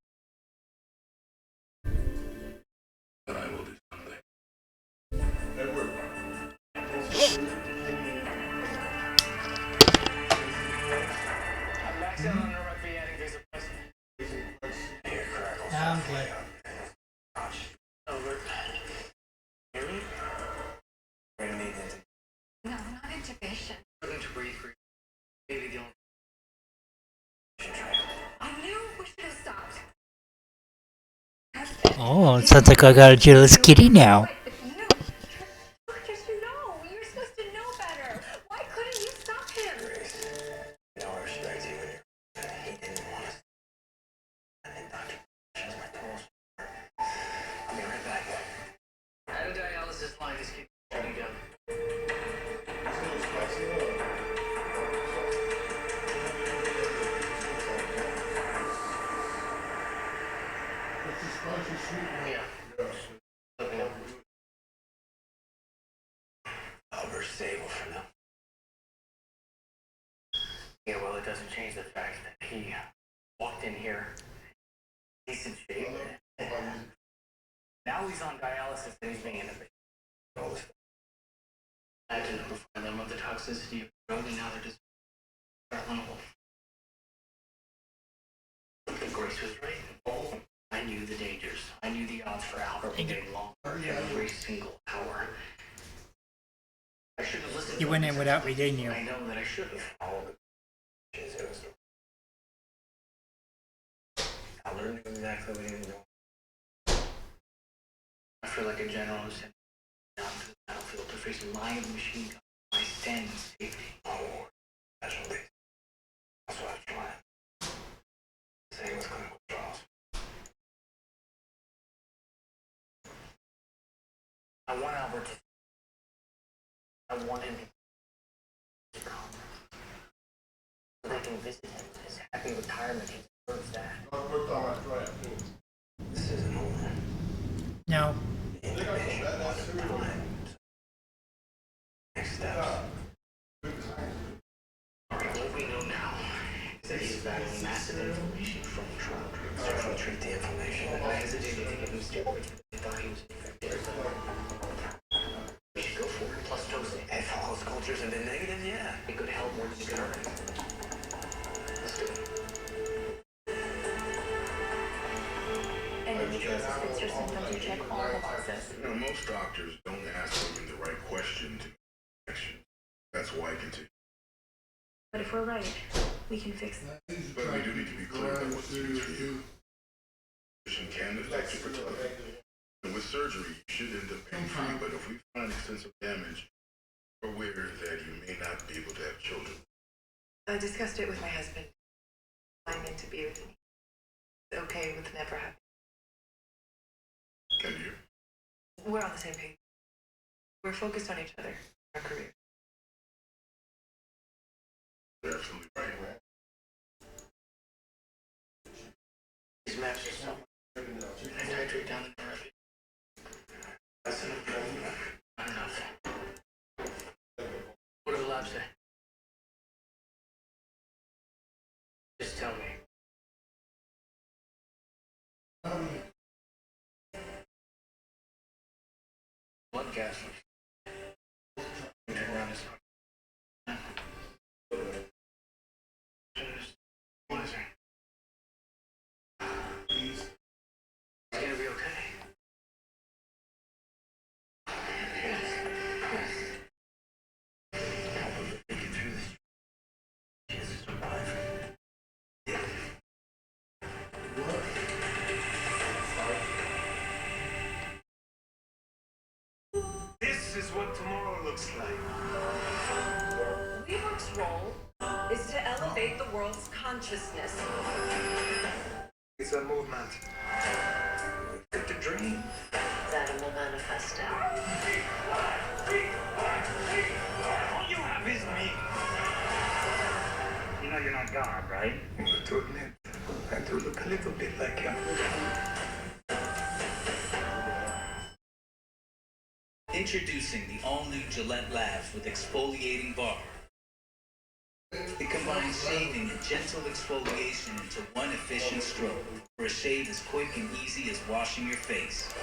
But I will do something. I'm good. No, not intubation. I knew we should have stopped. Oh, it sounds like I got a jealous kitty now. No, doctors, you know. You're supposed to know better. Why couldn't you stop him? No, I respect you and he didn't want us. And then Dr. She's my total support. I'll be right back. Add a dialysis line is keeping shutting down. I'll be stable for now. Yeah, well, it doesn't change the fact that he walked in here, decent shape. Now he's on dialysis and he's being intubated. Imagine who find them with the toxicity of the drug and now they're just unable. Grace was right. I knew the dangers. I knew the odds for Albert were getting longer every single hour. I should have listened. You went in without me, didn't you? I know that I should have. Albert knew exactly what he was doing. I feel like a general who sent me down to the battlefield to face a line of machine guns. My stand in safety. Oh, casualties. That's what I was trying. Same with clinical trials. I want Albert to. I want him to. So they can visit him. His happy retirement. He deserves that. This isn't over. No. Information one at a time. Next steps. What we know now is that he's battling massive inflammation from the trial drugs. I'll treat the inflammation. I hesitated to give him steroids, but they thought he was infected. We should go for it, plus dosing. If all those cultures have been negative, yeah. It could help more than it could hurt. Let's do it. Endometriosis fits your symptoms. You check all the boxes. You know, most doctors don't ask women the right question to infection. That's why I continue. But if we're right, we can fix it. But we do need to be clear about what's used for you. Can affect your fertility. And with surgery, you should end up pain-free, but if we find extensive damage, we're aware that you may not be able to have children. I discussed it with my husband. I'm meant to be with me. It's okay with never having. Can you? We're on the same page. We're focused on each other, our career. You're absolutely right. These maps are so much. I titrate down the nerve. That's enough. Not enough. What do the labs say? Just tell me. Blood gas. Turn around this one. What is it? It's gonna be okay. Make it through this. She has to survive. This is what tomorrow looks like. WeWork's role is to elevate the world's consciousness. It's a movement. It's a dream. Animal Manifesto. All you have is me. You know you're not God, right? To admit, I do look a little bit like him. Introducing the all-new Gillette Labs with exfoliating bar. It combines shaving and gentle exfoliation into one efficient stroke for a shave as quick and easy as washing your face.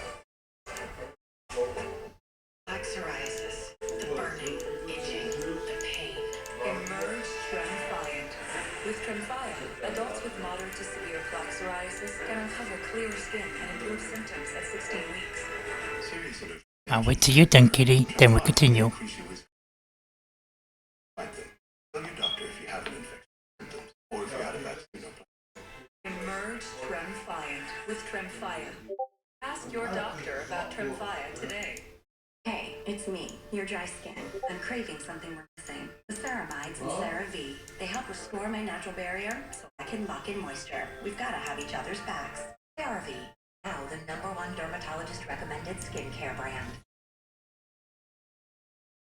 Black psoriasis, the burning, itching, the pain. Emerge Tremfyant. With Tremfyant, adults with moderate to severe plaque psoriasis can uncover clear skin and improve symptoms at 16 weeks. Seriously. I'll wait till you're done, Kitty, then we'll continue. Tell your doctor if you have an infection symptoms or if you had a vaccine. Emerge Tremfyant with Tremfya. Ask your doctor about Tremfya today. Hey, it's me, your dry skin. I'm craving something we're missing. The ceramides and CeraVe. They help restore my natural barrier so I can lock in moisture. We've got to have each other's backs. CeraVe, now the #1 dermatologist recommended skincare brand.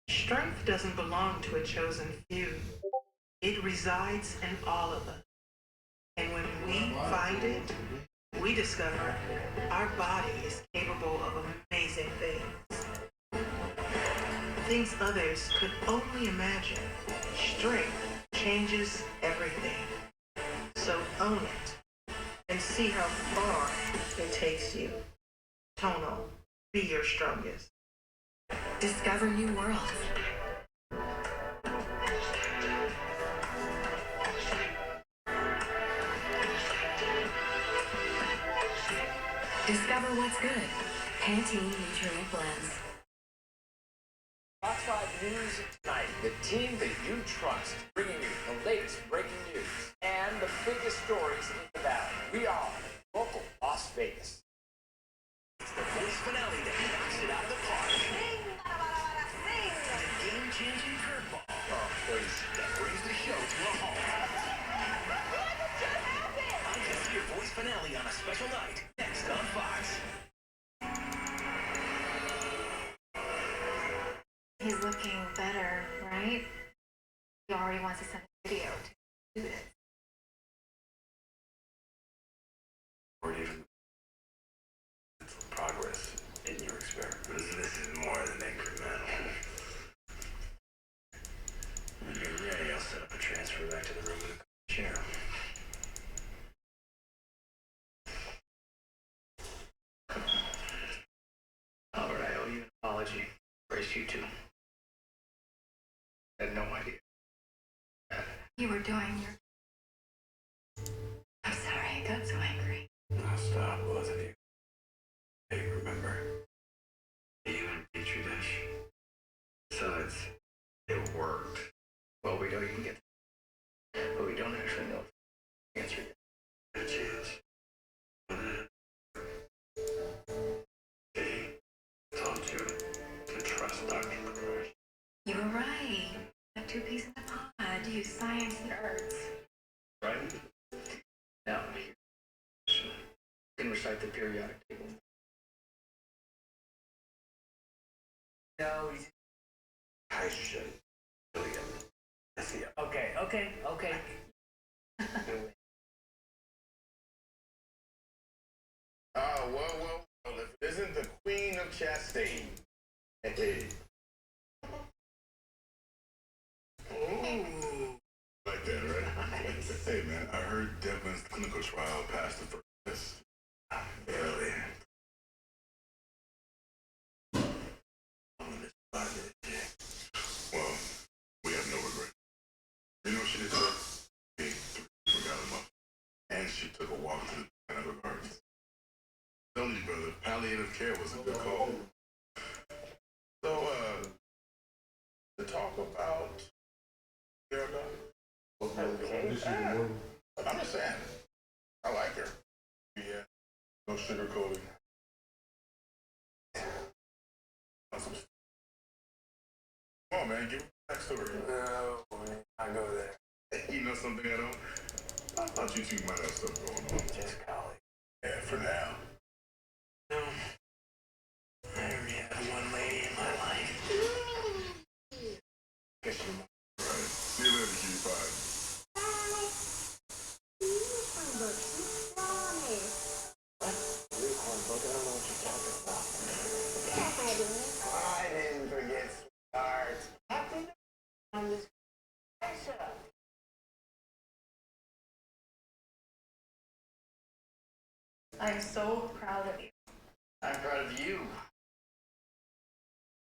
Strength doesn't belong to a chosen few. It resides in all of us. And when we find it, we discover our body is capable of amazing things. Things others could only imagine. Strength changes everything. So own it and see how far it takes you. Tono, be your strongest. Discover new worlds. Discover what's good. Pantene Nutrient Blends. Fox 5 News Tonight, the team that you trust, bringing you the latest breaking news and the biggest stories in the valley. We are local Las Vegas. It's the voice finale that knocks it out of the park. The game-changing curveball. That brings the show to a halt. I can see your voice finale on a special night next on Fox. He's looking better, right? He already wants to send a video to do this. Or even progress in your experiment. This is more than incremental. When you're ready, I'll set up a transfer back to the room with a chair. Albert, I owe you an apology. Brace you too. I had no idea. You were doing your... I'm sorry, I got so angry. Now stop, both of you. Hey, remember? You and Petri dish. Besides, it worked. Well, we know you can get but we don't actually know the answer yet. A chance. science nerds. Right? Now, you can recite the periodic table. No, hydrogen, helium, lithium. Okay. Well, if it isn't the Queen of Chastain. Hey. Ooh. Like that, right? Nice. Hey, man, I heard Devin's clinical trial passed the first test. Really? Well, we have no regret. You know what she did? She ate 3 forgot enough. And she took a walk to the Botanical Gardens. Tell me, brother, palliative care was a good call. So, to talk about your daughter. Okay. I'm just saying, I like her. Yeah, no sugarcoating. Come on, man, give me a backstory. No, I go there. You know something I don't? I thought you two might have stuff going on. Just colleagues. Yeah, for now. No. I already have one lady in my life. Guess you're right. See you later, G5. I didn't forget, sweetheart. Happy on this pressure. I'm so proud of you. I'm proud of you.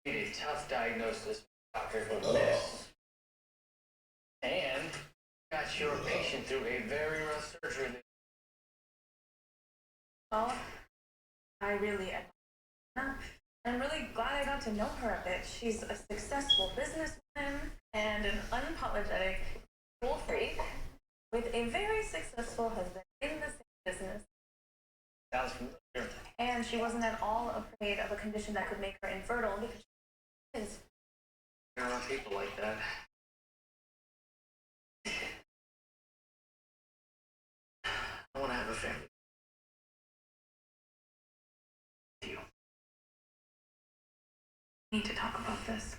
You made a tough diagnosis doctors would miss. And got your patient through a very rough surgery. Well, I really admire her. I'm really glad I got to know her a bit. She's a successful businesswoman and an unapologetic cool freak with a very successful husband in the same business. Sounds familiar. And she wasn't at all afraid of a condition that could make her infertile because she is. There are people like that. I want to have a family. You. We need to talk about this.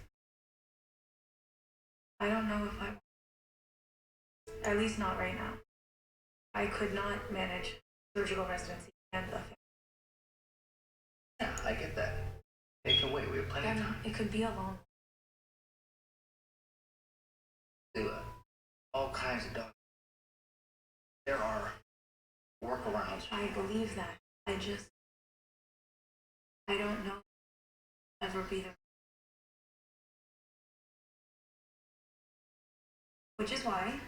I don't know if I want. At least not right now. I could not manage surgical residency and a family. Yeah, I get that. Take it away. We have plenty of time. It could be a long. All kinds of doctors. There are workarounds. I believe that. I don't know. Ever be there. Which is why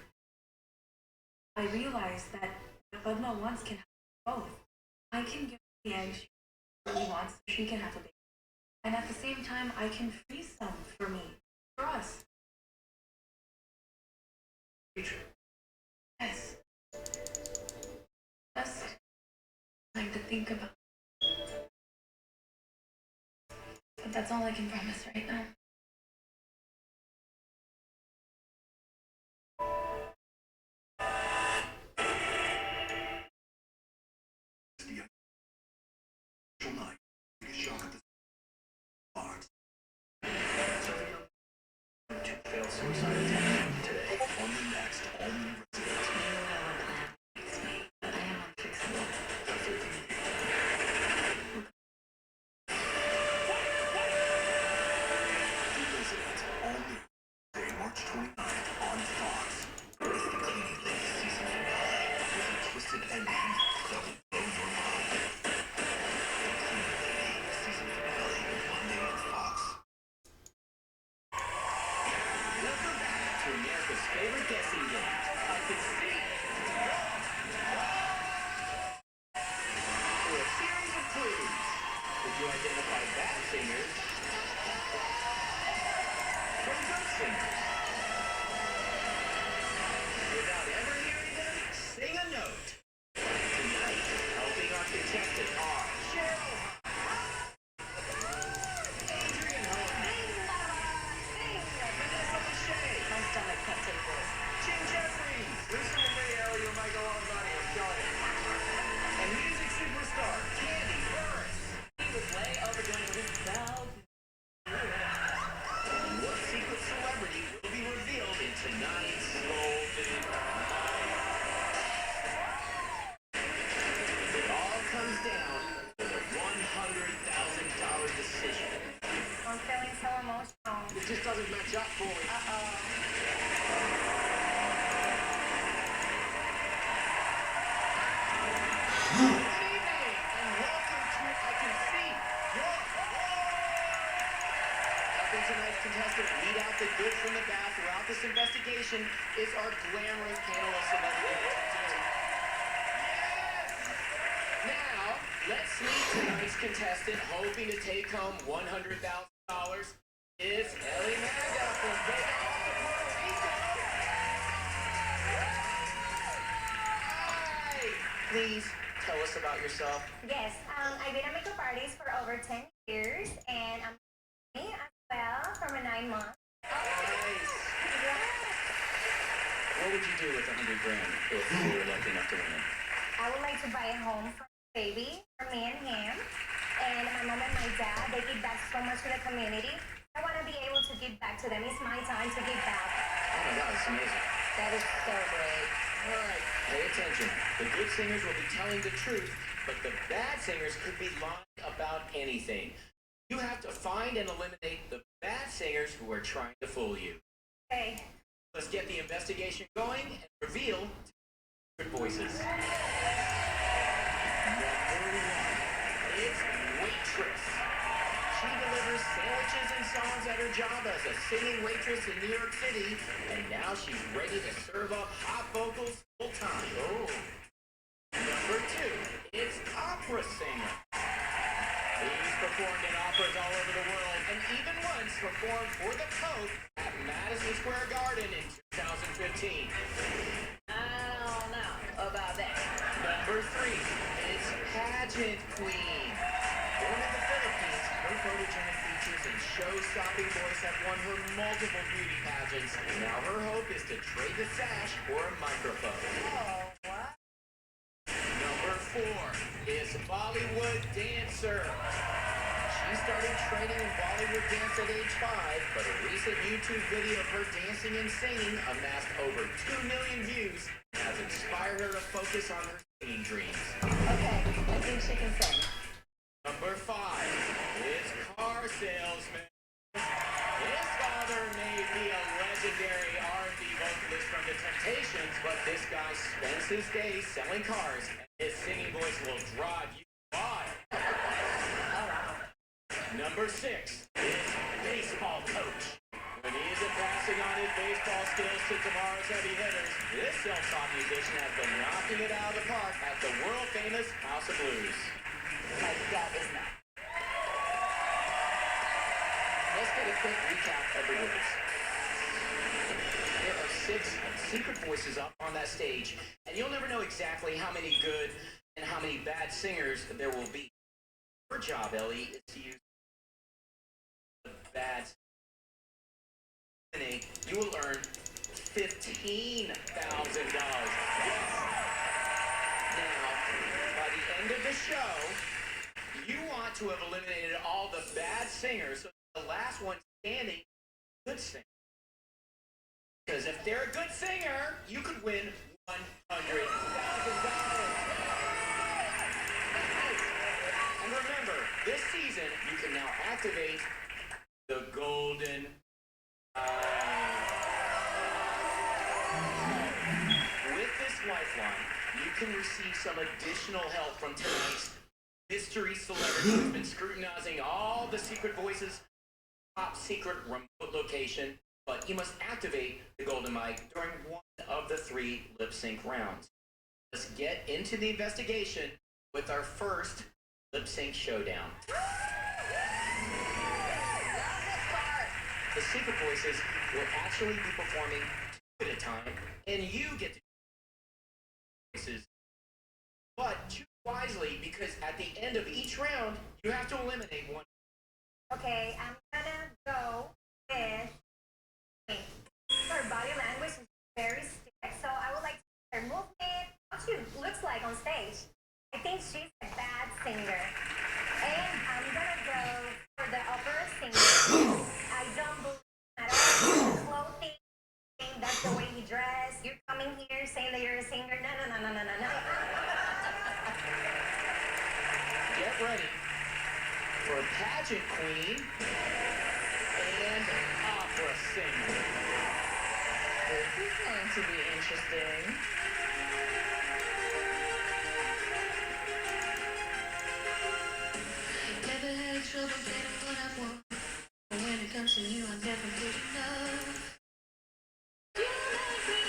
I realize that what Padma wants can have both. I can give her the eggs she really wants, so she can have a baby. And at the same time, I can freeze some for me, for us. Future. Yes. Just something to think about. But that's all I can promise right now. Failed suicide attempt today. On the next all-new But I am unfixable. Resident, all new. Day, March 29th on Fox. It's the cleaning lady season finale with a twisted ending that will blow your mind. The cleaning is our glamorous panel of celebrity royalty. Yes! Now, let's meet tonight's contestant hoping to take home $100,000. It's Ellie Maga from Puerto Rico. Hi! Please tell us about yourself. Yes, I've been a makeup artist for over 10 years, and I'm as well for 9 months. Nice. What would you do with $100,000 if you were lucky enough to win it? I would like to buy a home for my baby, for me and him, and my mom and my dad. They give back so much to the community. I want to be able to give back to them. It's my time to give back. Oh my God, it's amazing. That is so great. All right, pay attention. The good singers will be telling the truth, but the bad singers could be lying about anything. You have to find and eliminate the bad singers who are trying to fool you. Okay. Let's get the investigation going and reveal secret voices. Number 1, it's Waitress. She delivers sandwiches and songs at her job as a singing waitress in New York City, and now she's ready to serve up hot vocals full time. Oh. Number 2, it's Opera Singer. He's performed in operas all over the world, and even once performed for the Pope at Madison Square Garden in 2015. I don't know about that. Number 3, it's Pageant Queen. Born in the Philippines, her photogenic features and show-stopping voice have won her multiple beauty pageants. Now her hope is to trade the sash for a microphone. Oh, what? Number 4 is Bollywood Dancer. She started training in Bollywood dance at age 5, but a recent YouTube video of her dancing and singing amassed over 2 million views and has inspired her to focus on her singing dreams. Okay, I think she can sing. Number 5 is Car Salesman. His father may be a legendary R&B vocalist from The Temptations, but this guy spends his days selling cars, and his singing voice will drive you wild. Number 6 is Baseball Coach. When he isn't passing on his baseball skills to tomorrow's heavy hitters, this self-taught musician has been knocking it out of the park at the world-famous House of Blues. Like, that is not. Let's get a quick recap of the rules. There are 6 secret voices up on that stage, and you'll never know exactly how many good and how many bad singers there will be. Your job, Ellie, is to use the bad singers. You will earn $15,000. Yes. Now, by the end of the show, you want to have eliminated all the bad singers, so the last one standing, good singer. Because if they're a good singer, you could win $100,000. And remember, this season, you can now activate the golden with this lifeline, you can receive some additional help from tonight's mystery celebrity who's been scrutinizing all the secret voices, top secret remote location, but you must activate the golden mic during one of the 3 lip sync rounds. Let's get into the investigation with our first lip sync showdown. The secret voices will actually be performing 2 at a time, and you get to voices. But choose wisely, because at the end of each round, you have to eliminate one. Okay, I'm gonna go with her body language is very stiff, so I would like to see her movement, what she looks like on stage. I think she's a bad singer. And I'm gonna go for the opera singer. I don't believe at all in clothing. That's the way he dressed. You're coming here saying that you're a singer. No. Get ready for pageant queen and opera singer. This is going to be interesting. Never had trouble getting what I want, but when it comes to you, I never get enough. You make me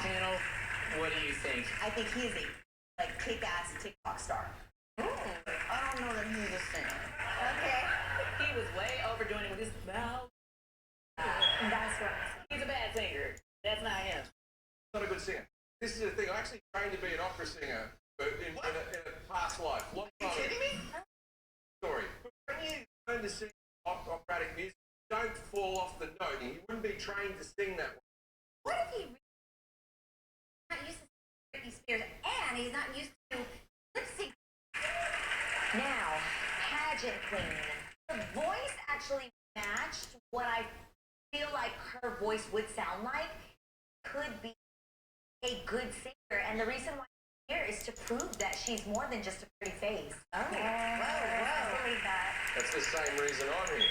Panel, what do you think? I think he is a kick-ass TikTok star. I don't know that he's a singer. Okay. He was way overdoing it with his mouth. That's right. He's a bad singer. That's not him. Not a good singer. This is the thing. I actually trained to be an opera singer in a past life. Long time. Are you kidding me? Story. But when you learn to sing operatic music, you don't fall off the note. You wouldn't be trained to sing that way. What if he not used to Britney Spears and he's not used to lip sync? Now, pageant queen. The voice actually matched what I feel like her voice would sound like. Could be a good singer, and the reason why I'm here is to prove that she's more than just a pretty face. Oh, whoa, I believe that. That's the same reason I'm here.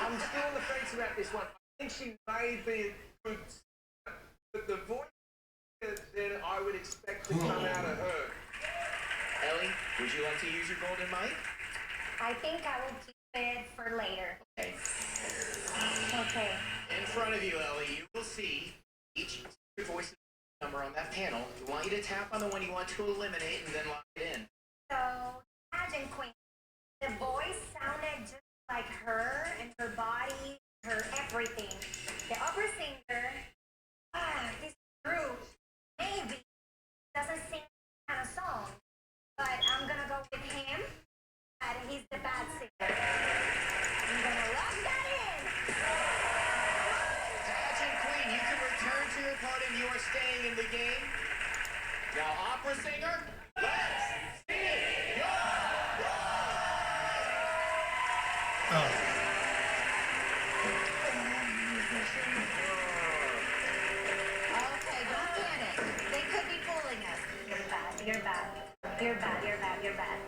I'm still on the fence about this one. I think she may be a good singer, but the voice that I would expect to come out of her. Ellie, would you like to use your golden mic? I think I will keep it for later. Okay. Okay. In front of you, Ellie, you will see each voice number on that panel. We want you to tap on the one you want to eliminate and then lock it in. So, pageant queen. The voice sounded just like her and her body, her everything. The opera singer, this group, maybe doesn't sing kind of song, but I'm gonna go with him, and he's the bad singer. I'm gonna lock that in. Pageant queen, you can return to your podium. You are staying in the game. Now, opera singer, let's see your Okay, don't panic. They could be fooling us. You're bad, you're bad. You're bad, you're bad, you're bad.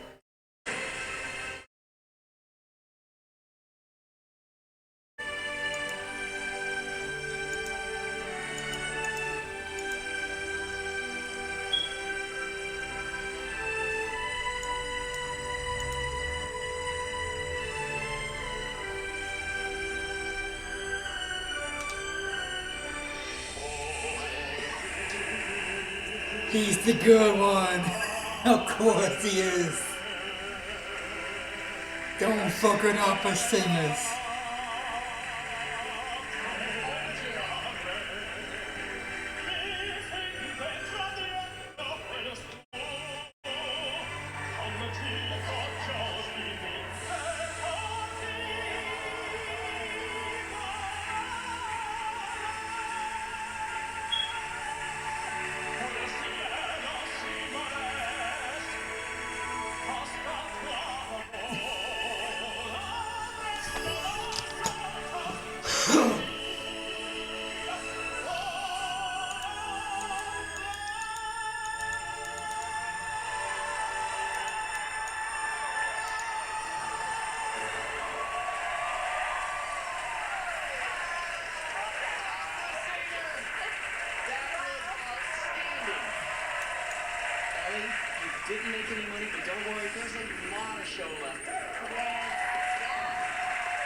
He's the good one. Of course he is. Don't fuck it up for singers. Didn't make any money, but don't worry, there's a lot of show left.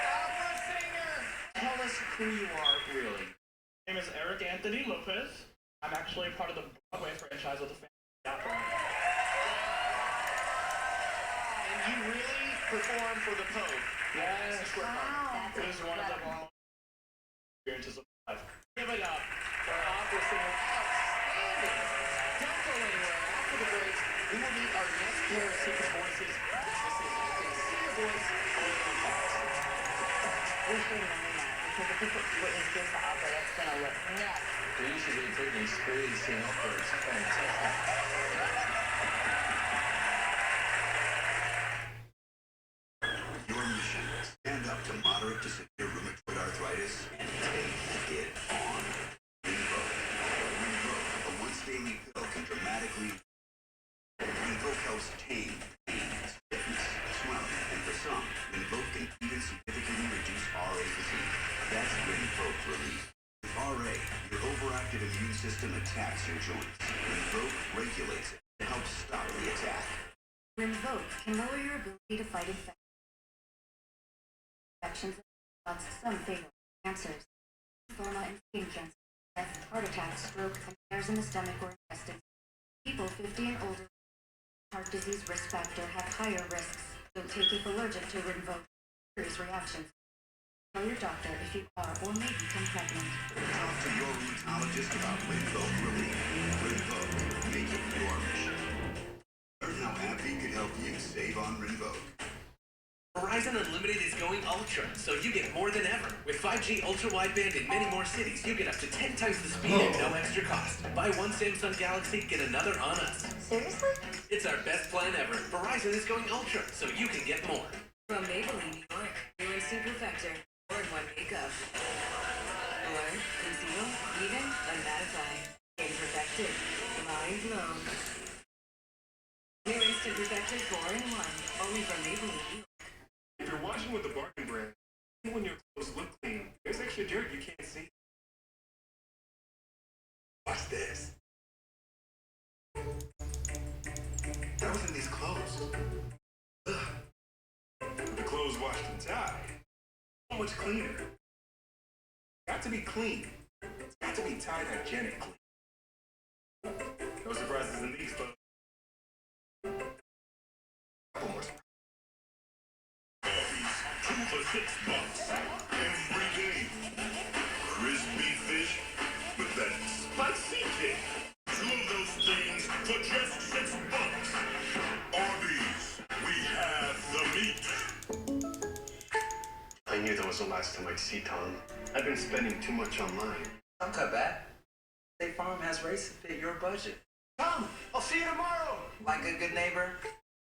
Opera singer! Tell us who you are, really. My name is Eric Anthony Lopez. I'm actually part of the Broadway franchise of the Family Opera. And you really perform for the Pope. Yes. Wow. It is one of the most experiences of my life. Give it up for opera singer. Outstanding! Don't go anywhere. After the break, we will meet our next pair of secret voices. This is you can see your voice only on Fox. We should know that, because if we put Britney Spears to opera, that's gonna look nuts. There used to be Britney Spears in opera. It's fantastic. Your mission, stand up to moderate to severe rheumatoid arthritis and take it on. Revo, a once daily pill can dramatically Revo helps tame pain, stiffness, swelling, and for some, Rinvoq can even significantly reduce RA fatigue. That's Rinvoq relief. With RA, your overactive immune system attacks your joints. Rinvoq regulates it to help stop the attack. Rinvoq can lower your ability to fight infections and cause some fatal cancers, lymphoma and skin cancer, death, heart attack, stroke, and tears in the stomach or intestines. People 50 and older, heart disease risk factor, have higher risks. Don't take if allergic to Rinvoq. Serious reactions. Tell your doctor if you are or may become pregnant. Talk to your rheumatologist about Rinvoq relief. Rinvoq, make it your mission. Learn how AbbVie could help you save on Rinvoq. Verizon Unlimited is going ultra, so you get more than ever. With 5G ultra-wideband in many more cities, you get up to 10 times the speed at no extra cost. Buy one Samsung Galaxy, get another on us. Seriously? It's our best plan ever. Verizon is going ultra, so you can get more. From Maybelline, New York, new Instant Perfector, 4-in-1 makeup. Or conceal, even, and mattify. Skin perfected, mind blown. New Instant Perfector 4-in-1, only from Maybelline, New York. If you're washing with the Bargain brand, even when your clothes look clean, there's extra dirt you can't see. Watch this. That was in these clothes. Ugh. The clothes washed and tied, so much cleaner. Got to be clean. It's got to be tied hygienically. No surprises in these clothes. Two for $6 every day. Crispy fish with that spicy kick. Two of those things for just $6. Arby's, we have the meat. I knew that was the last time I'd see Tom. I've been spending too much online. Don't cut back. State Farm has rates to fit your budget. Tom, I'll see you tomorrow. Like a good neighbor,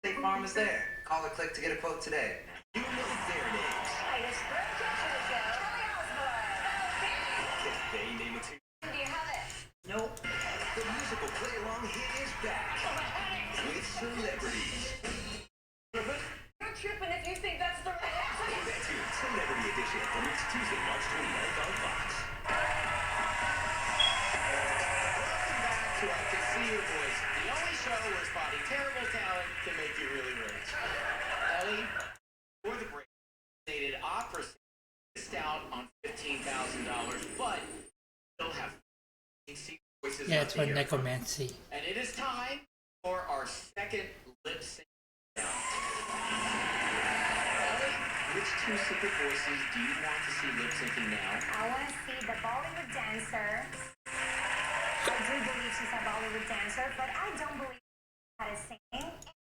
State Farm is there. Call or click to get a quote today. You know their names. Latest bird catcher to go. Kelly Osbourne. They name it too. Do you have it? Nope. The musical play-along hit is back with celebrities. You're tripping if you think that's the That's your Celebrity Edition from next Tuesday, March 29th on Fox. Welcome back to I Can See Your Voice, the only show where spotting terrible talent can make you really rich. Ellie, for the break, stated opera missed out on $15,000, but still have secret voices. Yeah, left it's to for hear from. necromancy. And it is time for our second lip sync round. Ellie, which two secret voices do you want to see lip syncing now? I want to see the Bollywood dancer. I do believe she's a Bollywood dancer, but I don't believe how to sing.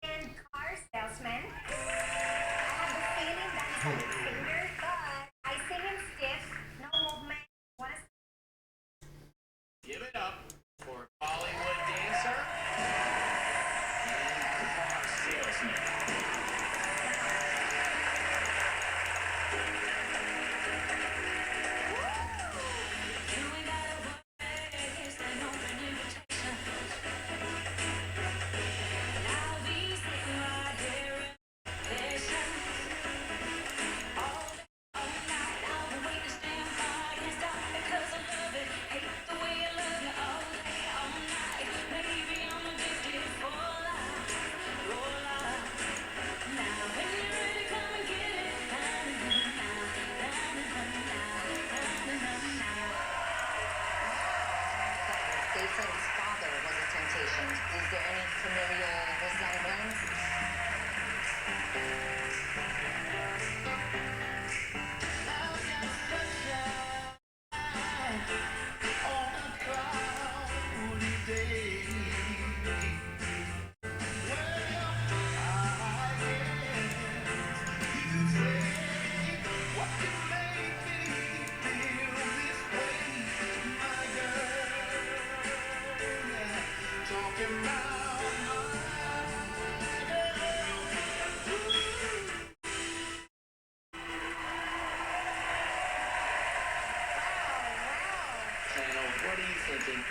And car salesman. I have the feeling that he's a good singer, but I sing him stiff, no movement. Want to Give it up for Bollywood dancer and car salesman. They said his father was a temptation. Is there any familial resemblance? Channel, what are you thinking?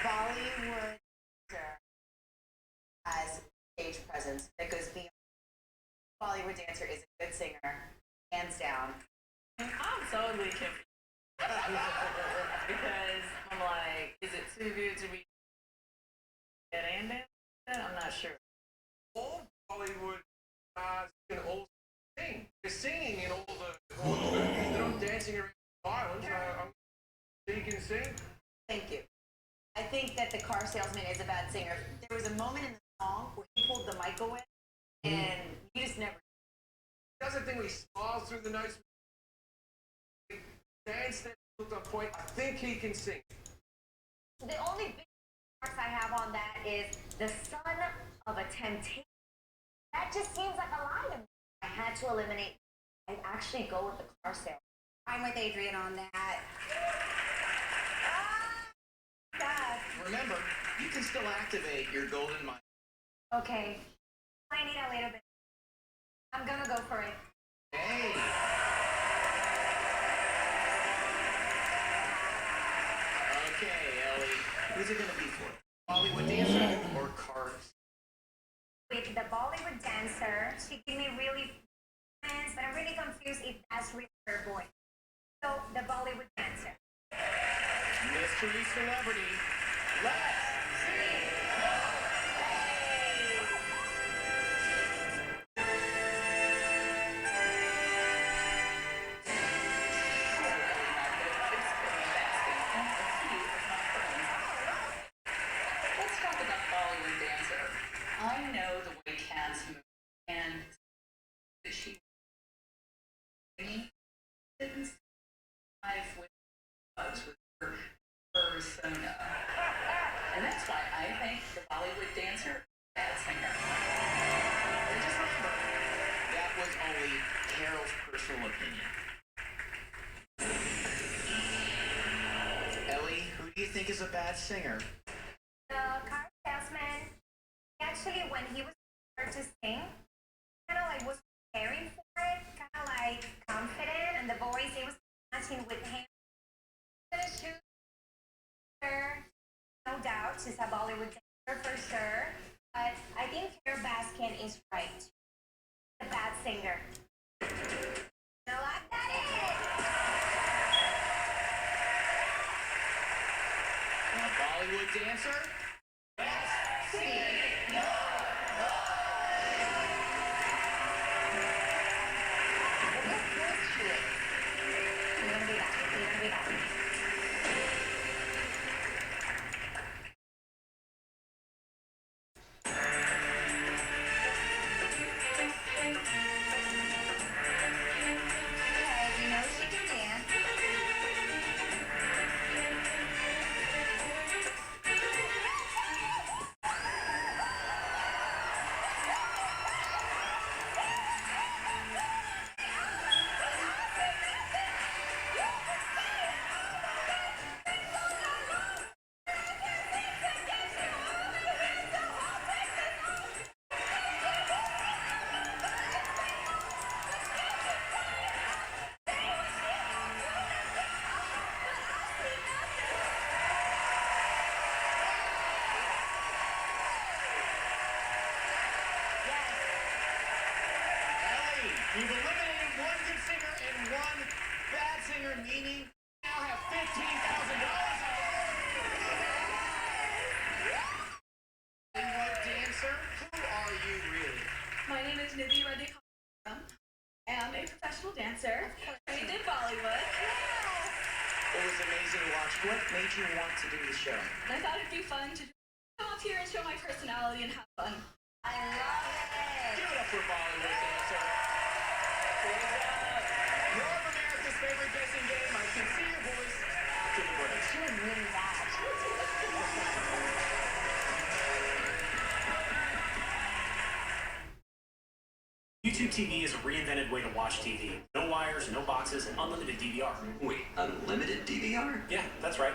Bollywood as stage presence talent that goes beyond. Bollywood dancer is a good singer, hands down. I'm totally confused. Because I'm like, is it too good to be dead and dance? I'm not sure. All Bollywood stars can also sing. They're singing in all the movies. They're not dancing around the island. He can sing. Thank you. I think that the car salesman is a bad singer. There was a moment in the song where he pulled the mic away, and you just never. That's the thing when he smiles through the notes. Dance that looked on point. I think he can sing. The only big marks I have on that is the son of a temptation. That just seems like a lie to me. I had to eliminate. I'd actually go with the car sale. I'm with Adrian on that. God. Remember, you can still activate your golden mind. Okay. I need a little bit. I'm gonna go for it. Hey! Okay, Ellie. Who's it gonna be for? Bollywood dancer or cars? With the Bollywood dancer, she gave me really friends, but I'm really confused if that's really her voice. So, the Bollywood dancer. Mystery celebrity. Let's see. Let's talk about Bollywood dancer. I know the way cats move, and that she didn't live with us with her persona. And that's why I think the Bollywood dancer is a bad singer. And just remember, that was only Carol's personal opinion. Ellie, who do you think is a bad singer? The car salesman, actually, when he was prepared to sing, kind of like was preparing for it, kind of like confident, and the voice, it was matching with him. I'm gonna shoot her, no doubt, she's a Bollywood dancer for sure, but I think Carol Baskin is right. A bad singer. I like that A Bollywood dancer? Let's see. you know she can dance. Ellie, you've eliminated one good singer and one bad singer, meaning you now have $15,000 on the board. And what dancer? Who are you really? My name is Nidhi Reddy. I am a professional dancer trained in Bollywood. It was amazing to watch. What made you want to do the show? And I thought it'd be fun to come up here and show my personality and have fun. I love it. Give it up for Bollywood dancer. You're of America's favorite guessing game. I can see your voice after the break. She was really bad. YouTube TV is a reinvented way to watch TV. No wires, no boxes, and unlimited DVR. Wait, unlimited DVR? Yeah, that's right.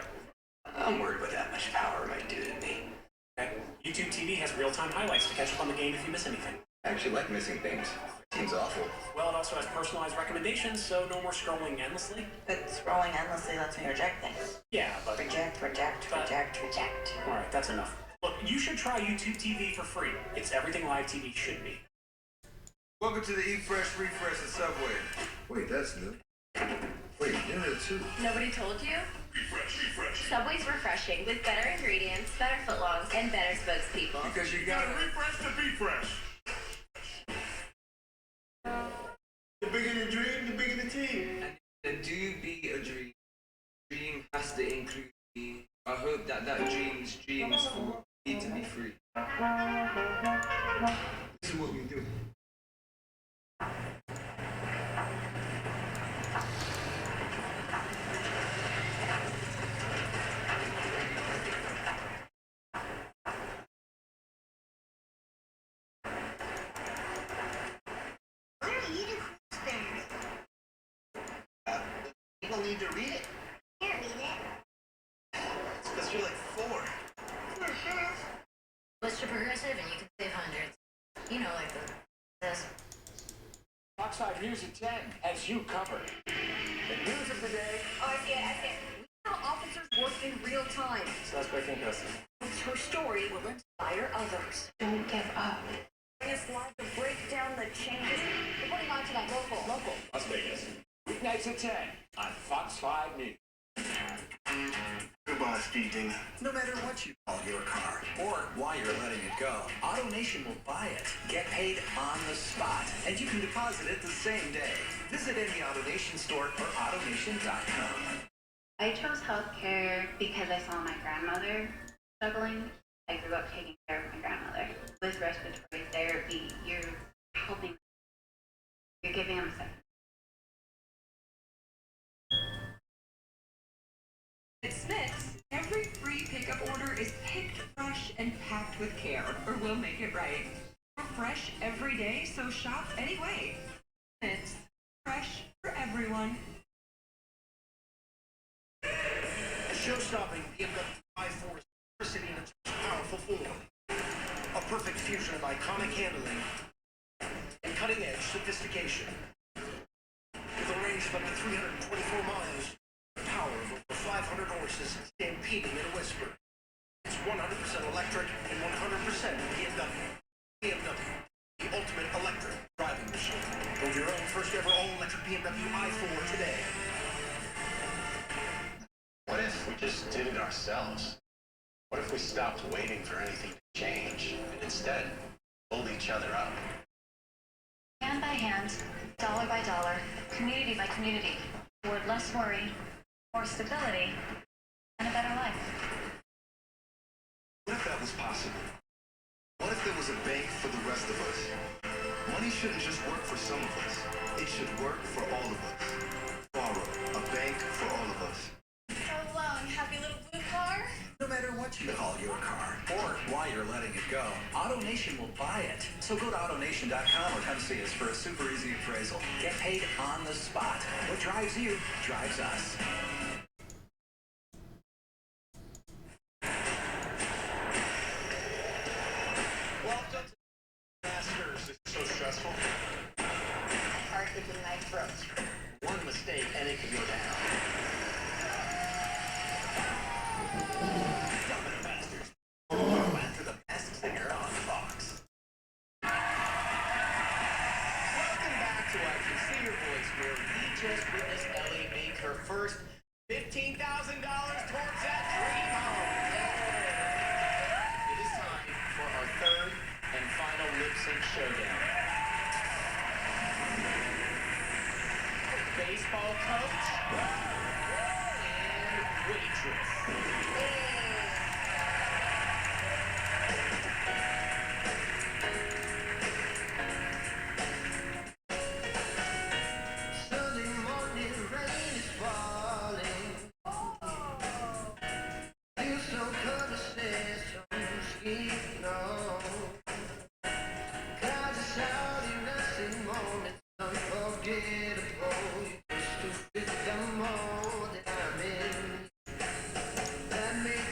I'm worried what that much power might do to me. Okay. YouTube TV has real-time highlights to catch up on the game if you miss anything. I actually like missing things. Seems awful. Well, it also has personalized recommendations, so no more scrolling endlessly. But scrolling endlessly lets me reject things. Yeah, but... Reject. All right, that's enough. Look, you should try YouTube TV for free. It's everything live TV should be. Welcome to the Eat Fresh Refresh at Subway. Wait, that's new. Wait, you're new too. Nobody told you? Refresh. Subway's refreshing with better ingredients, better footlongs, and better spokespeople. Because you gotta refresh to be fresh. The bigger the dream, the bigger the team. And do be a dream. Dream has to include me. I hope that dream's dreams for me to be free. This is what we do. People need to read it. I can't read it. It's because you're like 4. Switch to progressive and you can save hundreds. You know, like this. Fox 5 News at 10 has you covered. The news of the day. Oh, I see it. How officers work in real time. Suspect in custody. Her story will inspire others. Don't give up. Bring us live to break down the changes. Reporting on tonight, local. Las Vegas. Weeknights at 10 on Fox 5 News. Goodbye, speed demon. No matter what you call your car or why you're letting it go, AutoNation will buy it, get paid on the spot, and you can deposit it the same day. Visit any AutoNation store or AutoNation.com. I chose healthcare because I saw my grandmother struggling. I grew up taking care of my grandmother. With respiratory therapy, you're helping. You're giving them a second. At Smith's, every free pickup order is picked fresh and packed with care, or we'll make it right. We're fresh every day, so shop anyway. Smith's, fresh for everyone. A show-stopping BMW i4 is diversity in its most powerful form. A perfect fusion of iconic handling and cutting-edge sophistication. With a range of up to 324 miles, the power of over 500 horses stampeding in a whisper. It's 100% electric and 100% BMW. BMW, the ultimate electric driving machine. Build your own first ever all-electric BMW i4 today. What if we just did it ourselves? What if we stopped waiting for anything to change and instead pulled each other up? Hand by hand, dollar by dollar, community by community, toward less worry, more stability, and a better life. What if that was possible? What if there was a bank for the rest of us? Money shouldn't just work for some of us. It should work for all of us. Borrow, a bank for all of us. So long, happy little blue car. No matter what you call your car or why you're letting it go, AutoNation will buy it. So go to AutoNation.com or come see us for a super easy appraisal. Get paid on the spot. What drives you drives us. Welcome to Masters. It's so stressful. Heart is in my throat. One mistake and it could go down. Domino Masters. After the best singer on Fox. Welcome back to I Can See Your Voice, where we just witnessed Ellie make her first $15,000 towards that dream home. It is time for our third and final lip sync showdown. Baseball coach and waitress. Sunday morning rain is falling. Feel so cold, says no. Clouds are shouting us in moments unforgettable. Used to fit the mold that I'm in. That make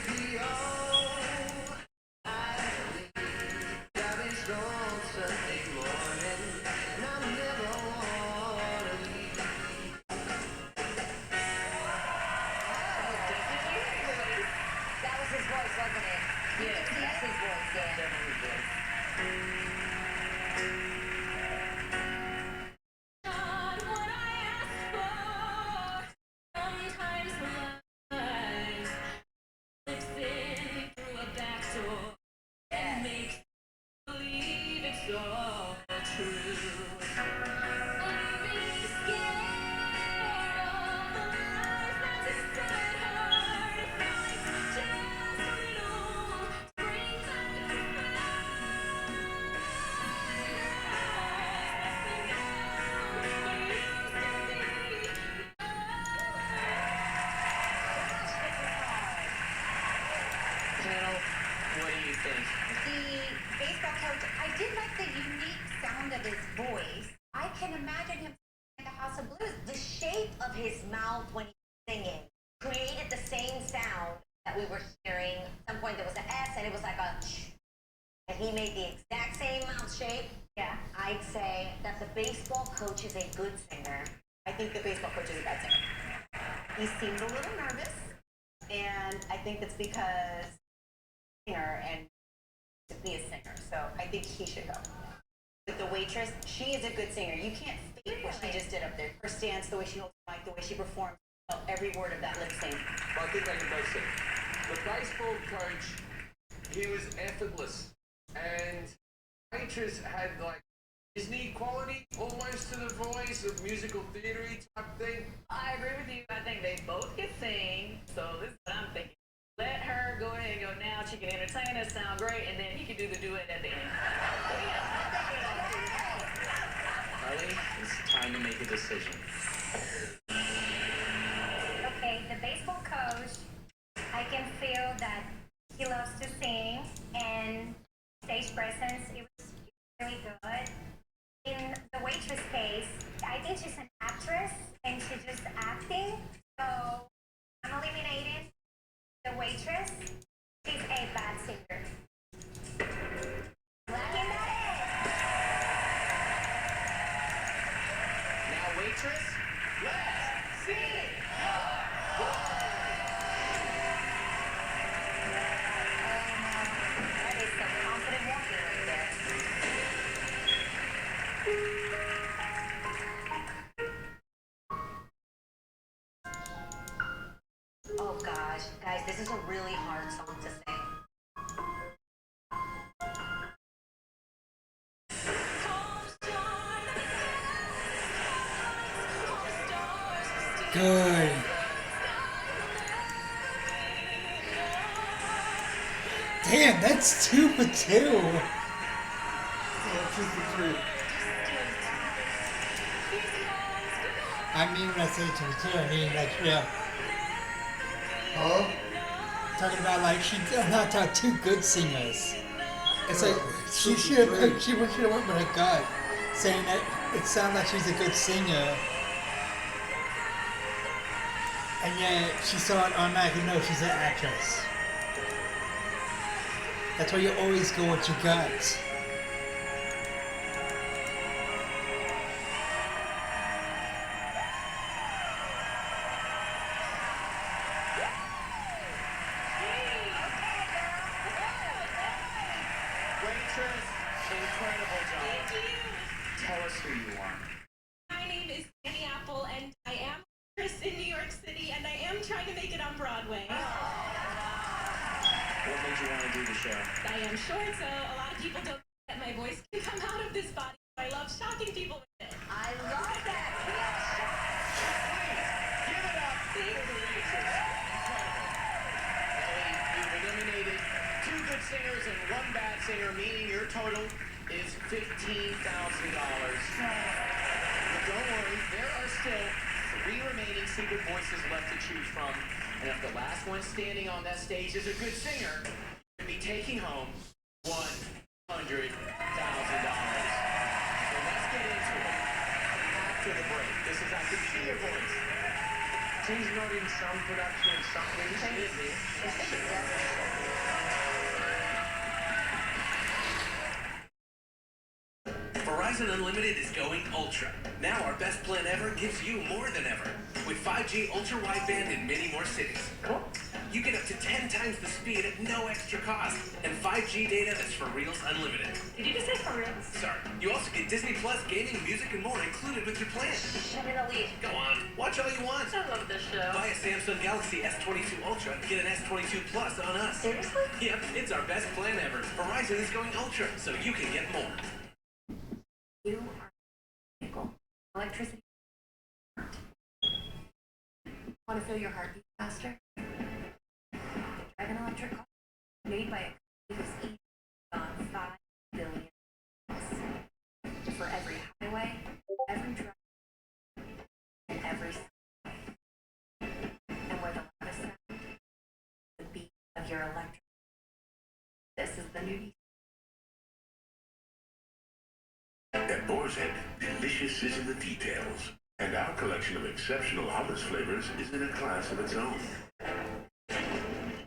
Panel, what do you think? The baseball coach, I did like the unique sound of his voice. I can imagine him in the House of Blues. The shape of his mouth when he was singing created the same sound that we were hearing. At some point there was an S and it was like a sh. And he made the exact same mouth shape. Yeah. I'd say that the baseball coach is a good singer. I think the baseball coach is a bad singer. He seemed a little nervous, and I think that's because singer and to be a singer. So I think he should go. With the waitress, she is a good singer. You can't fake what she just did up there. Her stance, the way she holds the mic, the way she performs, every word of that lip sync. Well, I think I can both say the baseball coach, he was effortless, and waitress had like Disney quality almost to the voice of musical theater type thing. I agree with you. I think they both can sing. So this is what I'm thinking. Let her go ahead and go now. She can entertain us, sound great, and then he can do the duet at the end. Ellie, it's time to make a decision. Okay, the baseball coach, I can feel that he loves to sing and stage presence, it was really good. In the waitress case, I think she's an actress and she's just acting, so I'm eliminating the waitress. She's a bad singer. Now, waitress, let's see it. That is some confident walking right there. Oh gosh, guys, this is a really hard song to sing. Good. Damn, that's 2 for 2. Yeah, 2 for 3. I mean, when I say 2 for 2, I mean, like, yeah. Huh? Talking about, like, I'm not talking 2 good singers. It's like, she 2 for should 3. have, she should have went with her gut, saying that it sounds like she's a good singer. And yet, she saw it automatically, no, she's an actress. That's why you always go with your gut. Waitress, incredible job. Thank you. Tell us who you are. My name is Annie Apple, and I am a actress in New York City, and I am trying to make it on Broadway. What made you want to do the show? I am short, so a lot of people don't think that my voice can come out of this body. I love shocking people with it. I love that. Give it up for the waitress. Ellie, you've eliminated 2 good singers and 1 bad singer, meaning your total is $15,000. But don't worry, there are still 3 remaining secret voices left to choose from. And if the last one standing on that stage is a good singer, you'll be taking home $100,000. So let's get into it. After the break, this is I Can See Your Voice. She's not in some production and something. She is here. Verizon Unlimited is going ultra. Now our best plan ever gives you more than ever. With 5G ultra-wideband in many more cities. You get up to 10 times the speed at no extra cost. And 5G data that's for reals unlimited. Did you just say for reals? Sorry. You also get Disney Plus, gaming, music, and more included with your plan. Shut it, Elise. Go on. Watch all you want. I love this show. Buy a Samsung Galaxy S22 Ultra and get an S22 Plus on us. Seriously? Yep, it's our best plan ever. Verizon is going ultra, so you can get more. electricity. Want to feel your heartbeat faster? Drive an electric car made by a company who's eaten on 5 billion miles. For every highway, every drive, and every subway. And where the loudest sound, the beat of your electric. This is the new diesel. At Boar's Head, delicious is in the details, and our collection of exceptional hummus flavors is in a class of its own.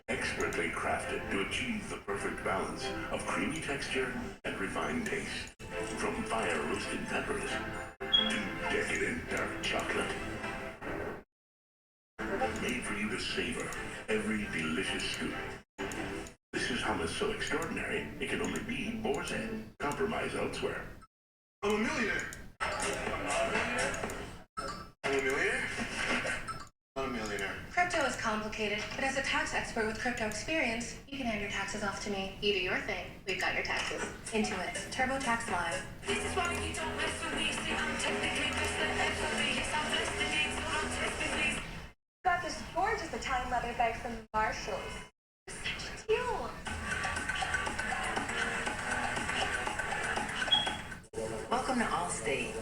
Expertly crafted to achieve the perfect balance of creamy texture and refined taste. From fire-roasted peppers to decadent dark chocolate. Made for you to savor every delicious scoop. This is hummus so extraordinary, it can only be Boar's Head. Compromise elsewhere. I'm a millionaire. I'm a millionaire. I'm a millionaire. Crypto is complicated, but as a tax expert with crypto experience, you can hand your taxes off to me. You do your thing. We've got your taxes. Into it. TurboTax Live. This is why you don't mess with me. See, I'm technically best at FOB. Yes, I'm blessed indeed, so don't test me, please. Got this gorgeous Italian leather bag from Marshalls. Such a deal. Welcome to Allstate.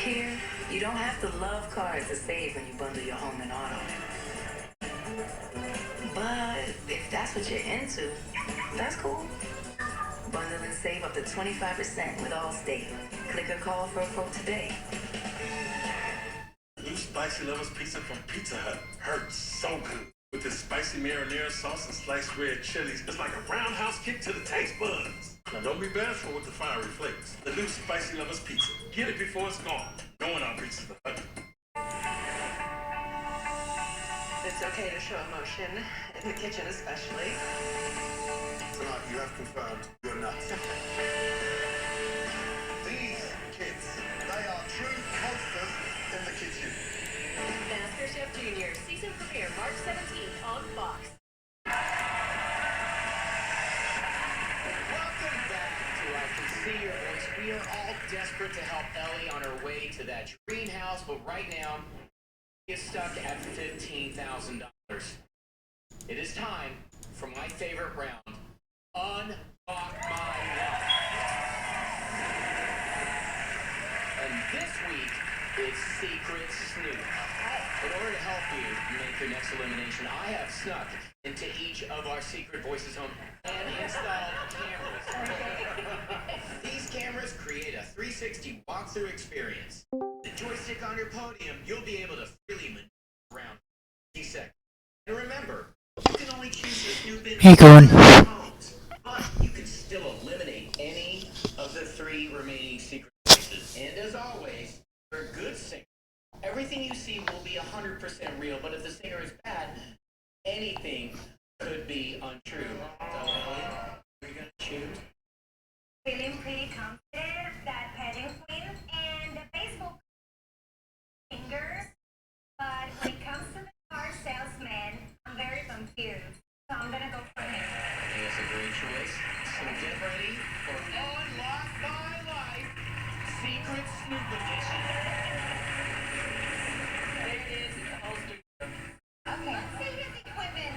Here, you don't have to love cars to save when you bundle your home and auto. But if that's what you're into, that's cool. Bundle and save up to 25% with Allstate. Click or call for a quote today. New spicy lovers pizza from Pizza Hut. Hurts so good. With this spicy marinara sauce and sliced red chilies, it's like a roundhouse kick to the taste buds. Now don't be bashful with the fiery flakes. The new spicy lovers pizza. Get it before it's gone. Going on Pizza Hut. It's okay to show emotion, in the kitchen especially. Tonight you have confirmed you're nuts. These kids, they are true monsters in the kitchen. MasterChef Junior, season premiere March 17th on Fox. Welcome back to I Can See Your Voice. We are all desperate to help Ellie on her way to that dream house, but right now, she is stuck at $15,000. It is time for my favorite round, Unlock My Luck. And this week, it's Secret Snoop. In order to help you make your next elimination, I have snuck into each of our Secret Voices home and installed cameras. These cameras create a 360 walkthrough experience. The joystick on your podium, you'll be able to freely maneuver around 30 seconds. And remember, you can only choose to snoop in Hey, Gordon. homes, but you can still eliminate any of the 3 remaining Secret Voices. And as always, for a good singer, everything you see will be 100% real, but if the singer is bad, anything could be untrue. So, Ellie, who are you going to choose? Feeling pretty confident that pageant queen and the baseball fingers, but when it comes to the car salesman, I'm very confused. So I'm gonna go for him. I think that's a great choice. So get ready for Unlock My Life Secret Snoop Edition. There it is. It's the whole studio. Okay. Let's see his equipment.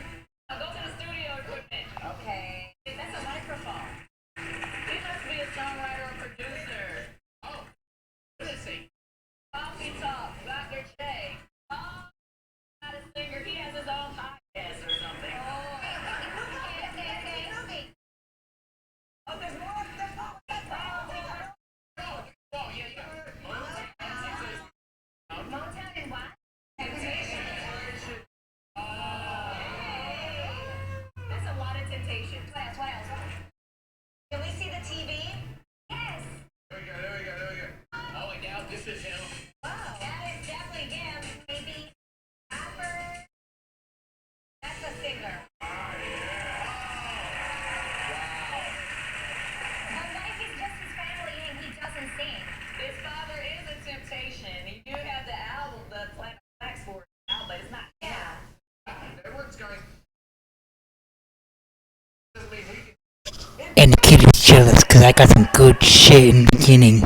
I'll go to the studio equipment. Okay. That's a microphone. He must be a songwriter or producer. Oh, what is it? Coffee Talk, Dr. J. Oh, not a singer. He has his own podcast or something. Okay. Oh, there's more. There's more. because I got some good shit in the beginning.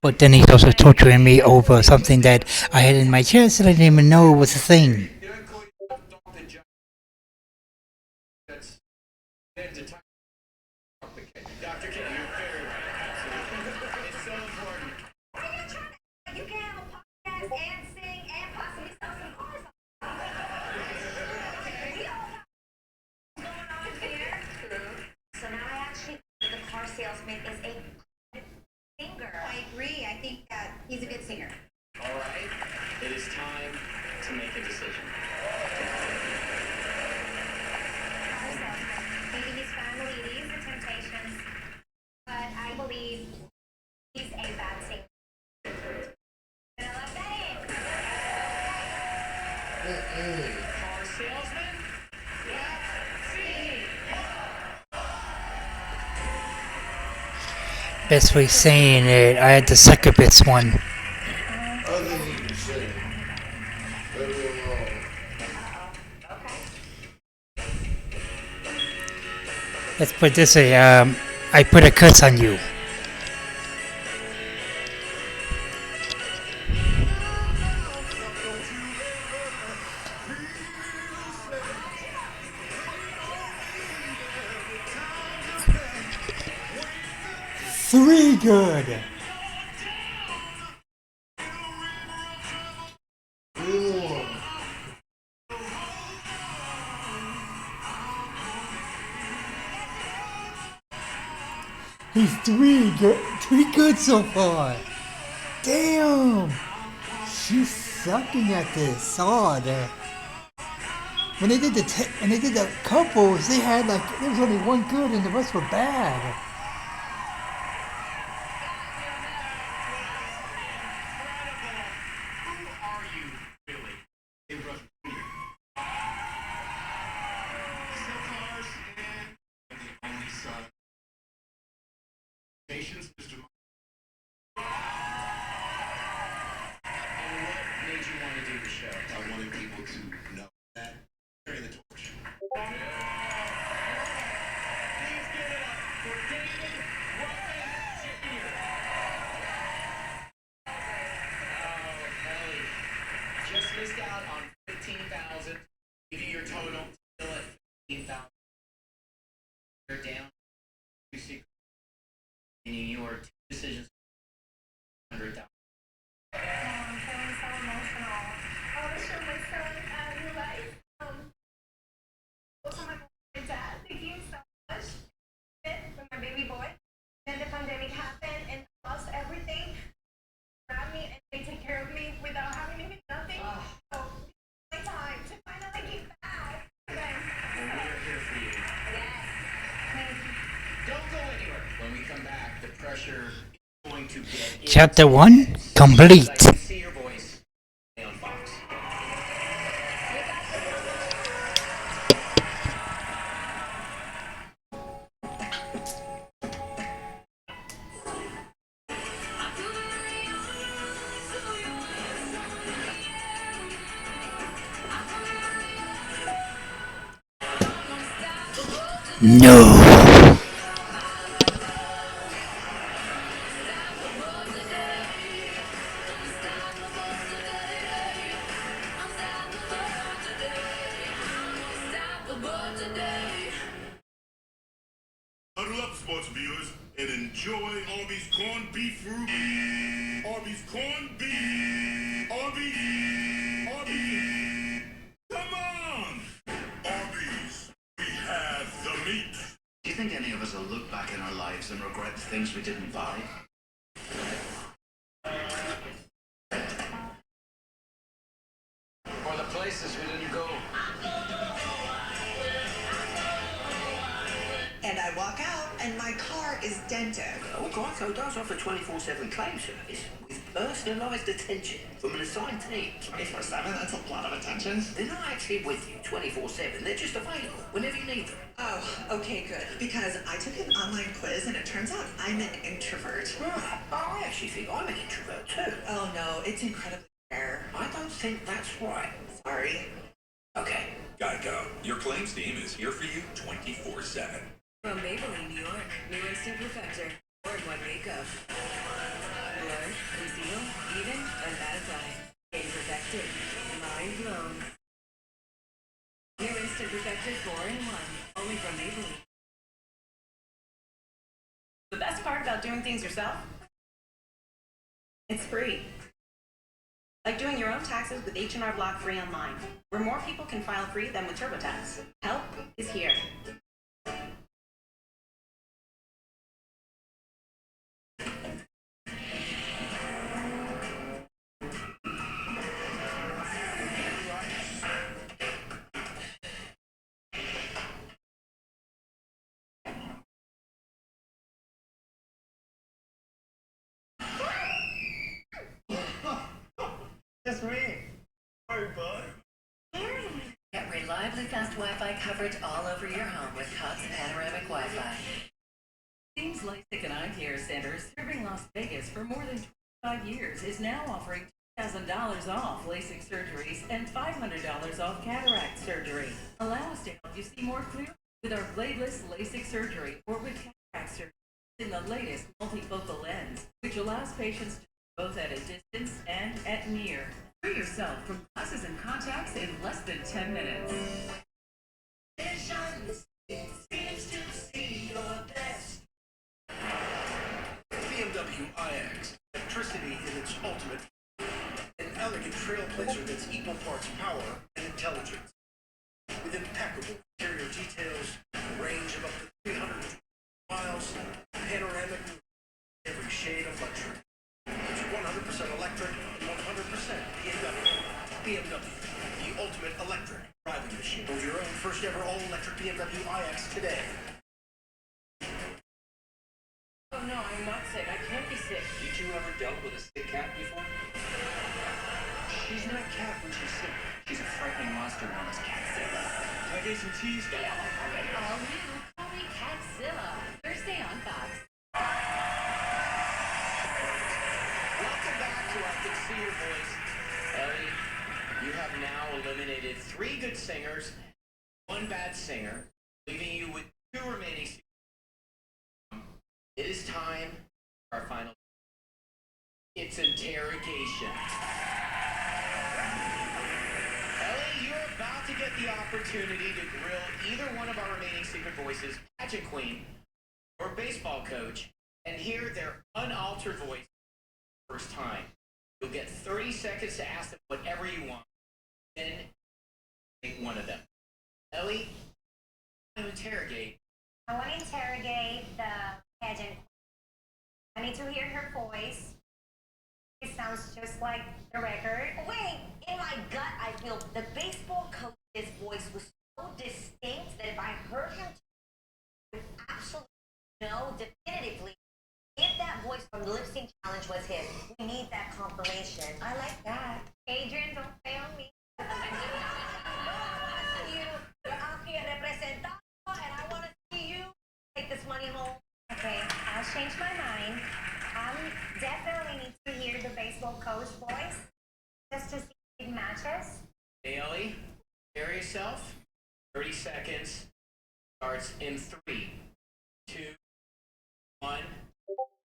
But then he's also torturing me over something that I had in my chest that I didn't even know was a thing. You can have a podcast and sing and possibly sell some cars. We all know what's going on here. So now I actually think the car salesman is a good singer. I agree. I think that he's a good singer. All right, it is time to make a decision. Car salesman. Maybe his family leaves the Temptations, but I believe he's a bad singer. Gonna let that in. Car salesman? Let's see. Best way of saying it, I had the succubus one. I think you can sing. Leave me alone. Let's put it this way, I put a curse on you. Three good. He's three good so far. Damn. She's sucking at this hard. When they did the couples, they had like there was only one good and the rest were bad. Patience, Mr. And what made you want to do the show? I wanted people to know that. Carry the torch. Please give it up for David Ruffin Jr. Oh, Ellie. Just missed out on 15,000. Give you your total still at 15,000. You're down. You see, meaning your two decisions. 100,000. I'm feeling so emotional. I want to show my son new life. Also, my dad, thank you so much for my baby boy. Then the pandemic happened and I lost everything. Grab me and they take care of me without having to do nothing. So, my time to finally get back. Well, we're here for you. Don't go anywhere. When we come back, the pressure is going to get Chapter 1 complete. see your voice on Fox. No. Huddle up, sports viewers, and enjoy Arby's corned beef Ruby. Arby's corned beef. Arby's. Come on! Arby's, we have the meat. Do you think any of us will look back in our lives and regret the things we didn't buy? Or the places we didn't go. And I walk out, and my car is dented. Well, Geico does offer 24/7 claim service with personalised attention from an assigned team. 24/7? That's a lot of attention. They're not actually with you 24/7. They're just available whenever you need them. Oh, okay, good. Because I took an online quiz, and it turns out I'm an introvert. Right. I actually think I'm an introvert too. Oh no, it's incredibly rare. I don't think that's right. Sorry. Okay, Geico. Your claims team is here for you 24/7. From Maybelline, New York, new Instant Perfector. Or one makeup. Blur, conceal, even, and mattify. Getting perfected. Mind blown. New Instant Perfector 4-in-1. Only from Maybelline. The best part about doing things yourself? It's free. Like doing your own taxes with H&R Block free online, where more people can file free than with TurboTax. Help is here. It's me. Sorry, bud. Get reliably fast Wi-Fi coverage all over your home with Cox Panoramic Wi-Fi. Seems LASIK and Eye Care Centers serving Las Vegas for more than 25 years is now offering $2,000 off LASIK surgeries and $500 off cataract surgery. Allow us to help you see more clearly with our bladeless LASIK surgery or with cataract surgery in the latest multifocal lens, which allows patients to both at a distance and at near. Free yourself from glasses and contacts in less than 10 minutes. Vision seems to see your best. BMW iX. Electricity in its ultimate. An elegant trailblazer that's equal parts power and intelligence. With impeccable interior details, a range of up to 300 miles, panoramic, every shade of luxury. It's 100% electric and 100% BMW. BMW, the ultimate electric driving machine. Build your own first ever all-electric BMW iX today. Oh no, I'm not sick. I can't be sick. Did you ever dealt with a sick cat before? She's not a cat when she's sick. She's a frightening monster known as Catzilla. Can I get some teas? All new, call me Catzilla. Thursday on Fox. Welcome back to I Can See Your Voice. Ellie, you have now eliminated 3 good singers, 1 bad singer, leaving you with 2 remaining singers. It is time for our final. It's interrogation. Ellie, you're about to get the opportunity to grill either one of our remaining secret voices, pageant queen or baseball coach, and hear their unaltered voice for the first time. You'll get 30 seconds to ask them whatever you want. Then take one of them. Ellie, I want to interrogate. I want to interrogate the pageant. I need to hear her voice. It sounds just like the record. Wait, in my gut, I feel the baseball coach's voice was so distinct that if I heard him, I would absolutely know definitively if that voice from the lip sync challenge was his. We need that confirmation. I like that. Adrian, don't fail me. You're out here representando, and I want to see you take this money home. Okay, I'll change my mind. Definitely need to hear the baseball coach voice just to see if it matches. Hey, Ellie, prepare yourself. 30 seconds starts in 3, 2, 1,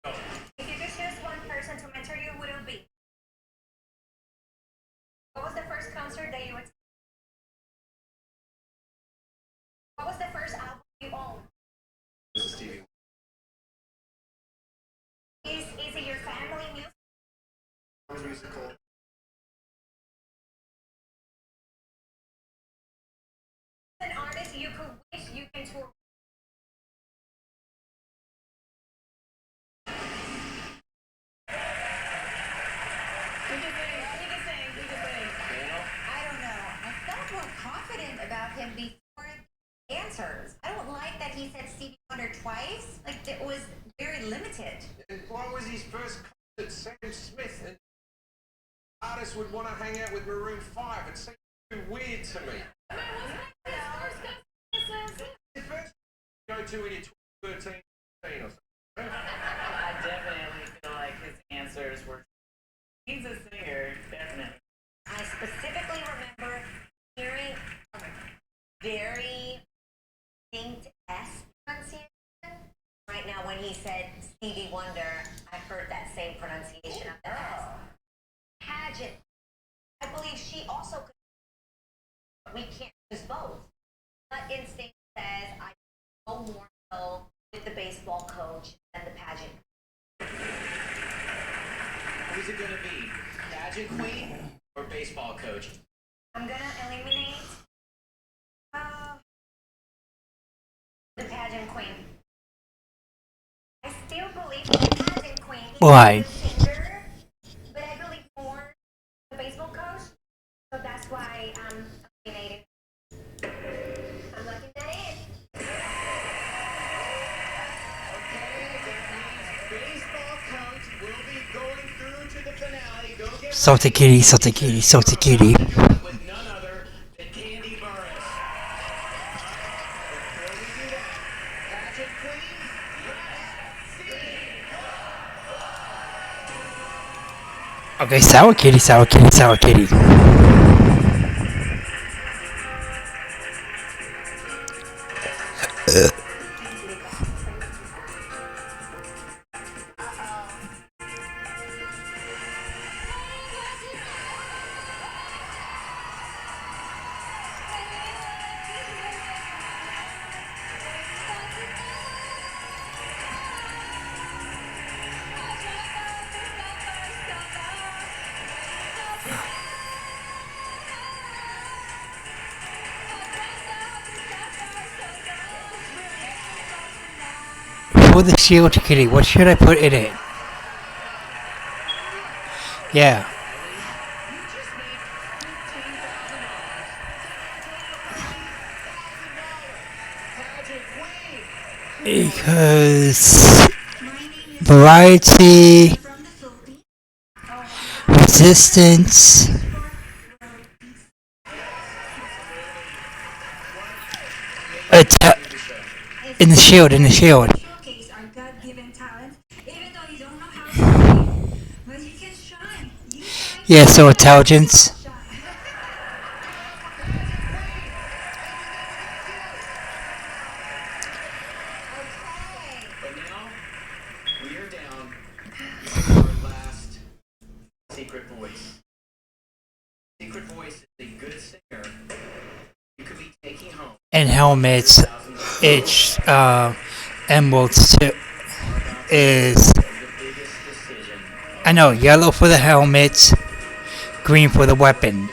go. If you could choose one person to mentor you, who would it be? What was the first concert that you attended? What was the first album you owned? This is Stevie. Is it your family music? I was musical. An artist you could wish you can tour. I don't know. I felt more confident about him before answers. I don't like that he said Stevie Wonder twice. Like, it was very limited. Why was his first concert Sam Smith? And artists would want to hang out with Maroon 5. It seems too weird to me. The first go to in your 2013 or something. I definitely feel like his answers were. He's a singer, definitely. I specifically remember hearing said Stevie Wonder, I've heard that same pronunciation of the S. Pageant. I believe she also could. We can't use both. But instinct says I go more so with the baseball coach than the pageant. Who's it gonna be? Pageant queen or baseball coach? I'm gonna eliminate the pageant queen. I still believe the pageant queen is Why? the singer, but I believe more the baseball coach. So that's why I'm eliminating. I'm looking that in. Baseball coach will be going through to the finale. Go get Salty kitty, salty kitty, salty kitty. with none other than Candy Burris. Before we do that, pageant queen, Okay, sour kitty, sour kitty, sour kitty. For the shield kitty, what should I put in it? Yeah. Because variety, resistance, attack, in the shield, in the shield. Showcase our God-given talent, even though you don't know how to shine. But you can shine. You shine. Yeah, so intelligence. but now we are down to our last secret voice. Secret voice is a good singer. You could be taking home. And helmets, it's emeralds is, I know, yellow for the helmets, green for the weapon.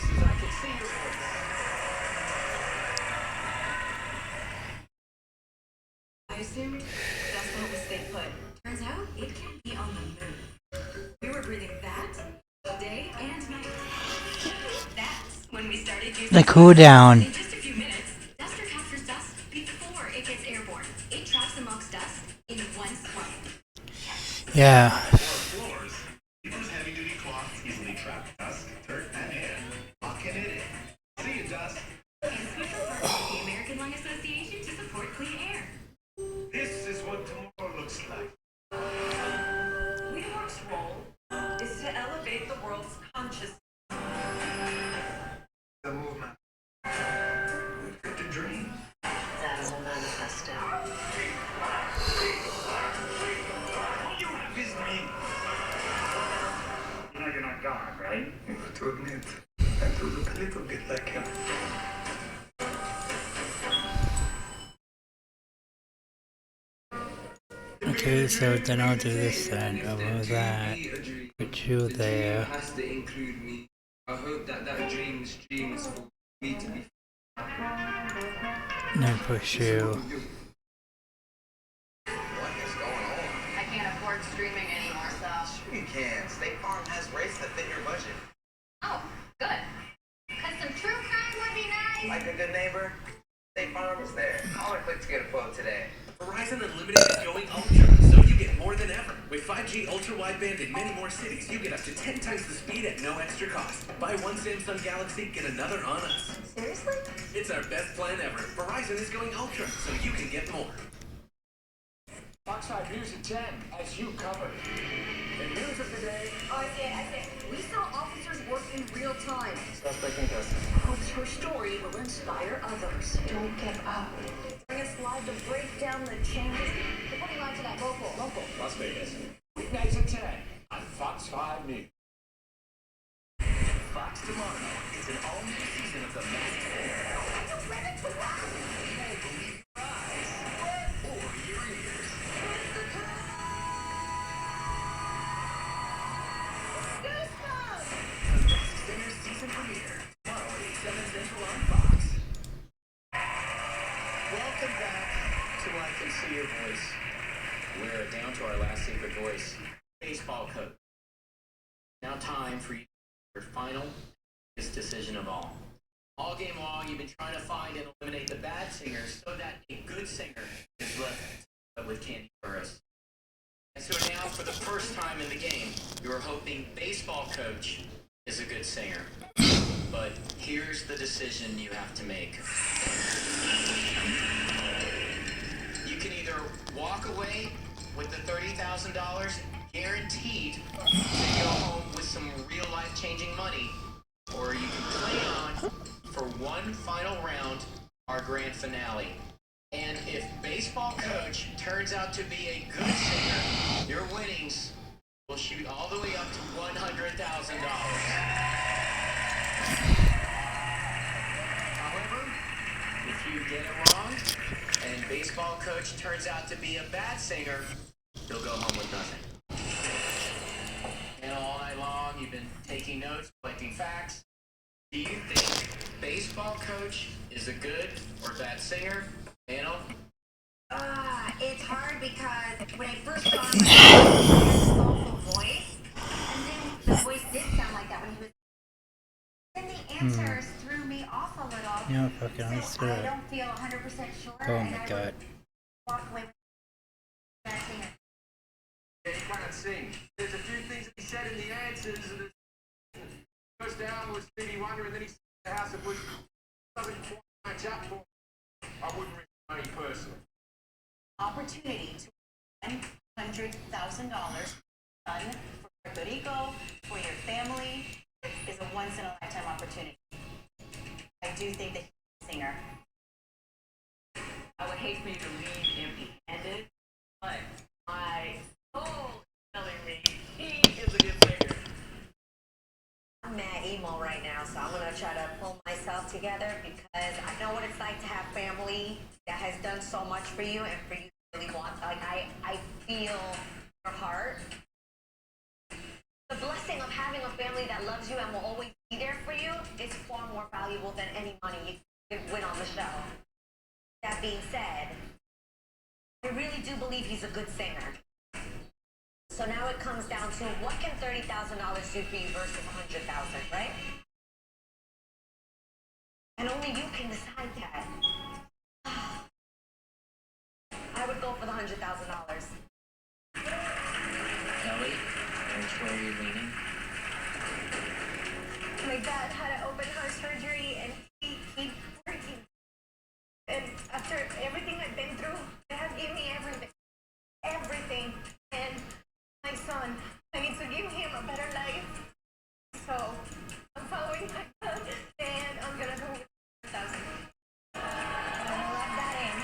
I assumed that's how we stay put. Turns out it can be on the move. We were breathing that day and night. That's when we started using The cooldown. in just a few minutes. Duster captures dust before it gets airborne. It traps amongst dust in one swipe. Yeah. Floors. People's heavy-duty cloths easily trap dust, dirt, and air. Lock it in it. See you, dust. And special partner with the American Lung Association to support clean air. This is what tomorrow looks like. WeWork's role is to elevate the world's consciousness. The movement. We've got to dream. That is a manifesto. All you have is me. You know you're not God, right? You have to admit, I do look a little bit like him. Okay, so then I'll do this then, over that. Put you there. Has to include me. I hope that dream streams for me to be. No push you. What is going on? I can't afford streaming anymore, so. Sure you can. State Farm has rates that fit your budget. Oh, good. Cause some true crime would be nice. Like a good neighbor, State Farm is there. Call or click to get a quote today. Verizon Unlimited is going ultra, so you get more than ever. With 5G ultra-wideband in many more cities, you get up to 10 times the speed at no extra cost. Buy one Samsung Galaxy, get another on us. Seriously? It's our best plan ever. Verizon is going ultra, so you can get more. Fox 5 News at 10, as you covered. The news of the day. Oh, I see it. We saw officers work in real time. Suspect in custody. Hopes her story will inspire others. Don't give up. Bring us live to break down the changes. Reporting live today. Local. Las Vegas. Weeknights at 10 on Fox 5 News. Fox tomorrow. It's an all-new season of The Masked Singer. You won't believe your eyes or your ears. The Masked Singer season premiere tomorrow at 8/7 Central on Fox. Welcome back to I Can See Your Voice. We're down to our last secret voice, baseball coach. Now time for you your final biggest decision of all. All game long, you've been trying to find and eliminate the bad singers so that a good singer is left with Candy Burris. And so now, for the first time in the game, you are hoping baseball coach is a good singer. But here's the decision you have to make. You can either walk away with the $30,000 guaranteed to go home with some real life-changing money, or you can play on for one final round, our grand finale. And if baseball coach turns out to be a good singer, your winnings will shoot all the way up to $100,000. However, if you get it wrong and baseball coach turns out to be a bad singer, you'll go home with nothing. And all night long, you've been taking notes, collecting facts. Do you think baseball coach is a good or bad singer? Anna? It's hard because when I first saw him, I soulful voice, and then the voice did sound like that when he was. Then the answers threw me off a little. No, fucking so I don't feel 100% sure. Oh my god. Walk away with that singer. He can't sing. There's a few things that he said in the answers. First down was Stevie Wonder, and then he said the house of Bush. Something to match up for. I wouldn't risk money personally. Opportunity to win $100,000 done for good ego, for your family, is a once-in-a-lifetime opportunity. I do think that he's a singer. I would hate for you to leave empty-handed, but my soul is telling me he is a good singer. I'm mad emo right now, so I'm gonna try to pull myself together because I know what it's like to have family that has done so much for you and for you to really want. Like I feel your heart. The blessing of having a family that loves you and will always be there for you is far more valuable than any money you could win on the show. That being said, I really do believe he's a good singer. So now it comes down to what can $30,000 do for you versus $100,000, right? And only you can decide that. I would go for the $100,000. Kelly, which way are you leaning? My dad had an open heart surgery and he's working. And after everything I've been through, Dad gave me everything. Everything. And my son, I need to give him a better life. So I'm following my son and I'm gonna go with 1,000. I'm gonna lock that in.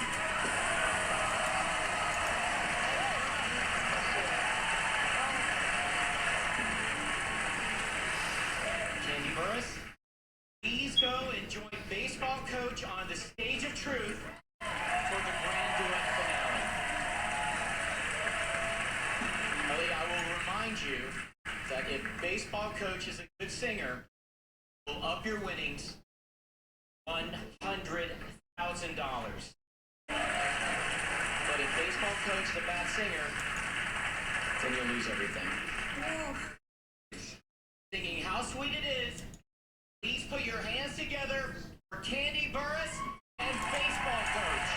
Candy Burris, please go and join baseball coach on the stage of truth for the grand duet finale. Ellie, I will remind you that if baseball coach is a good singer, we'll up your winnings $100,000. But if baseball coach is a bad singer, then you'll lose everything. Thinking how sweet it is, please put your hands together for Candy Burris and baseball coach.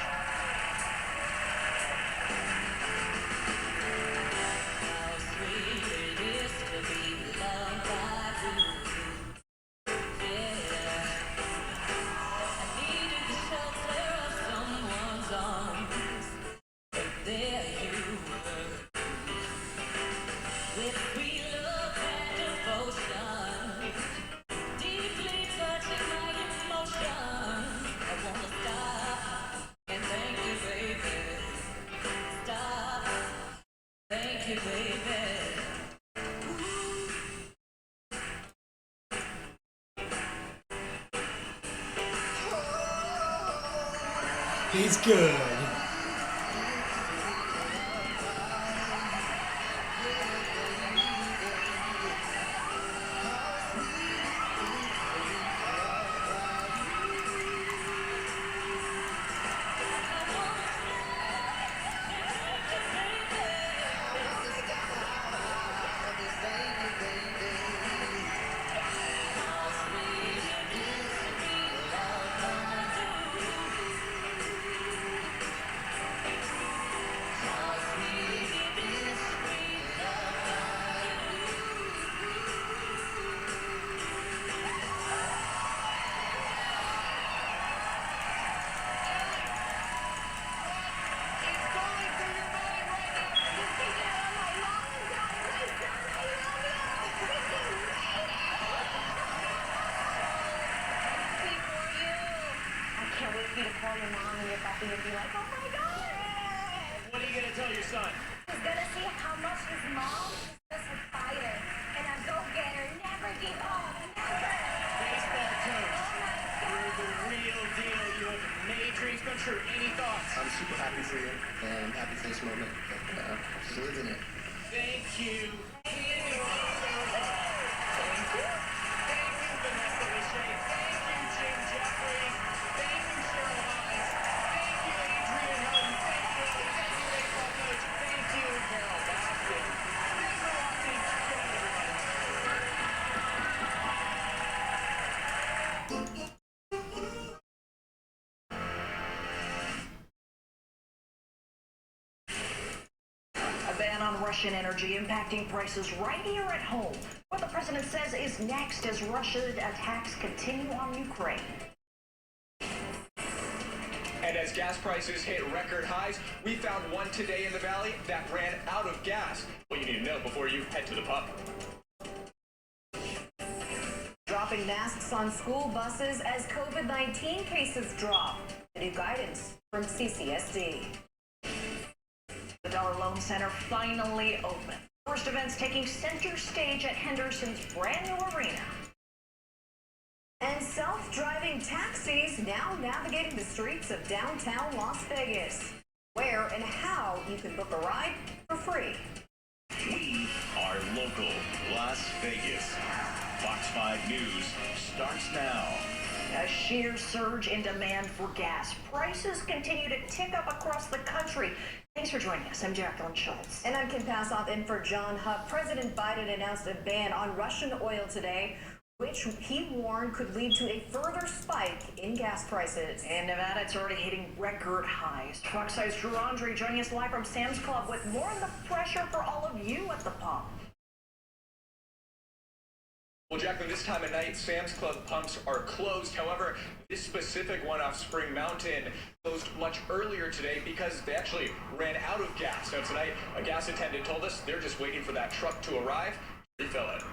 How sweet it is to be loved by you. Yeah. I needed the shelter of someone's arms, but there you were. With free love and devotion, deeply touching my emotions. I wanna stop and thank He's good. What are you gonna tell your son? He's gonna see how much his mom is just a fighter and a go-getter, never give up, never. Baseball coach, you're the real deal. You have made dreams come true. Any thoughts? I'm super happy for you, and I'm happy for this moment. Just living it. Thank you. Thank you, Vanessa Lachey. Thank you, Jim Jeffries. Thank you, Cheryl Hines. Thank you, Adrian Hutton. Thank you, Ellie. Thank you, baseball coach. Thank you, Carol Baskin. Thanks for watching. Good night, everybody. A ban on Russian energy impacting prices right here at home. What the president says is next as Russia's attacks continue on Ukraine. And as gas prices hit record highs, we found one today in the valley that ran out of gas. What you need to know before you head to the pump. Dropping masks on school buses as COVID-19 cases drop. New guidance from CCSD. The Dollar Loan Center finally open. First events taking center stage at Henderson's brand new arena. And self-driving taxis now navigating the streets of downtown Las Vegas. Where and how you can book a ride for free. We are local Las Vegas. Fox 5 News starts now. A sheer surge in demand for gas. Prices continue to tick up across the country. Thanks for joining us. I'm Jacqueline Schultz. And I'm Kim Passoff in for John Huff. President Biden announced a ban on Russian oil today, which he warned could lead to a further spike in gas prices. In Nevada, it's already hitting record highs. Fox 5's Drew Andre joining us live from Sam's Club with more on the pressure for all of you at the pump. Well, Jacqueline, this time of night, Sam's Club pumps are closed. However, this specific one off Spring Mountain closed much earlier today because they actually ran out of gas. Now, tonight, a gas attendant told us they're just waiting for that truck to arrive to refill it.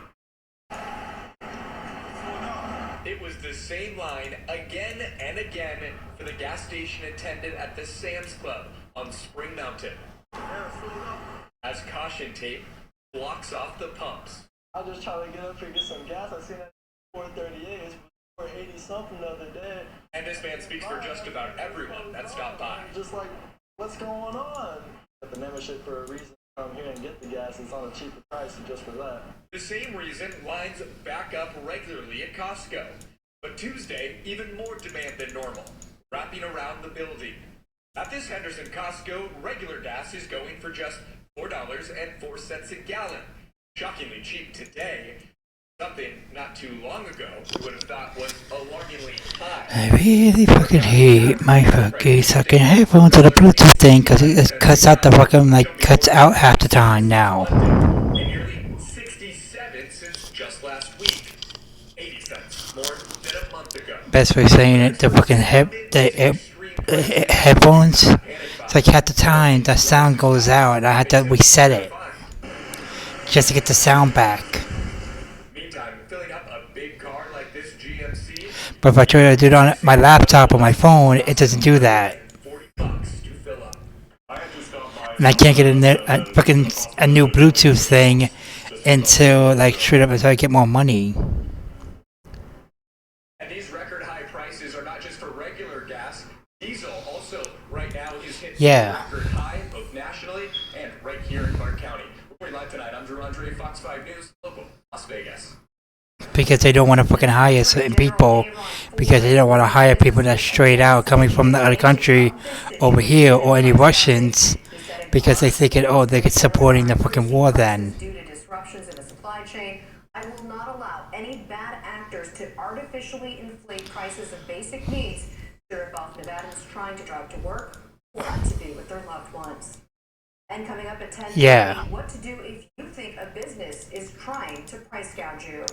It was the same line again and again for the gas station attendant at the Sam's Club on Spring Mountain. As caution tape blocks off the pumps. I was just trying to get up here and get some gas. I seen that 438. It's 480 something the other day. And this man speaks for just about everyone that stopped by. Just like, what's going on? Got the membership for a reason. Come here and get the gas. It's on a cheaper price just for that. The same reason lines back up regularly at Costco. But Tuesday, even more demand than normal, wrapping around the building. At this Henderson Costco, regular gas is going for just $4.04 a gallon. Shockingly cheap today. Something not too long ago we would have thought was alarmingly high. I really fucking hate my fucking headphones to the Bluetooth thing because it cuts out the fucking, cuts out half the time now. And nearly 67 since just last week. 80 cents more than a month ago. Best way of saying it, the fucking headphones, it's like half the time the sound goes out and I had to reset it just to get the sound back. Meantime, filling up a big car like this GMC. But if I try to do it on my laptop or my phone, it doesn't do that. And I can't get a new Bluetooth thing until straight up until I get more money. And these record high prices are not just for regular gas. Diesel also Yeah. Record high, both nationally and right here in Clark County. Reporting live tonight, I'm Drew Andre, Fox 5 News, local, Las Vegas. Because they don't want to fucking hire certain people, because they don't want to hire people that's straight out coming from the other country over here, or any Russians, because they think they could supporting the fucking war then. Due to disruptions in the supply chain, I will not allow any bad actors to artificially inflate prices of basic needs to rip off Nevadans trying to drive to work or to be with their loved ones. And coming up at 10, Yeah. what to do if you think a business is trying to price gouge you.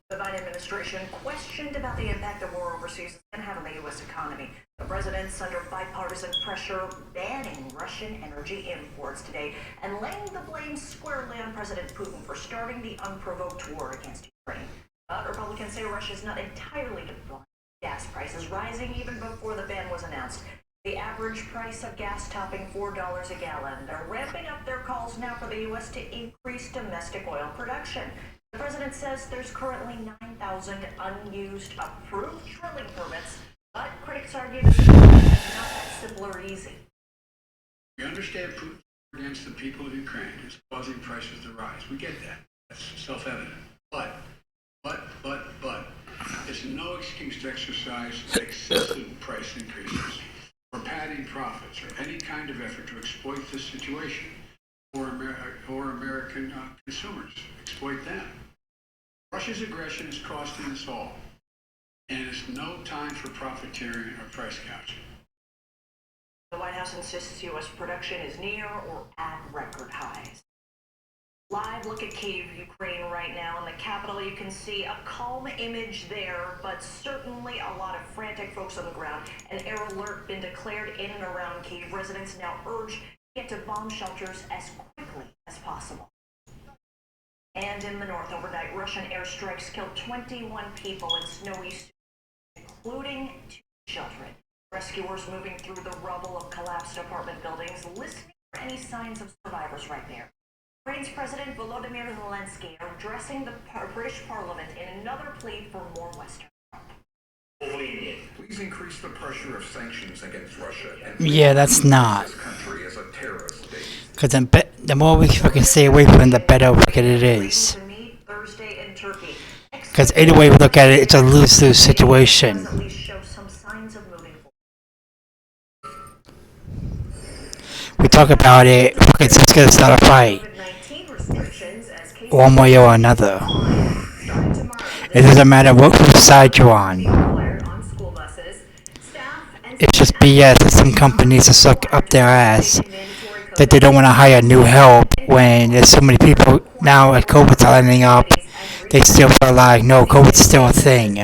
The Biden administration questioned about the impact the war overseas can have on the U.S. economy. The president's under bipartisan pressure banning Russian energy imports today and laying the blame squarely on President Putin for starting the unprovoked war against Ukraine. But Republicans say Russia is not entirely to blame. Gas prices rising even before the ban was announced. The average price of gas topping $4 a gallon. They're ramping up their calls now for the U.S. to increase domestic oil production. The president says there's currently 9,000 unused approved drilling permits, but critics argue this is not that simple or easy. We understand Putin against the people of Ukraine is causing prices to rise. We get that. That's self-evident. But, it's no excuse to exercise excessive price increases or padding profits or any kind of effort to exploit this situation or American consumers. Exploit them. Russia's aggression is costing us all, and it's no time for profiteering or price gouging. The White House insists U.S. production is near or at record highs. Live look at Kyiv, Ukraine right now. In the capital, you can see a calm image there, but certainly a lot of frantic folks on the ground. An air alert been declared in and around Kyiv. Residents now urged to get to bomb shelters as quickly as possible. And in the north, overnight, Russian airstrikes killed 21 people in snowy, including 2 children. Rescuers moving through the rubble of collapsed apartment buildings, listening for any signs of survivors right there. Ukraine's President Volodymyr Zelensky addressing the British Parliament in another plea for more Western help. Please increase the pressure of sanctions against Russia and Yeah, that's not. this country as a terrorist state. Because the more we fucking stay away from them, the better fucking it is. Thursday in Turkey. Because any way we look at it, it's a lose-lose situation. At least show some signs of moving forward. We talk about it, fucking it's gonna start a fight. One way or another. It doesn't matter what side you're on. It's just BS that some companies are suck up their ass that they don't want to hire new help when there's so many people now at COVID's lining up. They still feel like, no, COVID's still a thing.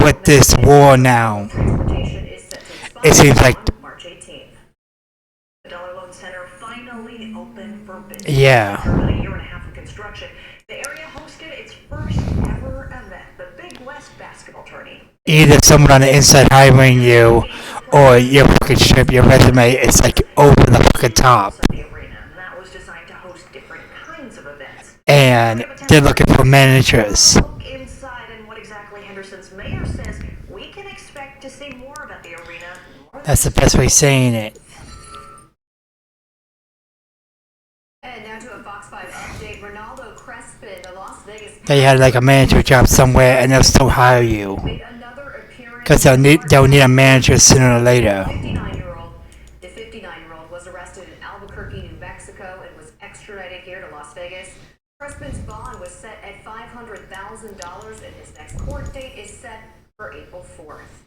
With this war now, it seems like, The Dollar Loan Center finally open for business. yeah. After about a year and a half of construction, the area hosted its first ever event, the Big West basketball tourney. Either someone on the inside hiring you, or your fucking strip, your resume, it's like over the fucking top. That was designed to host different kinds of events. And they're looking for managers. Look inside and what exactly Henderson's mayor says we can expect to see more about the arena. That's the best way of saying it. And now to a Fox 5 update. Ronaldo Crespin, the Las Vegas They had like a manager job somewhere and they'll still hire you. Because they'll need a manager sooner or later. The 59-year-old was arrested in Albuquerque, New Mexico, and was extradited here to Las Vegas. Crespin's bond was set at $500,000, and his next court date is set for April 4th.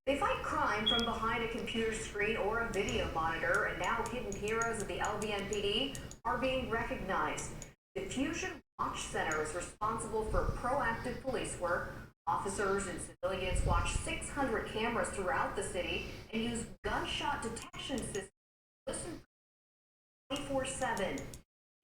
They fight crime from behind a computer screen or a video monitor, and now hidden heroes of the LVMPD are being recognized. The Fusion Watch Center is responsible for proactive police work. Officers and civilians watch 600 cameras throughout the city and use gunshot detection systems to listen 24/7.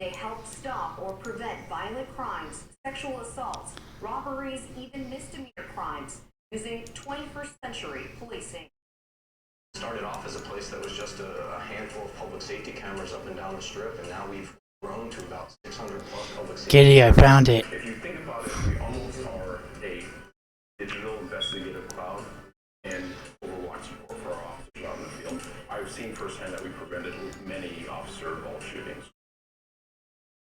They help stop or prevent violent crimes, sexual assaults, robberies, even misdemeanor crimes, using 21st century policing. Started off as a place that was just a handful of public safety cameras up and down the strip, and now we've grown to about 600 plus public safety Giddy, I found it. If you think about it, we almost are a digital investigative cloud. and Overwatch support for our officers out in the field. I've seen firsthand that we prevented many officer-involved shootings.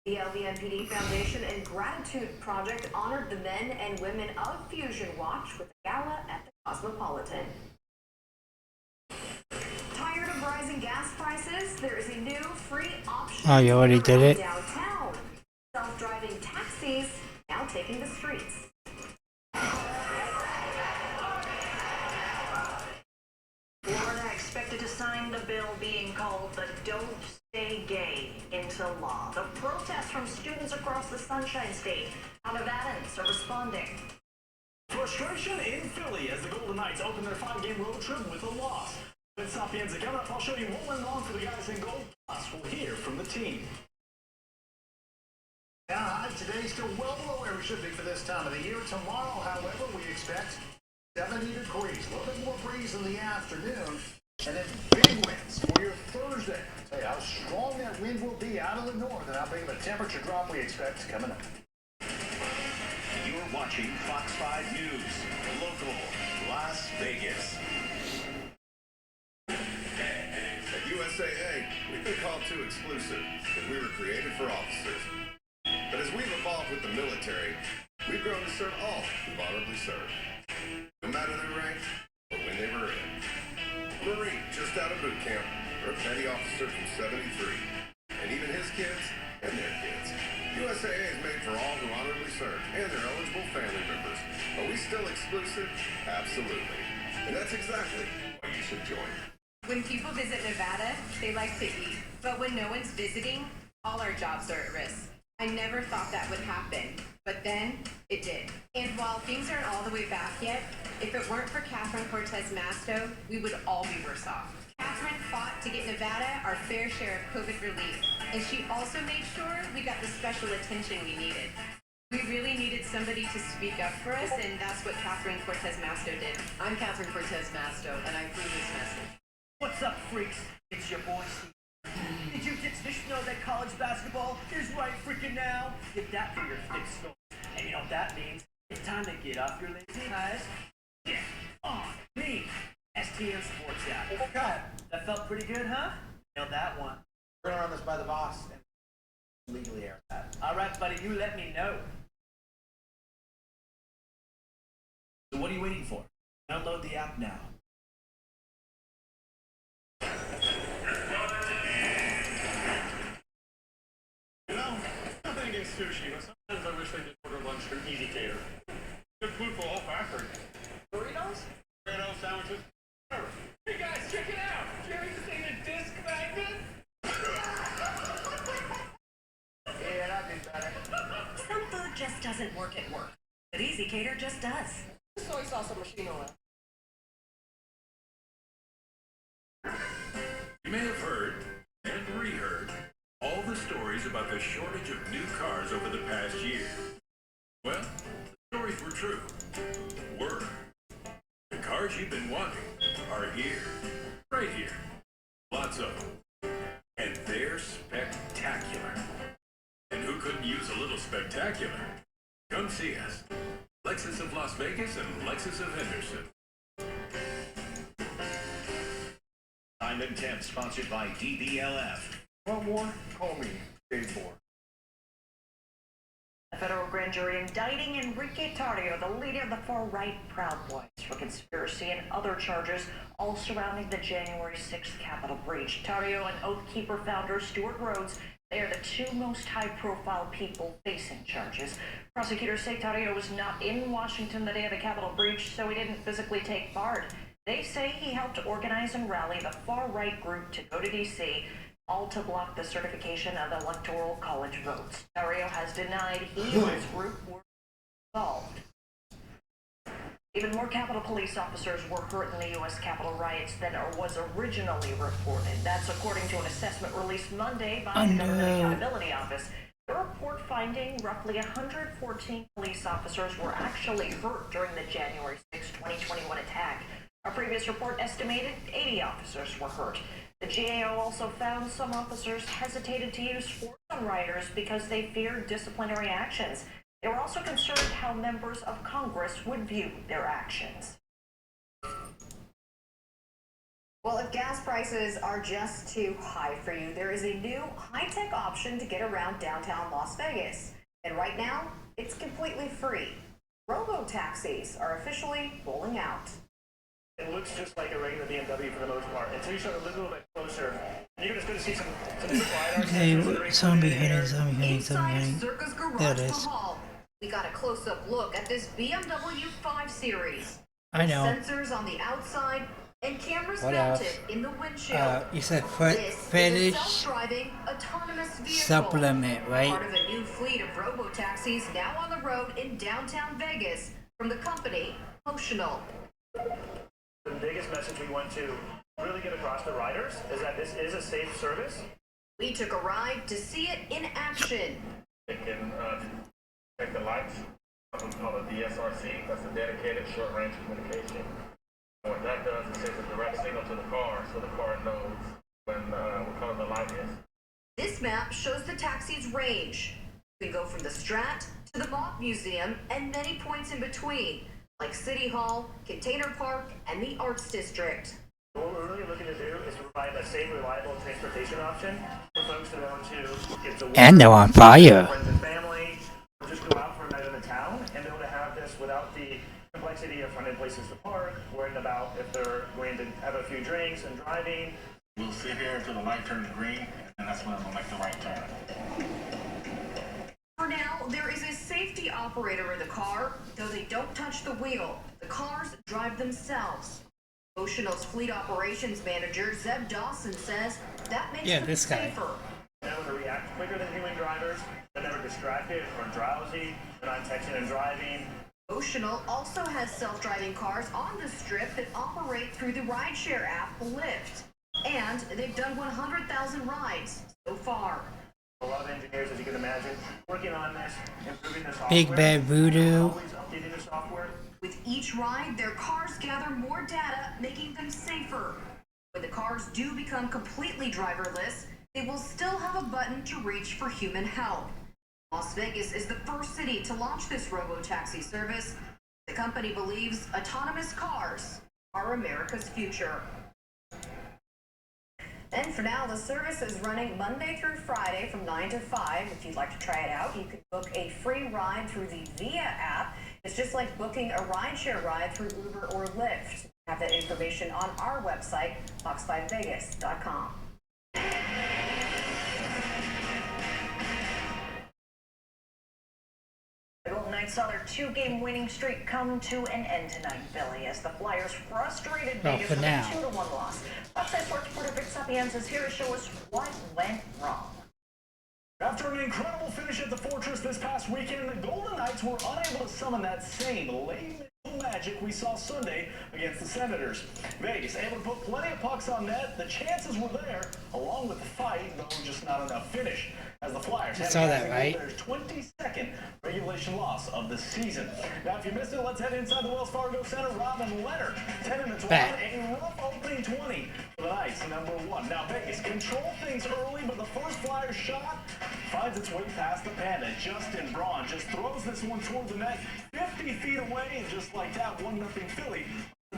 The LVNPD Foundation and Gratitude Project honored the men and women of Fusion Watch with a gala at the Cosmopolitan. Tired of rising gas prices? There is a new free option. Oh, you already did it? Downtown. Self-driving taxis now taking the streets. Florida expected to sign the bill being called the Don't Stay Gay into law. The protests from students across the Sunshine State. How Nevadans are responding. Frustration in Philly as the Golden Knights open their 5-game road trip with a loss. With Sapienza coming up, I'll show you what went wrong for the guys in gold. Plus, we'll hear from the team. Today still well below where we should be for this time of the year. Tomorrow, however, we expect 70 degrees, a little bit more breeze in the afternoon, and then big winds for your Thursday. I'll tell you how strong that wind will be out of the north and how big of a temperature drop we expect coming up. You're watching Fox 5 News, local, Las Vegas. At USAA, we've been called too exclusive because we were created for officers. But as we've evolved with the military, we've grown to serve all who've honorably served, no matter their rank or when they were in. Marine, just out of boot camp, or a petty officer from 73, and even his kids and their kids. USAA is made for all who honorably served and their eligible family members. Are we still exclusive? Absolutely. And that's exactly why you should join. When people visit Nevada, they like to eat. But when no one's visiting, all our jobs are at risk. I never thought that would happen, but then it did. And while things aren't all the way back yet, if it weren't for Catherine Cortez Masto, we would all be worse off. Catherine fought to get Nevada our fair share of COVID relief, and she also made sure we got the special attention we needed. We really needed somebody to speak up for us, and that's what Catherine Cortez Masto did. I'm Catherine Cortez Masto, and I approve this message. What's up, freaks? It's your boy, Steve. Did you just know that college basketball is right freaking now? Get that through your thick skull. And you know what that means? It's time to get off your lazy eyes. Get on me. STN Sports app. Cut. That felt pretty good, huh? Nailed that one. We're gonna run this by the boss and legally air that. All right, buddy, you let me know. So what are you waiting for? Download the app now. You know, nothing against sushi, but sometimes I wish they just order lunch from Easy Cater. Good food for all factory. Burritos? Burritos, sandwiches, whatever. Hey guys, check it out! Jerry just ate a disc magnet? Yeah, that'd be better. Some food just doesn't work at work, but Easy Cater just does. Soy sauce machine oil. You may have heard and reheard all the stories about the shortage of new cars over the past year. Well, the stories were true. Were. The cars you've been wanting are here. Right here. Lots of them. And they're spectacular. And who couldn't use a little spectacular? Come see us. Lexus of Las Vegas and Lexus of Henderson. Time and 10, sponsored by DBLF. Want more? Call me. Paid for. A federal grand jury indicting Enrique Tarrio, the leader of the far-right Proud Boys, for conspiracy and other charges, all surrounding the January 6th Capitol breach. Tarrio and Oath Keeper founder Stuart Rhodes, they are the two most high-profile people facing charges. Prosecutors say Tarrio was not in Washington the day of the Capitol breach, so he didn't physically take part. They say he helped organize and rally the far-right group to go to D.C., all to block the certification of Electoral College votes. Tarrio has denied he or his group were involved. Even more Capitol Police officers were hurt in the U.S. Capitol riots than was originally reported. That's according to an assessment released Monday by the Government Accountability Office. The report finding roughly 114 police officers were actually hurt during the January 6, 2021 attack. A previous report estimated 80 officers were hurt. The GAO also found some officers hesitated to use force on rioters because they feared disciplinary actions. They were also concerned how members of Congress would view their actions. Well, if gas prices are just too high for you, there is a new high-tech option to get around downtown Las Vegas. And right now, it's completely free. Robo-taxis are officially rolling out. It looks just like a regular BMW for the most part. Until you start a little bit closer, and you're just going to see some new LiDAR sensors that are Okay, zombie heading, zombie heading, Inside zombie heading. Circus There Garage it is. Mahal, we got a close-up look at this BMW 5 Series. I know. Sensors on the outside and cameras What mounted else? in the windshield. You said This is a fetish self-driving autonomous vehicle. supplement, right? Part of a new fleet of robo-taxis now on the road in downtown Vegas from the company Motional. The biggest message we want to really get across to riders is that this is a safe service. We took a ride to see it in action. It can check the lights, something called a DSRC. That's a dedicated short-range communication. And what that does is sends a direct signal to the car, so the car knows when what color the light is. This map shows the taxi's range. You can go from the Strat to the Moth Museum and many points in between, like City Hall, Container Park, and the Arts District. What we're really looking to do is to provide a safe, reliable transportation option for folks that want to get to work, And they're on fire. friends and family, or just go out for a night in the town and be able to have this without the complexity of finding places to park, worrying about if they're going to have a few drinks and driving. We'll sit here until the light turns green, and that's when we'll make the right turn. For now, there is a safety operator in the car, though they don't touch the wheel. The cars drive themselves. Motional's fleet operations manager, Zeb Dawson, says that makes them this guy. safer. They're able to react quicker than human drivers. They're never distracted or drowsy. They're not texting and driving. Motional also has self-driving cars on the strip that operate through the rideshare app Lyft. And they've done 100,000 rides so far. A lot of engineers, as you can imagine, working on this, improving the software. Big Bad Voodoo. Always updating the software. With each ride, their cars gather more data, making them safer. When the cars do become completely driverless, they will still have a button to reach for human help. Las Vegas is the first city to launch this robo-taxi service. The company believes autonomous cars are America's future. And for now, the service is running Monday through Friday from 9 to 5. If you'd like to try it out, you can book a free ride through the Via app. It's just like booking a rideshare ride through Uber or Lyft. Have that information on our website, fox5vegas.com. The Golden Knights saw their two-game winning streak come to an end tonight, Billy, as the Flyers frustrated Vegas for with now. a 2-1 loss. Fox Sports reporter Vic Sapiens is here to show us what went wrong. After an incredible finish at the Fortress this past weekend, the Golden Knights were unable to summon that same late magic we saw Sunday against the Senators. Vegas able to put plenty of pucks on net. The chances were there, along with the fight, though just not enough finish. As the Flyers You had saw that, their right? 22nd regulation loss of the season. Now, if you missed it, let's head inside the Wells Fargo Center. Robin Leonard, 10 minutes Back. a rough opening 20 for the Knights, number 1. Now, Vegas controlled things early, but the first Flyers shot finds its way past the Panda. Justin Braun just throws this one toward the net, 50 feet away, and just like that, 1-0 Philly.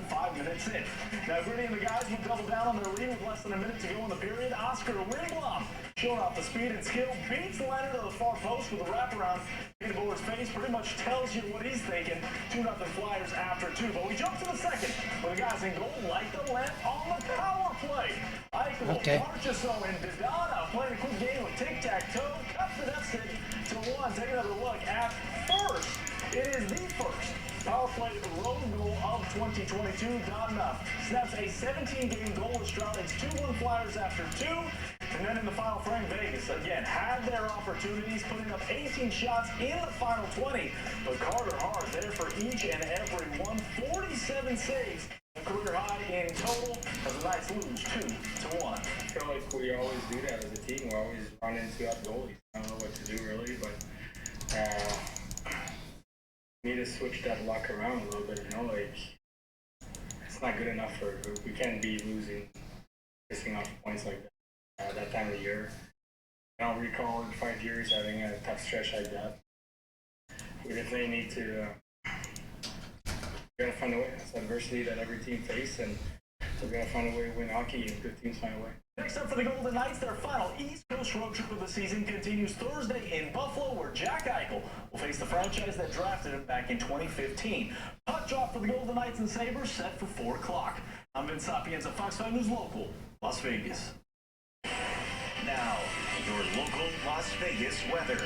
5 minutes in. Now, Gritty and the guys would double down on their lead with less than a minute to go in the period. Oscar Lindblom, showing off the speed and skill, beats Leonard to the far post with a wraparound. Peter Buller's face pretty much tells you what he's thinking. 2-0 Flyers after 2. But we jump to the second, where the guys in goal light the lamp on the power play. Eichel, Marchessault, and Dodano playing a quick game of tic-tac-toe. Cut the deficit to 1. Take another look at first. It is the first power play road goal of 2022. Dodano snaps a 17-game goalless drought. It's 2-1 Flyers after 2. And then in the final frame, Vegas again had their opportunities, putting up 18 shots in the final 20. But Carter Hart there for each and every one. 47 saves, a career high in total, as the Knights lose 2-1. I feel like we always do that as a team. We always run into our goalies. I don't know what to do really, but need to switch that luck around a little bit. You know, like it's not good enough for. We can't be losing, pissing off points like that that time of the year. I don't recall in 5 years having a tough stretch like that. We definitely need to. We gotta find a way. It's adversity that every team faces, and So we gotta find a way to win hockey and good teams find a way. Next up for the Golden Knights, their final East Coast road trip of the season continues Thursday in Buffalo, where Jack Eichel will face the franchise that drafted him back in 2015. Puck drop for the Golden Knights and Sabres set for 4 o'clock. I'm Vince Sapienza, Fox 5 News Local, Las Vegas. Now, your local Las Vegas weather.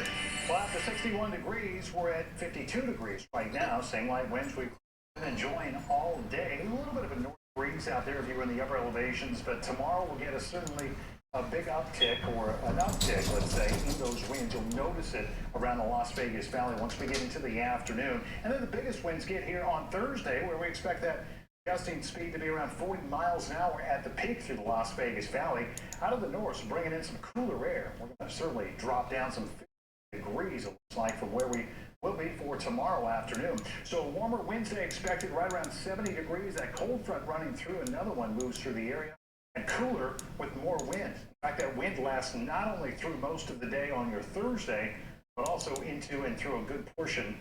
Well, after 61 degrees, we're at 52 degrees right now. Same light winds we've been enjoying all day. A little bit of a north breeze out there if you were in the upper elevations, but tomorrow we'll get certainly a big uptick, or an uptick, let's say, in those winds. You'll notice it around the Las Vegas Valley once we get into the afternoon. And then the biggest winds get here on Thursday, where we expect that gusting speed to be around 40 miles an hour at the peak through the Las Vegas Valley. Out of the north, so bringing in some cooler air. We're going to certainly drop down some degrees, it looks like, from where we will be for tomorrow afternoon. So a warmer Wednesday expected, right around 70 degrees. That cold front running through, another one moves through the area, and cooler with more wind. In fact, that wind lasts not only through most of the day on your Thursday, but also into and through a good portion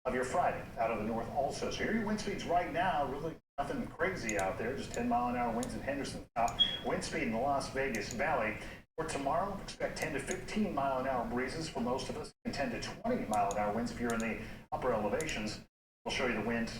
of your Friday out of the north also. So here are your wind speeds right now. Really nothing crazy out there, just 10-mile-an-hour winds in Henderson. Top wind speed in the Las Vegas Valley. For tomorrow, expect 10 to 15-mile-an-hour breezes for most of us, and 10 to 20-mile-an-hour winds if you're in the upper elevations. We'll show you the wind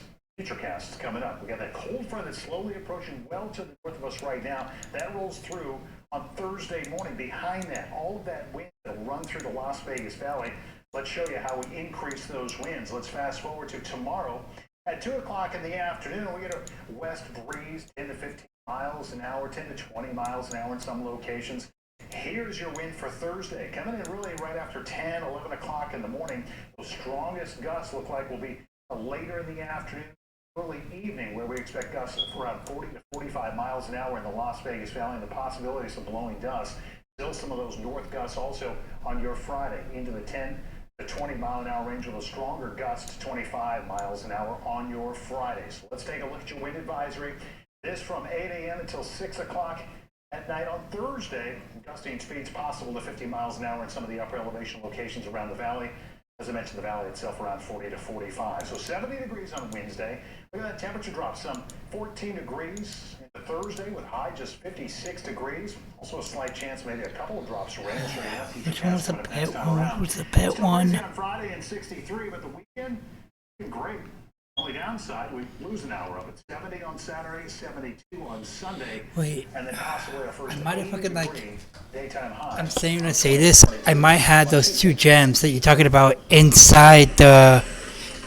futurecasts coming up. We got that cold front that's slowly approaching well to the north of us right now. That rolls through on Thursday morning. Behind that, all of that wind that'll run through the Las Vegas Valley. Let's show you how we increase those winds. Let's fast forward to tomorrow. At 2 o'clock in the afternoon, we get a west breeze, 10 to 15 miles an hour, 10 to 20 miles an hour in some locations. Here's your wind for Thursday. Coming in really right after 10, 11 o'clock in the morning. The strongest gusts look like will be later in the afternoon, early evening, where we expect gusts of around 40 to 45 miles an hour in the Las Vegas Valley, and the possibilities of blowing dust. Still some of those north gusts also on your Friday into the 10 to 20 mile an hour range, with a stronger gusts to 25 miles an hour on your Friday. So let's take a look at your wind advisory. This from 8 a.m. until 6 o'clock at night on Thursday. Gusting speeds possible to 50 miles an hour in some of the upper elevation locations around the valley. As I mentioned, the valley itself around 40 to 45. So 70 degrees on Wednesday. Look at that temperature drop, some 14 degrees into Thursday with high just 56 degrees. Also a slight chance, maybe a couple of drops of rain. Which one was the Pt.1? Who's the Pt.1? On Friday and 63, but the weekend, great. Only downside, we lose an hour of it. 70 on Saturday, 72 on Sunday. Wait, and then possibly a first I might have fucking daytime high. I'm saying when I say this, I might have those two gems that you're talking about inside the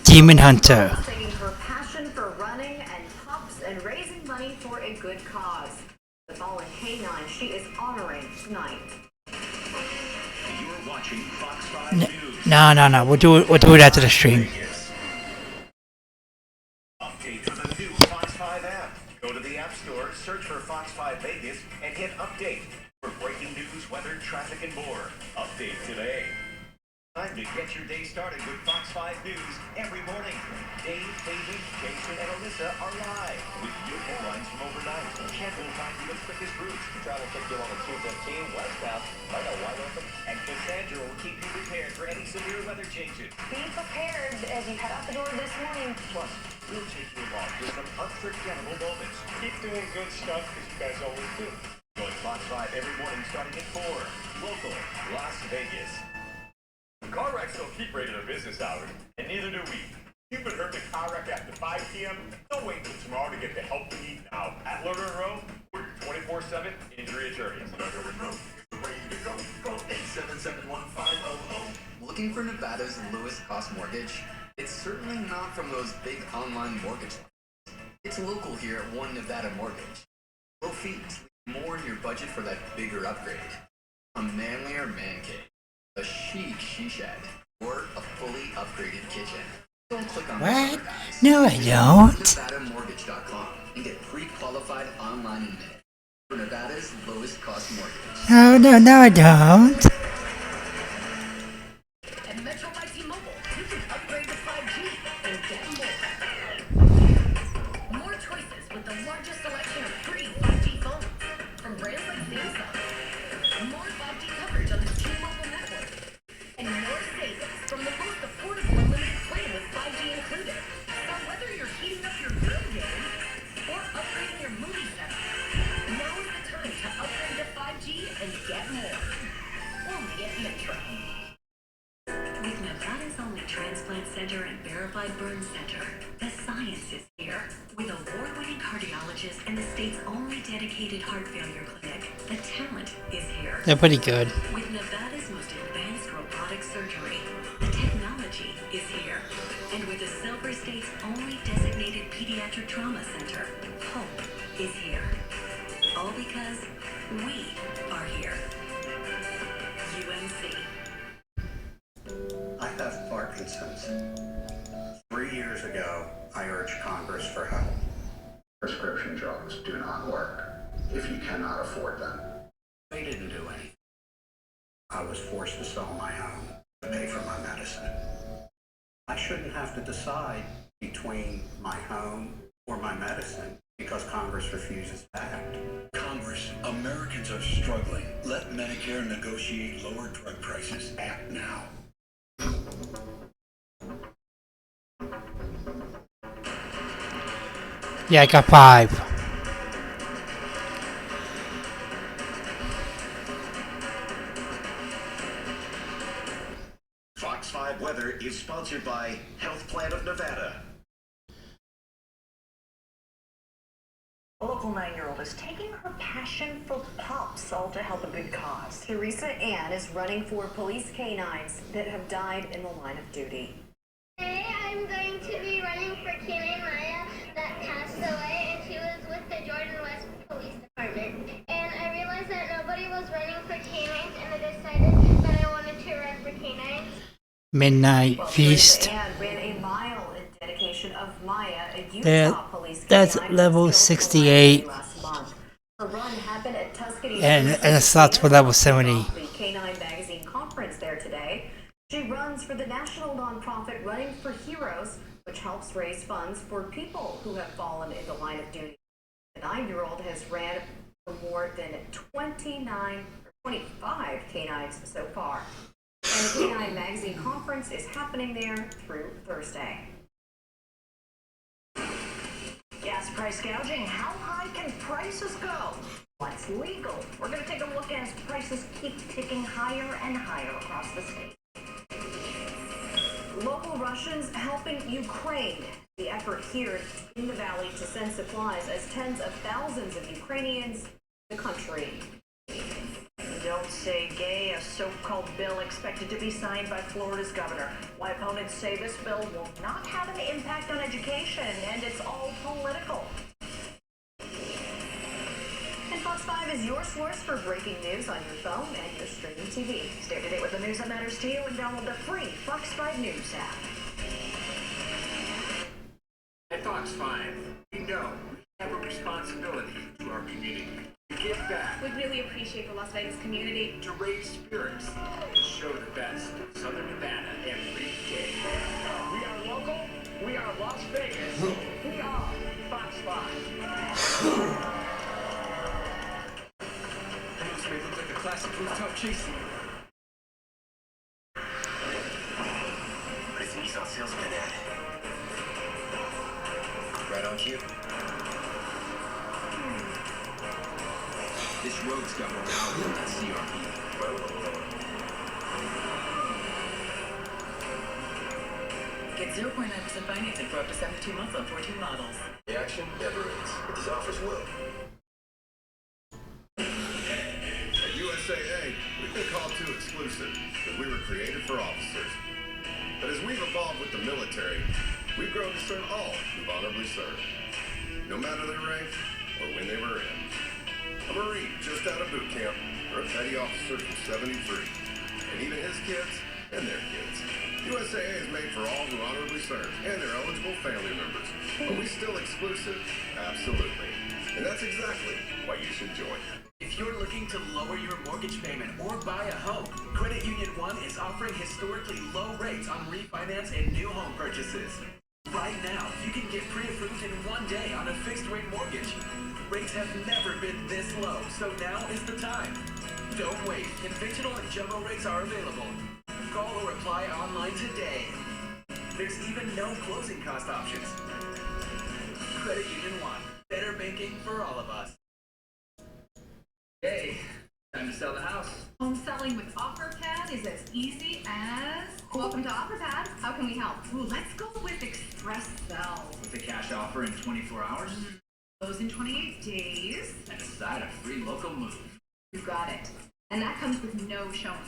Demon Hunter. Taking her passion for running and pups and raising money for a good cause. The fallen canine she is honoring tonight. You're watching Fox 5 News. No. We'll do it after the stream. Update to the new Fox 5 app. Go to the App Store, search for Fox 5 Vegas, and hit update for breaking news, weather, traffic, and more. Update today. Time to get your day started with Fox 5 News every morning. Dave, David, Jason, and Alyssa are live with new headlines from overnight. Ken will find you the quickest routes. Travel take you on the 215 westbound, right now wide open. And Cassandra will keep you prepared for any severe weather changes. Be prepared as you head out the door this morning. Plus, we'll take you along with some unforgettable moments. Keep doing good stuff, because you guys always do. Join Fox 5 every morning starting at 4. Local, Las Vegas. Car wrecks don't keep regular business hours, and neither do we. You've been hurt in a car wreck after 5 p.m.? Don't wait until tomorrow to get the help you need now. At Lerner & Rowe, we're your 24/7 injury attorneys. Lerner & Rowe, ready to go. Call 877-1500. Looking for Nevada's lowest cost mortgage? It's certainly not from those big online mortgage lenders. It's local here at One Nevada Mortgage. Low fees, more in your budget for that bigger upgrade. A manlier man cave, a chic she-shed, or a fully upgraded kitchen. Don't click on What? this, guys. No, I don't. NevadaMortgage.com and get pre-qualified online in minutes for Nevada's lowest cost mortgage. No, I don't. At Metro by T-Mobile, you can upgrade to 5G and get more. More choices with the largest selection of free 5G phones from brands like Samsung. More 5G coverage on the T-Mobile network. And more savings from the most affordable unlimited plan with 5G included. So whether you're heating up your video game or upgrading your movie setup, With Nevada's only transplant center and verified burn center, the science is here. With award-winning cardiologists and the state's only dedicated heart failure clinic, the talent is here. They're pretty good. With Nevada's most advanced robotic surgery, the technology is here. And with the Silver State's only designated pediatric trauma center, hope is here. All because we are here. UNC. I have Parkinson's. 3 years ago, I urged Congress for help. Prescription drugs do not work if you cannot afford them. They didn't do anything. I was forced to sell my home to pay for my medicine. I shouldn't have to decide between my home or my medicine because Congress refuses to act. Congress, Americans are struggling. Let Medicare negotiate lower drug prices. Act now. Yeah, I got 5. Fox 5 Weather is sponsored by Health Plan of Nevada. A local 9-year-old is taking her passion for pups all to help a good cause. Teresa Ann is running for police canines that have died in the line of duty. Today I'm going to be running for Canine Maya that passed away, and she was with the Jordan West Police Department. And I realized that nobody was running for canines, and I decided that I wanted to run for canines. Midnight Feast. Teresa Ann ran a mile in dedication of Maya, a There, Utah police that's canine level 68. last month. Her run happened at Tuscany. And it slots for level 70. The Canine Magazine conference there today. She runs for the national nonprofit Running for Heroes, which helps raise funds for people who have fallen in the line of duty. The 9-year-old has ran for more than 25 canines so far. And the Canine Magazine conference is happening there through Thursday. Gas price gouging. How high can prices go? What's legal? We're going to take a look as prices keep ticking higher and higher across the state. Local Russians helping Ukraine. The effort here in the valley to send supplies as tens of thousands of Ukrainians the country. Don't say gay, a so-called bill expected to be signed by Florida's governor. Why opponents say this bill will not have an impact on education, and it's all political. And Fox 5 is your source for breaking news on your phone and your streaming TV. Stay up to date with the news that matters to you and download the free Fox 5 News app. At Fox 5, we know we have a responsibility to our community. To give back. We really appreciate the Las Vegas community. To raise spirits. To show the best of Southern Nevada every day. We are local. We are Las Vegas. We are Fox 5. This may look like a classic rooftop chase. What is the Nissan salesman at? Right on cue. This road's got more power than that CRV. Get 0.9% financing for up to 72 months on 14 models. The action never ends, but these offers will. At USAA, we've been called too exclusive because we were created for officers. But as we've evolved with the military, we've grown to serve all who've honorably served, no matter their rank or when they were in. A Marine just out of boot camp, or a petty officer from 73, and even his kids and their kids. USAA is made for all who honorably serve and their eligible family members. Are we still exclusive? Absolutely. And that's exactly why you should join. If you're looking to lower your mortgage payment or buy a home, Credit Union 1 is offering historically low rates on refinance and new home purchases. Right now, you can get pre-approved in 1 day on a fixed-rate mortgage. Rates have never been this low, so now is the time. Don't wait. Conventional and jumbo rates are available. Call or apply online today. There's even no closing cost options. Credit Union 1. Better banking for all of us. Hey, time to sell the house. Home selling with OfferPass? that is as easy as welcome to OfferPad. How can we help? Ooh, let's go with Express Sell. With the cash offer in 24 hours? Close in 28 days. And a side of free local move. You got it. And that comes with no showings.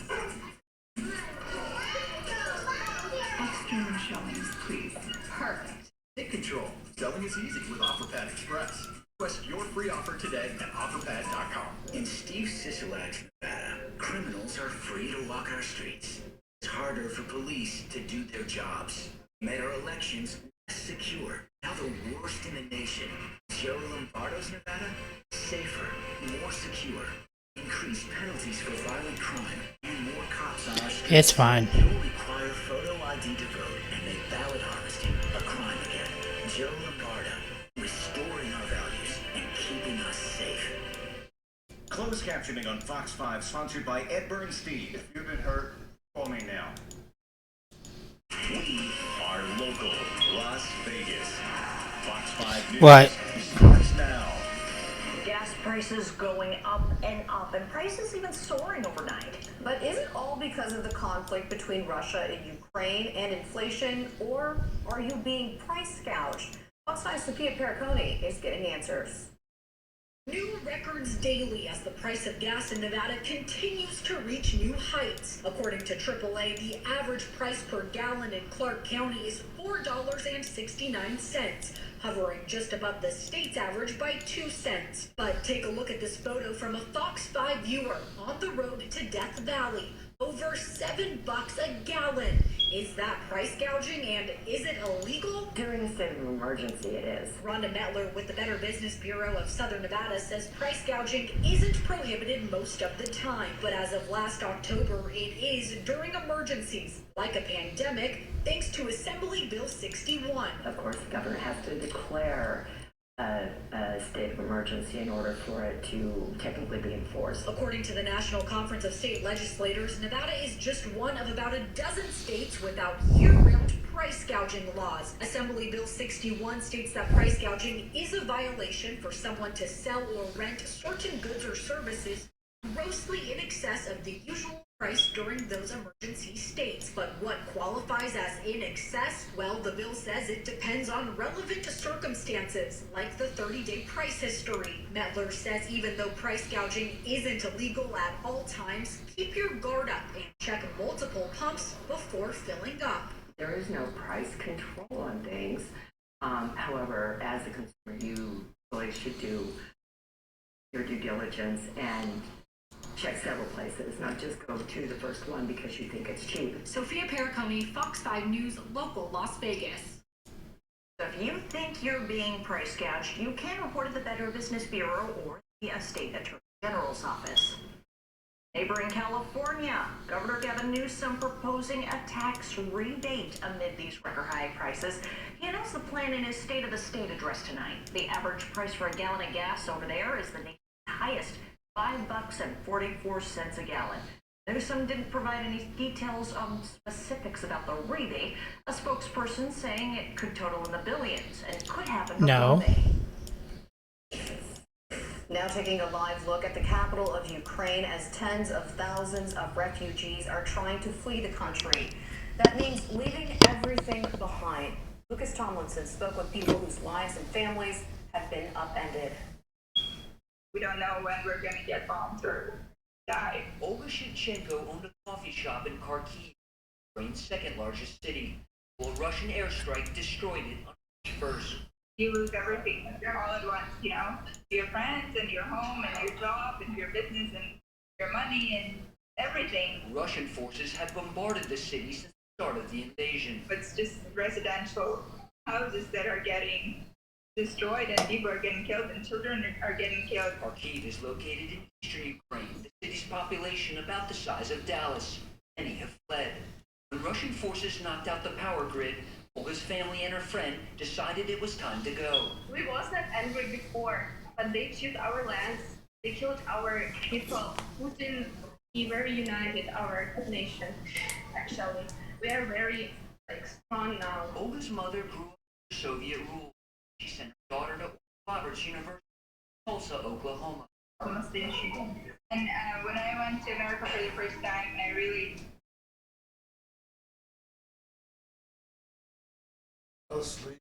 Extra showings, please. Perfect. Take control. Selling is easy with OfferPad Express. Request your free offer today at OfferPad.com. In Steve Sisolak's Nevada, criminals are free to walk our streets. It's harder for police to do their jobs. Made our elections less secure. Now the worst in the nation. Joe Lombardo's Nevada? Safer, more secure. Increased penalties for violent crime and more cops on our streets. It's fine. You'll require photo ID to vote and make ballot harvesting a crime again. Joe Lombardo, restoring our values and keeping us safe. Closed captioning on Fox 5, sponsored by Ed Bernstein. If you've been hurt, call me now. We are local, Las Vegas. Fox 5 News What? starts now. Gas prices going up, and prices even soaring overnight. But is it all because of the conflict between Russia and Ukraine and inflation, or are you being price gouged? Fox 5's Sophia Pericone is getting answers. New records daily as the price of gas in Nevada continues to reach new heights. According to AAA, the average price per gallon in Clark County is $4.69, hovering just above the state's average by 2 cents. But take a look at this photo from a Fox 5 viewer on the road to Death Valley. Over $7 a gallon. Is that price gouging, and is it illegal? During a state of emergency, it is. Rhonda Metler with the Better Business Bureau of Southern Nevada says price gouging isn't prohibited most of the time, but as of last October, it is during emergencies like a pandemic, thanks to Assembly Bill 61. Of course, the governor has to declare a state of emergency in order for it to technically be enforced. According to the National Conference of State Legislators, Nevada is just one of about a dozen states without year-round price gouging laws. Assembly Bill 61 states that price gouging is a violation for someone to sell or rent certain goods or services grossly in excess of the usual price during those emergency states. But what qualifies as in excess? Well, the bill says it depends on relevant circumstances, like the 30-day price history. Metler says even though price gouging isn't illegal at all times, keep your guard up and check multiple pumps before filling up. There is no price control on things. However, as a consumer, you really should do your due diligence and check several places, not just go to the first one because you think it's cheap. Sophia Pericone, Fox 5 News, local Las Vegas. So if you think you're being price gouged, you can report to the Better Business Bureau or the State Attorney General's office. Neighboring California, Governor Gavin Newsom proposing a tax rebate amid these record high prices. He announced the plan in his State of the State address tonight. The average price for a gallon of gas over there is the nation's highest, $5.44 a gallon. Newsom didn't provide any details on specifics about the rebate, a spokesperson saying it could total in the billions and could happen before May. Now taking a live look at the capital of Ukraine as tens of thousands of refugees are trying to flee the country. That means leaving everything behind. Lucas Tomlinson spoke with people whose lives and families have been upended. We don't know when we're going to get bombed or die. Olga Shevchenko owned a coffee shop in Kharkiv, Ukraine's second largest city, while a Russian airstrike destroyed it on March 1st. You lose everything all at once, you know? Your friends and your home and your job and your business and your money and everything. Russian forces have bombarded the city since the start of the invasion. It's just residential houses that are getting destroyed and people are getting killed and children are getting killed. Kharkiv is located in eastern Ukraine, the city's population about the size of Dallas. Many have fled. When Russian forces knocked out the power grid, Olga's family and her friend decided it was time to go. We was not angry before, but they took our lands, they killed our people. Putin, he very united our nation, actually. We are very strong now. Olga's mother grew up under Soviet rule. She sent her daughter to Roberts University, Tulsa, Oklahoma. And when I went to America for the first time, I really asleep.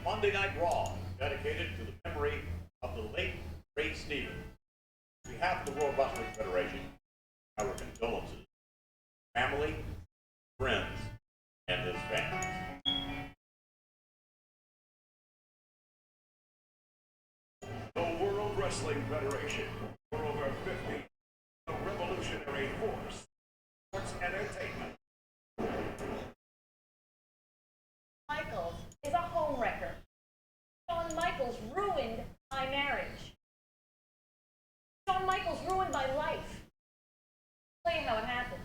Monday Night Raw, dedicated to the memory of the late, great Steven. On behalf of the World Wrestling Federation, our condolences. Family, friends, and his fans. The World Wrestling Federation, for over 50, a revolutionary force, sports entertainment. Michaels is a homewrecker. Shawn Michaels ruined my marriage. Shawn Michaels ruined my life. I'll tell you how it happened.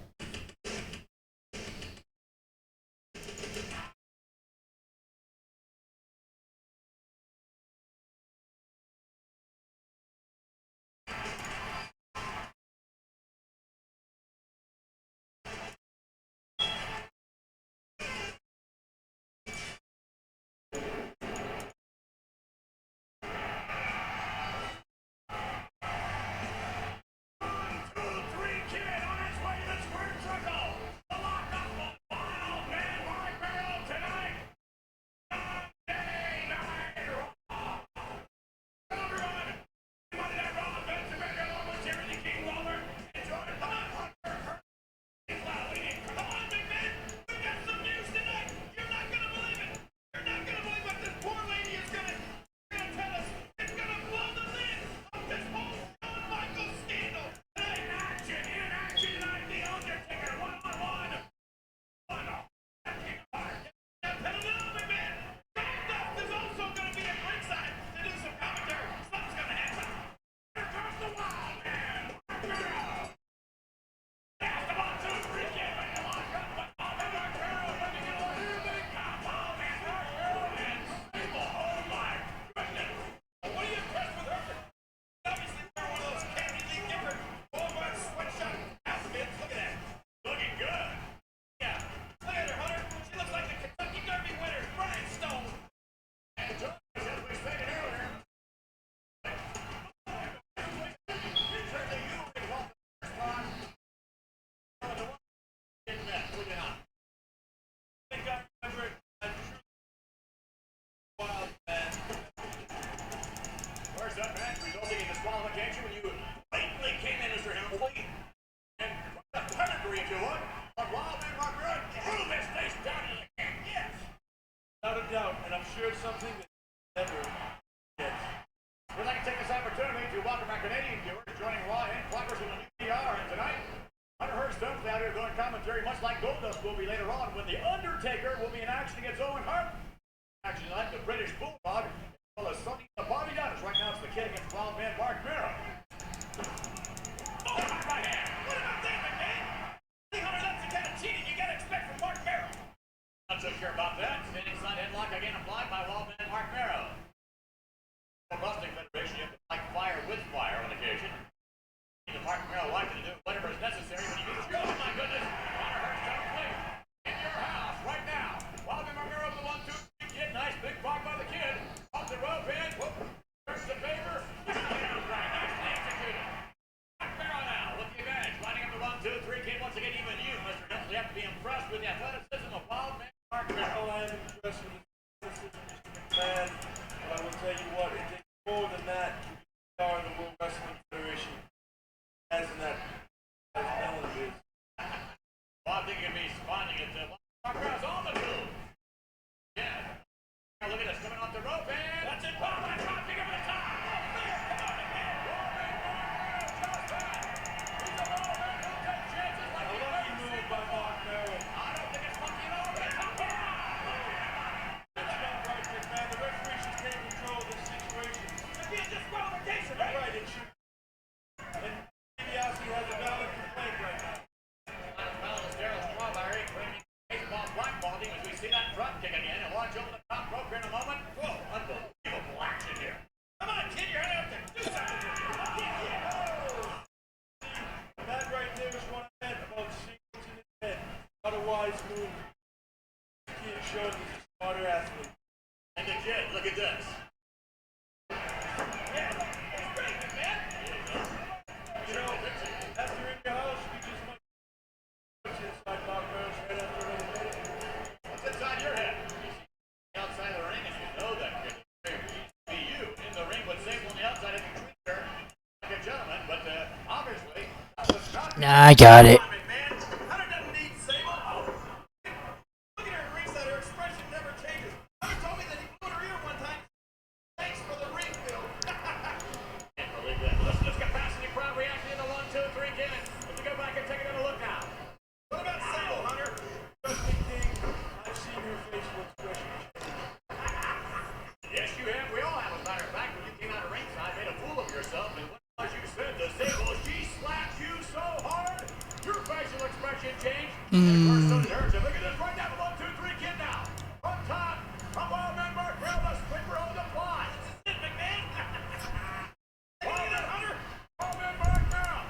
Where's that match resulting in disqualification when you blatantly came in, Mr. Hemsley, and the pedigree, if you would, of Wild Man Mark Rudd threw this face down in the can. Yes. Without a doubt, and I'm sure it's something that never gets. We'd like to take this opportunity to welcome our Canadian viewers joining Raw headquarters in the new PR, and tonight, Hunter Hearst Stump's out here doing commentary, much like Goldust will be later on, when The Undertaker will be in action against Owen Hart. Action like the British Bulldog, as well as Sonny the Bobby Gunners. Right now it's the kid against Wild Man Mark Mero. Oh, right hand! What about that, McCann? See, Hunter, that's the kind of cheating you gotta expect from Mark Mero. Not so sure about that. Standing side headlock again applied by Wild Man Mark Mero. For Wrestling Federation, you have to fight fire with fire on occasion. The Mark Mero likely to do whatever is necessary when you get through. Oh my goodness! Hunter Hearst Stump's in your house right now. Wild Man Mark Mero, the 1, 2, 3 kid. Nice big fight by the kid. I got it. Yes, you have. We all have. As a matter of fact, when you came out of ringside, made a fool of yourself, and what you said to Sable, she slapped you so hard, your facial expression changed. And of course, so did hers. And look at this right now, the 1, 2, 3 kid now. Up top, from Wildman Mark Grill, the sweeper on the fly. This is it, McMahon. Look at that, Hunter. Wildman Mark Grill,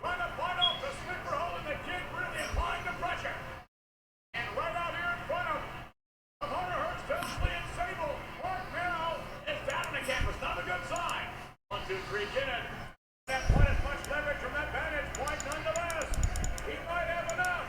trying to fight off the sweeper hole, and the kid really applying the pressure. And right out here in front of Hunter Hurst, Tensley, and Sable, Mark Merrill is down in the campus. Not a good sign. 1, 2, 3, get it. That point as much leverage from that vantage point, nonetheless. He might have enough.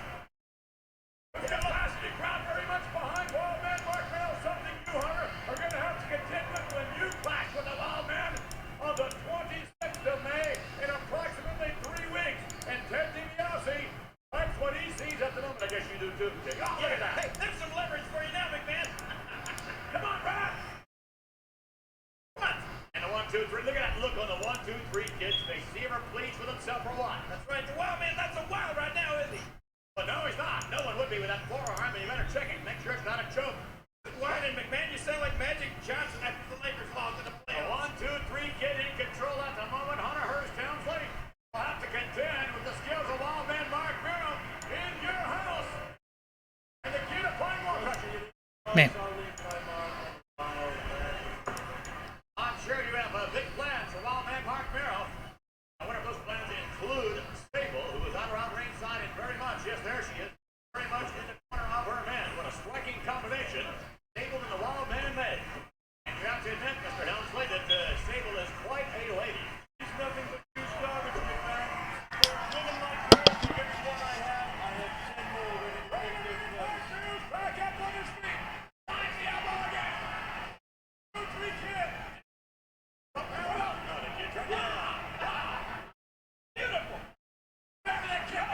The capacity crowd very much behind Wildman Mark Merrill. Something you, Hunter, are going to have to contend with when you clash with the Wildman on the 26th of May in approximately 3 weeks. And Ted DiBiase, that's what he sees at the moment. I guess you do too, Jake. Oh, look at that. Hey, there's some leverage for you now, McMahon. Come on, Brad. What? And the 1, 2, 3. Look at that look on the 1, 2, 3 kids' face. See him pleased with himself for what? That's right. The wild man, that's a wild right now, isn't he? But no, he's not. No one would be with that forearm, and you better check it. Make sure it's not a choke. Wild and McMahon, you sound like Magic Johnson after the Lakers lost in the playoffs. The 1, 2, 3 kid in control at the moment. Hunter Hurst Townsley will have to contend with the skills of wild man Mark Merrill in your house. And the kid applying more pressure. Man. I'm sure you have big plans for wild man Mark Merrill. I wonder if those plans include Sable, who is out around ringside and very much, yes, there she is, very much in the corner of her man. What a striking combination Sable and the wild man made. And you have to admit, Mr. Helmsley, that Sable is quite a lady. She's nothing but juice garbage, McMahon. Women like her, for every one I have 10 more ready to take this shoes back up on his feet. Find Diablo again. 2, 3 kid. Beautiful. Back to that kid.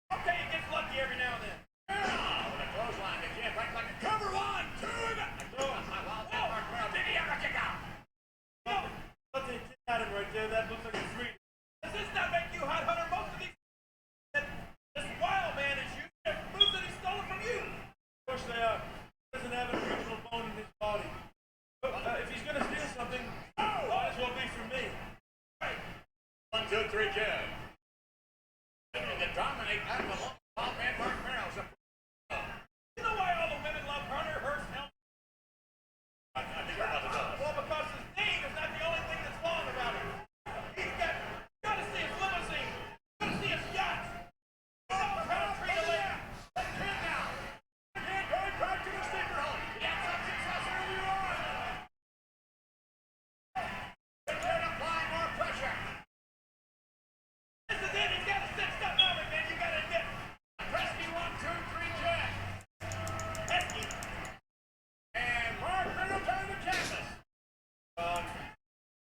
Okay, he gets lucky every now and then. With a clothesline, the kid right like a cover 1, 2, did he ever kick out? Nothing at him right there. That looks like a 3. Does this not make you hot, Hunter? Most of these this wild man is using moves that he stole from you. Of course they are. He doesn't have an original bone in his body. But if he's going to steal something, might as well be from me. Right. 1, 2, 3, kid. And to dominate out of the wild man Mark Merrill. You know why all the women love Hunter Hurst? I think we're about to know. Well, because his name is not the only thing that's wrong about him. He's got to see his limousine. Got to see his yacht. He knows how to treat a lady. The kid now. Again, going back to the sleeper hole. He had some success earlier on. The kid applying more pressure. This is it. He's got to stick stuff now, man. You got to admit. Pesky 1, 2, 3, Jack. Pesky. And Mark Merrill down the canvas.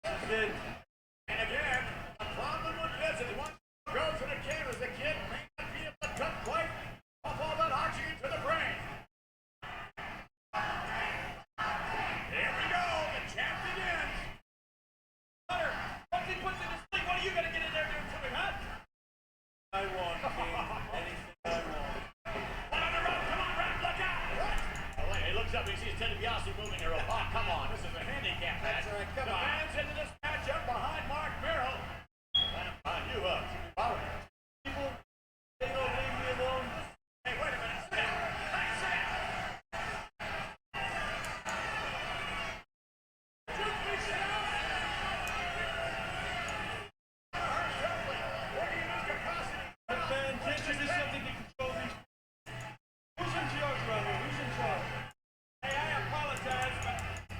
This is it. And again, the problem with this is once he goes to the canvas, the kid may not be able to cut quite off all that oxygen to the brain. Here we go. The champ begins. Hunter, once he puts in his sling, what are you going to get in there doing to him, huh? I want, King. Anything I want. One on the rope. Come on, Brad. Look out. What? Oh, wait. He looks up. He sees Ted DiBiase moving the rope. Oh, come on. This is a handicap match. That's right. Come on. The man's into this matchup behind Mark Merrill. Behind you, people, they don't leave me alone. Hey, wait a minute. Sit down. Hey, sit down. Shoot me, sit down. Working in his capacity. Man, can't you do something to control these? Who's in charge around here? Who's in charge? Hey, I apologize, but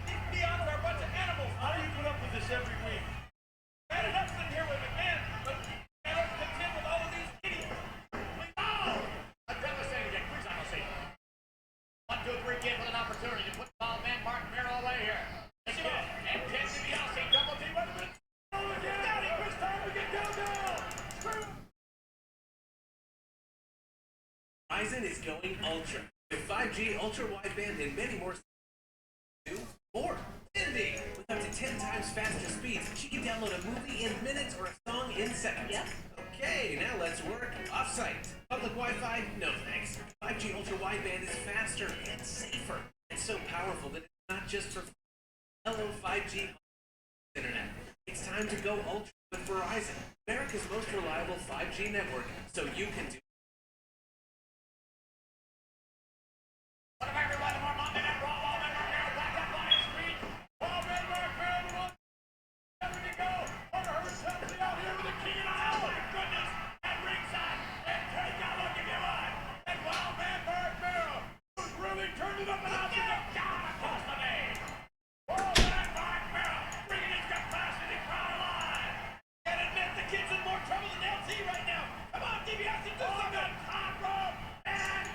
these peons are a bunch of animals. How do you put up with this every week? Man, enough sitting here with McMahon, but man, let's contend with all of these idiots. Oh! I'm devastating again. Please, I'm going to see. 1, 2, 3, kid with an opportunity to put the ball man Mark Merrill away here. This kid and Ted DiBiase double team. Wait a minute. Verizon is going ultra. With 5G ultra-wideband and many more. More. Cindy! With up to 10 times faster speeds, she can download a movie in minutes or a song in seconds. Yep. Okay, now let's work off-site. Public Wi-Fi? No thanks. 5G ultra-wideband is faster and safer. It's so powerful that it's not just for hello 5G internet. It's time to go ultra with Verizon, America's most reliable 5G network, so you can do. What if everyone more Monday Night Raw, all men are here, back up on the street. All men are here, ready to go. Hunter Hearst Helmsley out here with the king and oh my goodness, at ringside. And take a look if you want. And Wild Man Mark Merrill, who's really turned it up and out to get down across the name. Wild Man Mark Merrill, bringing his capacity crowd alive. And admit the kid's in more trouble than LT right now. Come on, DBS, and do something. Top rope. And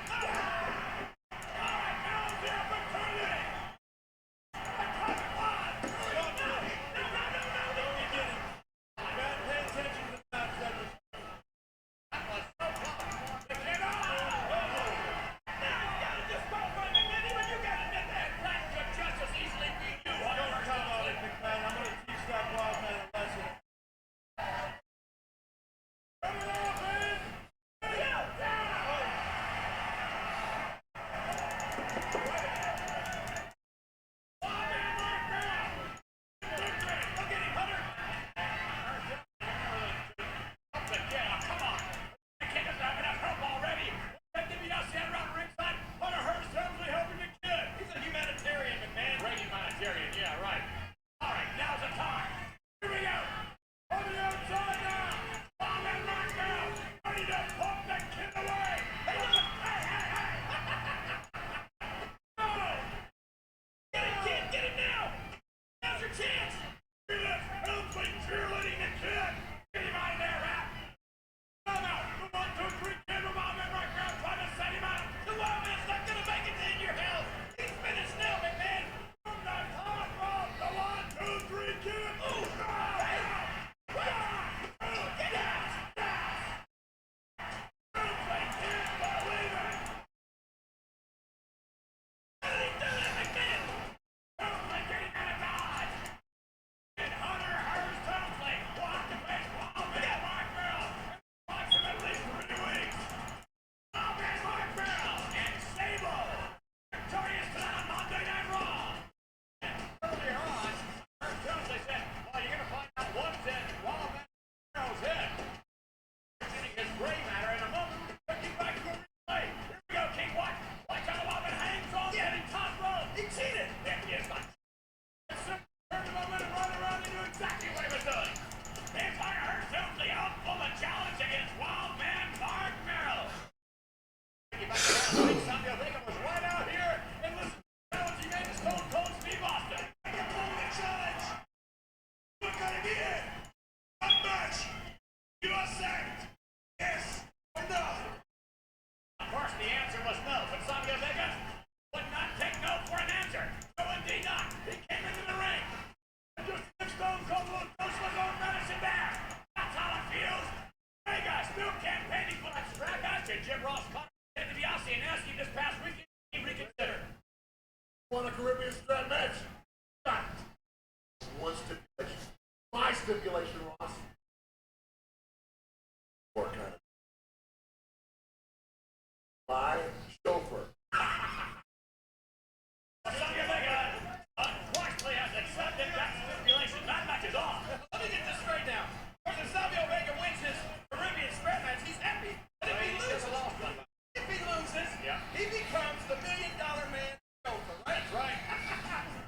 won a Caribbean strap match. One stipulation. My stipulation, Ross. Or kind of. My chauffeur. Unquestionably has accepted that stipulation. That match is off. Let me get this straight now. If Savio Vega wins his Caribbean strap match, he's happy. But if he loses, he becomes the $1 million man chauffeur, right? That's right.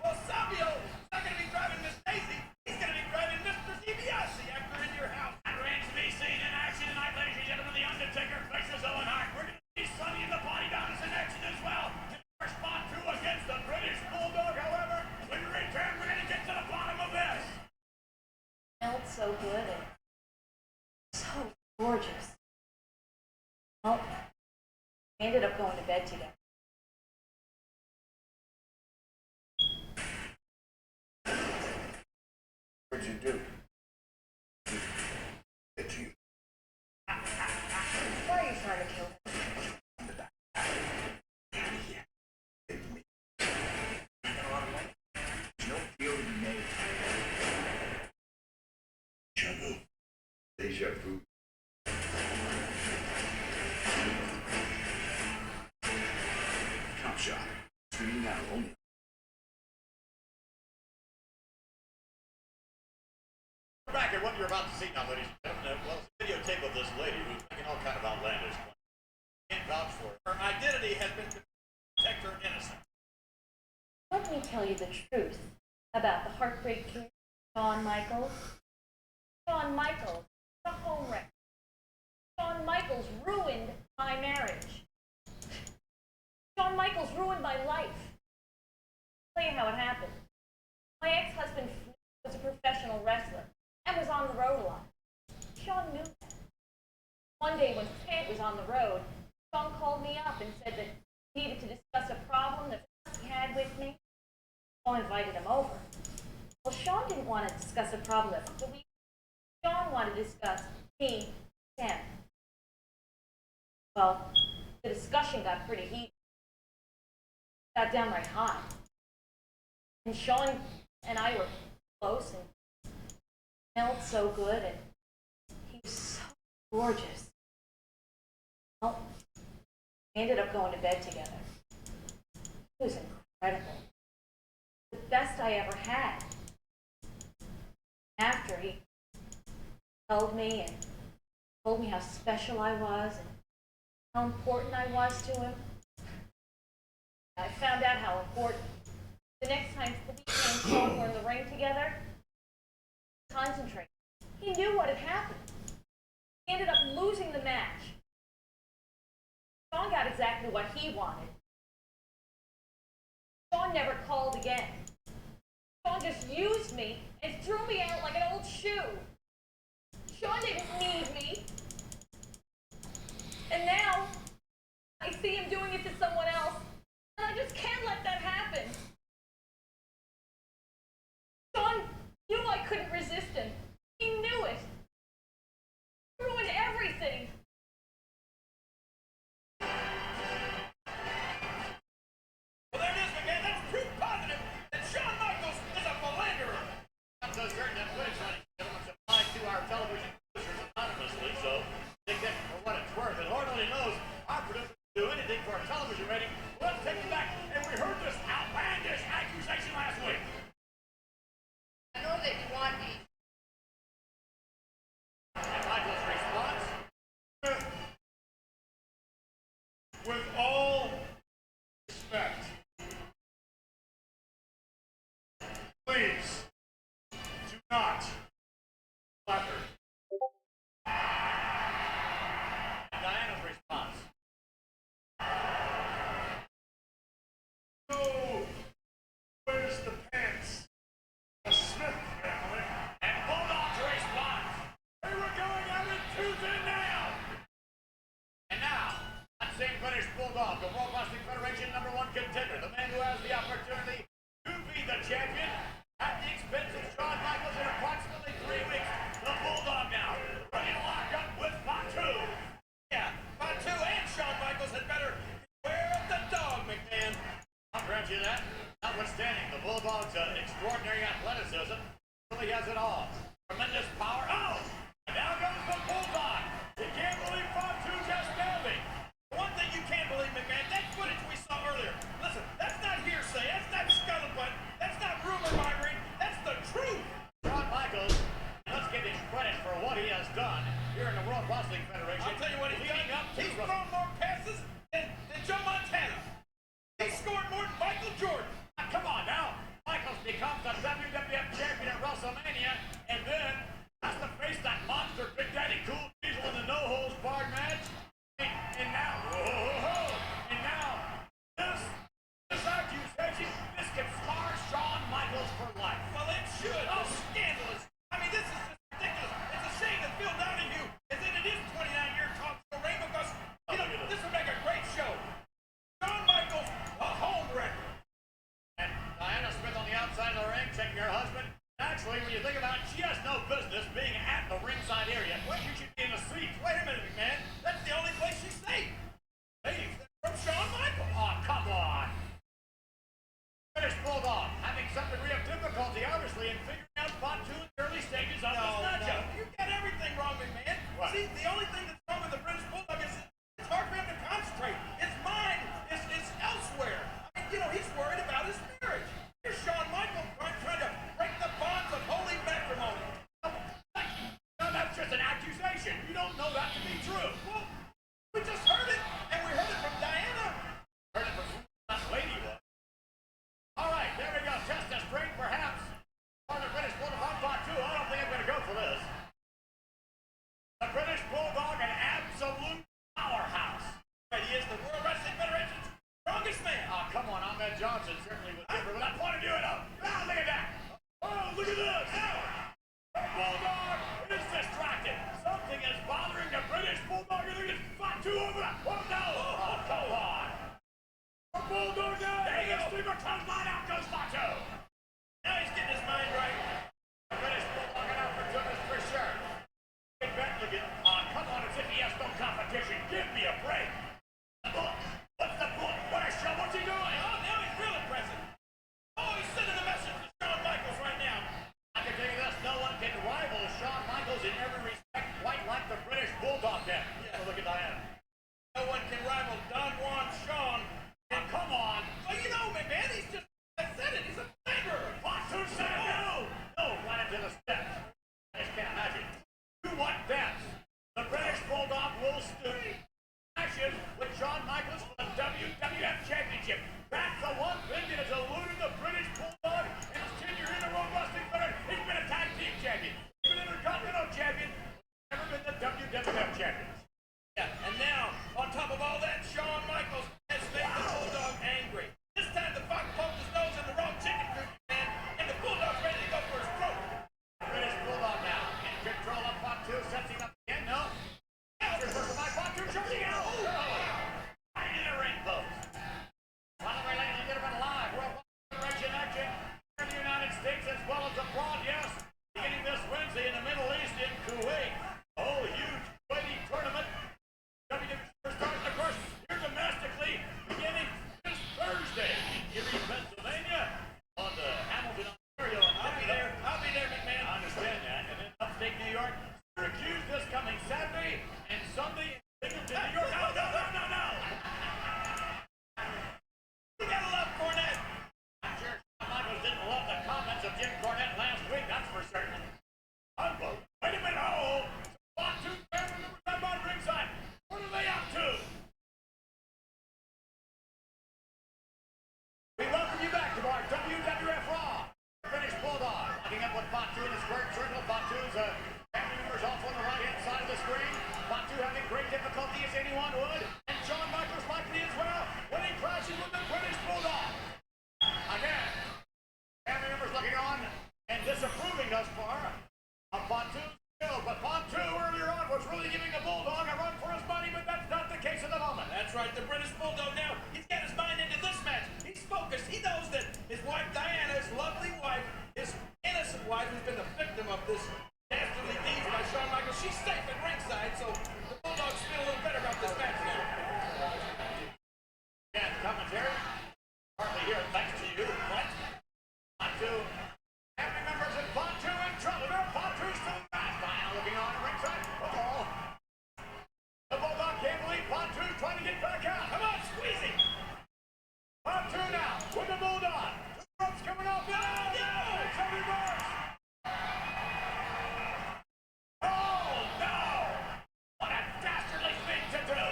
Well, Savio's not going to be driving Miss Daisy. He's going to be driving Mr. DiBiase after In Your House. That remains to be seen in action tonight, ladies and gentlemen. The Undertaker faces Owen Hart. We're going to see Sonny in the body dominance in action as well. First spot 2 against the British Bulldog, however. When we return, we're going to get to the bottom of this. Smelled so good and so gorgeous. Well, we ended up going to bed together. What'd you do? Hit you. Why are you trying to kill me? chef food. Top Shot. Streaming now only. We're back at what you're about to see now, ladies and gentlemen. Well, it's a videotape of this lady who's making all kind of outlandish claims. Can't vouch for her. Her identity has been to protect her innocence. Let me tell you the truth about the heartbreak kid, Shawn Michaels. Shawn Michaels, the home wrecker. Shawn Michaels ruined my marriage. Shawn Michaels ruined my life. I'll tell you how it happened. My ex-husband was a professional wrestler and was on the road a lot. Shawn knew that. One day when Ted was on the road, Shawn called me up and said that he needed to discuss a problem that he had with me. I invited him over. Well, Shawn didn't want to discuss a problem that Shawn wanted to discuss me, Sam. Well, the discussion got pretty heated. Got downright hot. And Shawn and I were close and smelled so good, and he was so gorgeous. Well, we ended up going to bed together. It was incredible. The best I ever had. After he held me and told me how special I was and how important I was to him. I found out how important. The next time Felipe and Shawn were in the ring together, concentrate. He knew what had happened. He ended up losing the match. Shawn got exactly what he wanted. Shawn never called again. Shawn just used me and threw me out like an old shoe. Shawn didn't need me. And now, I see him doing it to someone else, and I just can't let that happen. Shawn knew I couldn't resist him. He knew it. He ruined everything. Well, there it is, McGann. That's proof positive that Shawn Michaels is a philanderer. That does during that footage, ladies and gentlemen, supplied to our television producers anonymously, so take that for what it's worth. And Lord only knows our producers do anything for a television rating. Let's take it back. And we heard this outlandish accusation last week. I know that you want me. And Michael's response? With all respect, please do not flatter. And Diana's response. So, where's the pants? The Smith family. And Bulldog's response. They were going at it tooth and nail. And now, that same British Bulldog, the World Wrestling Federation #1 contender, the man who has the opportunity to be the champion at the expense of Shawn Michaels in approximately 3 weeks. The Bulldog now, ready to lock up with Fatu. Yeah, Fatu and Shawn Michaels had better wear the dog, McMahon. I'll grant you that. Notwithstanding the Bulldog's extraordinary athleticism, really has it all. Tremendous power. Oh! And now goes the Bulldog. You can't believe Fatu just nailed me. One thing you can't believe, McMahon, that footage we saw earlier. Listen, that's not hearsay. That's not scuttlebutt. That's not rumor mongering. That's the truth. Shawn Michaels, let's give him credit for what he has done here in the World Wrestling Federation. I'll tell you what he's done. He's thrown more passes than Joe Montana. He scored more than Michael Jordan. Come on now. Michaels becomes the WWF champion at WrestleMania, and then has to face that monster Big Daddy Cool Diesel in the no-holds-barred match. And now, and now, this accusation, this can scar Shawn Michaels for life. Well, it should. Oh, scandalous. I mean, this is just ridiculous. It's a shame that Phil Donahue is in his 29-year talk show reign because, you know, this would make a great show. Shawn Michaels, a home wrecker. And Diana Smith on the outside of the ring, checking her husband. Actually, when you think about it, she has no business being at the ringside area. Well, you should be in the seats. Wait a minute, man. That's the only place she's safe. Safe from Shawn Michaels. Oh, come on. British Bulldog having some degree of difficulty, obviously, in figuring out Fatu in the early stages of this matchup. You got everything wrong, McMahon. he's worried about his marriage. Here's Shawn Michaels trying to break the bonds of holy matrimony. No, that's just an accusation. You don't know that to be true. Well, we just heard it, and we heard it from Diana. Heard it from that lady was. All right, there we go. Test us straight, perhaps. Or the British Bulldog Part 2. I don't think I'm going to go for this. The British Bulldog, an absolute powerhouse. Right, he is the World Wrestling Federation's strongest man. Oh, come on. Ahmed Johnson certainly was different, but I want to do it up. Now, look at that. Oh, look at this. The Bulldog is distracted. Something is bothering the British Bulldog, and they're just fought two over that. Oh, no. Oh, come on. The Bulldog now. There you go. Steamer comes line out goes Fatu. Now he's getting his mind right. The British Bulldog an opportunist for sure. Get back looking. Oh, come on. As if he has no competition. Give me a break. Look. What's the book? What a show. What's he doing? Oh, now he's real impressive. Oh, he's sending a message to Shawn Michaels right now. I can tell you this, no one can rival Shawn Michaels in every respect quite like the British Bulldog can. Yeah. So look at Diana. No one can rival Don Juan Shawn. And come on. Well, you know, man, he's just, I said it, he's a beggar. Fatu said no. No, right into the steps. I just can't imagine. To what depths? The British Bulldog will stoop matches with Shawn Michaels for the WWF Championship. That's the one thing that has eluded the British Bulldog in his tenure in the World Wrestling Federation. He's been a tag team champion. He's been an Intercontinental champion. Never been the WWF champion. Yeah, and now, on top of all that, Shawn Michaels has made the Bulldog angry. This time the Fox poked his nose in the wrong chicken coop, man, and the Bulldog's ready to go for his throat. British Bulldog now in control of Fatu, sets him up again. No. After first by Fatu, charging out. Right in the ring post. By the way, ladies and gentlemen, live World Federation action in the United States as well as abroad. Yes, beginning this Wednesday in the Middle East in Kuwait. A whole huge Kuwaiti tournament. WWE Superstars, and of course, here domestically, beginning this Thursday in Erie, Pennsylvania, on the Hamilton, Ontario. I'll be there, McMahon. I understand that. And then upstate New York, Syracuse this coming Saturday and Sunday in Binghamton, New York. No, no, no, no, no. You gotta love Cornette. I'm sure Shawn Michaels didn't love the comments of Jim Cornette last week, that's for certain. Unbelievable. Wait a minute, oh! Fatu family members up on ringside. What are they up to? We welcome you back to our WWF Raw. British Bulldog locking up with Fatu in the square circle. Fatu's family members off on the right-hand side of the screen. Fatu having great difficulty as anyone would. And Shawn Michaels likely as well when he crashes with the British Bulldog. Again, family members looking on and disapproving thus far of Fatu's skills. But Fatu earlier on was really giving the Bulldog a run for his money, but that's not the case at the moment. That's right, the British Bulldog now, he's got his mind into this match. He's focused. He knows that his wife Diana, his lovely wife, his innocent wife, who's been the victim of this dastardly deed by Shawn Michaels, she's safe at ringside, so the Bulldog's feel a little better about this match now. Again, commentary. Hardly here, thanks to you. What? Fatu. Family members and Fatu in trouble. Fatu's still fast. Diana looking on ringside. Uh-oh. The Bulldog can't believe Fatu's trying to get back out. Come on, squeeze him. Fatu now with the Bulldog. The ropes coming off. No! It's a reverse. Oh, no! What a dastardly thing to do.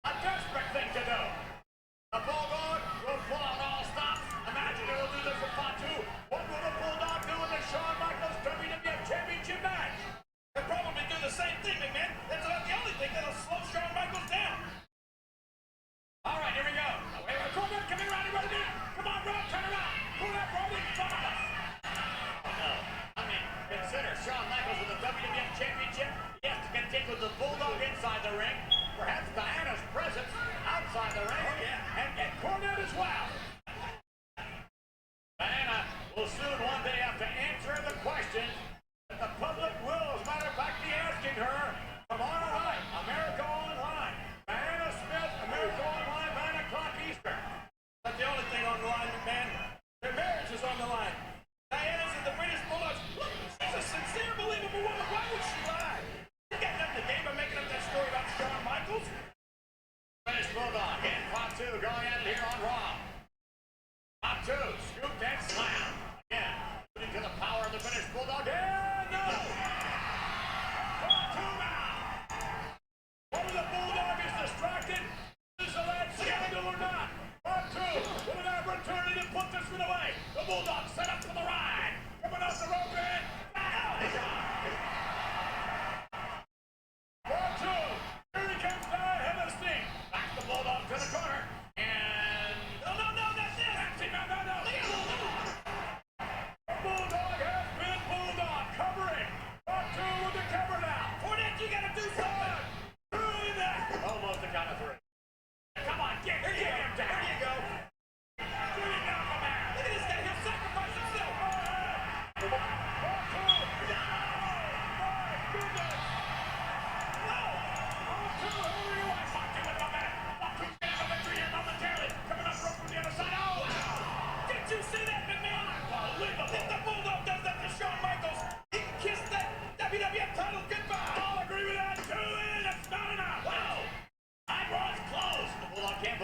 A desperate thing to do. The Bulldog will pull out all stops. Imagine it'll do this with Fatu. What will the Bulldog do in the Shawn Michaels WWF Championship match? They'll probably do the same thing, McMahon. That's about the only thing that'll slow Shawn Michaels down. All right, here we go. Wait, Cornette coming around. Right now. Come on, Rob, turn around. Cornette right in front of us. Oh, no. I mean, consider Shawn Michaels with the WWF Championship. He has to contend with the Bulldog inside the ring. Perhaps Diana's presence outside the ring. Oh, yeah. And get Cornette as well. Diana will soon one day have to answer the question that the public will, as a matter of fact, be asking her tomorrow night. America Online. Diana Smith, America Online, 9 o'clock Eastern. But the only thing on the line, McMahon, their marriage is on the line. Diana's and the British Bulldogs. Look, she's a sincere, believable woman. Why would she lie? You got nothing to gain by making up that story about Shawn Michaels. British Bulldog and Fatu going at it here on Raw.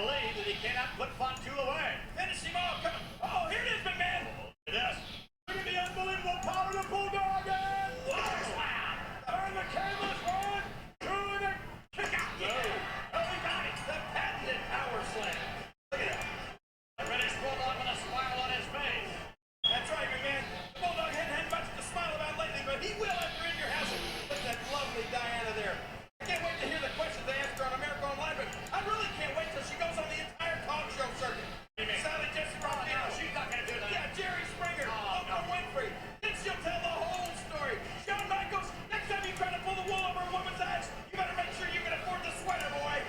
believe that he cannot put Font 2 away. Finish him off. Come on. Oh, here it is, McMahon. Look at this. Look at the unbelievable power of the Bulldog and slam. Turn the canvas one. To the kick out. No. Oh, he got it. The patented power slam. Look at that. The British Bulldog with a smile on his face. That's right, McMahon. The Bulldog hadn't had much to smile about lately, but he will after in your house. Look at that lovely Diana there. I can't wait to hear the questions they ask her on America Online, but I really can't wait till she goes on the entire talk show circuit. Sally Jesse Rodriguez. No, she's not going to do that. Yeah, Jerry Springer. Oprah Winfrey. Then she'll tell the whole story. Shawn Michaels, next time you try to pull the wool over a woman's eyes, you better make sure you can afford the sweater, boy.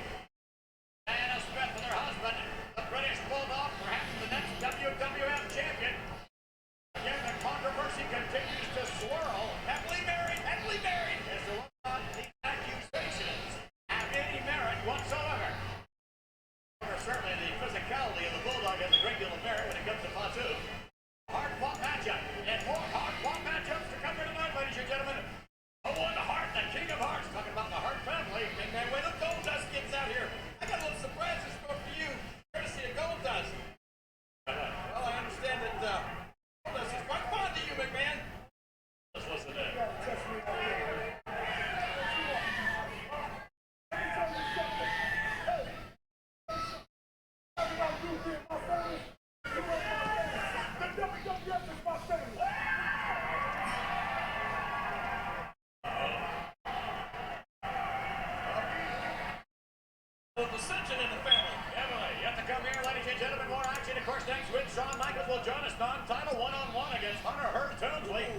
Diana Smith with her husband, the British Bulldog, perhaps the next WWF champion. Again, the controversy continues to swirl. Happily married as to whether or not these accusations have any merit whatsoever. Certainly the physicality of the Bulldog has a great deal of merit when it comes to Fatu. Hard-fought matchup, and more hard-fought matchups to come here tonight, ladies and gentlemen. Owen Hart, the King of Hearts, talking about the Hart family. Big man, wait till Goldust gets out here. I got a little surprise in store for you, courtesy of Goldust. Well, I understand that Goldust is quite fond of you, McMahon. Let's listen in. Dissension in the family. Emily, you have to come here, ladies and gentlemen. More action, of course, next week. Shawn Michaels will join us non-title one-on-one against Hunter Hearst Helmsley.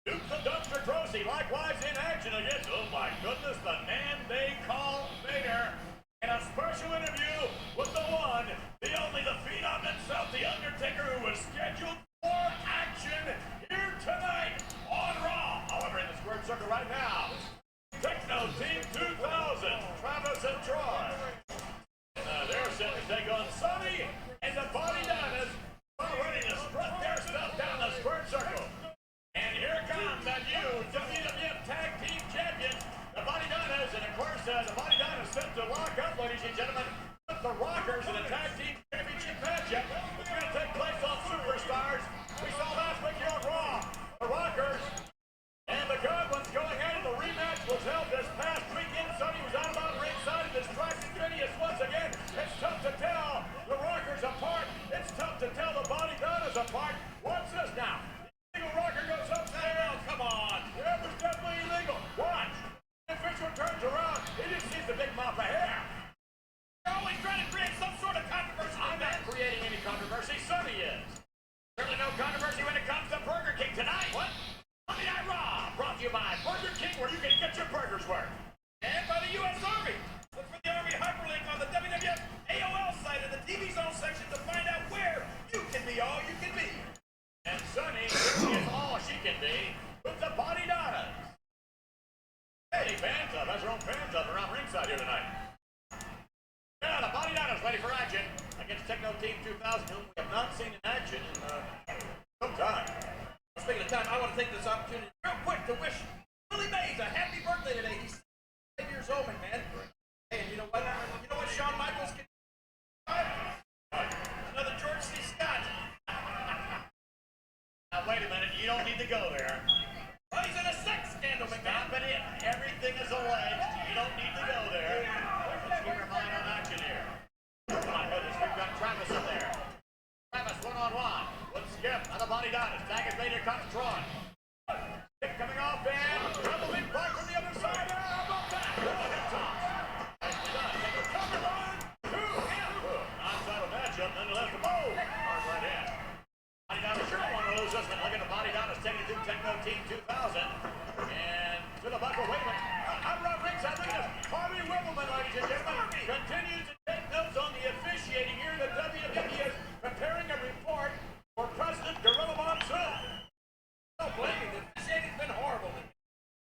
Duke the Dumpster Drosy, likewise in action against, oh my goodness, the man they call Vader. In a special interview with the one, the only, the Phenom himself, The Undertaker, who was scheduled for action here tonight on Raw. However, in the squared circle right now, Techno Team 2000, Travis and Troy. They're set to take on Sonny and the Body Dinas, ready to strut their stuff down the squared circle. And here come the new WWF Tag Team Champions, the Body Dinas, and of course, the Body Dinas set to lock up, ladies and gentlemen, with the Rockers in a Tag Team Championship matchup. It's going to take place on Superstars. We saw last week here on Raw, the Rockers and the Godwins going at it. The rematch was held this past weekend. Sonny was out about ringside and distracted Phineas once again. It's tough to tell the Rockers apart. It's tough to tell the Body Dinas apart. What's this now? The illegal Rocker goes upstairs. Oh, come on. Yeah, it was definitely illegal. Watch. The official turns around. He just sees the big mop of hair. You're always trying to create some sort of controversy. I'm not creating any controversy. Sonny is. Certainly no controversy when it comes to Burger King tonight. What? Monday Night Raw, brought to you by Burger King, where you can get your burgers worth. And by the U.S. Army. Look for the Army hyperlink on the WWF AOL site in the TV Zone section to find out where you can be all you can be. And Sonny is all she can be with the Body Dinas. Hey, fan club has her own fan club around ringside here tonight. Yeah, the Body Dinas ready for action against Techno Team 2000, whom we have not seen in action in some time. Speaking of time, I want to take this opportunity real quick to wish Willie Mays a happy birthday today. He's 5 years old, man. Hey, and you know what? You know what Shawn Michaels can do? Another George C. Scott. Now, wait a minute. You don't need to go there. Well, he's in a sex scandal, McMahon. But everything is alleged. You don't need to go there. Let's keep our mind on action here. Oh, my goodness. We've got Travis in there. Travis one-on-one with Skip and the Body Dinas. Tag is Vader comes Troy. Skip coming off and double leap right from the other side. How about that? Nicely done. Take a cover one. 2 him. Non-title matchup nonetheless. The bow. Hard right in. Body Dinas sure don't want to lose this one. Look at the Body Dinas taking it to Techno Team 2000. And to the buckle. Wait a minute. I'm around ringside. Look at this. Harvey Wibbleman, ladies and gentlemen, continues to take notes on the officiating here in the WWE. Preparing a report for President Gorilla Monsoon. No blaming. The officiating's been horrible.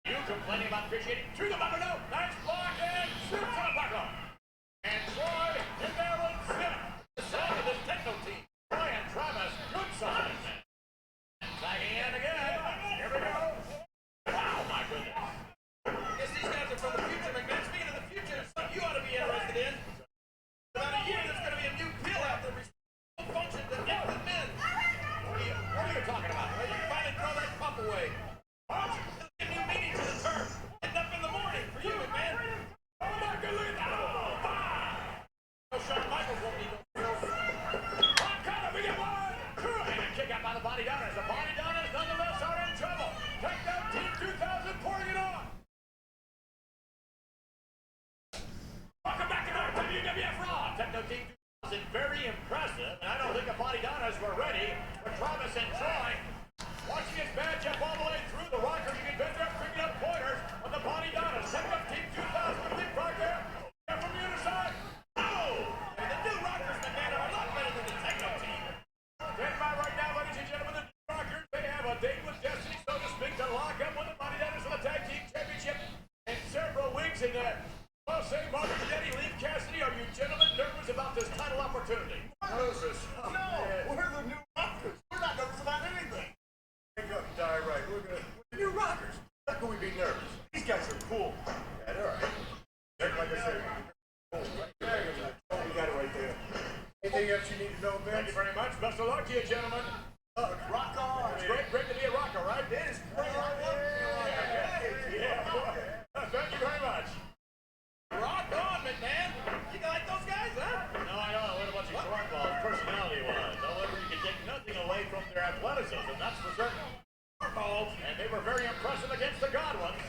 You complaining about officiating? To the buckle, no. Nice block and shoot to the buckle. And Troy in there with Skip. The side of this Techno Team. Troy and Travis, good signs. Tagging in again. Here we go. pretty impressive, and I don't think the Bodydonas were ready for Travis and Troy. Watching his badge up all the way through the rockers, you can bet they're picking up pointers on the Bodydonas. Second up Team 2000 with leapfrog there. And from the other side, oh! And the new rockers, McMahon, are a lot better than the techno team. Stand by right now, ladies and gentlemen, the new rockers, they have a date with destiny, so to speak, to lock up with the Bodydonas for the Tag Team Championship in several weeks. And well, say, Marty Jannetty, Lee Cassidy, are you gentlemen nervous about this title opportunity? Nervous? No, we're the new rockers. We're not nervous about anything. Hang up, die right. We're the new rockers. How can we be nervous? These guys are cool. Yeah, they're alright. Like I said, cool. We got it right there. Anything else you need to know, Vince? Thank you very much. Best of luck to you, gentlemen. Rock on. It's great to be a rocker, right? It is great. Yeah. Thank you very much. Rock on, McMahon. You like those guys, huh? No, I don't. What a bunch of cornballs, personality-wise. However, you can take nothing away from their athleticism, that's for certain. And they were very impressive against the Godwins.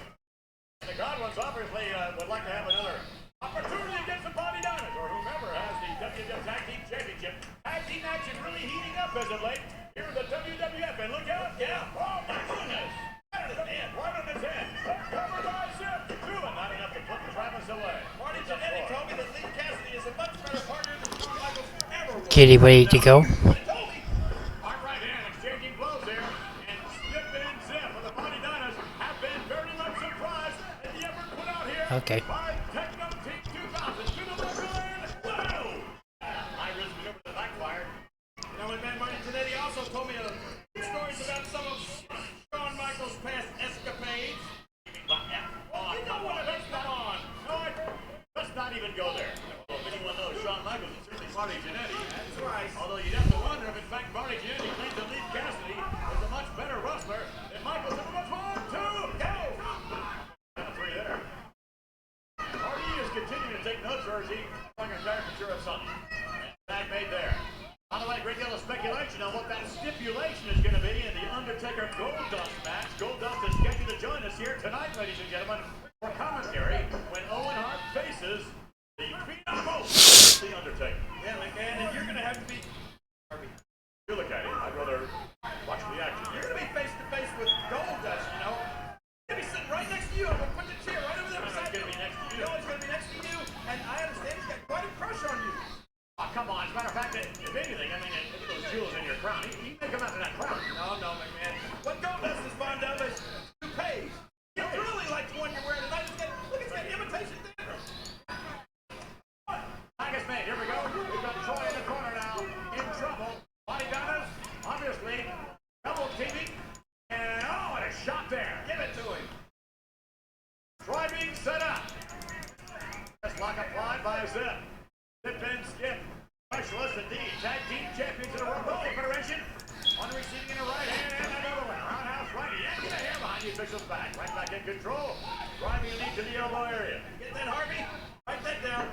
And the Godwins obviously would like to have another opportunity against the Bodydonas, or whomever has the WWF Tag Team Championship. Tag team action really heating up as of late here in the WWF. And look out, yeah. Oh, my goodness. Right on his head. Covered by Zip. Doing not enough to put Travis away. Marty Jannetty told me that Lee Cassidy is a much better partner than Shawn Michaels ever was. Kitty ready to go? Our right hand exchanging blows there. And Zip and Zip of the Bodydonas have been very much surprised at the effort put out here. Okay. By Techno Team 2000 to the Wonderland. Whoa! I risk maneuver that backfired. You know, and then Marty Jannetty also told me stories about some of Shawn Michaels' past escapades. Well, you know what? Let's come on. No, let's not even go there. Well, if anyone knows Shawn Michaels, it's certainly Marty Jannetty. That's right. Although you'd have to wonder if, in fact, Marty Jannetty claims that Lee Cassidy is a much better wrestler than Michaels ever was. 1, 2, go! Count of 3 there. Marty is continuing to take notes, or is he playing a caricature of something? Tag made there. By the way, a great deal of speculation on what that stipulation is going to be in the Undertaker Goldust match. Goldust is scheduled to join us here tonight, ladies and gentlemen, for commentary when Owen Hart faces the Pt.1, the Undertaker. Yeah, McMahon, and you're going to have to be... You look at him. I'd rather watch the action. You're going to be face-to-face with Goldust, you know. He's going to be sitting right next to you. I'm going to put the chair right over there beside you. He's going to be next to you. No, he's going to be next to you, and I understand he's got quite a crush on you. Oh, come on. As a matter of fact, if anything, I mean, look at those jewels in your crown. He may come out of that crown. No, McMahon. What Goldust is fond of is toupees. He really likes the one you're wearing tonight. Look, it's got imitation dandruff. Tiger's made. Here we go. We've got Troy in the corner now. In trouble. Bodydonas, obviously, double teaming. And, oh, and a shot there. Give it to him. Troy being set up. Just lock applied by Zip. Zip and Skip. Specialist indeed. Tag Team Champions of the World Wrestling Federation. One receiving in the right hand and another one. Roundhouse righty. And get a hair behind the official's back. Right back in control. Driving the knee to the elbow area. Get that, Harvey? Write that down.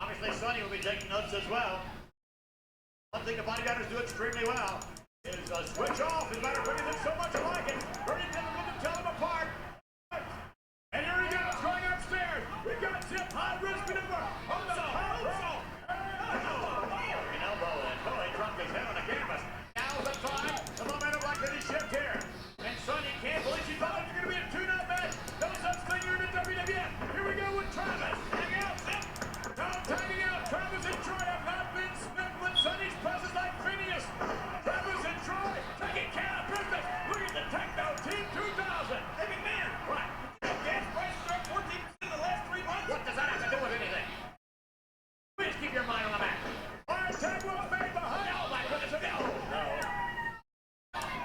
Obviously, Sonny will be taking notes as well. One thing the Bodyguarders do extremely well is switch off. As a matter of fact, they so much alike it. Very difficult to tell them apart. And here he goes, going upstairs. We've got Zip, high risk maneuver. On the high roll. An elbow, and Bowie dropped his head on the canvas. Now's the time. The momentum like to be shift here. And Sonny can't believe she thought it was going to be a 2-night match. No such thing here in the WWF. Here we go with Travis. Hang out, Zip. No, tagging out. Travis and Troy have not been smitten with Sonny's presence like Phineas. Travis and Troy taking care of business. Look at the Techno Team 2000. Hey, McMahon. Right. Gas prices are up 14% in the last 3 months. What does that have to do with anything? Please keep your mind on the map. All right, tag will fade behind. Oh, my goodness. No.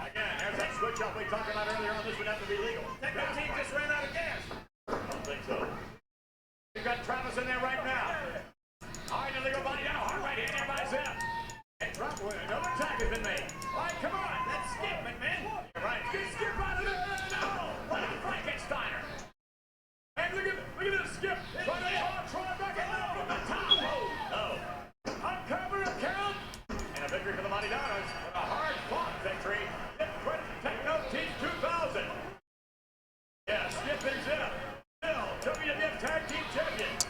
Again, there's that switch up we talked about earlier on. This would have to be legal. Techno Team just ran out of gas. I don't think so. We've got Travis in there right now. All right, illegal body down. Hard right hand there by Zip. And drop. No attack has been made. All right, come on. That's Skip, McMahon. You're right. Get Skip out of there. No. What a Frankensteiner. And look at this Skip. Trying to Troy back in there from the top. Oh, no. Uncover a count. And a victory for the Bodydonas. With a hard-fought victory. Techno Team 2000. Yeah, Skip and Zip. Still, WWF Tag Team Champions.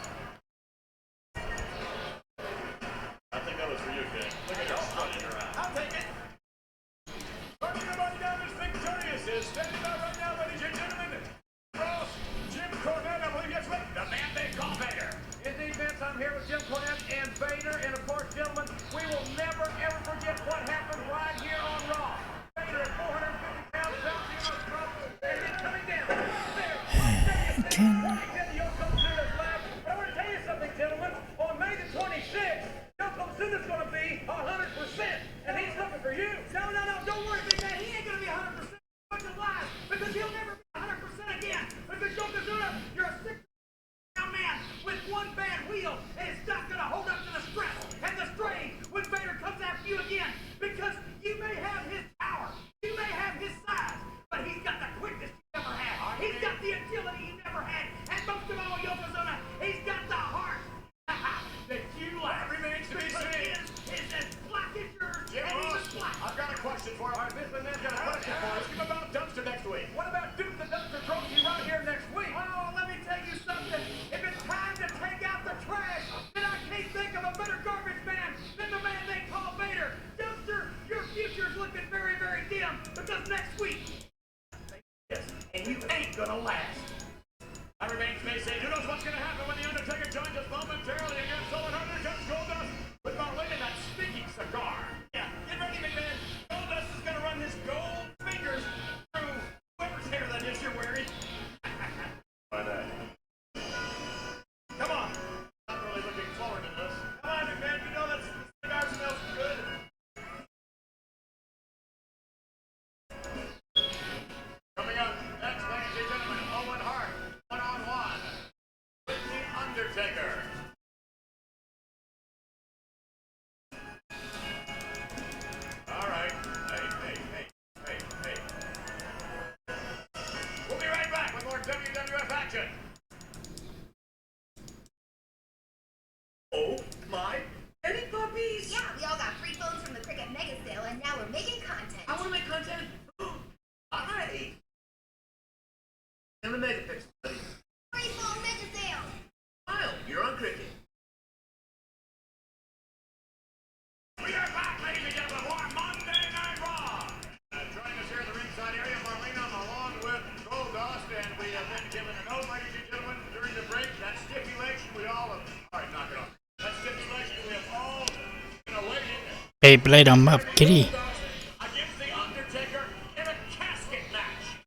Beyblade on my kitty. Against the Undertaker in a casket match.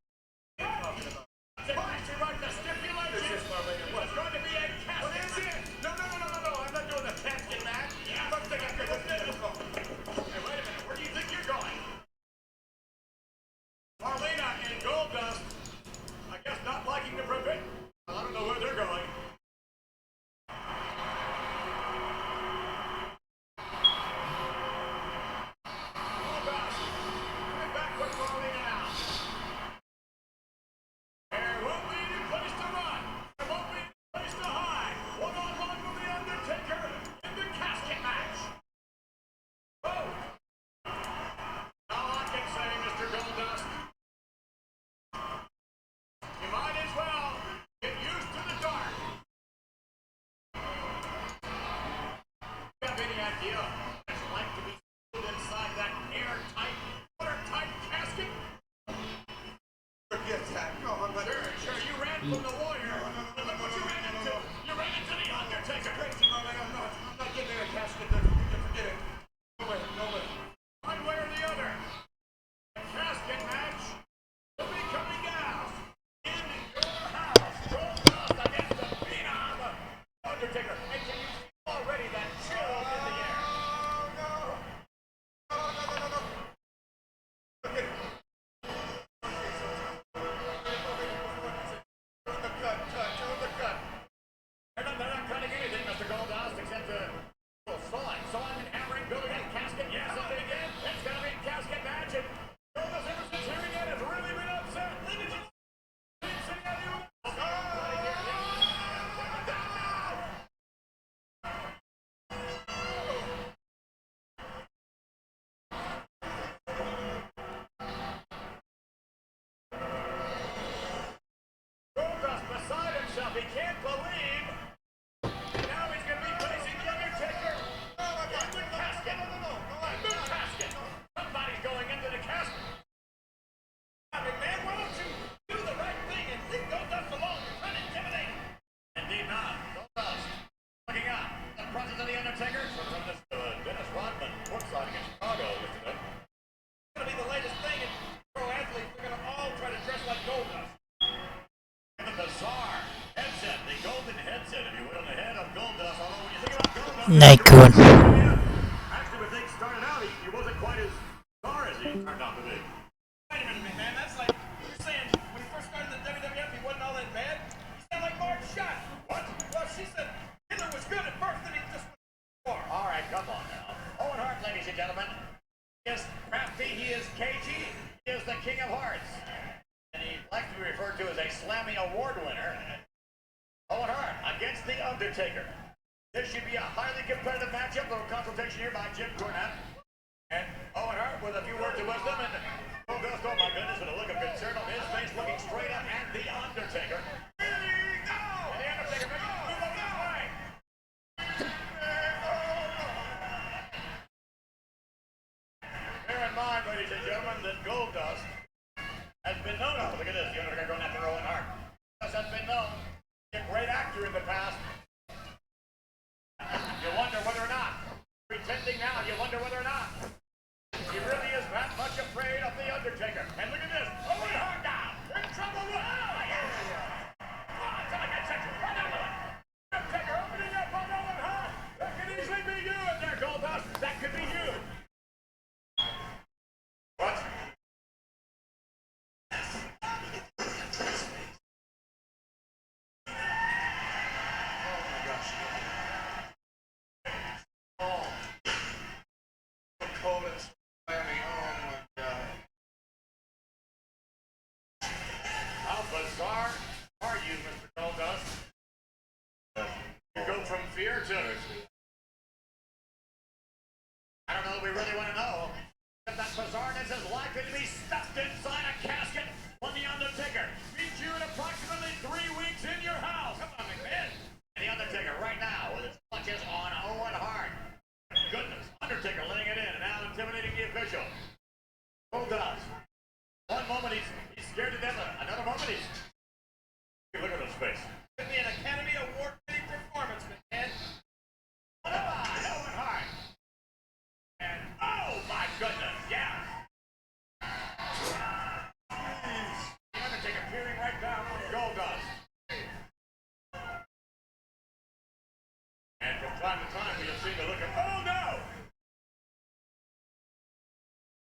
Like the stipulation, it's going to be a casket match. No, I'm not doing the casket match. Hey, wait a minute, where do you think you're going? Marlena and Goldust, I guess not liking the prevent. I don't know where they're going. Night good. Actually, when things started out, he wasn't quite as far as he turned out to be. Wait a minute, man. That's like you're saying when he first started the WWF, he wasn't all that bad. He sounded like Mark Shot. What? Well, she said Hitler was good at first, then he just was. All right, come on now. Owen Hart, ladies and gentlemen. He is crafty. He is cagey. He is the King of Hearts, and he'd like to be referred to as a Slammy Award winner. Owen Hart against the Undertaker. This should be a highly competitive matchup. A little consultation here by Jim Cornette. And Owen Hart with a few words of wisdom. And Goldust, oh my goodness, with a look of concern on his face, looking straight up at the Undertaker. Here we go! And the Undertaker making a move up his way. Bear in mind, ladies and gentlemen, that Goldust has been known. Oh, look at this. The Undertaker going after Owen Hart. Goldust has been known to be a great actor in the past. You wonder whether or not, pretending now, you wonder whether or not he really is that much afraid of the Undertaker. And look at this, Owen Hart now, in trouble with Undertaker opening up on Owen Hart. That could easily be you in there, Goldust. That could be you. What? How bizarre are you, Mr. Goldust? You go from fear to... I don't know if we really want to know if that bizarreness is likely to be stuffed inside a casket when the Undertaker meets you in approximately 3 weeks in your house. Come on, McMahon. And the Undertaker right now with his clutches on Owen Hart. Goodness, Undertaker laying it in and now intimidating the official. Goldust. One moment he's scared to death. Another moment he's... Look at his face. Could be an Academy Award-winning performance, McMahon. What about Owen Hart? And time to time we have seen the look of, oh no!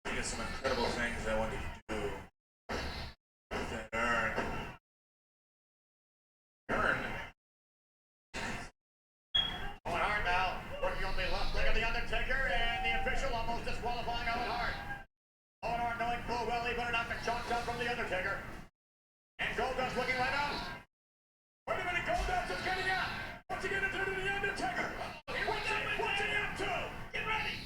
I got some incredible things I wanted to do with that urn. Urn? Owen Hart now, working on the left leg of the Undertaker, and the official almost disqualifying Owen Hart. Owen Hart knowing full well he better not get chopped out from the Undertaker. And Goldust looking right out. Wait a minute, Goldust is getting out. What's he gonna do to the Undertaker? What's he up to? Get ready.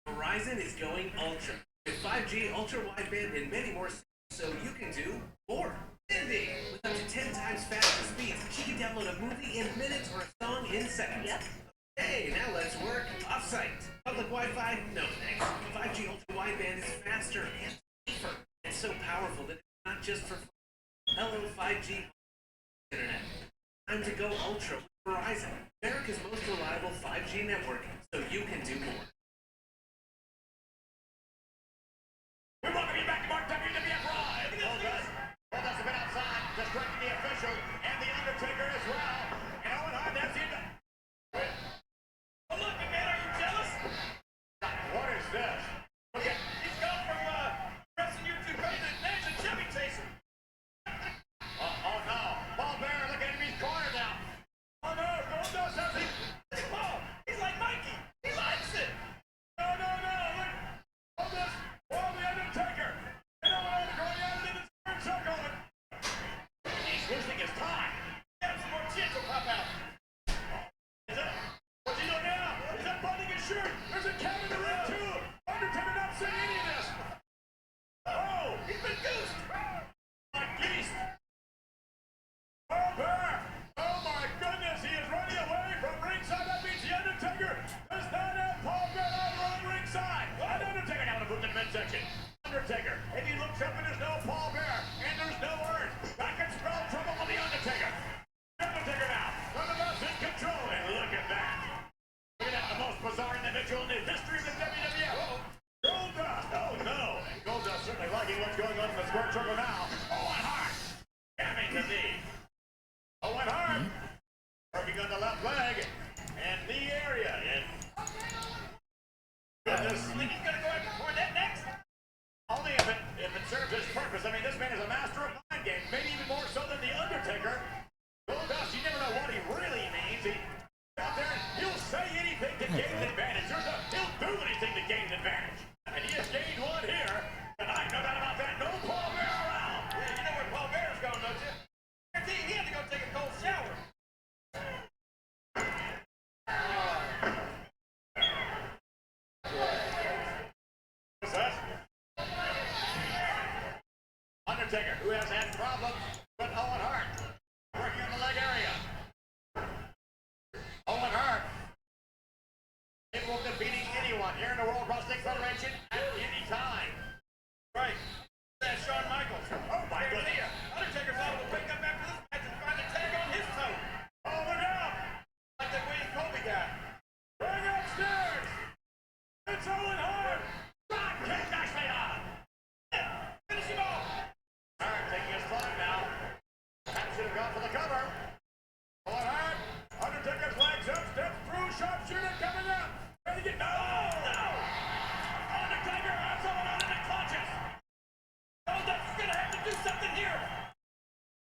Verizon is going ultra with 5G ultra wideband and many more, so you can do more. Cindy, with up to 10 times faster speeds, she can download a movie in minutes or a song in seconds. Yep. Hey, now let's work off-site. Public Wi-Fi? No thanks. 5G ultra wideband is faster and safer. It's so powerful that it's not just for fun. Hello 5G internet. Time to go ultra with Verizon, America's most reliable 5G network, so you can do more. We welcome you back to more WWF Live. Goldust has been outside, distracting the official and the Undertaker as well. And Owen Hart, that's him. Oh, look, man, are you jealous? What is this? Look at. He's gone from wrestling you two crazy to Nancy Chevy Chaser. Oh no. Paul Bearer looking at him. He's cornered now. Oh no. Goldust has him. Paul, he's like Mikey. He likes it. No. Look. Goldust. Oh, the Undertaker. And Owen Hart going out into the square circle. He's losing his time. Get him some more chins will pop out. What's he doing now? He's unbuttoning his shirt. There's a cat in the ring too. Undertaker not seeing any of this. Oh, He's been goosed. my beast. Oh, Bear. Oh my goodness, he is running away from ringside. That means the Undertaker does not have Paul Bear over on ringside. And Undertaker now in the movement midsection. Undertaker, if he looks up and there's no Paul Bear and there's no earth, that can spell trouble for the Undertaker. The Undertaker now, nonetheless in control. And look at that. Look at that, the most bizarre individual in the history of the WWF. Goldust. Oh no. And Goldust certainly liking what's going on in the square circle now. Owen Hart. Jamming the knee. Owen Hart. Working on the left leg. And knee area. And goodness. Think he's gonna go after Cornette next? Only if it serves his purpose. I mean, this man is a master of mind games. Maybe even more so than the Undertaker. Goldust, you never know what he really means. He out there, he'll say anything to gain an advantage. He'll do anything to gain an advantage. And he has gained one here tonight. No doubt about that. No Paul Bear around. Yeah, you know where Paul Bear's going, don't you? He had to go take a cold shower. What's that? Undertaker, who has had problems with Owen Hart. Working on the leg area. Owen Hart. Capable of defeating anyone here in the World Wrestling Federation at any time. Right. That's Shawn Michaels. Oh my goodness. Undertaker's liable to wake up after this match and find a tag on his toe. Oh, look out. Like that William Colby guy. Bring upstairs. It's Owen Hart. Drop kick nicely on. Finish him off. Hart taking his time now. That should have gone for the cover. Owen Hart. Undertaker's legs up. Step through. Sharpshooter coming up. Ready to get. No. Undertaker has Owen Hart in the clutches. Goldust is gonna have to do something here.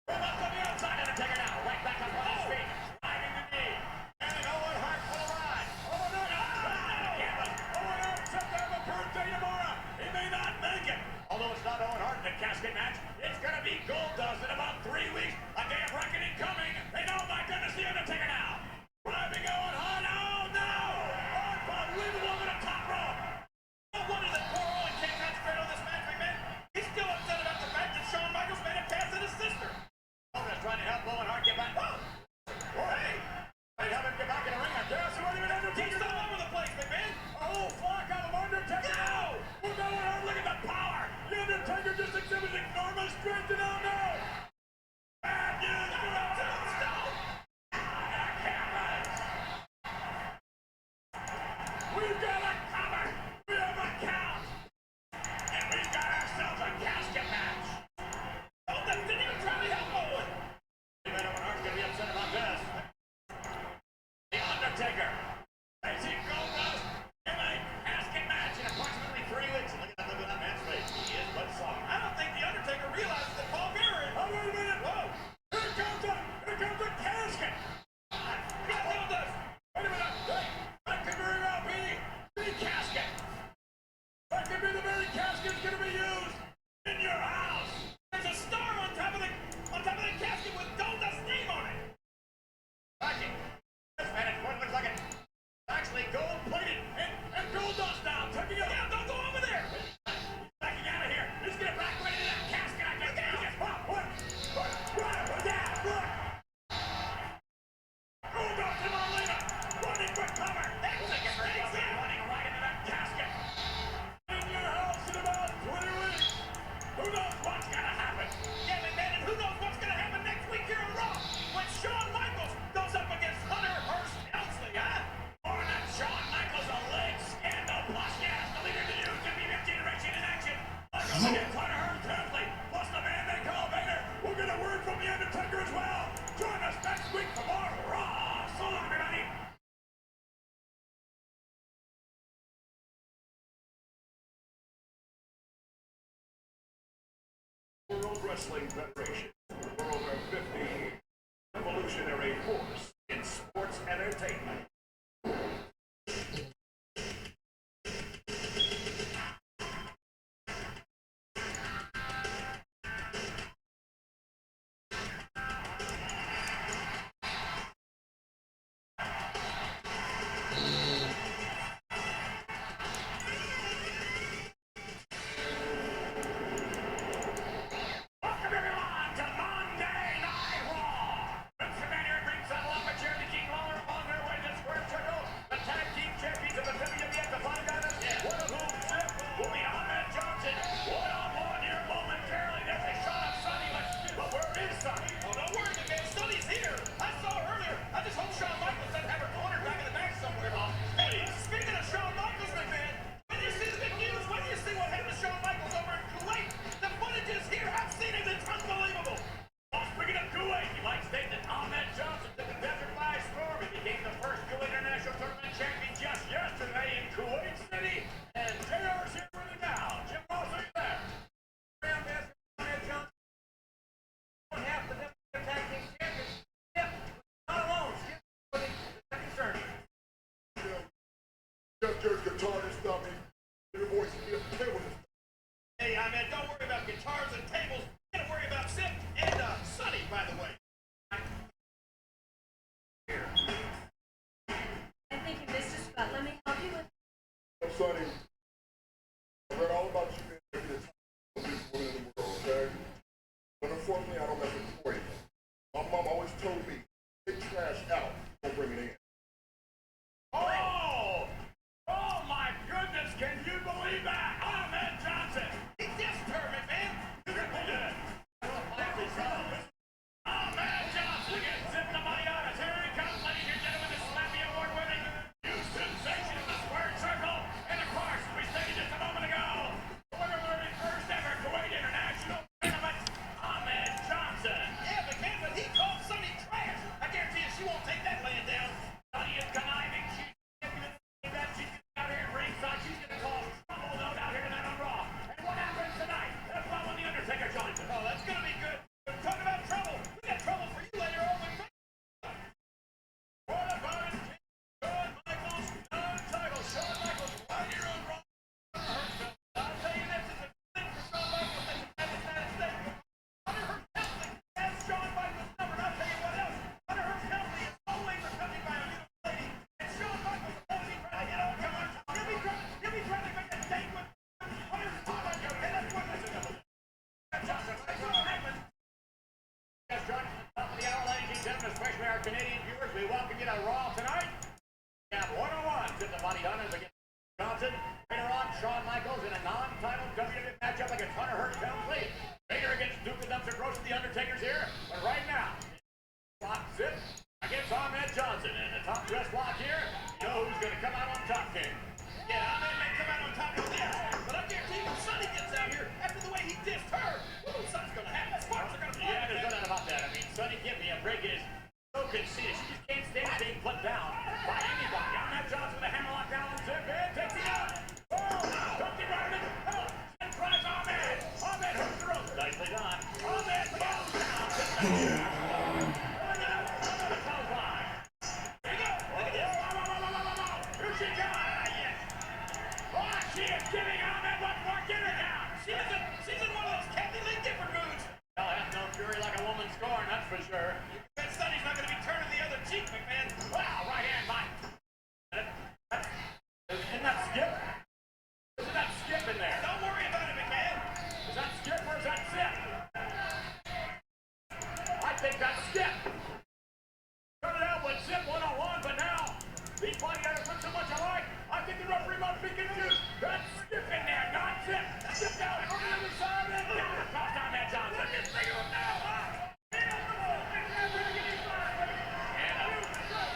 From up on the outside. Undertaker now. Right back up on his feet. Sliding the knee. And then Owen Hart for the ride. Owen Hart. Owen Hart set to have a birthday tomorrow. He may not make it. Although it's not Owen Hart in the casket match, it's going to be Goldust in about 3 weeks. A day of reckoning coming. And oh my goodness, the Undertaker now. Driving Owen Hart. Oh no. Unbelievable over the top rope. No wonder that poor Owen can't concentrate on this match, McMahon. He's still upset about the fact that Shawn Michaels made a pass at his sister. Owen is trying to help Owen Hart get back. Oh. Hey. They help him get back in the ring. I guess. What even He's Undertaker? all over the place, McMahon. A whole flock of them. Undertaker. No. Look at Owen Hart. Look at the power. The Undertaker just exhibiting enormous strength. And oh no. Bad news for the Tombstone. The cameras. We've got a cover. We have a count. And we've got ourselves a casket match. Goldust didn't even try to help Owen. Owen Hart's going to be upset about this. World Wrestling Federation for over 50 years. Revolutionary force in sports entertainment. Welcome everyone to Monday Night Raw. Vince McMahon here brings out along with Jeremy King Lawler on their way to the square circle. The tag team champions of the WWF, the Flying Diamonds, one of whom will be Ahmed Johnson. One-on-one here momentarily. There's a shot of Sonny, but where is Sonny? Oh, don't worry, McMahon. Sonny's here. I saw her earlier. I just hope Shawn Michaels doesn't have her cornered back in the back somewhere. Hey, speaking of Shawn Michaels, McMahon, when you see the big news, when you see what happened to Shawn Michaels over in Kuwait, the footage is here. I've seen it. It's unbelievable. Well, speaking of Kuwait, you might state that Ahmed Johnson took the desert by storm and became the first Kuwait International Tournament champion just yesterday in Kuwait City. And JR's here with me now. Jim Ross, are you there? Round basketball, Ahmed Johnson. One half the WWF Tag Team Champions. Yep, not alone. Skip for the second turn. Jeff Jarrett's guitarist, dummy. Your voice is table. Hey, Ahmed, don't worry about guitars and tables. You gotta worry about Zip and Sonny, by the way. I think you missed a spot. Let me help you with. I'm Sonny. I read all about you being the top woman in the world, okay? But unfortunately, I don't have a choice. My mom always told me, take trash out, don't bring it in. Oh! Oh my goodness, can you believe that? Ahmed Johnson! He just turned it, man! You can believe it! Ahmed Johnson gets zipped to Marianas. Here he comes, ladies and gentlemen, the Slappy Award-winning new sensation of the squared circle. And of course, we stated just a moment ago, the winner of the first ever Kuwait International Tournament, Ahmed Johnson. Yeah, but Ken, but he called Sonny trash. I guarantee you she won't take that laying down. Sonny is conniving. She's out here at ringside. She's going to cause trouble, no doubt, here tonight on Raw. And what happens tonight? That's why when The Undertaker joins us. Oh, that's going to be good. Talk about trouble. We got trouble for you later on. What about it? Shawn Michaels, non-title. Shawn Michaels, right here on Raw. I'll tell you this, it's a thing for Shawn Michaels that the United States. Hunter Hearst Helmsley has Shawn Michaels' number. And I'll tell you what else. Hunter Hearst Helmsley is always accompanied by a beautiful lady. And Shawn Michaels is always trying to get on. Come on. He'll be trying to make a date with Hunter Hearst Helmsley. Okay, that's what this is. Johnson, that's what happens. Yes, John, top of the hour, ladies and gentlemen, especially our Canadian viewers, we welcome you to Raw tonight. We have one-on-one to the Body Hunters against Johnson. Later on, Shawn Michaels in a non-title WWF matchup against Hunter Hearst Helmsley. Vader against Duke the Dumpster Gross. The Undertaker's here. But right now, Block Zip against Ahmed Johnson. And the top dress block here, you know who's going to come out on top, King. Yeah, Ahmed may come out on top of this, but I guarantee you when Sonny gets out here, after the way he dissed her, something's going to happen. Sparks are going to fly. Yeah, there's no doubt about that. I mean, Sonny give me a break is so conceited. She just can't stand being put down by anybody. Ahmed Johnson with a hammerlock down on Zip and takes it out. Oh, tucked it right in the middle. Zip drives Ahmed. Ahmed hooks the rope. Nicely done. Ahmed falls down. She is giving Ahmed one more dinner down. She's in one of those completely different moods. Well, that's no fury like a woman scorned, that's for sure. Bet Sonny's not going to be turning the other cheek, McMahon. Wow, right hand, Mike. Isn't that Skip? Isn't that Skip in there? Don't worry about it, McMahon. Is that Skip or is that Zip? I think that's Skip. Started out with Zip one-on-one, but now these body hunters look so much alike. I think the referee might be confused. That's Skip in there, not Zip. Skip down on the other side and down across Ahmed Johnson. It's bigger now.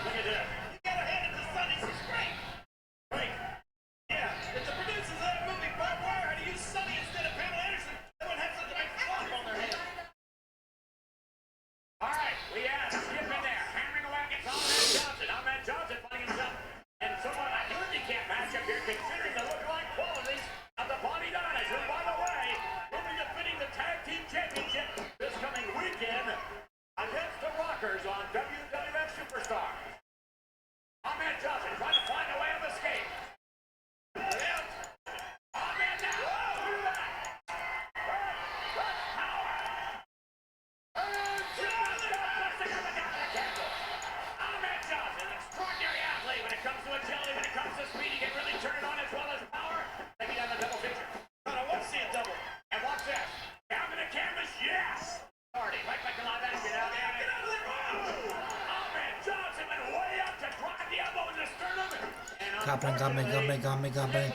Look at this. You gotta hand it to Sonny. She's great. Great. Yeah, if the producers of that movie Barbed Wire had to use Sonny instead of Pamela Anderson, they wouldn't have such a big flop on their hands. All right, we have Skip in there, hammering away against Ahmed Johnson. Ahmed Johnson finding himself in somewhat of a handicap matchup here, considering the look-alike qualities of the Body Hunters, who, by the way, will be defending the tag team champions. Goblin, goblin, goblin, goblin, goblin.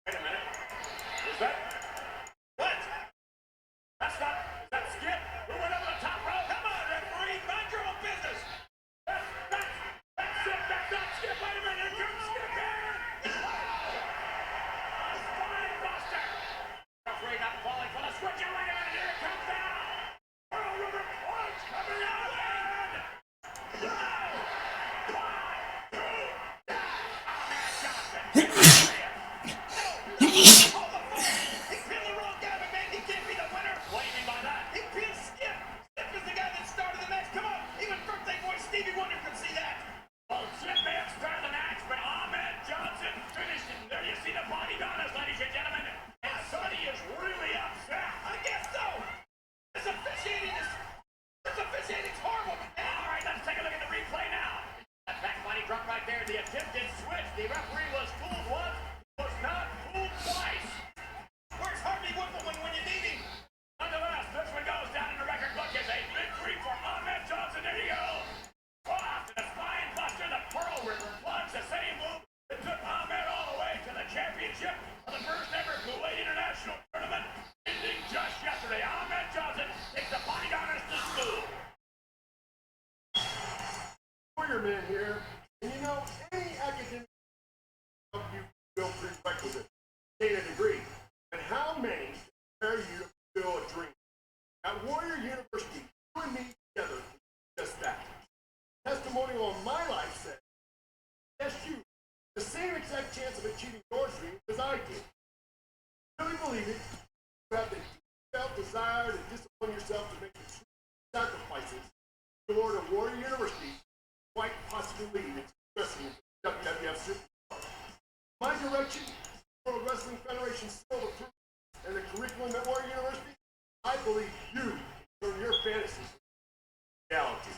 Wait a minute. Is that what? That's not. Is that Skip? Who went over the top rope? Come on, referee, mind your own business. That's it. That's not Skip. Wait a minute. Here comes Skip here. Spine buster. Referee not falling for the switch. And wait a minute. Here it comes down. Pearl River punch coming out. The attempted switch. The referee was fooled once, was not fooled twice. Where's Harvey Whippleman when you need him? Nonetheless, this one goes down in the record book as a victory for Ahmed Johnson. There you go. After the spine buster, the Pearl River plunge, the same move that took Ahmed all the way to the championship of the first ever Kuwait International Tournament, ending just yesterday. Ahmed Johnson takes the bodyguarders to school. Warrior man here. And you know, any academic help you build prerequisites, gain a degree. And how many prepare you to fulfill a dream? At Warrior University, you and me together can do just that. Testimonial on my life says, yes, you, the same exact chance of achieving your dream as I did. Really believe it? You have the deep-felt desire to discipline yourself to make the true sacrifices in order to Warrior University quite possibly lead into wrestling WWF Super. My direction, World Wrestling Federation Silver Proof, and the curriculum at Warrior University, I believe you can turn your fantasies into reality.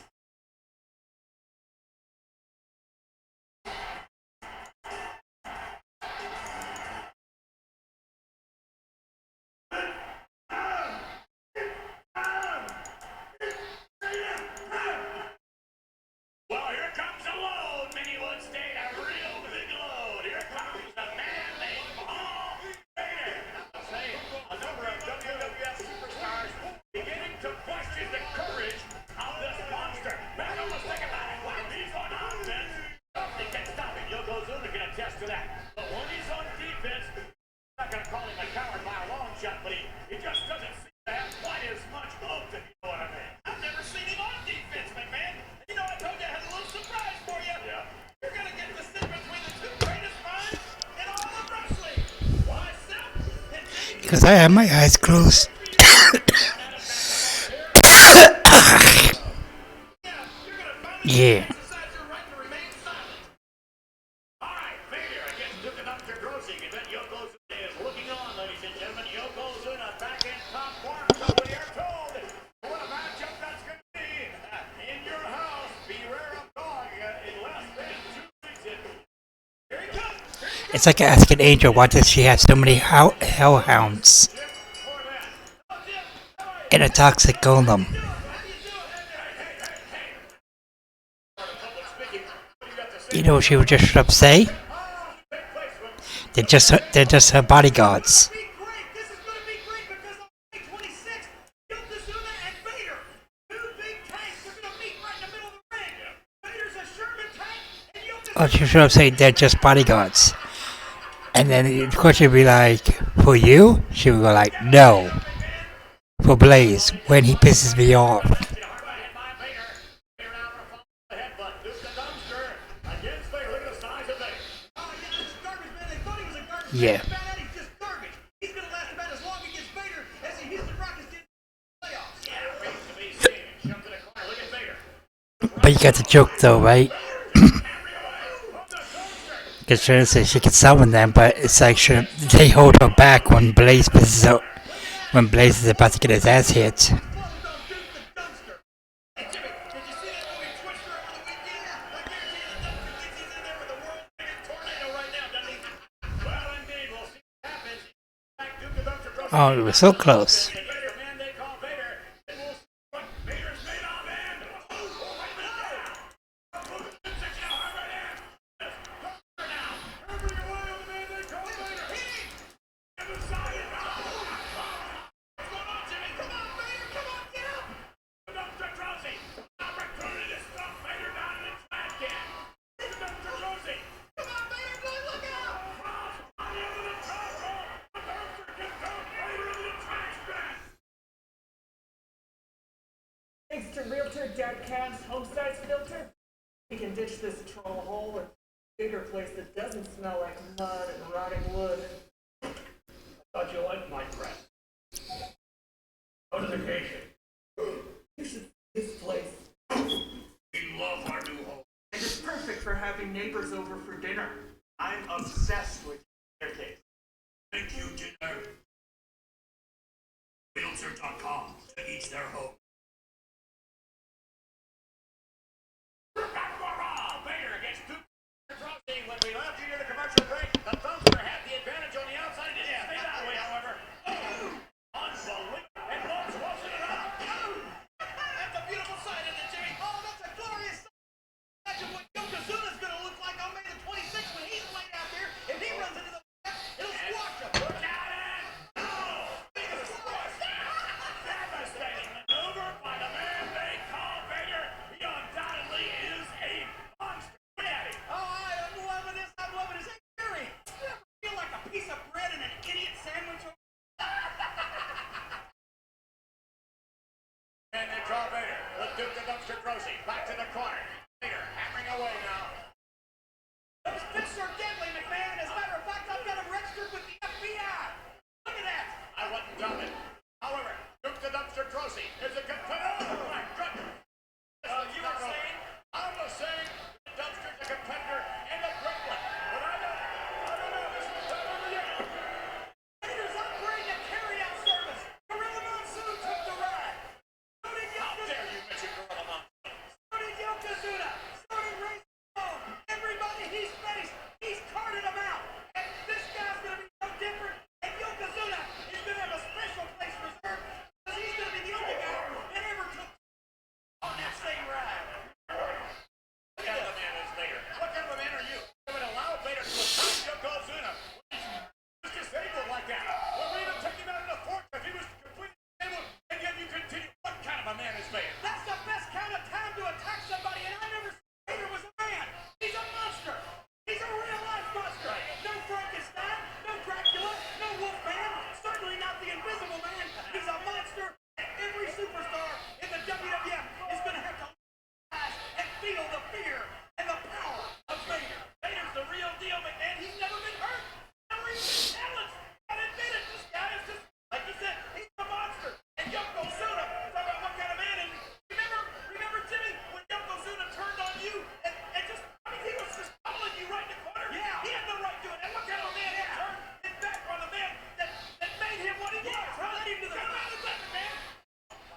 Well, here comes a load, Minniewood State, a real big load. Here comes a man named Paul Vader. I'm saying, a number of WWF superstars beginning to question the courage of this monster. Man, almost think about it. When he's on offense, nothing can stop him. Yokozuna can attest to that. But when he's on defense, I'm not going to call him a coward by a long shot, but he just doesn't seem to have quite as much oomph, if you know what I mean. I've never seen him on defense, McMahon. You know, I told you I had a little surprise for you. Yeah. You're going to get to sit between the two greatest minds in all of wrestling. Myself and Jimmy. Because I have my eyes closed. Yeah. All right, Vader against Duke of Dr. Grossing, and then Yokozuna is looking on, ladies and gentlemen. Yokozuna back in top corner, so we are told what a matchup that's going to be. In your house, beware of dog in less than 2 weeks. Here he comes. It's like asking Angel why does she have so many hellhounds and a toxic golem. You know what she would just up say? They're just her bodyguards. This is going to be great because on May 26th, Yokozuna and Vader, two big tanks, are going to meet right in the middle of the ring. Vader's a Sherman tank, and Yokozuna... Oh, she should have said they're just bodyguards. And then of course she'd be like, for you? She would go like, no. For Blaze, when he pisses me off. Yeah. But you got the joke though, right? Because she says she can summon them, but it's like they hold her back when Blaze pisses out. When Blaze is about to get his ass hit. Oh, it was so close. Thanks to Realtor Dad Cam's home size filter, we can ditch this troll hole and bigger place that doesn't smell like mud and rotting wood. I thought you liked Minecraft. Notification. You should see this place. We love our new home. And it's perfect for having neighbors over for dinner. I'm obsessed with staircase. Thank you, dinner. Realtor.com to each their home. Vader against Duke. When we left you near the commercial break, the Thunder had the advantage on the outside. It didn't stay that way, however. Unbelievable. And Lawrence wasn't it up. That's a beautiful sight, isn't it, Jimmy? Oh, that's a glorious sight. Imagine what Yokozuna's going to look like on May the 26th when he's laid out there. If he runs into the it'll squash him. Look at it. Oh, biggest squash. Devastating maneuver by the man they call Vader. He undoubtedly is a monster. Look at him. Oh, I'm loving this. I'm loving this. Hey, Gary, you ever feel like a piece of bread in an idiot sandwich? And they draw Vader. The Duke the Dumpster Drosy. Back to the corner. Vader hammering away now. Those fists are deadly, McMahon. As a matter of fact, I've got him registered with the FBI. Look at that. I wouldn't doubt it. However, Duke the Dumpster Drosy is a competitor. Oh, my goodness. You were saying? I was saying the Dumpster's a competitor and a great one. But I don't know. This is done over yet. Vader's upgrading a carry-out service. Gorilla Monsoon took the ride. How dare you mention Gorilla Monsoon? So did Yokozuna. So did Ray Stone. Everybody he's faced, he's carted them out. And this guy's going to be no different. And Yokozuna is going to have a special place reserved because he's going to be the only guy that ever took on that same ride. What kind of a man is Vader? What kind of a man are you? You would allow Vader to attack Yokozuna. He's disabled like that. Well, we even take him out in the force if he was completely disabled, and yet you continue. What kind of a man is Vader? That's the best kind of time to attack somebody, and I never said Vader was a man. He's a monster. He's a real-life monster. No Frankenstein, no Dracula, no Wolfman, certainly not the Invisible Man. He's a monster, and every superstar in the WWF is going to have to realize and feel the fear and the power of Vader. Vader's the real deal, McMahon. He's never been hurt. Never even been challenged. I admit it. This guy is just, like you said, he's a monster. And Yokozuna, talk about what kind of man. And remember, Jimmy, when Yokozuna turned on you and just, I mean, he was just pummeling you right in the corner. Yeah. He had no right to it. And what kind of man he turned his back on the man that made him what he was. Led him to the man.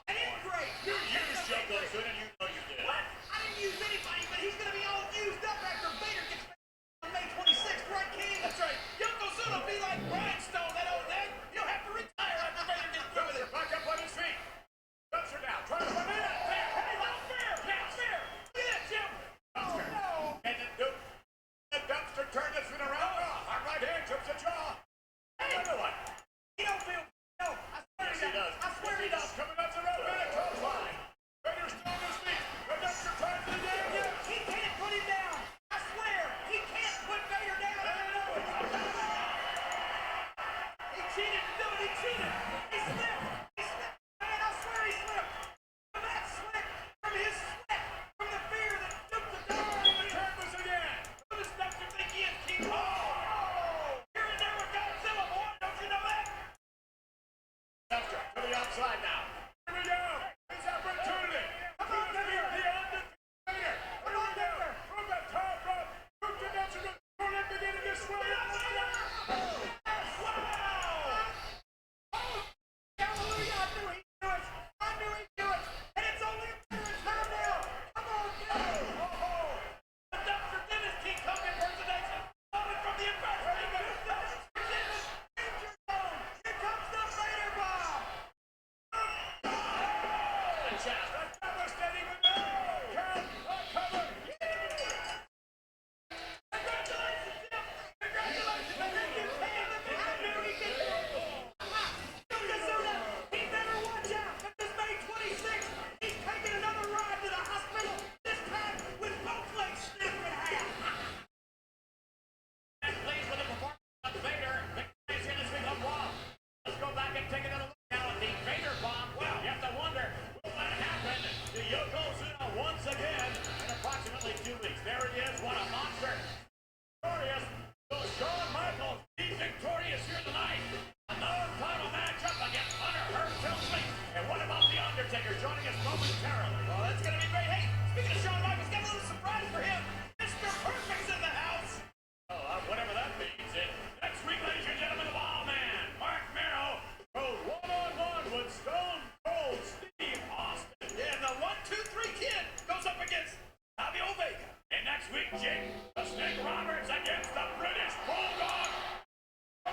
And he's great. You used Yokozuna, you know you did. What? I didn't use anybody, but he's going to be all used up after Vader gets on May 26th, right, King? That's right. Yokozuna will be like Brian Stone, that old egg. He'll have to retire after Vader gets through with it. Back up on his feet. Dumpster now. Try to run in. Fair. Hey, that's fair. That's fair. Look at that, Jim. Oh, no. And the Dumpster turned this one around. Our right hand trips the jaw. Hey, another one. He don't feel. No, I swear he does. I swear he does. Coming up the road, Vader clothesline. Vader's still on his feet. The Dumpster tries to get him. He can't put him down. I swear, he can't put Vader down. I know it. He cheated to do it. He cheated. He slipped. He slipped. Man, I swear he slipped. From that slip, from his sweat, from the fear that took the door. The canvas again. Who does Dumpster think he is, King? Oh! You're in there with Godzilla, boy. Don't you know that? Dumpster to the outside now. Here we go. His opportunity. Come on, Vader. The undefeated Vader. Come on, Vader. From the top rope. Duke the Dumpster to throw him beginning to swing. Wow! Oh, hallelujah. I knew he'd do it. I knew he'd do it. And it's only a matter of time now. Come on, Vader. Oh, the Dumpster did his King Kong impersonation. Moment from the impersonation. Danger zone. Here comes the Vader. Undertaker joining us momentarily. Well, that's gonna be great. Hey, speaking of Shawn Michaels, got a little surprise for him. Mr. Perfect's in the house. Oh, whatever that means. Next week, ladies and gentlemen, the Ball Man, Mark Merrill, goes one-on-one with Stone Cold Steve Austin. Yeah, and the 1-2-3 Kid goes up against Bobby Omega. And next week, Jake, the Snake Roberts against the British Bulldog.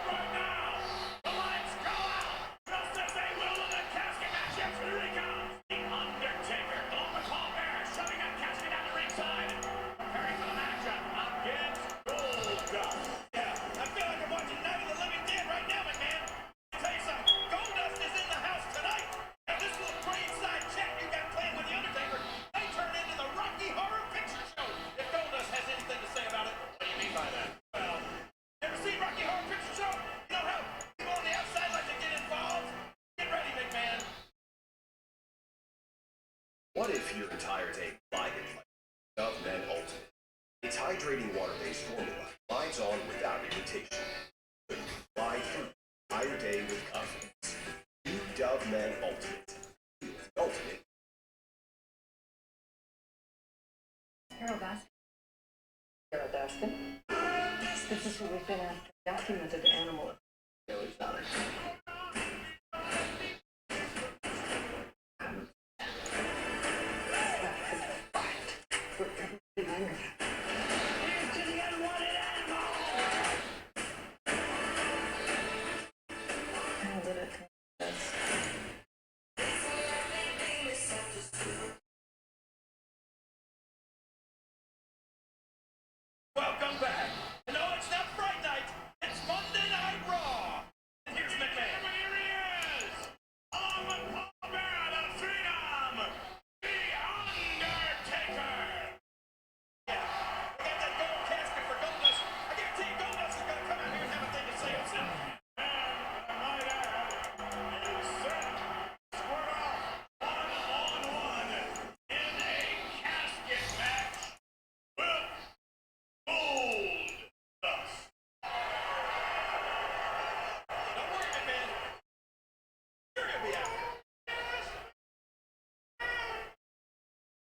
Right now, the lights go out. Just as they will in the casket match. Yes, here he comes. The Undertaker, along with Paul Bear, shoving that casket down the ringside. Preparing for the matchup against Goldust. Yeah, I feel like I'm watching Night of the Living Dead right now, McMahon. I'll tell you something. Goldust is in the house tonight. And this little ringside chat you got playing with the Undertaker may turn into the Rocky Horror Picture Show. If Goldust has anything to say about it, what do you mean by that? Well, ever seen Rocky Horror Picture Show? You know how people on the outside like to get involved? Get ready, big man. What if your entire day glided like Dove Men Ultimate? Its hydrating water-based formula glides on without irritation. So you can glide through the entire day with confidence. New Dove Men Ultimate. The ultimate. Carol Baskin. Carol Baskin. This is what we've been after. Documented animal. Really solid. Welcome back. No, it's not Fright Night. It's Monday Night Raw. And here's McMahon. Here he is. On the pallbearer of freedom, The Undertaker. Yeah, we got that gold casket for Goldust. I guarantee you Goldust is going to come out here and have a thing to say himself. And I might add, is set square off one-on-one in a casket match with Goldust. Don't worry, man. You're gonna be out.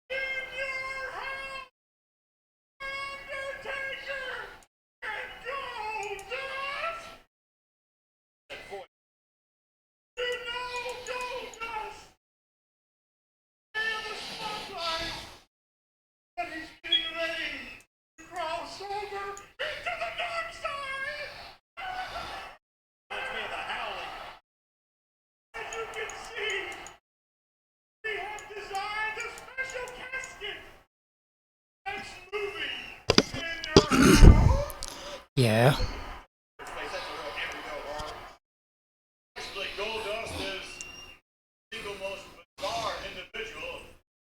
In your house, Undertaker and Goldust. That voice. You know Goldust. In the spotlight, and he's getting ready to cross over into the dark side. Reminds me of the Howling. As you can see, we have designed a special casket. Next movie in your house. Yeah. Actually, Goldust is the single most bizarre individual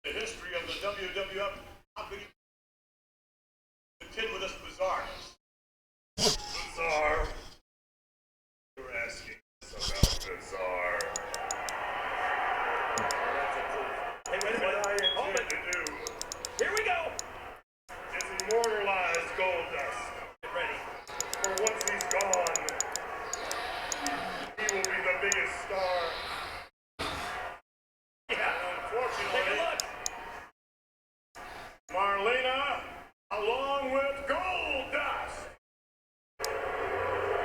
in the history of the WWF. How could you contend with this bizarreness? Bizarre? You're asking us about bizarre. Hey, wait a minute. Hold it. To do. Here we go. Is immortalize Goldust. Get ready. For once he's gone, he will be the biggest star. Yeah, unfortunately. Take a look. Marlena, along with Goldust.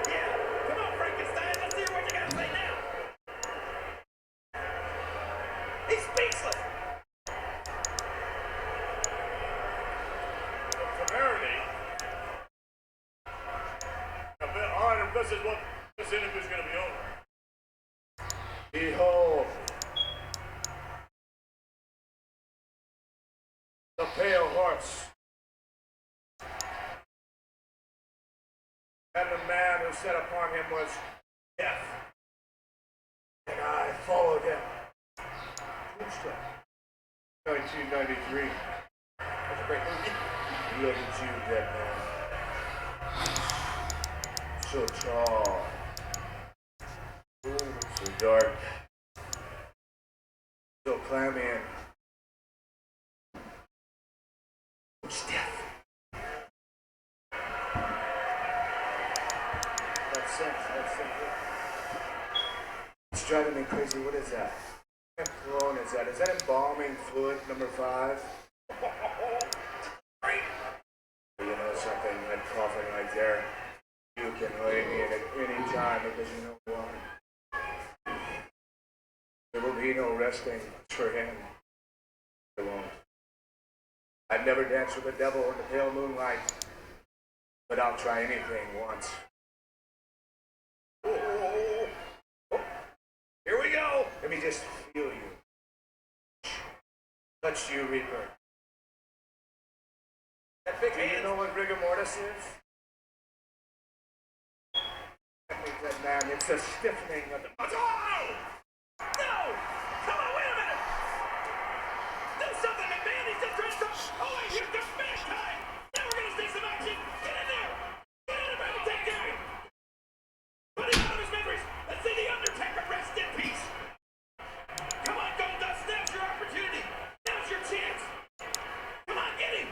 Yeah, come on, Frankenstein. Let's hear what you got to say now. He's speechless. Severity. All right, this is what this interview is going to be over. Behold, the pale horse, and the man who set upon him was death, and I followed him. Tombstone, 1993. That's a great movie. Look at you, dead man. So tall. Ooh, so dark. So clammy and it's death. That's it. It's driving me crazy. What is that? What cologne is that? Is that embalming fluid number 5? You know something, that coughing right there, you can lay me in at any time because you know why. There will be no resting for him. There won't. I've never danced with the devil in the pale moonlight, but I'll try anything once. Oh, here we go. Let me just feel you. Touch you, Reaper. Do you know what rigor mortis is? That means that, man, it's a stiffening of the... Oh! No! Come on, wait a minute! Do something, McMahon! He's just trying to... Oh, wait, here's the smash time! Now we're gonna see some action! Get in there! Get in there, baby! Take care of him! Put him out of his memories! Let's see the Undertaker rest in peace! Come on, Goldust! Now's your opportunity! Now's your chance! Come on, get him!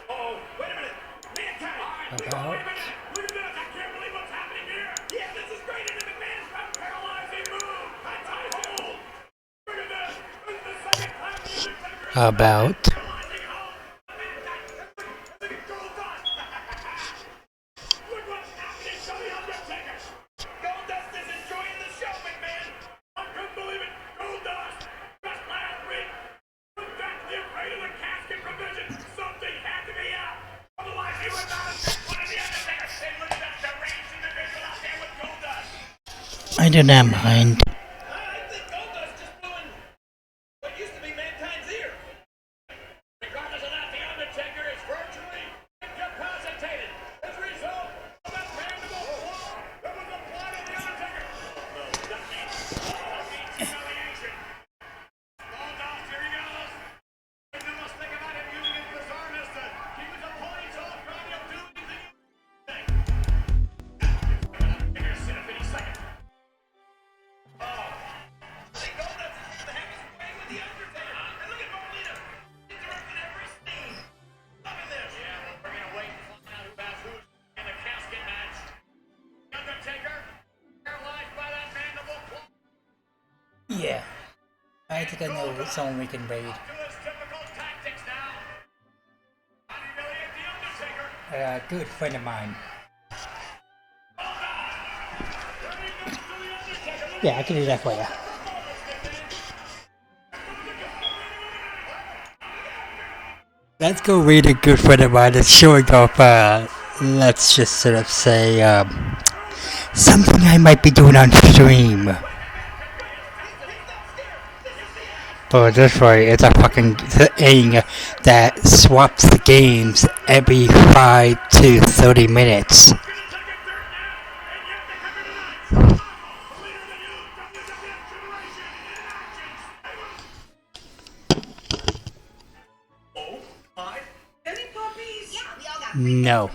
Oh, wait a minute! Mankind! Wait a minute! Look at this! I can't believe what's happening here! Yeah, this is great! And the McMahon's got a paralyzing move! I tie hold! Look at this! This is the second time the Undertaker How about Look what's happening to the Undertaker! Goldust is enjoying the show, McMahon! I couldn't believe it! Goldust! Just last week! Put back the afraid of the casket provision! Something had to be out! Otherwise he would not have been one of the Undertaker! Hey, look at that deranged individual out there with Goldust! I do not mind. I think Goldust just blew in what used to be Mankind's ear. Regardless of that, the Undertaker is virtually incapacitated. As a result of that mandible claw that was applied to the Undertaker. Oh, no, that means humiliation. Goldust, here he goes. Make no mistake about him using his bizarreness to keep his opponents off trying to do anything. Undertaker sit up any second. Oh. They Goldust is the heck is away with the Undertaker. And look at Marlena. Interrupting every scene. Look at this. Yeah, we're going to wait and find out who has who's in the casket match. The Undertaker, paralyzed by that mandible claw. Yeah. I think I know which song we can raid. To his typical tactics now. And humiliate the Undertaker. A good friend of mine. Yeah, I can do that for you. Let's go read a good friend of mine that's showing off, let's just sort of say, something I might be doing on stream. But that's right, it's a fucking thing that swaps the games every 5 to 30 minutes. No.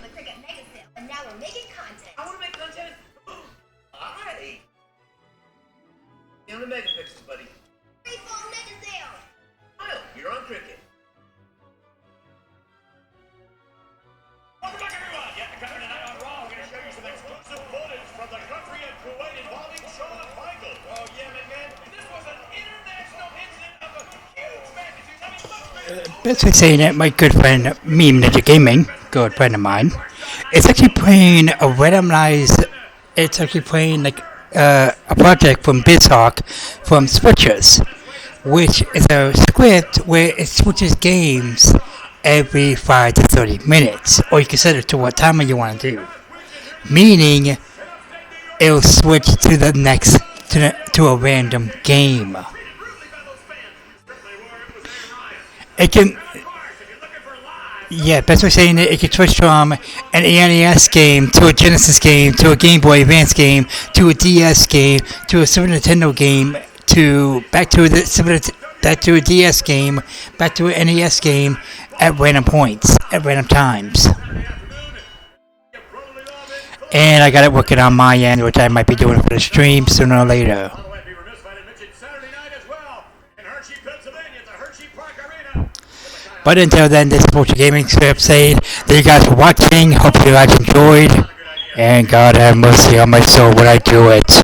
And now we're making content. I want to make content. Alrighty. Down the mega pixels, buddy. Free fall mega sale. Kyle, you're on cricket. Welcome back, everyone. Yet to cover tonight on Raw, we're going to show you some exclusive footage from the country of Kuwait involving Shawn Michaels. Oh, yeah, McMahon. This was an international incident of a huge magnitude. I mean, look, Basically saying that my good friend Meme Ninja Gaming, good friend of mine, it's actually playing a randomized, it's actually playing like a project from BizHawk from Switchers, which is a script where it switches games every 5 to 30 minutes, or you can set it to what timer you want to do, meaning it'll switch to the next, to a random game. It can, yeah, best way of saying it can switch from an NES game to a Genesis game to a Game Boy Advance game to a DS game to a Super Nintendo game to back to a DS game, back to an NES game at random points, at random times. And I got it working on my end, which I might be doing for the stream sooner or later. But until then, this is Vulture Gaming Script saying thank you guys for watching. Hope you guys enjoyed. And God have mercy on my soul when I do it.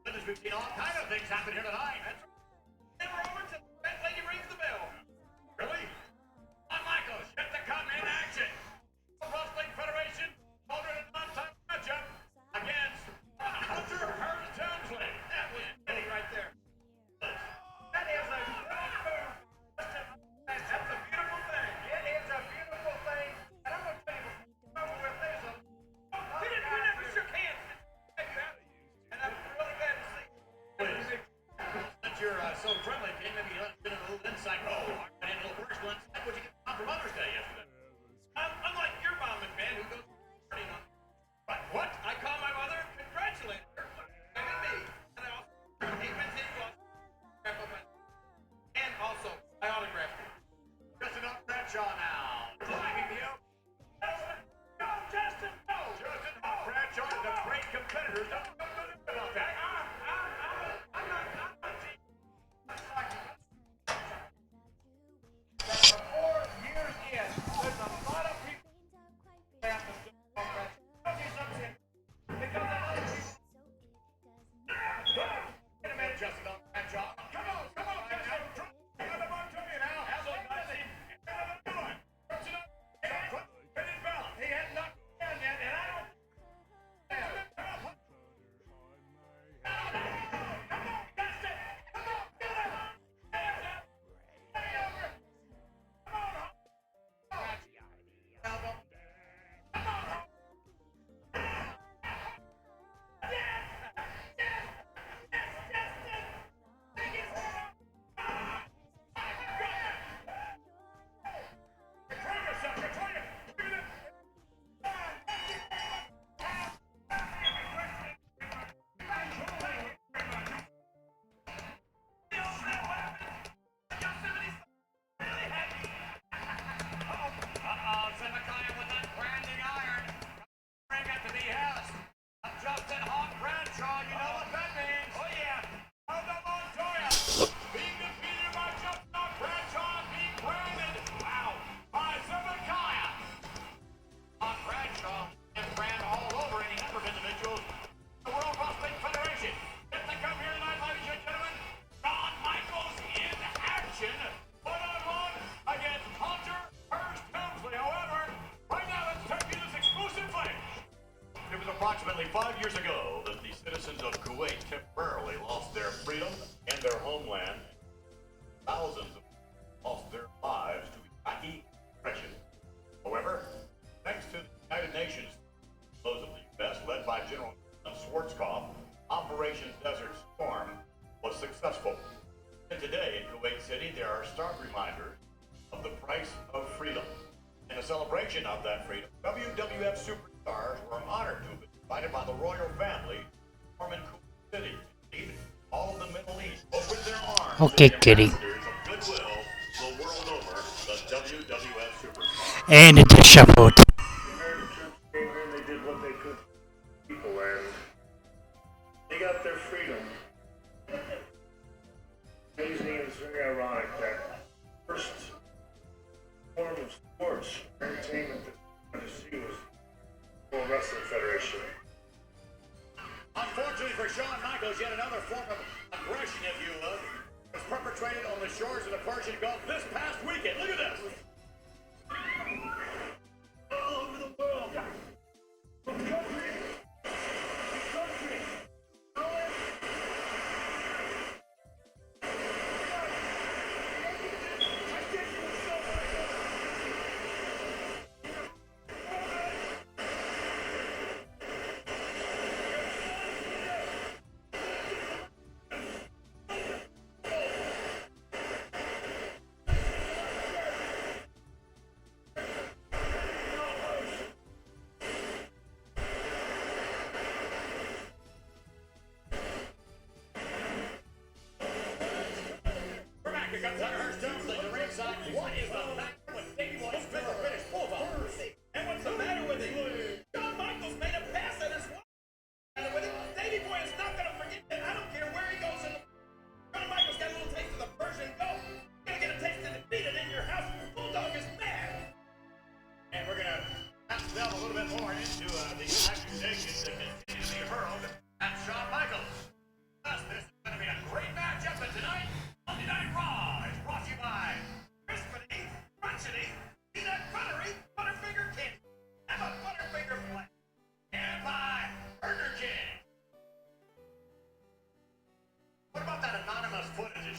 We've seen all kinds of things happen here tonight. And Roberts and that lady rings the bell. Really? On Michaels, yet to come in action. The Wrestling Federation ordered a non-time matchup against Hunter Hearst Townsley. That was Eddie right there. That is a great move. That's a beautiful thing. It is a beautiful thing. And I'm going to tell you, over with this. We never shook hands. And I'm really glad to see. Since you're so friendly, King, maybe you let us get a little insight. Oh, I did a little personal insight. What'd you get from Mother's Day yesterday? Unlike your mom, McMahon, who goes partying on. What? I call my mother, congratulate her. Look at me. And I also and also, I autographed it. Justin Bradshaw now. Climbing the oak. Go, Justin, go! Justin Bradshaw is a great competitor. Don't about that. I'm not for 4 years in, there's a lot of people that have to go back. I'll do something. Because a lot of people. Wait a minute, Justin Bradshaw. Come on, Justin. Come on to me now. Absolutely not. He had not done yet, and I don't. Come on, Justin. Come on, get him. Justin Hawk Bradshaw, you know what that means. Oh, yeah. How's the Montoya? Being defeated by Justin Hawk Bradshaw, being branded, wow, by Zemeckis. Hawk Bradshaw is brand all over any number of individuals. The World Wrestling Federation. Get to come here tonight, ladies and gentlemen. Shawn Michaels in action. One-on-one against Hunter Hearst Townsley. However, right now, let's take you this exclusive footage. It was approximately 5 years ago that the citizens of Kuwait temporarily lost their freedom and their homeland. Thousands of lost their lives to Iraqi oppression. However, thanks to the United Nations, those of the U.S. led by General Schwarzkopf, Operation Desert Storm was successful. And today in Kuwait City, there are stark reminders of the price of freedom. In a celebration of that freedom, WWF superstars were honored to be invited by the royal family from Kuwait City. Indeed, all of the Middle East opened their arms Okay, to the kitty. ambassadors of goodwill the world over, the WWF superstars. And it just shuffled. American troops came in, they did what they could for people, and they got their freedom. Amazing, and it's very ironic that first form of sports, entertainment that we wanted to see was the World Wrestling Federation. Unfortunately for Shawn Michaels, yet another form of aggression, if you will, was perpetrated on the shores of the Persian Gulf this past weekend. Look at this. All over the world. From country to country.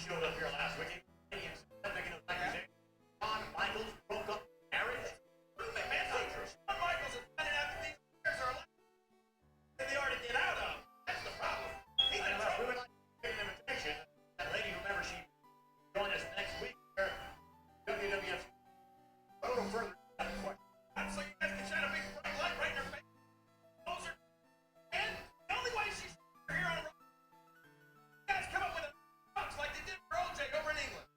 showed up here last week. Making those accusations. Shawn Michaels broke up marriage. McMahon's not true. Shawn Michaels is finding out that these affairs are allowed. They already get out of. That's the problem. He's in trouble. We would like to make an invitation. That lady, remember, she join us next week. WWF. A little further. So you guys can shine a big bright light right in her face. Those are. And the only way she's here on. You guys come up with a box like they did for OJ over in England.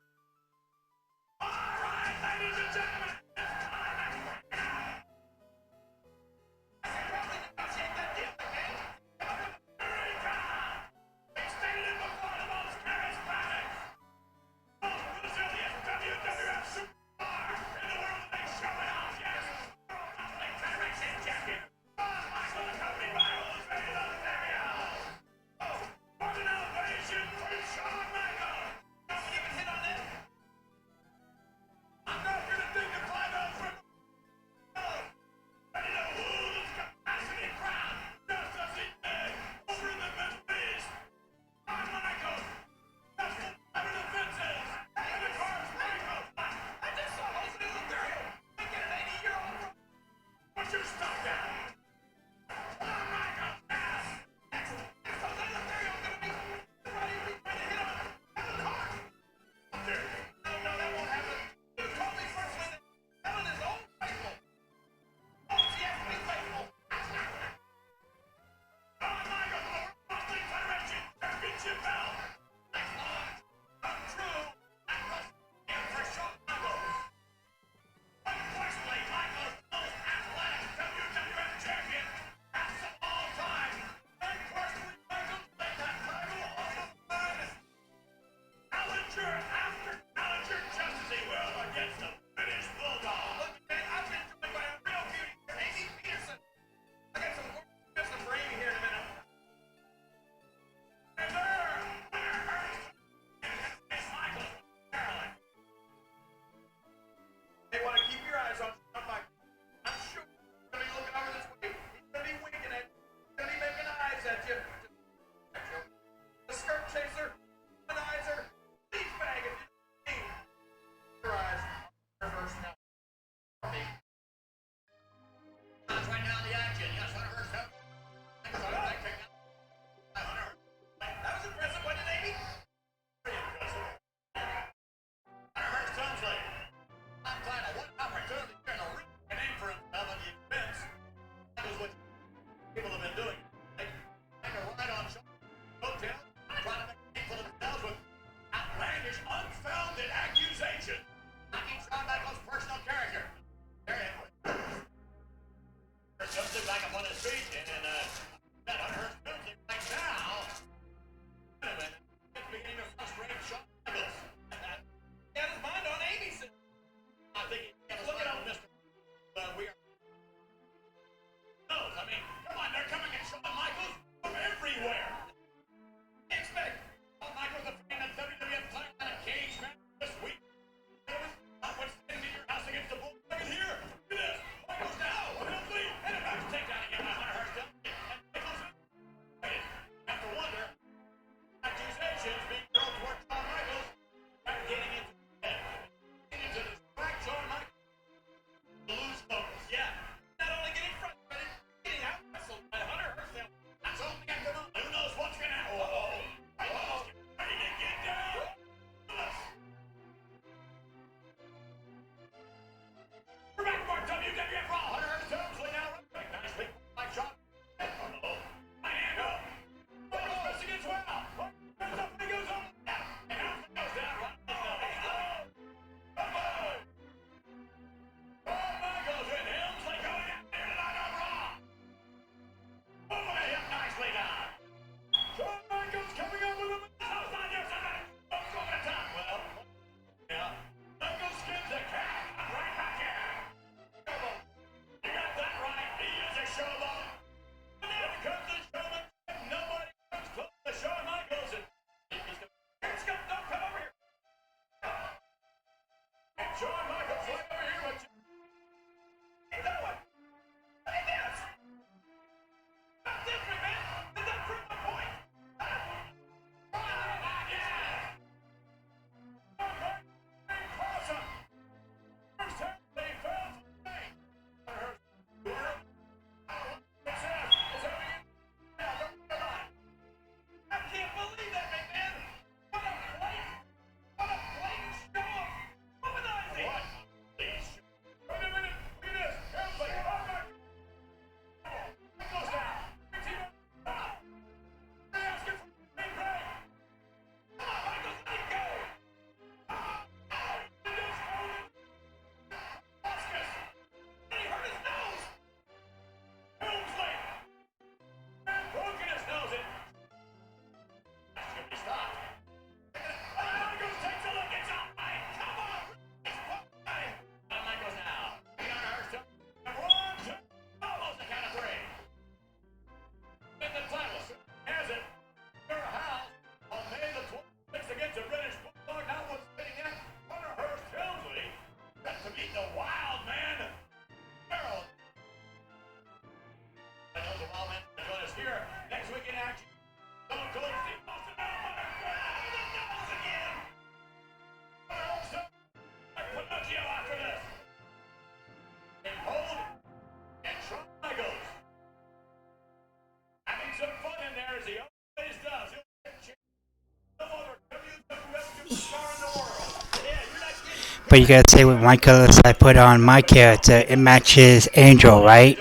but you gotta say what my colors I put on my character. It matches Angel, right?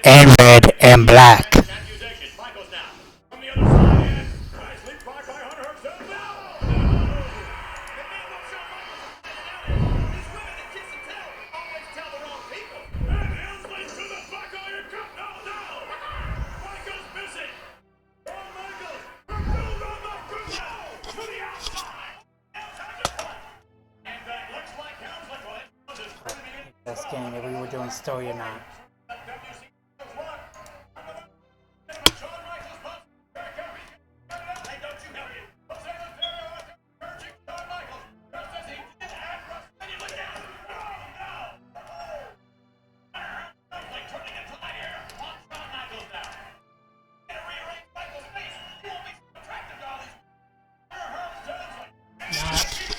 And red and black. That's game if we were doing story or not.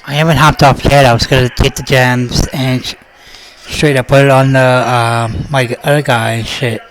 I haven't hopped off yet. I was gonna get the gems and straight up put it on the my other guy and shit.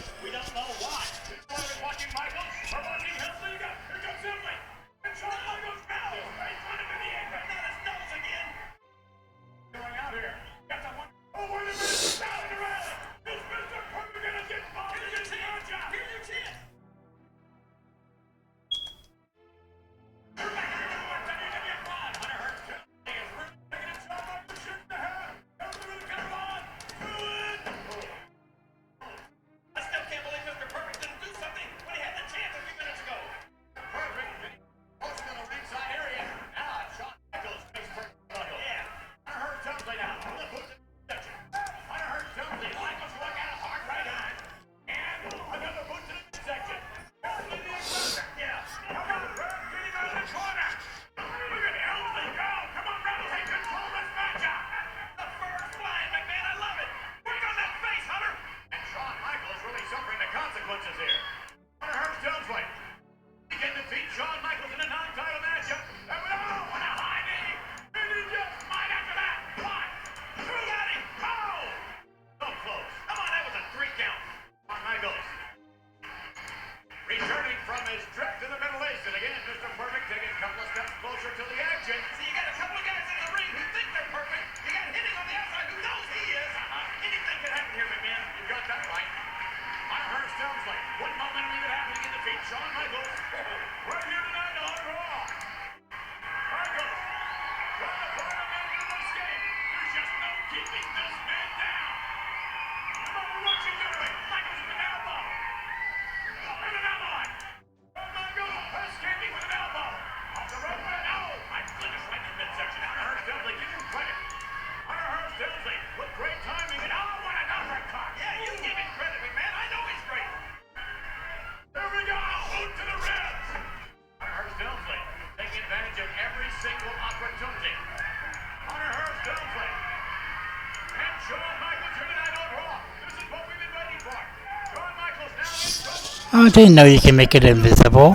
Oh, I didn't know you can make it invisible.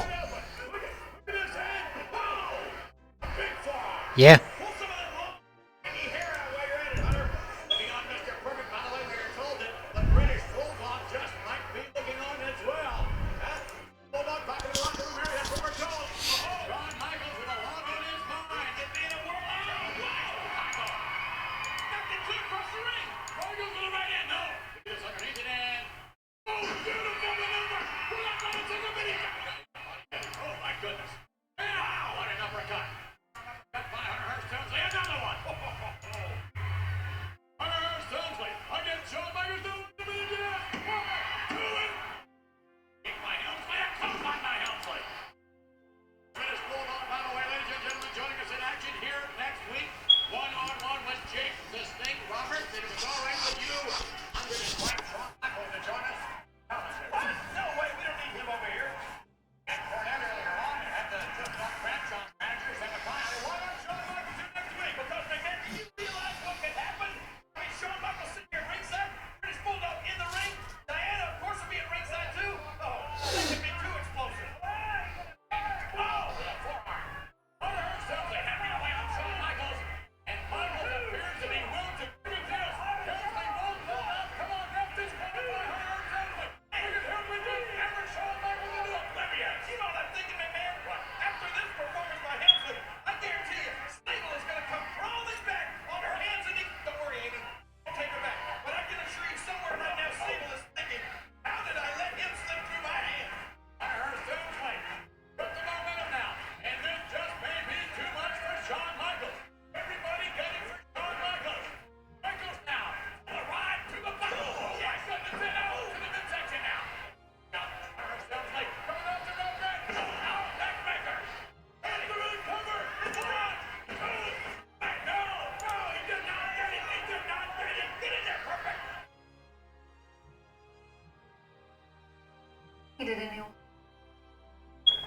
Yeah.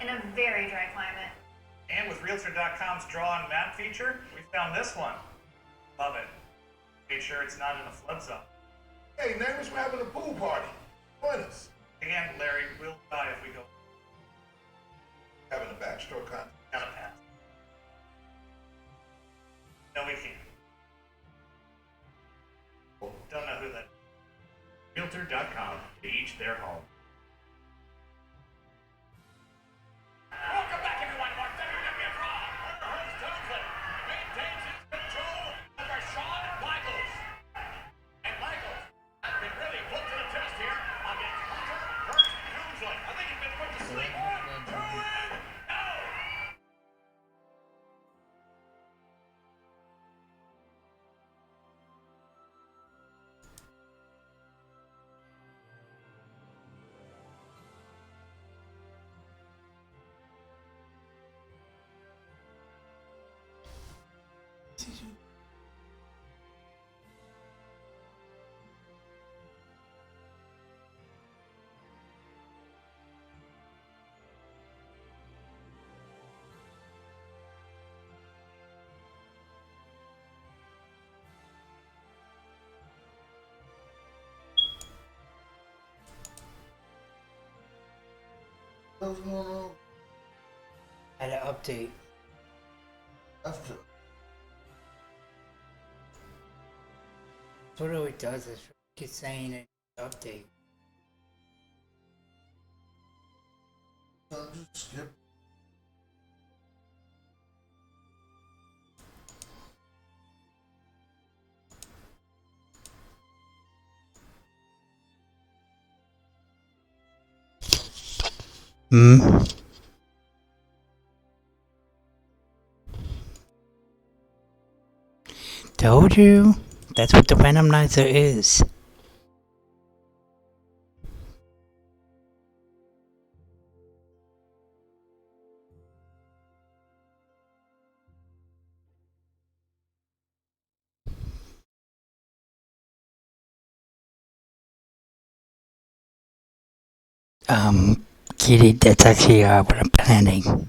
in a very dry climate. And with Realtor.com's draw and map feature, we found this one. Love it. Made sure it's not in a flood zone. Hey, neighbors, we're having a pool party. Join us. Again, Larry, we'll die if we go. Having a backstore contest. Gotta pass. No, we can't. Don't know who that is. Realtor.com, to each their home. Welcome back, everyone, to our WWF Raw. Hunter Hearst Townsend maintains his control over Shawn Michaels. And Michaels has been really put to the test here against Hunter Hearst Townsend. I think he's been put to sleep. 1, 2, and no! What's going on? Had an update. After. So what it does is keep saying it update. I'll just skip. Told you. That's what the randomizer is. Kitty, that's actually what I'm planning.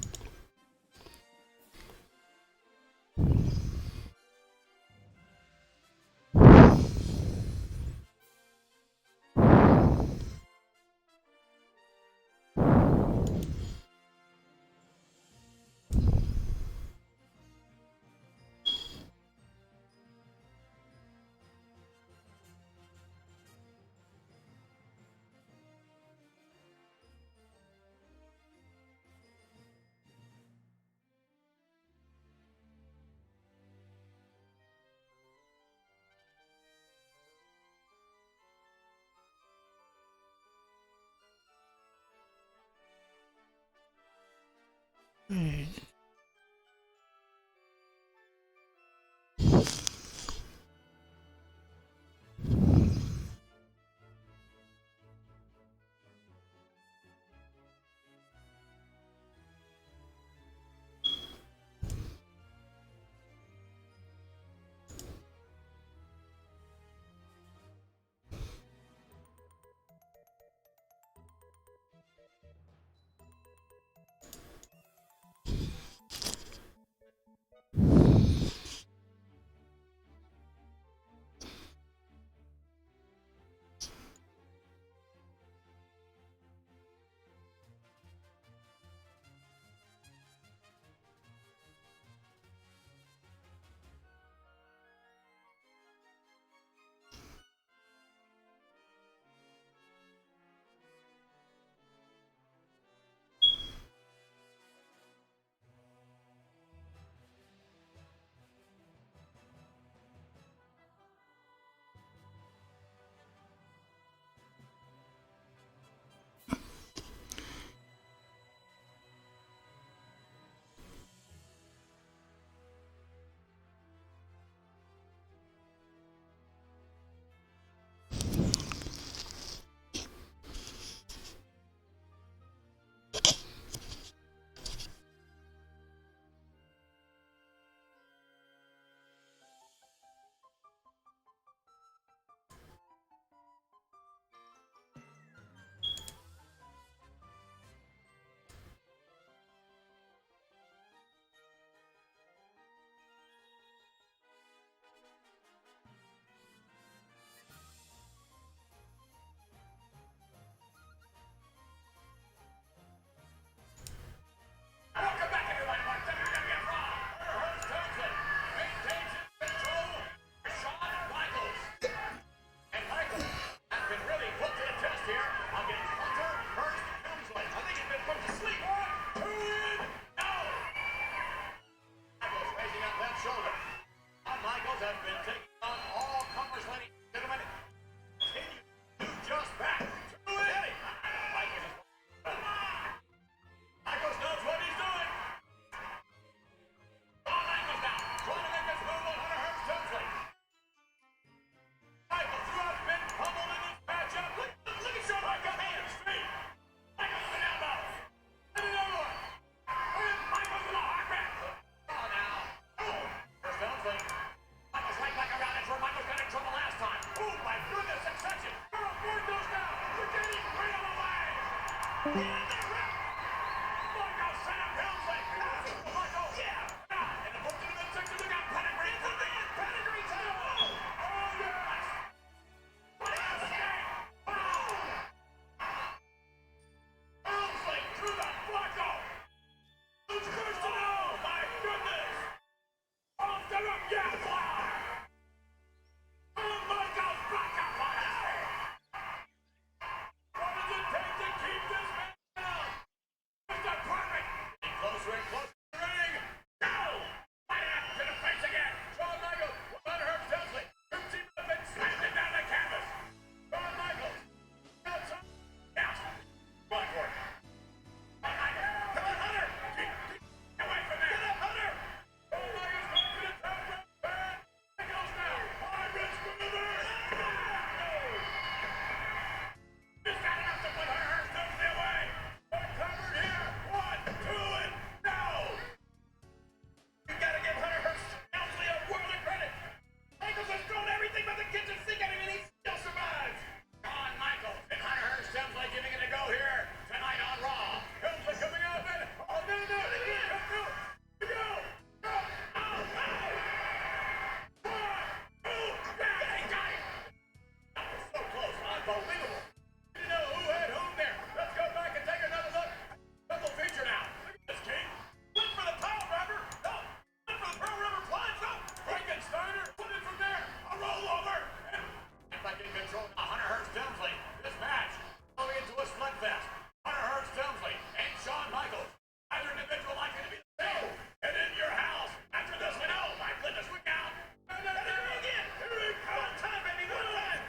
Michaels. Either individual likely to be the same. And in your house. After this one, oh my goodness, look out. No, again. Here we go. One time, baby, one time.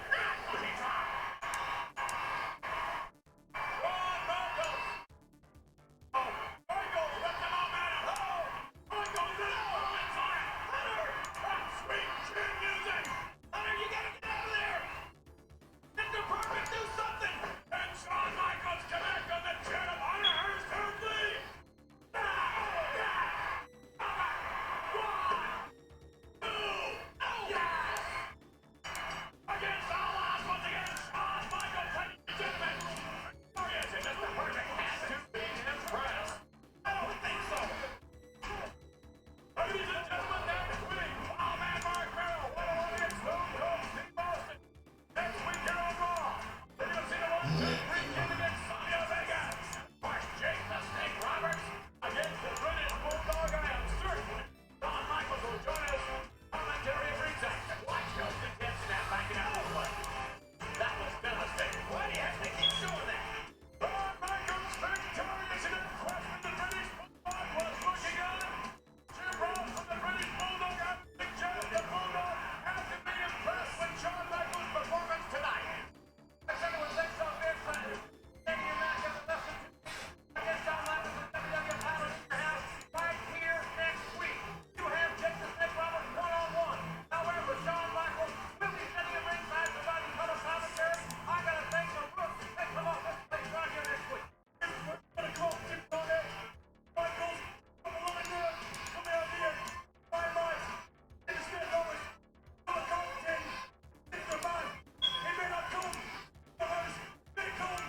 Shawn Michaels. Oh, Michaels, let the momentum. Oh, Michaels, no. It's on. Hunter, sweet chin music. Hunter, you gotta get out of there. Mr. Perfect, do something. And Shawn Michaels connect on the chin of Hunter Hearst Helmsley. Against all odds, once again, Shawn Michaels, ladies and gentlemen. Glorious, and Mr. Perfect has to be impressed. I don't think so. Ladies and gentlemen, next week, Wild Man Mark Merrill, what a way it's Stone Cold Steve Austin. Next week here on Raw, we're going to see the 1, 2, 3 kid against Sonya Vega. Mark Jake the Snake Roberts against the British Bulldog. I am certain Shawn Michaels will join us. Commentary at ringside. Watch Justin get snap backing out of the way. That was devastating. Why do you have to keep showing that? Shawn Michaels victorious in a question. The British Bulldog was looking on. Jim Ross from the British Bulldog. I suggest the Bulldog has to be impressed with Shawn Michaels' performance tonight. As anyone thinks of this, taking your match at the left against Shawn Michaels with WWF Title in your house right here next week. You have Jake the Snake Roberts one-on-one. However, Shawn Michaels will be sitting at ringside providing color commentary. I gotta thank the rooks that come off this place right here next week. We're gonna go off Jim Cornette. Michaels, come along there. Come out here. Bye bye. And the Smith Owens. I'll come in. Mr. Mike. He may not come. Owens may come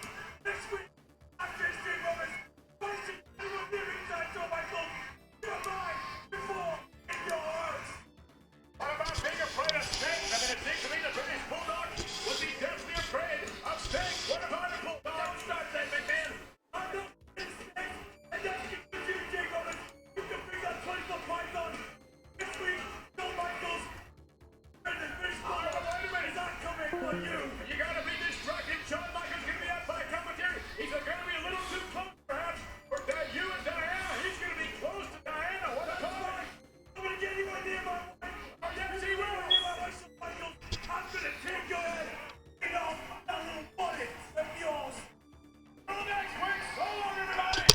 next week. I'm just Steve Owens. First, you will be ringside, Shawn Michaels. You're mine before in your hearts. What about being afraid of snakes? I mean, it seems to me the British Bulldog would be deathly afraid of snakes. What about a bulldog? Don't start that, McMahon. I'm not afraid of snakes, and that's because you, Jake Owens. You can bring that 20-foot python. Next week, Shawn Michaels. And the British Bulldog is not coming for you. You gotta be distracted. Shawn Michaels gonna be out by commentary. He's gonna be a little too close, perhaps, for you and Diana. He's gonna be close to Diana. What about it? I'm gonna get you near my wife. Oh, yes, he will. Near my wife, Shawn Michaels. I'm gonna take your head. You know, that little bullet of yours. Till next week. So long, everybody.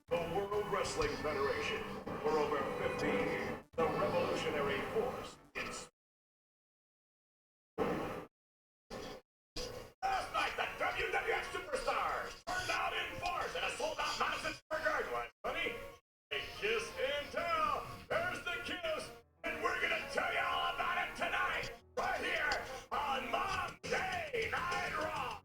The World Wrestling Federation, for over 50 years, the revolutionary force in Last night, the WWF Superstars turned out in force at a sold-out Madison Square Garden. What's funny? A kiss and tell. There's the kiss, and we're gonna tell you all about it tonight, right here on Monday Night Raw.